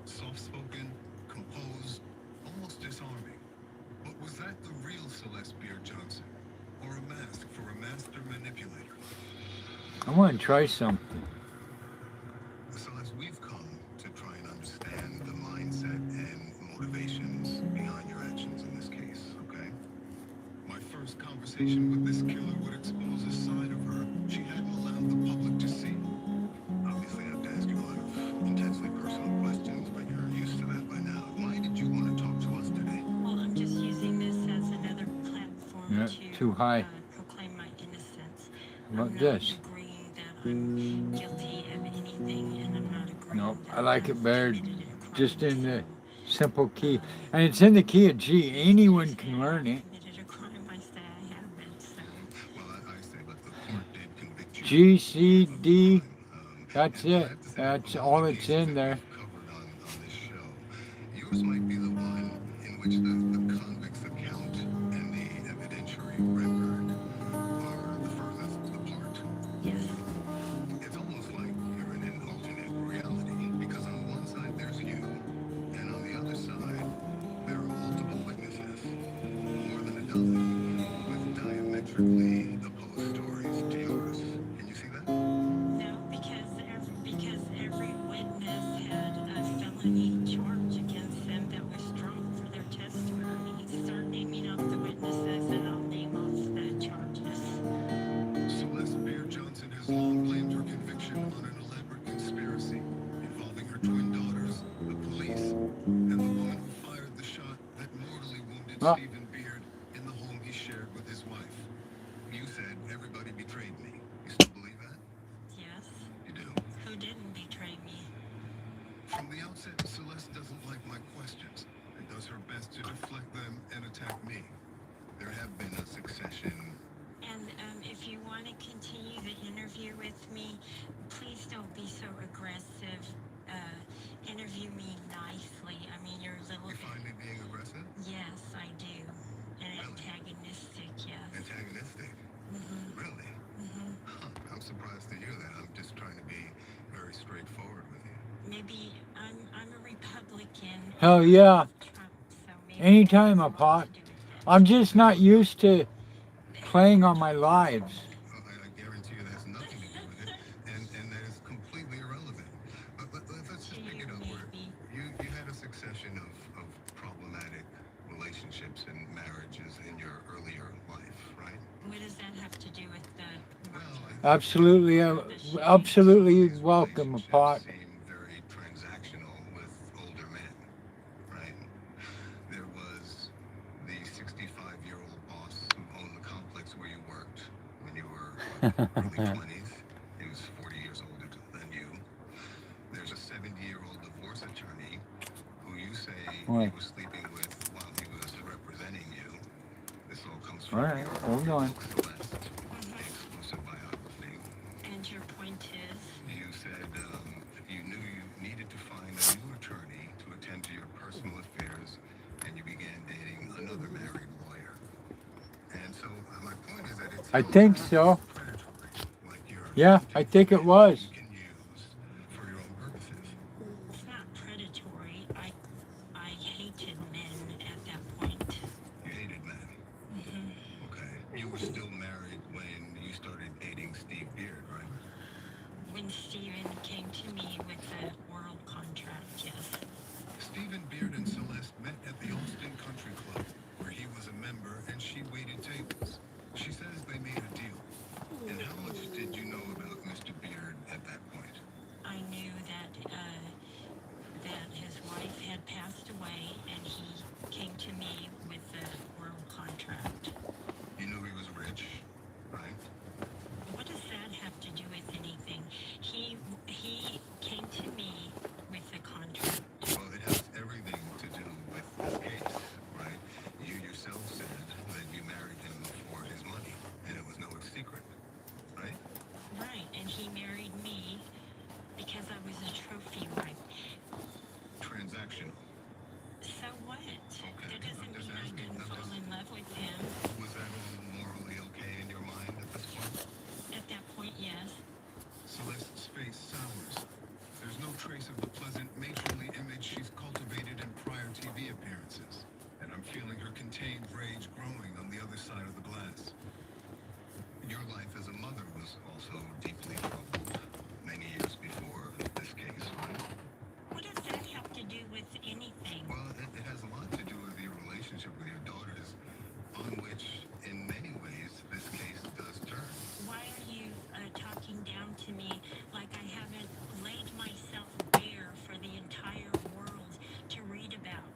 Soft-spoken, composed, almost disarming. But was that the real Celeste Beard Johnson? Or a mask for a master manipulator? I want to try something. Celeste, we've come to try and understand the mindset and motivations behind your actions in this case, okay? My first conversation with this killer would expose a side of her she hadn't allowed the public to see. Obviously, I have to ask you a lot of intensely personal questions, but you're used to that by now. Why did you want to talk to us today? Well, I'm just using this as another platform Yeah, too high. proclaim my innocence. How about I'm this? not agreeing that I'm guilty of anything, and I'm not agreeing Nope, that I like it better committed a crime. just in the simple key. And it's in the key of G. Anyone can learn it. Committed a crime, I say I haven't, so... Well, I say, but the court did convict you. G, C, D. That's it. That's all that's in there. Covered on this show. Yours might be the one in which the convict's account and the evidentiary record are the furthest apart. Yes. It's almost like you're in an alternate reality, because on one side there's you, and on the other side there are multiple witnesses, more than a dozen, with diametrically opposed stories to yours. Can you see that? No, because every witness had a felony charge against them that was strong for their testimony. Start naming off the witnesses, and I'll name off the charges. Celeste Beard Johnson has long blamed her conviction on an elaborate conspiracy involving her twin daughters, the police, and the woman who fired the shot that mortally wounded Stephen Beard in the home he shared with his wife. You said everybody betrayed me. You still believe that? Yes. You do. Who didn't betray me? From the outset, Celeste doesn't like my questions and does her best to deflect them and attack me. There have been a succession. And if you want to continue the interview with me, Please don't be so aggressive. Interview me nicely. I mean, you're a little You find me being aggressive? Yes, I do. And antagonistic, yes. Antagonistic? Really? Huh, I'm surprised to hear that. I'm just trying to be very straightforward with you. Maybe I'm a Republican. Hell yeah. Trump, so maybe Anytime, a pot. I'm just not used to playing on my lives. I guarantee you that has nothing to do with it, and that is completely irrelevant. But let's just pick it up where you had a succession of problematic relationships and marriages in your earlier life, right? What does that have to do with the... Absolutely, absolutely welcome, a pot. Seem very transactional with older men, right? There was the 65-year-old boss who owned the complex where you worked when you were early 20s. He was 40 years older than you. There's a 70-year-old divorce attorney who you say he was sleeping with while he was representing you. This all comes from your Hold on. Celeste, the exclusive biography. And your point is? You said you knew you needed to find a new attorney to attend to your personal affairs, and you began dating another married lawyer. And so my point is that it's I think so. predatory, like you're Yeah, I think it was. you can use for your own purposes. It's not predatory. I hated men at that point. You hated men. Okay. You were still married when you started dating Steve Beard, right? When Steven came to me with the world contract, yes. Stephen Beard and Celeste met at the Austin Country Club, where he was a member and she waited tables. She says they made a deal. And how much did you know about Mr. Beard at that point? I knew that his wife had passed away, and he came to me with the world contract. You knew he was rich, right? What does that have to do with anything? He came to me with the contract. Well, it has everything to do with this case, right? You yourself said that you married him for his money, and it was no secret, right? Right, and he married me because I was a trophy wife. Transactional. So what? Okay. That doesn't mean I didn't fall in love with him. Was that all morally okay in your mind at this point? At that point, yes. Celeste's face sours. There's no trace of the pleasant matronly image she's cultivated in prior TV appearances. And I'm feeling her contained rage growing on the other side of the glass. Your life as a mother was also deeply troubled many years before this case, right? What does that have to do with anything? Well, it has a lot to do with your relationship with your daughters, on which, in many ways, this case does turn. Why are you talking down to me like I haven't laid myself bare for the entire world to read about?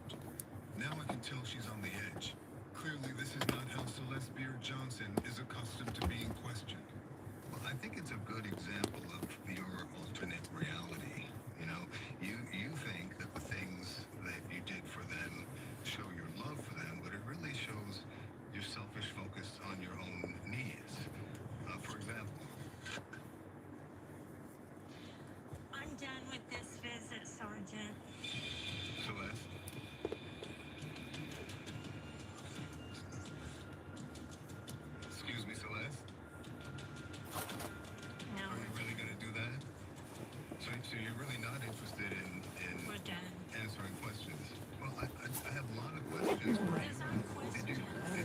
Now I can tell she's on the edge. Clearly, this is not how Celeste Beard Johnson is accustomed to being questioned. Well, I think it's a good example of your alternate reality. You know, you think that the things that you did for them show your love for them, but it really shows your selfish focus on your own needs. For example, I'm done with this visit, Sergeant. Celeste. Excuse me, Celeste. No. Are you really going to do that? So you're really not interested in We're done. answering questions? Well, I have a lot of questions for you. Did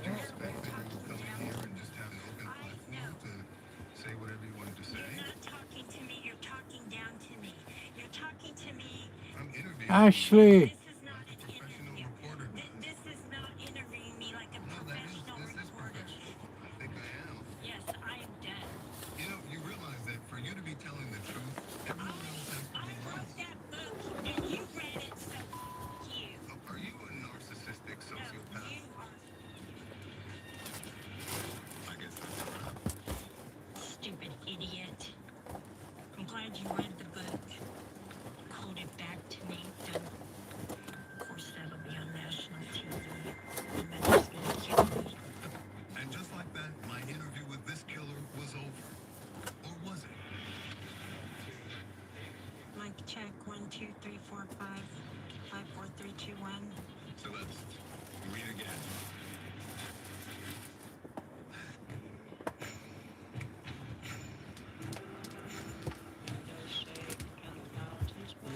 you expect that you would come in here and just have an open platform to say whatever you wanted to say? You're not talking to me. You're talking down to me. You're talking to me. I'm interviewing Ashley. This is not an interview. reporter. This is not interviewing me like a professional reporter. I think I am. Yes, I am done. You know, you realize that for you to be telling the truth, everyone else has to I be wrote right. that book, and you read it, so you. Are you a narcissistic sociopath? You are I guess that's a wrap. stupid idiot. I'm glad you read the book. Quote it back to me. Done. 54321. Celeste, read again.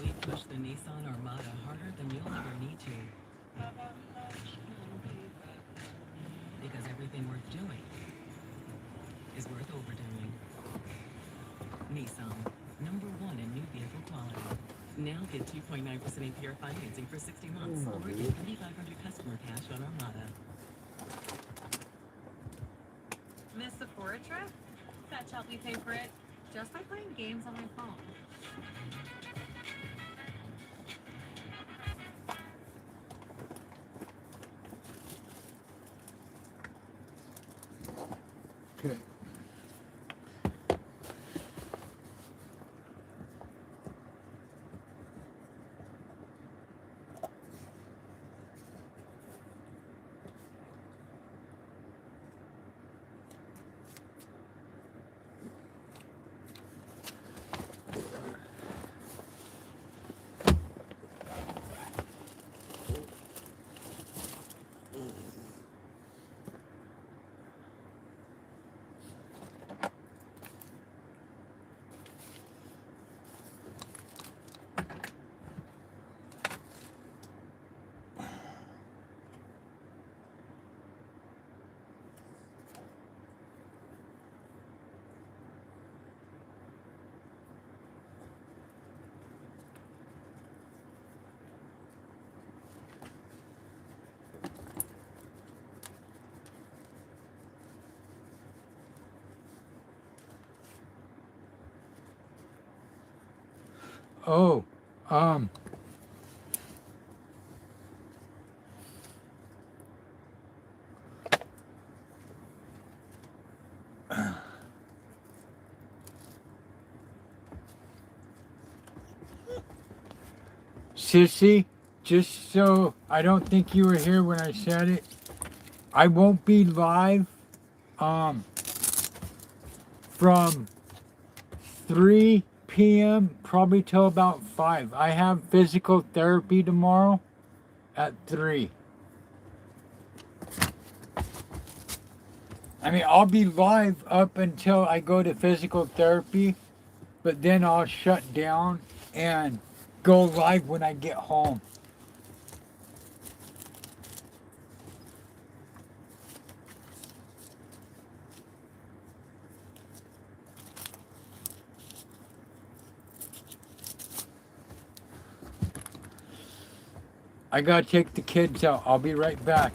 We push the Nissan Armada harder than you'll ever need to. Because everything worth doing is worth overdoing. Nissan, #1 in new vehicle quality. Now get 2.9% APR financing for 60 months or get $3,500 customer cash on Armada. Miss Sephora trip? Fetch help me pay for it just by playing games on my phone. Okay. Oh, um, Sissy, just so I don't think you were here when I said it, I won't be live from 3 p.m. probably till about 5. I have physical therapy tomorrow at 3. I mean, I'll be live up until I go to physical therapy, but then I'll shut down and go live when I get home. I gotta take the kids out. I'll be right back.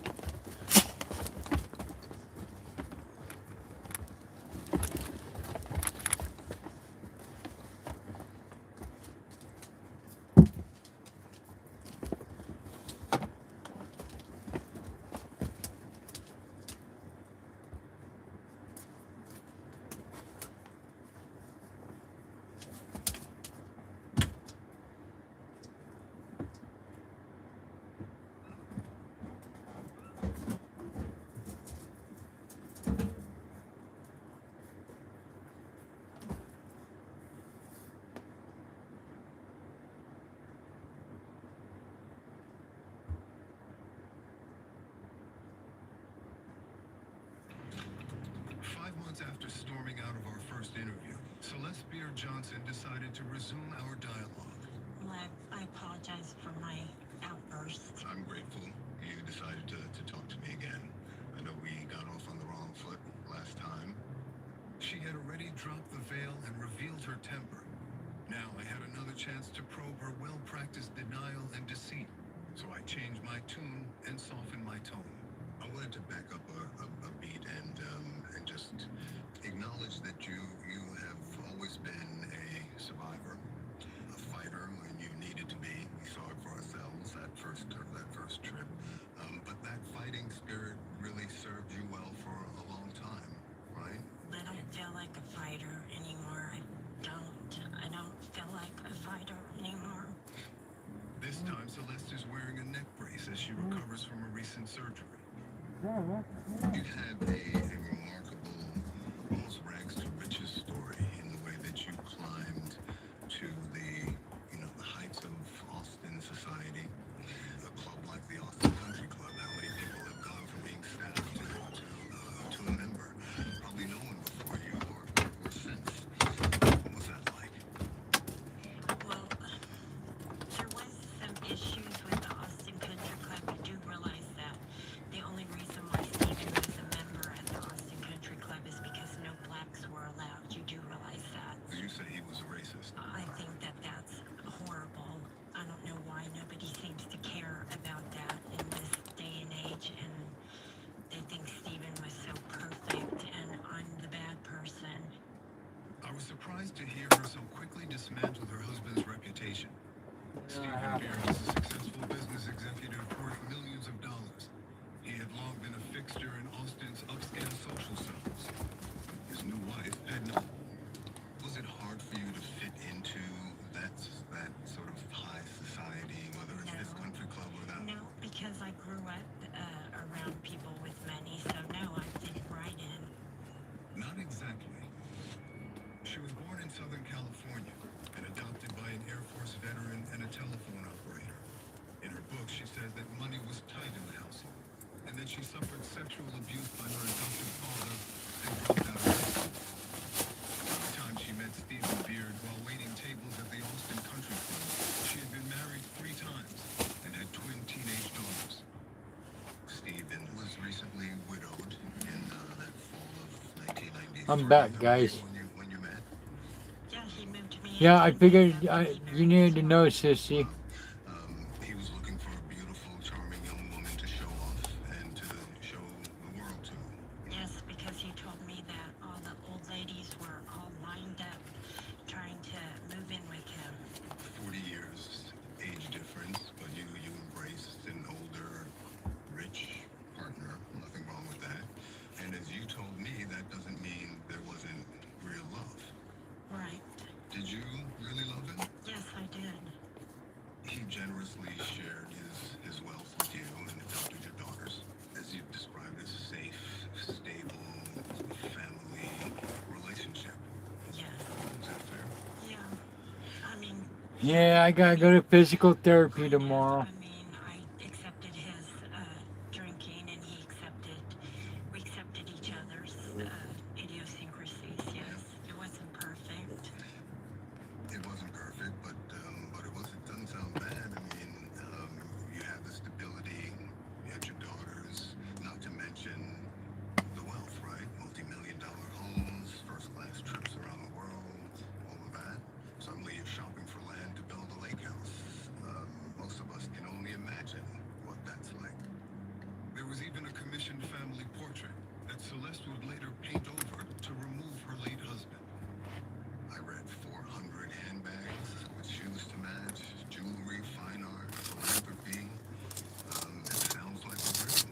After storming out of our first interview, Celeste Beer-Johnson decided to resume our dialogue. Well, I apologize for my outburst. I'm grateful you decided to talk to me again. I know we got off on the wrong foot last time. She had already dropped the veil and revealed her temper. Now I had another chance to probe her well-practiced denial and deceit. So I changed my tune and softened my tone. I wanted to back up a beat and just acknowledge that you have always been a survivor, a fighter when you needed to be. We saw it for ourselves that first trip. But that fighting spirit really served you well for a long time, right? I don't feel like a fighter anymore. I don't feel like a fighter anymore. This time, Celeste is wearing a neck brace as she recovers from a recent surgery. You had a remarkable, almost rags to riches story in the way that you climbed to the heights of Austin. I was surprised to hear her so quickly dismantle her husband's reputation. Stephen Beard was a successful business executive worth millions of dollars. He had long been a fixture in Austin's upscale social circles. His new wife had no... Was it hard for you to fit into that sort of high society, whether it's this country club or that? No, because I grew up around people with money, so no, I fit right in. Not exactly. She was born in Southern California and adopted by an Air Force veteran and a telephone operator. In her book, she says that money was tight in the household and that she suffered sexual abuse by her adoptive father and dropped out of high school. By the time she met Stephen Beard while waiting tables at the Austin Country Club, she had been married 3 times and had twin teenage daughters. Stephen was recently widowed in that fall of 1993. I'm back, guys. When you met? Yeah, he moved to me. Yeah, I figured you needed to know, sissy. He was looking for a beautiful, charming young woman to show off and to show the world to. Yes, because he told me that all the old ladies were all lined up trying to move in with him. 40 years age difference, but you embraced an older, rich partner. Nothing wrong with that. And as you told me, that doesn't mean there wasn't real love. Right. Did you really love him? Yes, I did. He generously shared his wealth with you and adopted your daughters, as you described as safe, stable, family relationship. Yes. Is that fair? Yeah. I mean, Yeah, I gotta go to physical therapy tomorrow. I mean, I accepted his drinking, and we accepted each other's idiosyncrasies. Yes, it wasn't perfect. It wasn't perfect, but it doesn't sound bad. I mean, you had the stability, you had your daughters, not to mention the wealth, right? Multi-million-dollar homes, first-class trips around the world, all of that. Suddenly you're shopping for land to build a lake house. Most of us can only imagine what that's like. There was even a commissioned family portrait that Celeste would later paint over to remove her late husband. I read 400 handbags with shoes to match, jewelry, fine art, philanthropy. It sounds like a dream.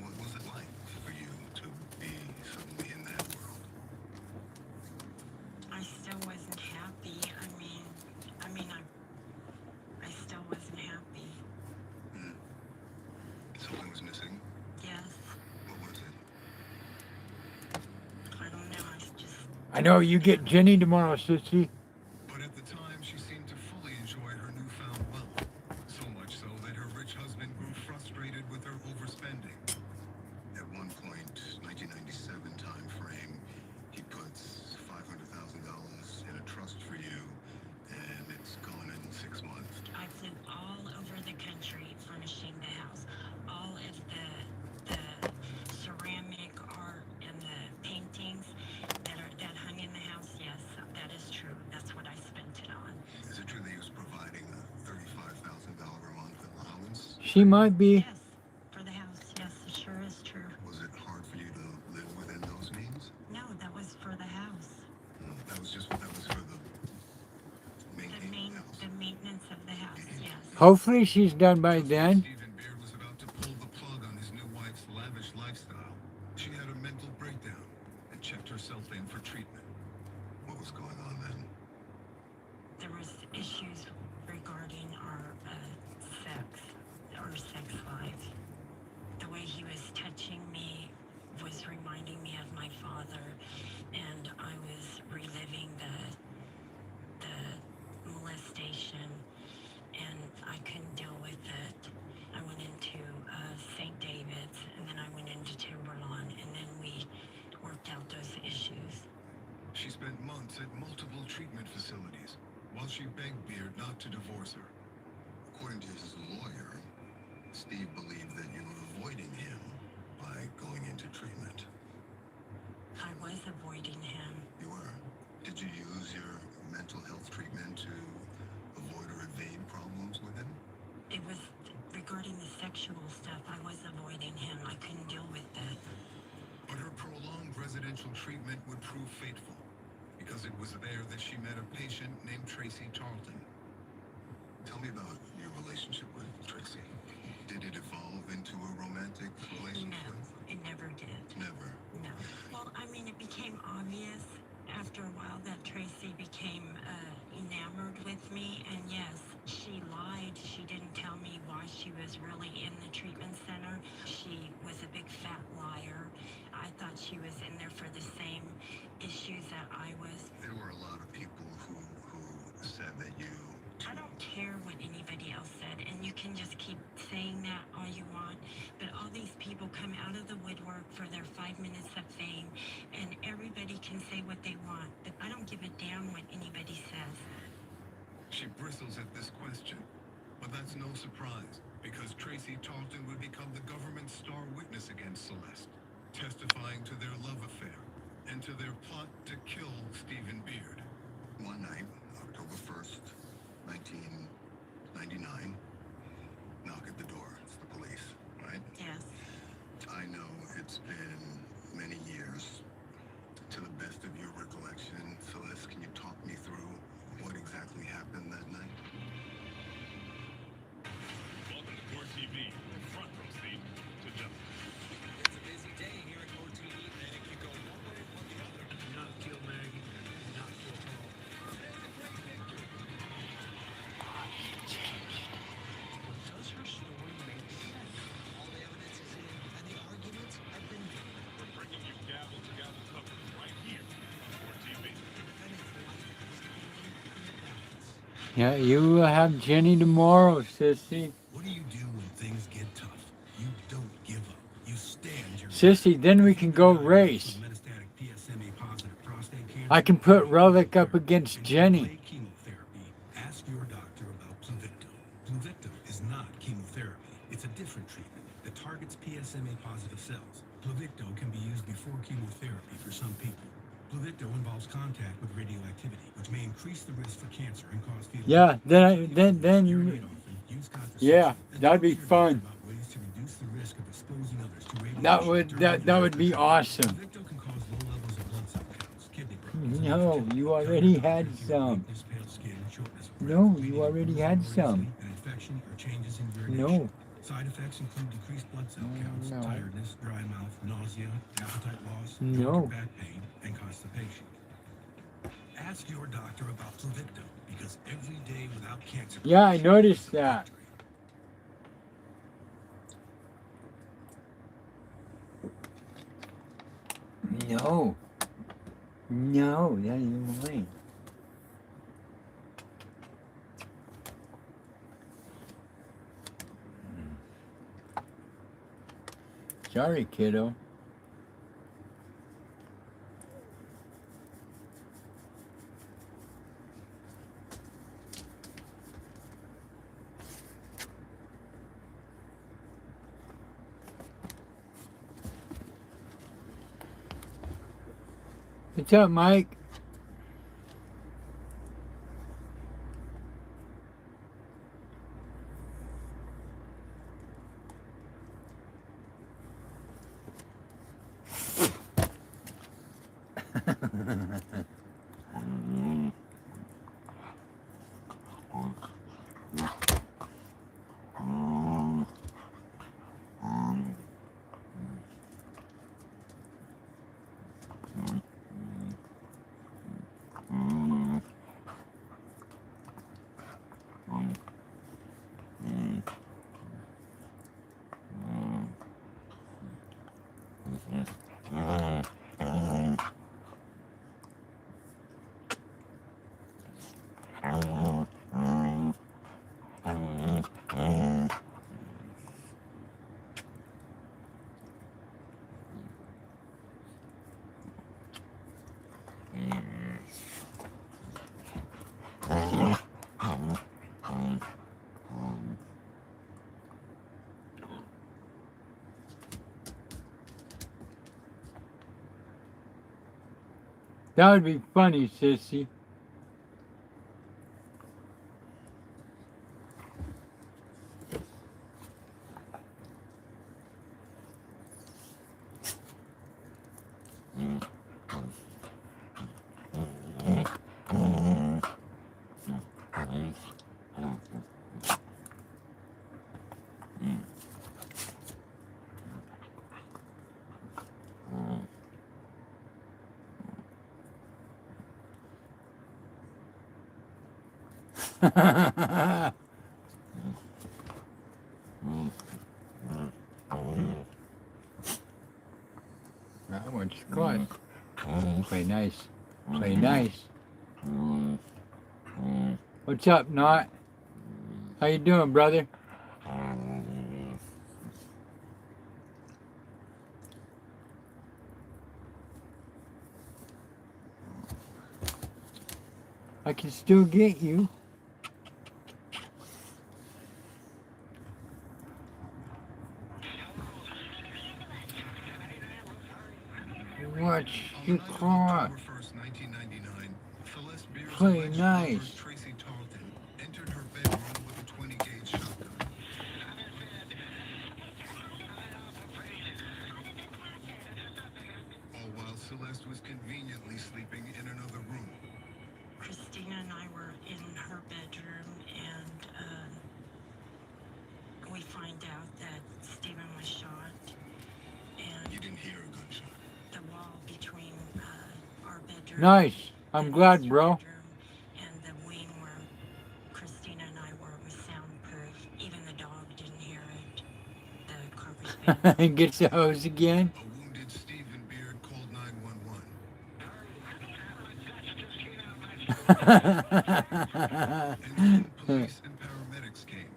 What was it like for you to be suddenly in that world? I still wasn't happy. I still wasn't happy. Something was missing? Yes. What was it? I don't know. I know you get Jenny tomorrow, sissy. But at the time, she seemed to fully enjoy her newfound wealth. So much so that her rich husband grew frustrated with her overspending. At one point, 1997 time frame, he puts $500,000 in a trust for you, and it's gone in 6 months. I flew all over the country furnishing the house. All of the ceramic art and the paintings that hung in the house, yes, that is true. That's what I spent it on. Is it true that he was providing a $35,000 a month allowance? She might be. Yes, for the house, yes, it sure is true. Was it hard for you to live within those means? No, that was for the house. That was for the maintenance of the house, yes. Hopefully she's done by then. Stephen Beard was about to pull the plug on his new wife's lavish lifestyle. She had a mental breakdown and checked herself in for treatment. What was going on then? There was issues regarding our sex life. The way he was touching me was reminding me of my father, and I was reliving the molestation, and I couldn't deal with it. I went into St. David's, and then I went into Timberlawn, and then we worked out those issues. She spent months at multiple treatment facilities while she begged Beard not to divorce her. According to his lawyer, Steve believed that you were avoiding him by going into treatment. I was avoiding him. You were? Did you use your mental health treatment to avoid or evade problems with him? It was regarding the sexual stuff. I was avoiding him. I couldn't deal with that. But her prolonged residential treatment would prove fateful, because because it was there that she met a patient named Tracy Charlton. Tell me about your relationship with Tracy. Did it evolve into a romantic relationship? No, it never did. Never. No. Well, I mean, it became obvious after a while that Tracy became enamored with me, and yes, she lied. She didn't tell me why she was really in the treatment center. She was a big fat liar. I thought she was in there for the same issues that I was. There were a lot of people who said that you... I don't care what anybody else said, and you can just keep saying that all you want, but all these people come out of the woodwork for their 5 minutes of fame, and everybody can say what they want, but I don't give a damn what anybody says. She bristles at this question, but that's no surprise, because Tracy Charlton would become the government's star witness against Celeste, testifying to their love affair and to their plot to kill Stephen Beard. One night, October 1st, 1999, knock at the door. It's the police, right? Yes. I know it's been many years. To the best of your recollection, Celeste, can you talk me through what exactly happened that night? Welcome to Core TV, front row seat to justice. It's a busy day here at Core TV, and it can go one way or the other. Do not kill Maggie. Do not kill Paul. Does her story make sense? All the evidence is in, and the arguments have been made. We're bringing you gavel to gavel coverage right here on Core TV. And it's like this in the balance. Yeah, you will have Jenny tomorrow, sissy. What do you do when things get tough? You don't give up. You stand your Sissy, then we can go race. metastatic PSMA positive prostate cancer. I can put Relic up against Jenny. Chemotherapy. Ask your doctor about Pluvicto. Pluvicto is not chemotherapy. It's a different treatment that targets PSMA positive cells. Pluvicto can be used before chemotherapy for some people. Pluvicto involves contact with radioactivity, which may increase the risk for cancer and cause fetal. Yeah, then Use contraception yeah, and that'd be talk to your fun. doctor about ways to reduce the risk of exposing others to radiation That would be awesome. Pluvicto can cause low levels of blood cell counts, kidney problems, No, you already had some. weakness, pale skin, shortness of breath, No, bleeding, you already had losing some. weight, an infection, or changes in your No. addiction. Side effects include decreased blood cell counts, No. tiredness, dry mouth, nausea, appetite loss, No. back pain, and constipation. Ask your doctor about Pluvicto, because every day without cancer. Yeah, I noticed that. No. No, that ain't mine. Sorry, kiddo. What's up, Mike? That would be funny, sissy. That one's good. Play nice. Play nice. What's up, Knot? How you doing, brother? I can still get you. Watch your car. Play nice. Tracy Tarleton entered her bedroom with a 20-gauge shotgun. All while Celeste was conveniently sleeping in another room. Christina and I were in her bedroom, and we find out that Stephen was shot. And you didn't hear a gunshot. The wall between our bedroom. Nice. I'm glad, bro. And the wing where Christina and I were was soundproof. Even the dog didn't hear it. The carpet Gets the hose again. A wounded Stephen Beard called 911. And then police and paramedics came.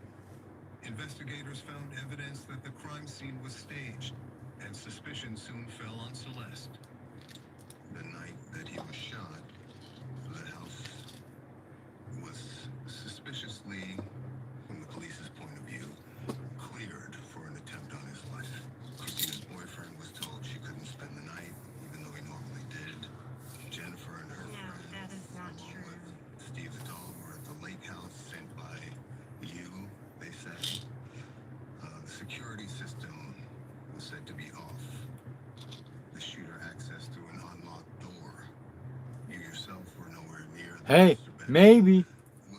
Investigators found evidence that the crime scene was staged, and suspicion soon fell on Celeste. The night that he was shot, the house was suspiciously, from the police's point of view, cleared for an attempt on his life. Christina's boyfriend was told she couldn't spend the night, even though he normally did. Jennifer and her friends, that is not true. with Steve the dog, were at the lake house sent by you, they said. The security system was said to be off. The shooter accessed through an unlocked door. You yourself were nowhere near the Hey, maybe.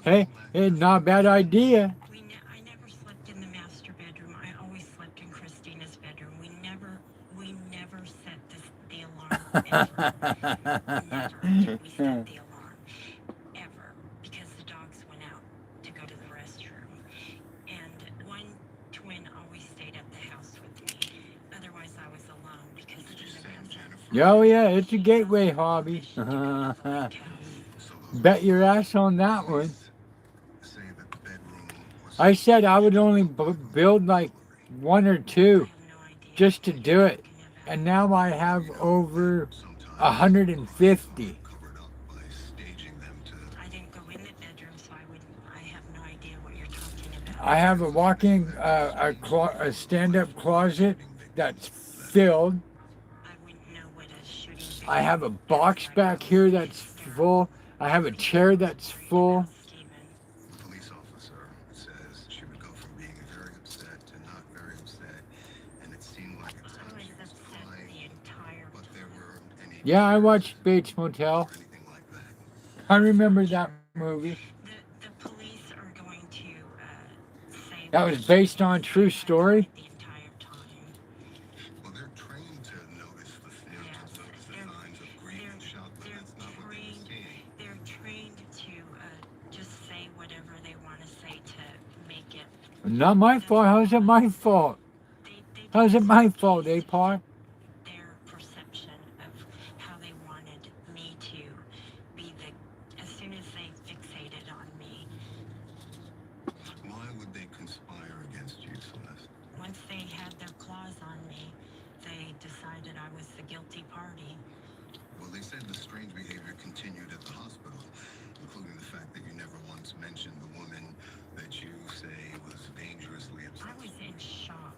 Hey, it's not a bad idea. I never slept in the master bedroom. I always slept in Christina's bedroom. We never set the alarm ever. Never did we set the alarm ever, because the dogs went out to go to the restroom. And one twin always stayed at the house with me. Otherwise, I was alone because Oh yeah, it's a gateway hobby. Bet your ass on that one. I said I would only build like one or two just to do it. And now I have over 150. I have a walk-in, a stand-up closet that's filled. I have a box back here that's full. I have a chair that's full. The police officer says she would go from being very upset to not very upset, and it seemed like at times she was crying, but there were any... Yeah, I watched Bates Motel. I remember that movie. The police are going to say that was based on a true story. the entire time. Well, they're trained to notice the symptoms, notice the signs of grief and shock, but that's not what they were seeing. They're trained to just say whatever they want to say to make it. Not my fault. How's it my fault? How's it my fault, Apar? Their perception of how they wanted me to be the. As soon as they fixated on me. Why would they conspire against you, Celeste? Once they had their claws on me, they decided I was the guilty party. Well, they said the strange behavior continued at the hospital, including the fact that you never once mentioned the woman that you say was dangerously upset. I was in shock.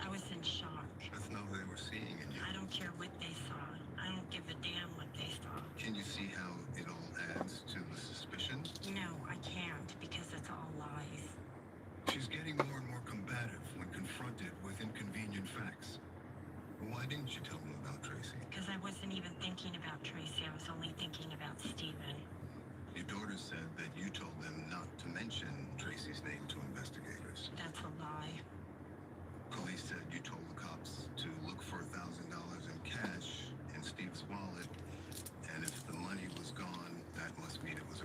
I was in shock. That's not what they were seeing in you. I don't care what they saw. I don't give a damn what they saw. Can you see how it all adds to the suspicion? No, I can't, because it's all lies. She's getting more and more combative when confronted with inconvenient facts. Why didn't you tell them about Tracy? Because I wasn't even thinking about Tracy. I was only thinking about Stephen. Your daughter said that you told them not to mention Tracy's name to investigators. That's a lie. Police said you told the cops to look for $1,000 in cash in Steve's wallet, and if the money was gone, that must mean it was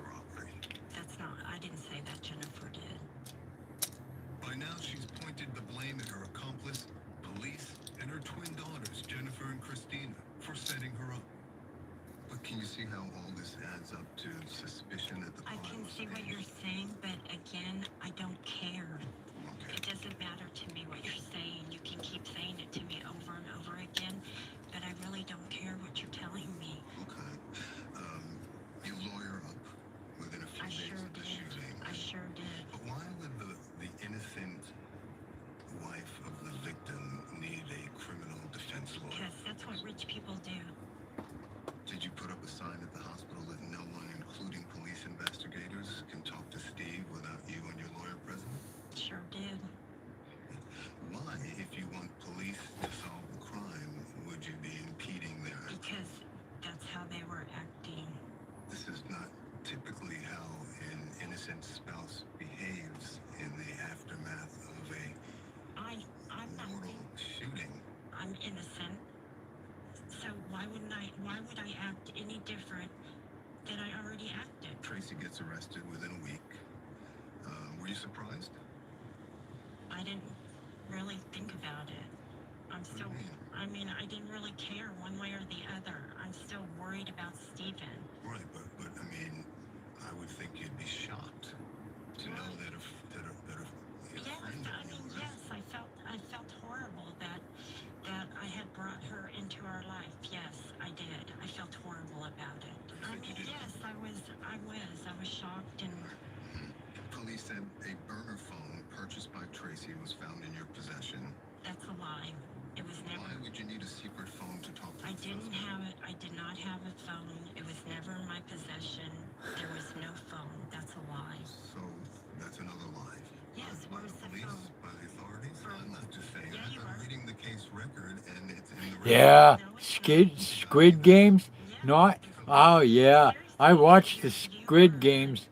Can you see how all this adds up to suspicion at the I crime can see what scene? you're saying, but again, I don't care. It doesn't matter to me what you're saying. You can keep saying it to me over and over again, but I really don't care what you're telling me. Okay. You lawyer up within a few I days sure of the did. shooting. I sure did. But why would the innocent wife of the victim need a criminal defense lawyer? Because that's what rich people do. Did you put up a sign at the hospital that no one, including police investigators, can talk to Steve without you and your lawyer present? Sure did. Why, if you want police to solve the crime, would you be impeding their... Because that's how they were acting. This is not typically how an innocent spouse behaves in the aftermath of a I'm not mortal shooting. I'm innocent. So why would I act any different than I already acted? Tracy gets arrested within a week. Were you surprised? I didn't really think about it. I mean, I didn't really care one way or the other. I'm still worried about Stephen. Right, but I mean, I would think you'd be shocked to know that a friend of yours... Yes, I felt horrible that I had brought her into our life. Yes, I did. I felt horrible about it. I mean, yes, I was shocked and... Police said a burner phone purchased by Tracy was found in your possession. That's a lie. It was never... Why would you need a secret phone to talk to I didn't have it. I did not have a phone. It was never in my possession. There was no phone. That's a lie. So that's another lie. Yes, where's the Police, phone? by the authorities? I'm not just saying that. I'm reading the case record and it's in the... Yeah, Squid Games? Not? Oh, yeah. I watched the Squid Games.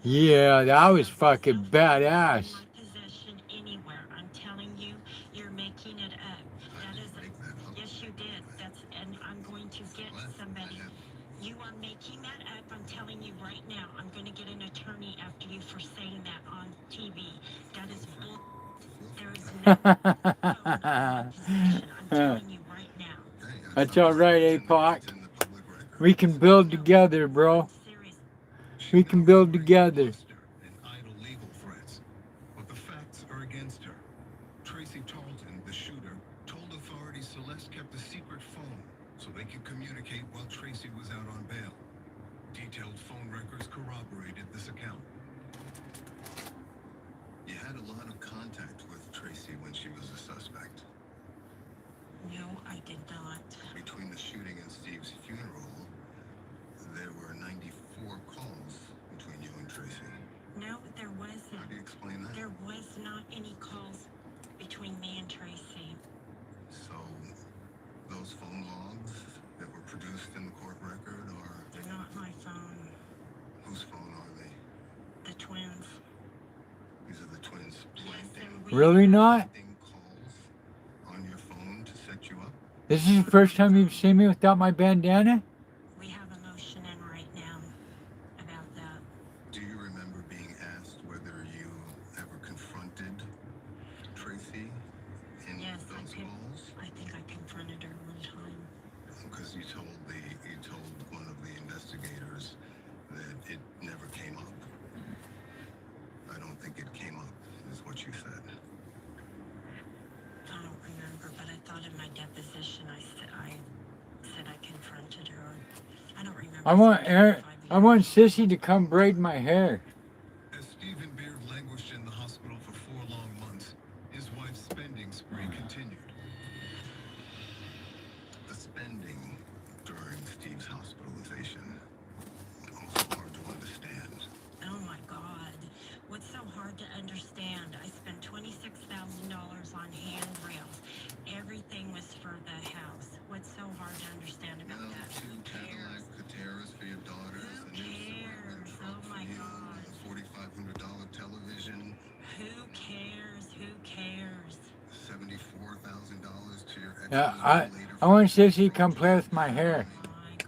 Yeah, that was fucking badass. Possession anywhere. I'm telling you, you're making it up. That is... Yes, you did. And I'm going to get somebody... You are making that up. I'm telling you right now. I'm going to get an attorney after you for saying that on TV. That is bull. There is no phone in my possession. I'm telling you right now. That's all right, APOC. We can build together, bro. We can build together. And idle legal threats. But the facts are against her. Tracy Tarleton, the shooter, told authorities Celeste kept a secret phone so they could communicate while Tracy was out on bail. Detailed phone records corroborated this account. You had a lot of contact with Tracy when she was a suspect. No, I did not. Between the shooting and Steve's funeral, there were 94 calls between you and Tracy. No, there wasn't. How do you explain that? There was not any calls between me and Tracy. So, those phone logs that were produced in the court record are... They're not my phone. Whose phone are they? The twins. These are the twins planting... Really not? ...calls on your phone to set you up? This is the first time you've seen me without my bandana? We have a motion in right now about that. Do you remember being asked whether you ever confronted Tracy in those calls? I think I confronted her one time. Because you told one of the investigators that it never came up. I don't think it came up, is what you said. I don't remember, but I thought in my deposition I said I confronted her. I don't remember. I want Sissy to come braid my hair. As Stephen Beard languished in the hospital for 4 long months, his wife's spending spree continued. The spending during Steve's hospitalization was hard to understand. Oh my God. What's so hard to understand? I spent $26,000 on handrails. Everything was for the house. What's so hard to understand about that? Who cares? Cataras for your daughters, Who cares? Oh my God. a $4,500 television. Who cares? Who cares? $74,000 to your ex. Yeah, I want Sissy to come play with my hair.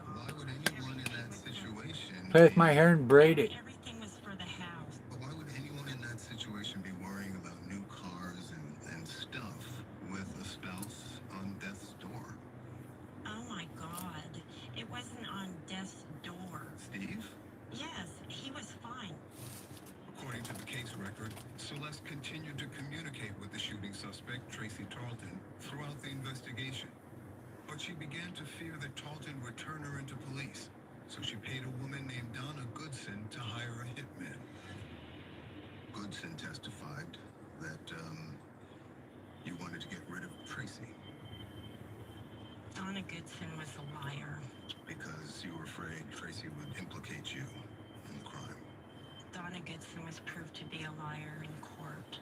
Why would anyone in that situation... Play with my hair and braid it. Everything was for the house. But why would anyone in that situation be worrying about new cars and stuff with a spouse on death's door? Oh my God. It wasn't on death's effort, Celeste continued to communicate with the shooting suspect, Tracy Tarleton, throughout the investigation. But she began to fear that Tarleton would turn her into police, so she paid a woman named Donna Goodson to hire a hitman. Goodson testified that, you wanted to get rid of Tracy. Donna Goodson was a liar. Because you were afraid Tracy would implicate you in the crime. Donna Goodson was proved to be a liar in court.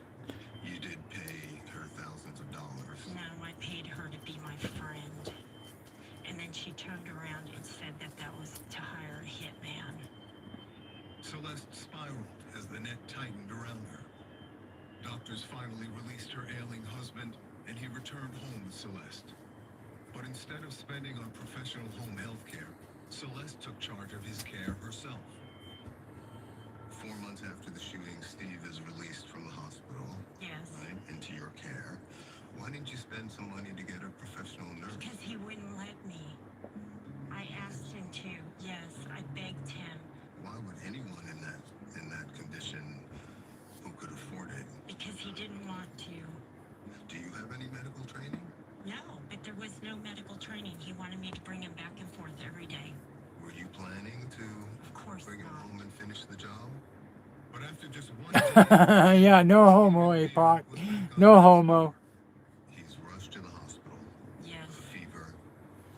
You did pay her thousands of dollars. No, I paid her to be my friend. And then she turned around and said that that was to hire a hitman. Celeste spiraled as the net tightened around her. Doctors finally released her ailing husband, and he returned home with Celeste. But instead of spending on professional home health care, Celeste took charge of his care herself. 4 months after the shooting, Steve is released from the hospital. Yes. Right, into your care. Why didn't you spend some money to get a professional nurse? Because he wouldn't let me. I asked him to. Yes, I begged him. Why would anyone in that condition who could afford it? Because he didn't want to. Do you have any medical training? No, but there was no medical training. He wanted me to bring him back and forth every day. Were you planning to bring him not. home and finish the job? But after just one day, Yeah, no homo, APOC. No homo. he's rushed to the hospital. Yes. Fever,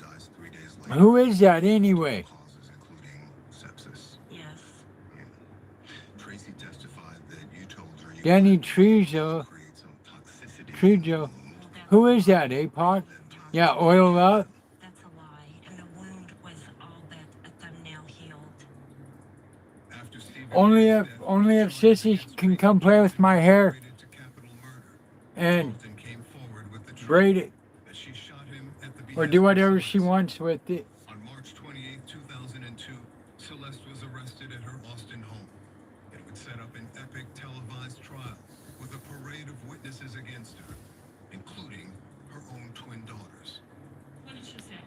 dies 3 days later. Who is that anyway? Causes including sepsis. Yes. Tracy testified that you told her you Danny Trejo. Trejo. Who is that, APOC? Yeah, oil up. That's a lie. And the wound was all but a thumbnail healed. After Steve Only if Sissy can come play with my hair to capital murder, and Tarleton came forward with the truth braid it that she shot him at the or behest do of whatever she Celeste. wants with it. On March 28, 2002, Celeste was arrested at her Austin home. It would set up an epic televised trial with a parade of witnesses against her, including her own twin daughters. What did she say?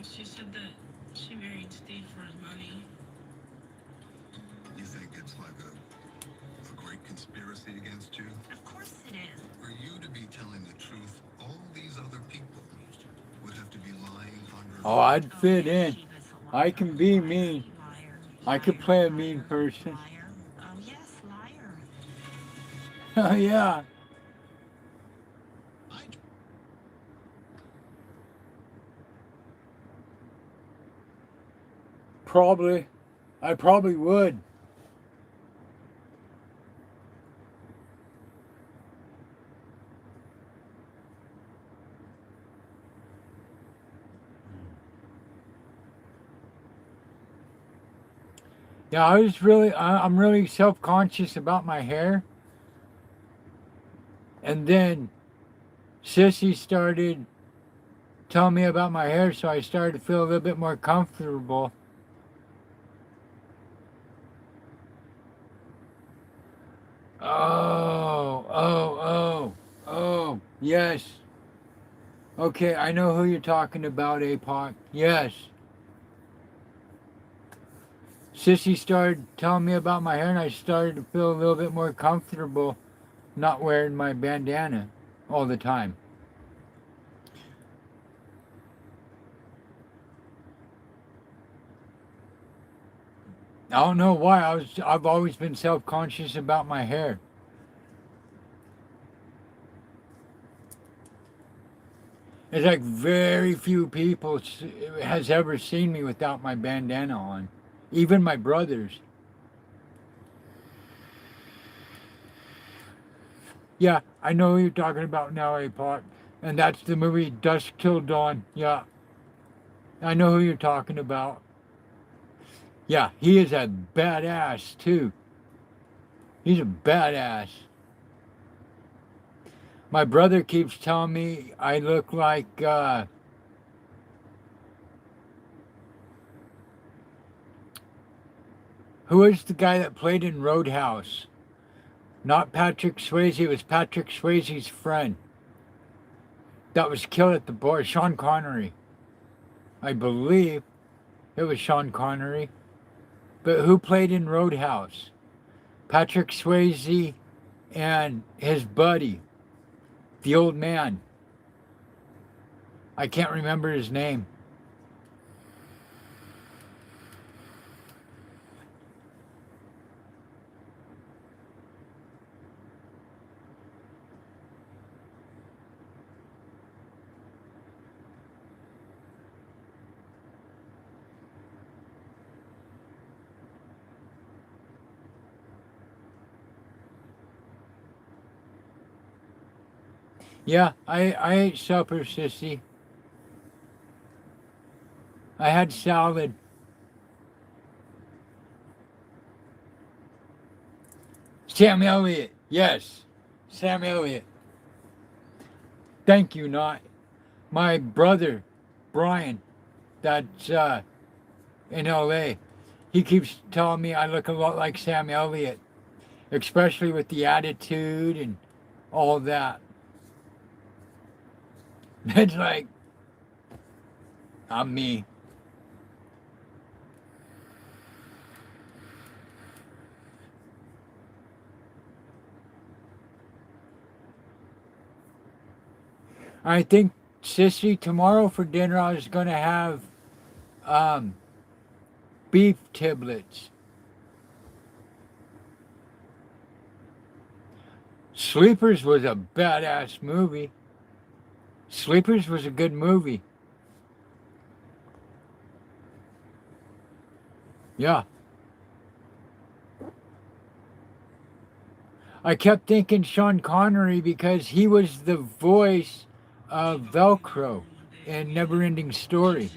She said that she married Steve for his money. You think it's like a great conspiracy against you? Of course it is. For you to be telling the truth, all these other people would have to be lying under. Oh, I'd fit in. I can be mean. I could play a mean person. Liar. Oh, yes, liar. Oh, yeah. Probably. I probably would. Yeah, I'm really self-conscious about my hair. And then Sissy started telling me about my hair, so I started to feel a little bit more comfortable. Oh, yes. Okay, I know who you're talking about, APOC. Yes. Sissy started telling me about my hair, and I started to feel a little bit more comfortable not wearing my bandana all the time. I don't know why. I've always been self-conscious about my hair. It's like very few people has ever seen me without my bandana on. Even my brothers. Yeah, I know who you're talking about now, APOC. And that's the movie Dusk Till Dawn. Yeah. I know who you're talking about. Yeah, he is a badass, too. He's a badass. My brother keeps telling me I look like, who is the guy that played in Roadhouse? Not Patrick Swayze, it was Patrick Swayze's friend that was killed at the bar, Sean Connery. I believe it was Sean Connery. But who played in Roadhouse? Patrick Swayze and his buddy, the old man. I can't remember his name. Yeah, I ate supper, sissy. I had salad. Sam Elliott. Yes. Sam Elliott. Thank you, not my brother, Brian, that's in LA. He keeps telling me I look a lot like Sam Elliott, especially with the attitude and all that. It's like, I'm me. I think, sissy, tomorrow for dinner I was going to have beef tiblets. Sleepers was a badass movie. Sleepers was a good movie. Yeah. I kept thinking Sean Connery because he was the voice of Velcro in Neverending Story.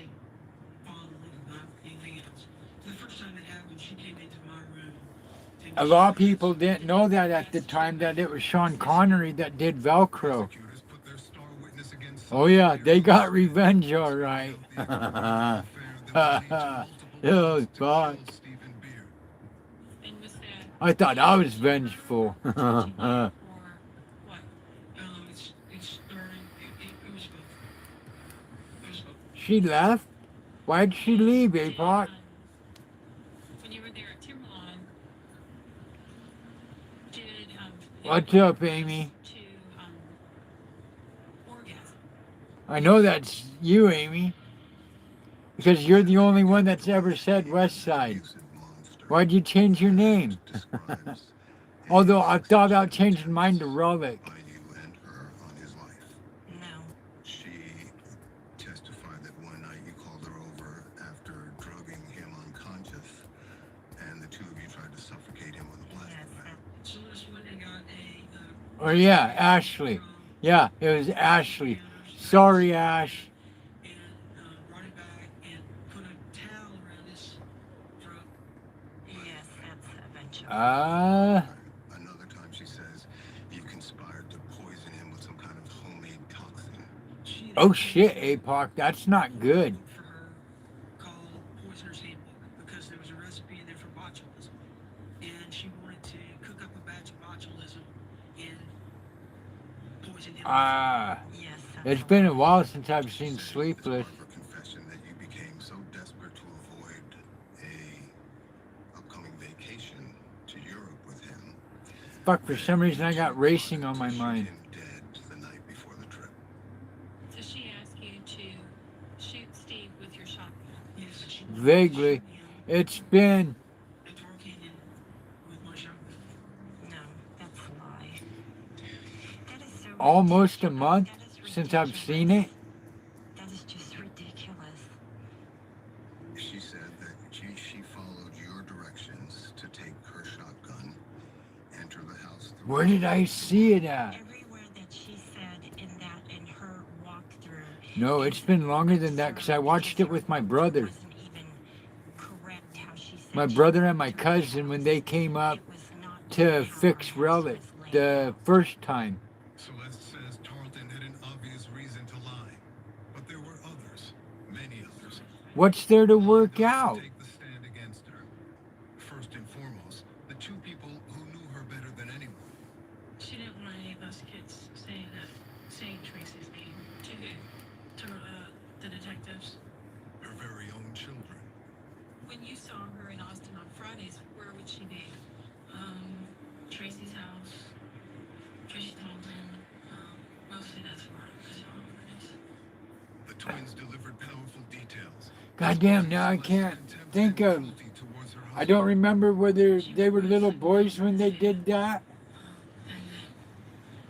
A lot of people didn't know that at the time, that it was Sean Connery that did Velcro. Oh yeah, they got revenge, all right. Oh, fuck. I thought I was vengeful. She left? Why'd she leave, Apoc? When you were there at Timberline, did What's up, Amy? to orgasm? I know that's you, Amy. Because you're the only one that's ever said West Side. Why'd you change your name? Although I thought about changing mine to RELLIK. She testified that one night you called her over after drugging him unconscious, and the two of you tried to suffocate him with a plastic bag. So this one they got a Oh yeah, Ashley. Yeah, it was Ashley. Sorry, Ash. brought it back and put a towel around his throat. Yes, that's eventually. Another time she says you conspired to poison him with some kind of homemade toxin. Oh shit, Apoc, that's not good. For her called Poisoner's Handbook because there was a recipe in there for botulism. And she wanted to cook up a batch of botulism and poison him. It's been a while since I've seen Sleepless. Confession that you became so desperate to avoid a upcoming vacation to Europe with him. Fuck, for some reason I got racing on my mind. Dead the night before the trip. Does she ask you to shoot Steve with your shotgun? Yes, she Vaguely. It's been with my shotgun. No, that's a lie. That is so almost a month since I've seen it. That is just ridiculous. She said that she followed your directions to take her shotgun, enter the house. Where did I see it at? Everywhere that she said in her walkthrough. No, it's been longer than that because I watched it with my brother. My brother and my cousin when they came up to fix RELLIK the first time. Celeste says Tarleton had an obvious reason to lie, but there were others, many others. What's there to work out? Take the stand against her. First and foremost, the two people who knew her better than anyone. She didn't want any of us kids saying Tracy's name. To who? To the detectives. Her very own children. When you saw her in Austin on Fridays, where would she be? Tracy's house. Tracy told him, mostly that's where it is. The twins delivered powerful details. Goddamn, now I can't think of. I don't remember whether they were little boys when they did that. And then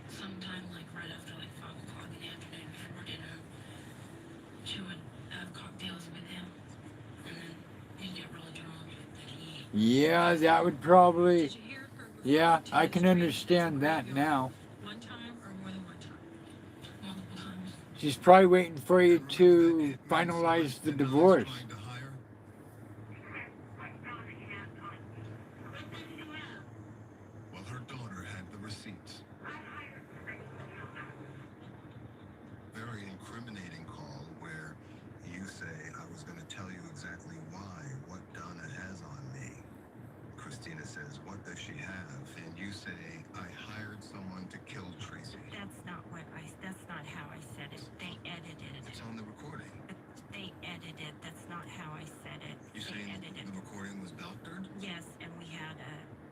sometime like right after like 5 o'clock in the afternoon before dinner, she would have cocktails with him, and then he'd get really drunk and eat. Yeah, that would probably. Yeah, I can understand that now. One time or more than one time? Multiple times. She's probably waiting for you to finalize the divorce. Well, her daughter had the receipts. Very incriminating call where you say I was going to tell you exactly why, what Donna has on me. Christina says, what does she have? And you say, I hired someone to kill Tracy. That's not how I said it. They edited it. It's on the recording. They edited. That's not how I said it. You saying the recording was doctored? Yes, and we had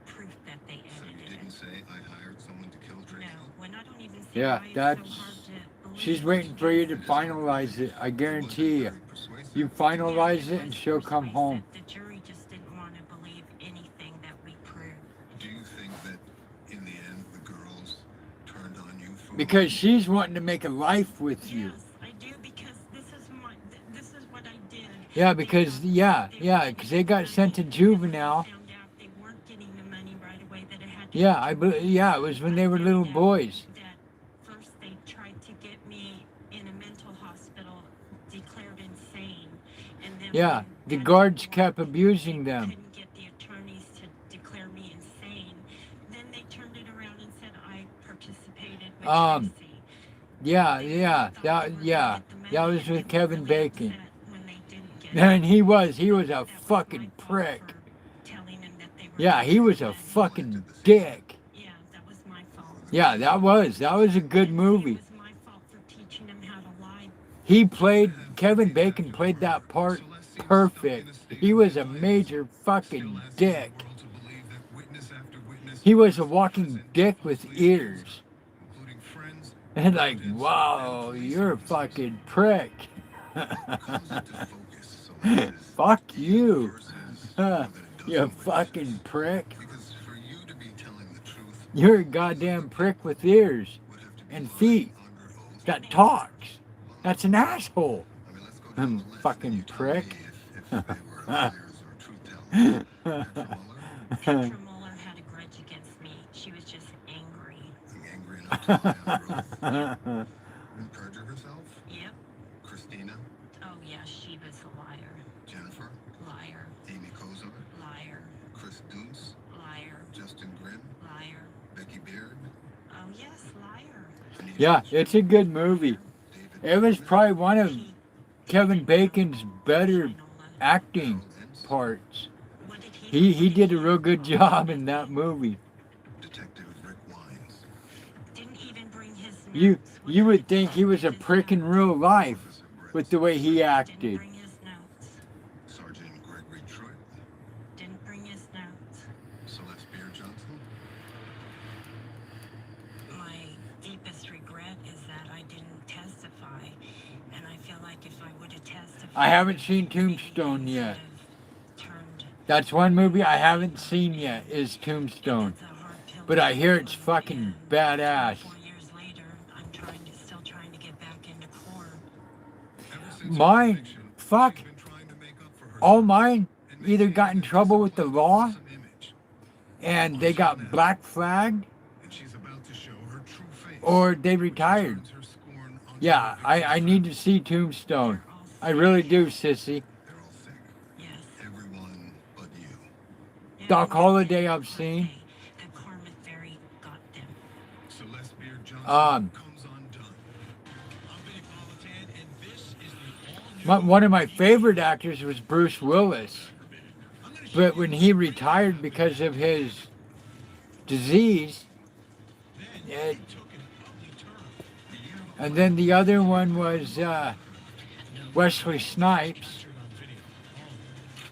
proof that they So edited you didn't say I hired someone to kill Tracy? No, when I don't even see Yeah, why it's that's. so hard to believe. She's waiting for you to finalize it. I guarantee you. You finalize it and she'll come home. The jury just didn't want to believe anything that we proved. Do you think that in the end the girls turned on you for Because she's wanting to make a life with you. Yes, I do, because this is what I did. Yeah, because, because they got sent to juvenile. Found out they weren't getting the money right away, that it had to Yeah, it was when they were little boys. that first they tried to get me in a mental hospital, declared insane, and then Yeah, when the that guards didn't kept work, abusing they them. couldn't get the attorneys to declare me insane. Then they turned it around and said I participated with Tracy. That was with Kevin Bacon. When they didn't get And he was a fucking prick. telling them that they were Yeah, he was a fucking dick. Yeah, that was my fault. Yeah, that was a good movie. It was my fault for teaching them how to lie. Kevin Bacon played that part perfect. He was a major fucking dick. He was a walking dick with ears. And like, wow, you're a fucking prick. Fuck you. You fucking prick. You're a goddamn prick with ears and feet that talks. That's an asshole. Fucking prick. Petra Muller had a grudge against me. She was just angry. Angry enough to lie on her oath and perjure herself? Yep. Christina? Oh yeah, she was a liar. Jennifer? Liar. Amy Kozar? Liar. Chris Deuce? Liar. Justin Grimm? Liar. Becky Beard? Oh yes, liar. Yeah, it's a good movie. It was probably one of Kevin Bacon's better acting parts. He did a real good job in that movie. Detective Rick Wines. Didn't even bring his You would think he was a prick in real life with the way he acted. bring his notes. Sergeant Gregory Truitt. Didn't bring his notes. Celeste Beer Johnson. My deepest regret is that I didn't testify, and I feel like if I would have testified, I haven't seen Tombstone yet. turned. That's one movie I haven't seen yet is Tombstone. It's a hard pill But to I hear swallow, it's fucking and badass. 4 years later, I'm still trying to get back into court. Mine, fuck, all mine either got in trouble with the law and they got black flagged or they retired. Yeah, I need to see Tombstone. I really do, sissy. Everyone but you. Doc Holliday I've seen. The Karma Fairy got them. Celeste Beer Johnson comes undone. One of my favorite actors was Bruce Willis. But when he retired because of his disease, and then the other one was Wesley Snipes,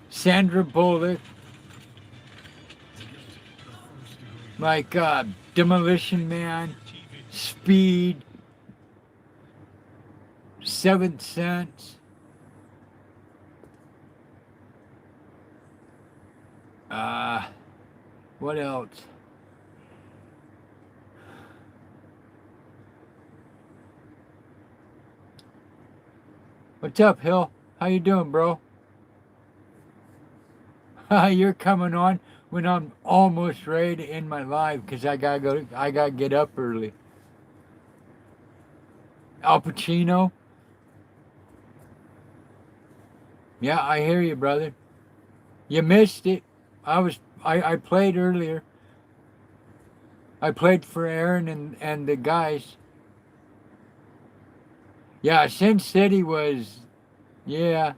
Sandra Bullock, like Demolition Man, Speed, Seventh Sense. What else? What's up, Hill? How you doing, bro? You're coming on when I'm almost ready to end my live because I gotta get up early. Al Pacino. Yeah, I hear you, brother. You missed it. I played earlier. I played for Aaron and the guys. Yeah, Sin City was, yeah,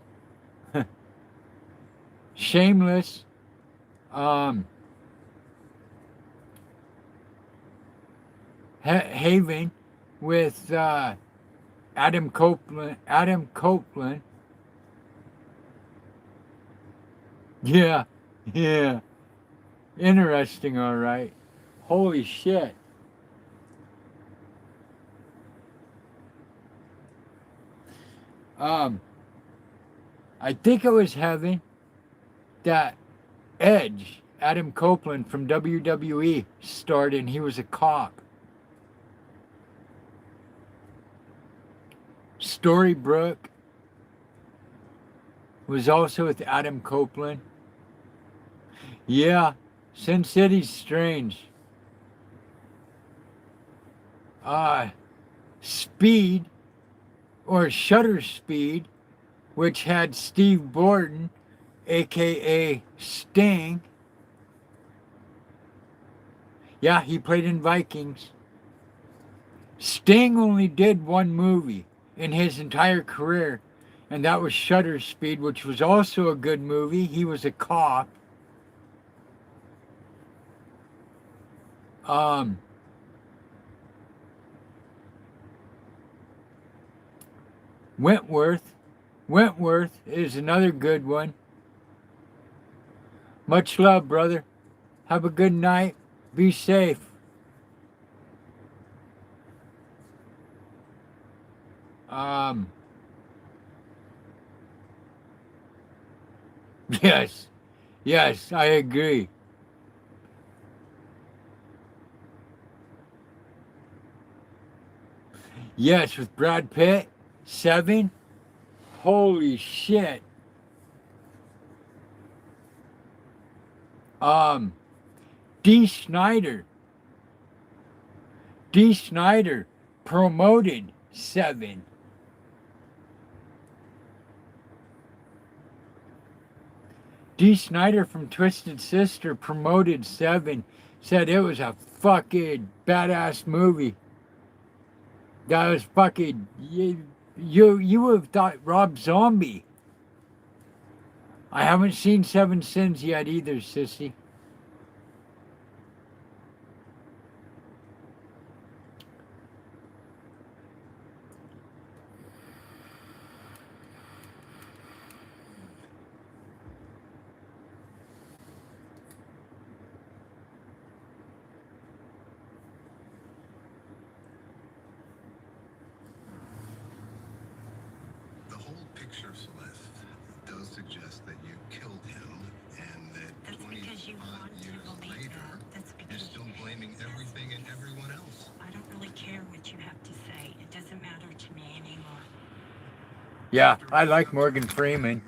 Shameless. Um, Haven with Adam Copeland. Adam Copeland. Yeah, yeah. Interesting, all right. Holy shit. Um, I think it was Heaven that Edge, Adam Copeland from WWE, starred in. He was a cop. Storybrooke was also with Adam Copeland. Yeah, Sin City's strange. Speed, or Shutter Speed, which had Steve Borden, aka Sting. Yeah, he played in Vikings. Sting only did one movie in his entire career, and that was Shutter Speed, which was also a good movie. He was a cop. Wentworth. Wentworth is another good one. Much love, brother. Have a good night. Be safe. Yes. Yes, I agree. Yes, with Brad Pitt. 7. Holy shit. D. Snyder. D. Snyder promoted 7. D. Snyder from Twisted Sister promoted 7. Said it was a fucking badass movie. That was fucking you would have thought Rob Zombie. I haven't seen Seven Sins yet either, sissy. The whole picture, Celeste, does suggest that you killed him and that 25 years later, you're still blaming everything and everyone else. I don't really care what you have to say. It doesn't matter to me anymore. Yeah, I like Morgan Freeman.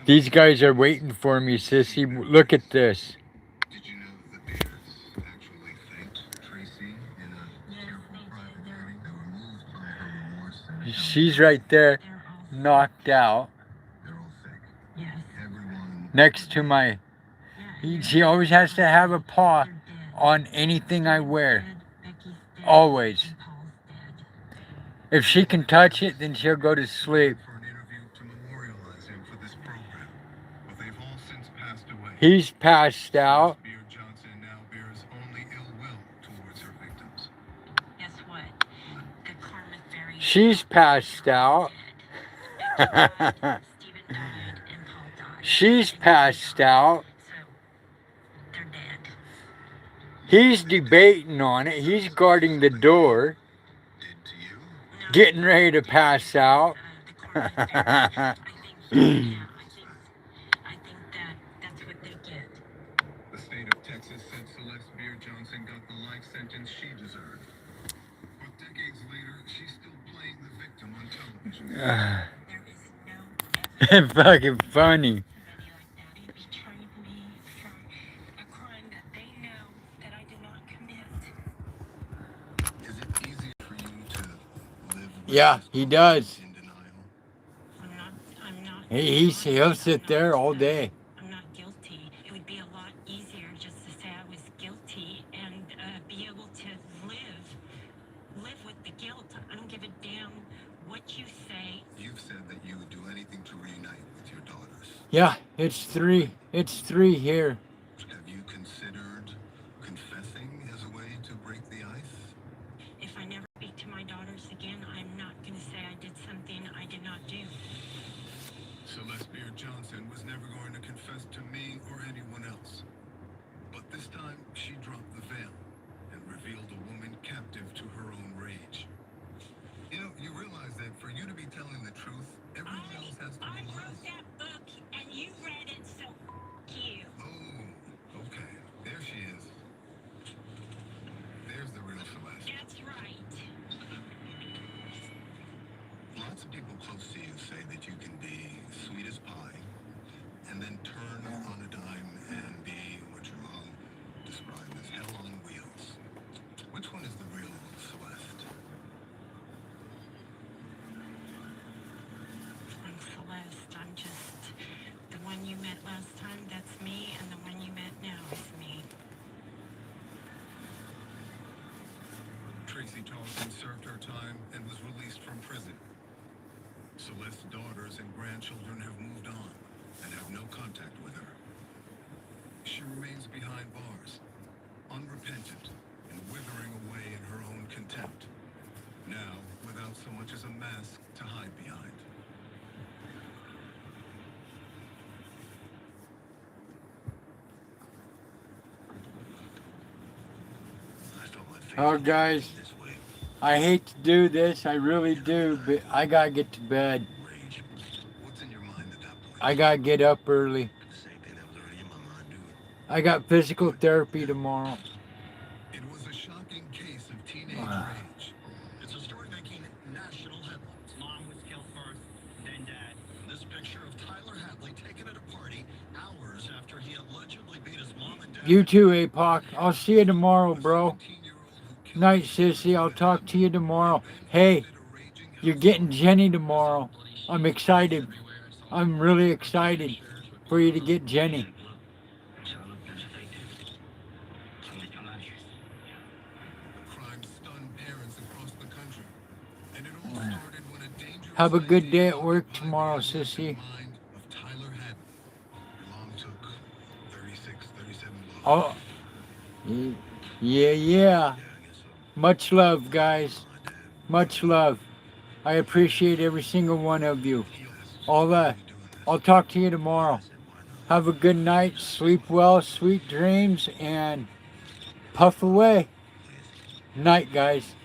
These guys are waiting for me, sissy. Look at this. Did you know the Bears actually thanked Tracy in a careful private meeting? They were moved by her remorse. She's right there, knocked out. They're all sick. Yes. Everyone. Next to my... She always has to have a paw on anything I wear. Always. If she can touch it, then she'll go to sleep. For an interview to memorialize him for this program, but they've all since passed away. He's passed out. Beard Johnson now bears only ill will towards her victims. Guess what? Good karma's very She's passed out. Stephen died and Paul died. She's passed out. So He's debating on it. He's guarding the door, getting ready to pass out. The state of Texas said Celeste Beer Johnson got the life sentence she deserved. But decades later, she's still playing the victim on television. Fucking funny. Is it easy for you to live with Yeah, he does. in denial? He'll sit there all day. I'm not guilty. It would be a lot easier just to say I was guilty and be able to live with the guilt. I don't give a damn what you say. You've said that you would do anything to reunite with your daughters. Yeah, it's three. It's three here. Have you considered confessing as a way to break the ice? If I never speak to my daughters again, I'm not going to say I did something I did not do. Celeste Beer Johnson was never going to confess to me or anyone else. But this time, she dropped the veil and revealed a woman captive to her own rage. You know, you realize that for you to be telling the truth, everyone else has to I believe. wrote that book and you read it, so you. Oh, okay. There she is. There's the real Celeste. That's right. Lots of people close to you say that you can be sweet as pie and then turn on a dime and be what your mom described as hell on wheels. Which one is the real Celeste? I'm Celeste. I'm just the one you met last time, that's me, and the one you met now is me. Tracy Townsend served her time and was released from prison. Celeste's daughters and grandchildren have moved on and have no contact with her. She remains behind bars, unrepentant and withering away in her own contempt. Now, without so much as a mask to hide behind. Oh, guys, I hate to do this. I really do, but I gotta get to bed. I gotta get up early. I got physical therapy tomorrow. It was a shocking case of teenage rage. It's a story making national headlines. Mom was killed first, then dad. This picture of Tyler Hadley taken at a party hours after he allegedly beat his mom and dad. You too, APOC. I'll see you tomorrow, bro. Night, sissy. I'll talk to you tomorrow. Hey, you're getting Jenny tomorrow. I'm excited. I'm really excited for you to get Jenny. Have a good day at work tomorrow, sissy. Oh, yeah. Much love, guys. Much love. I appreciate every single one of you. I'll talk to you tomorrow. Have a good night. Sleep well. Sweet dreams. And puff away. Night, guys.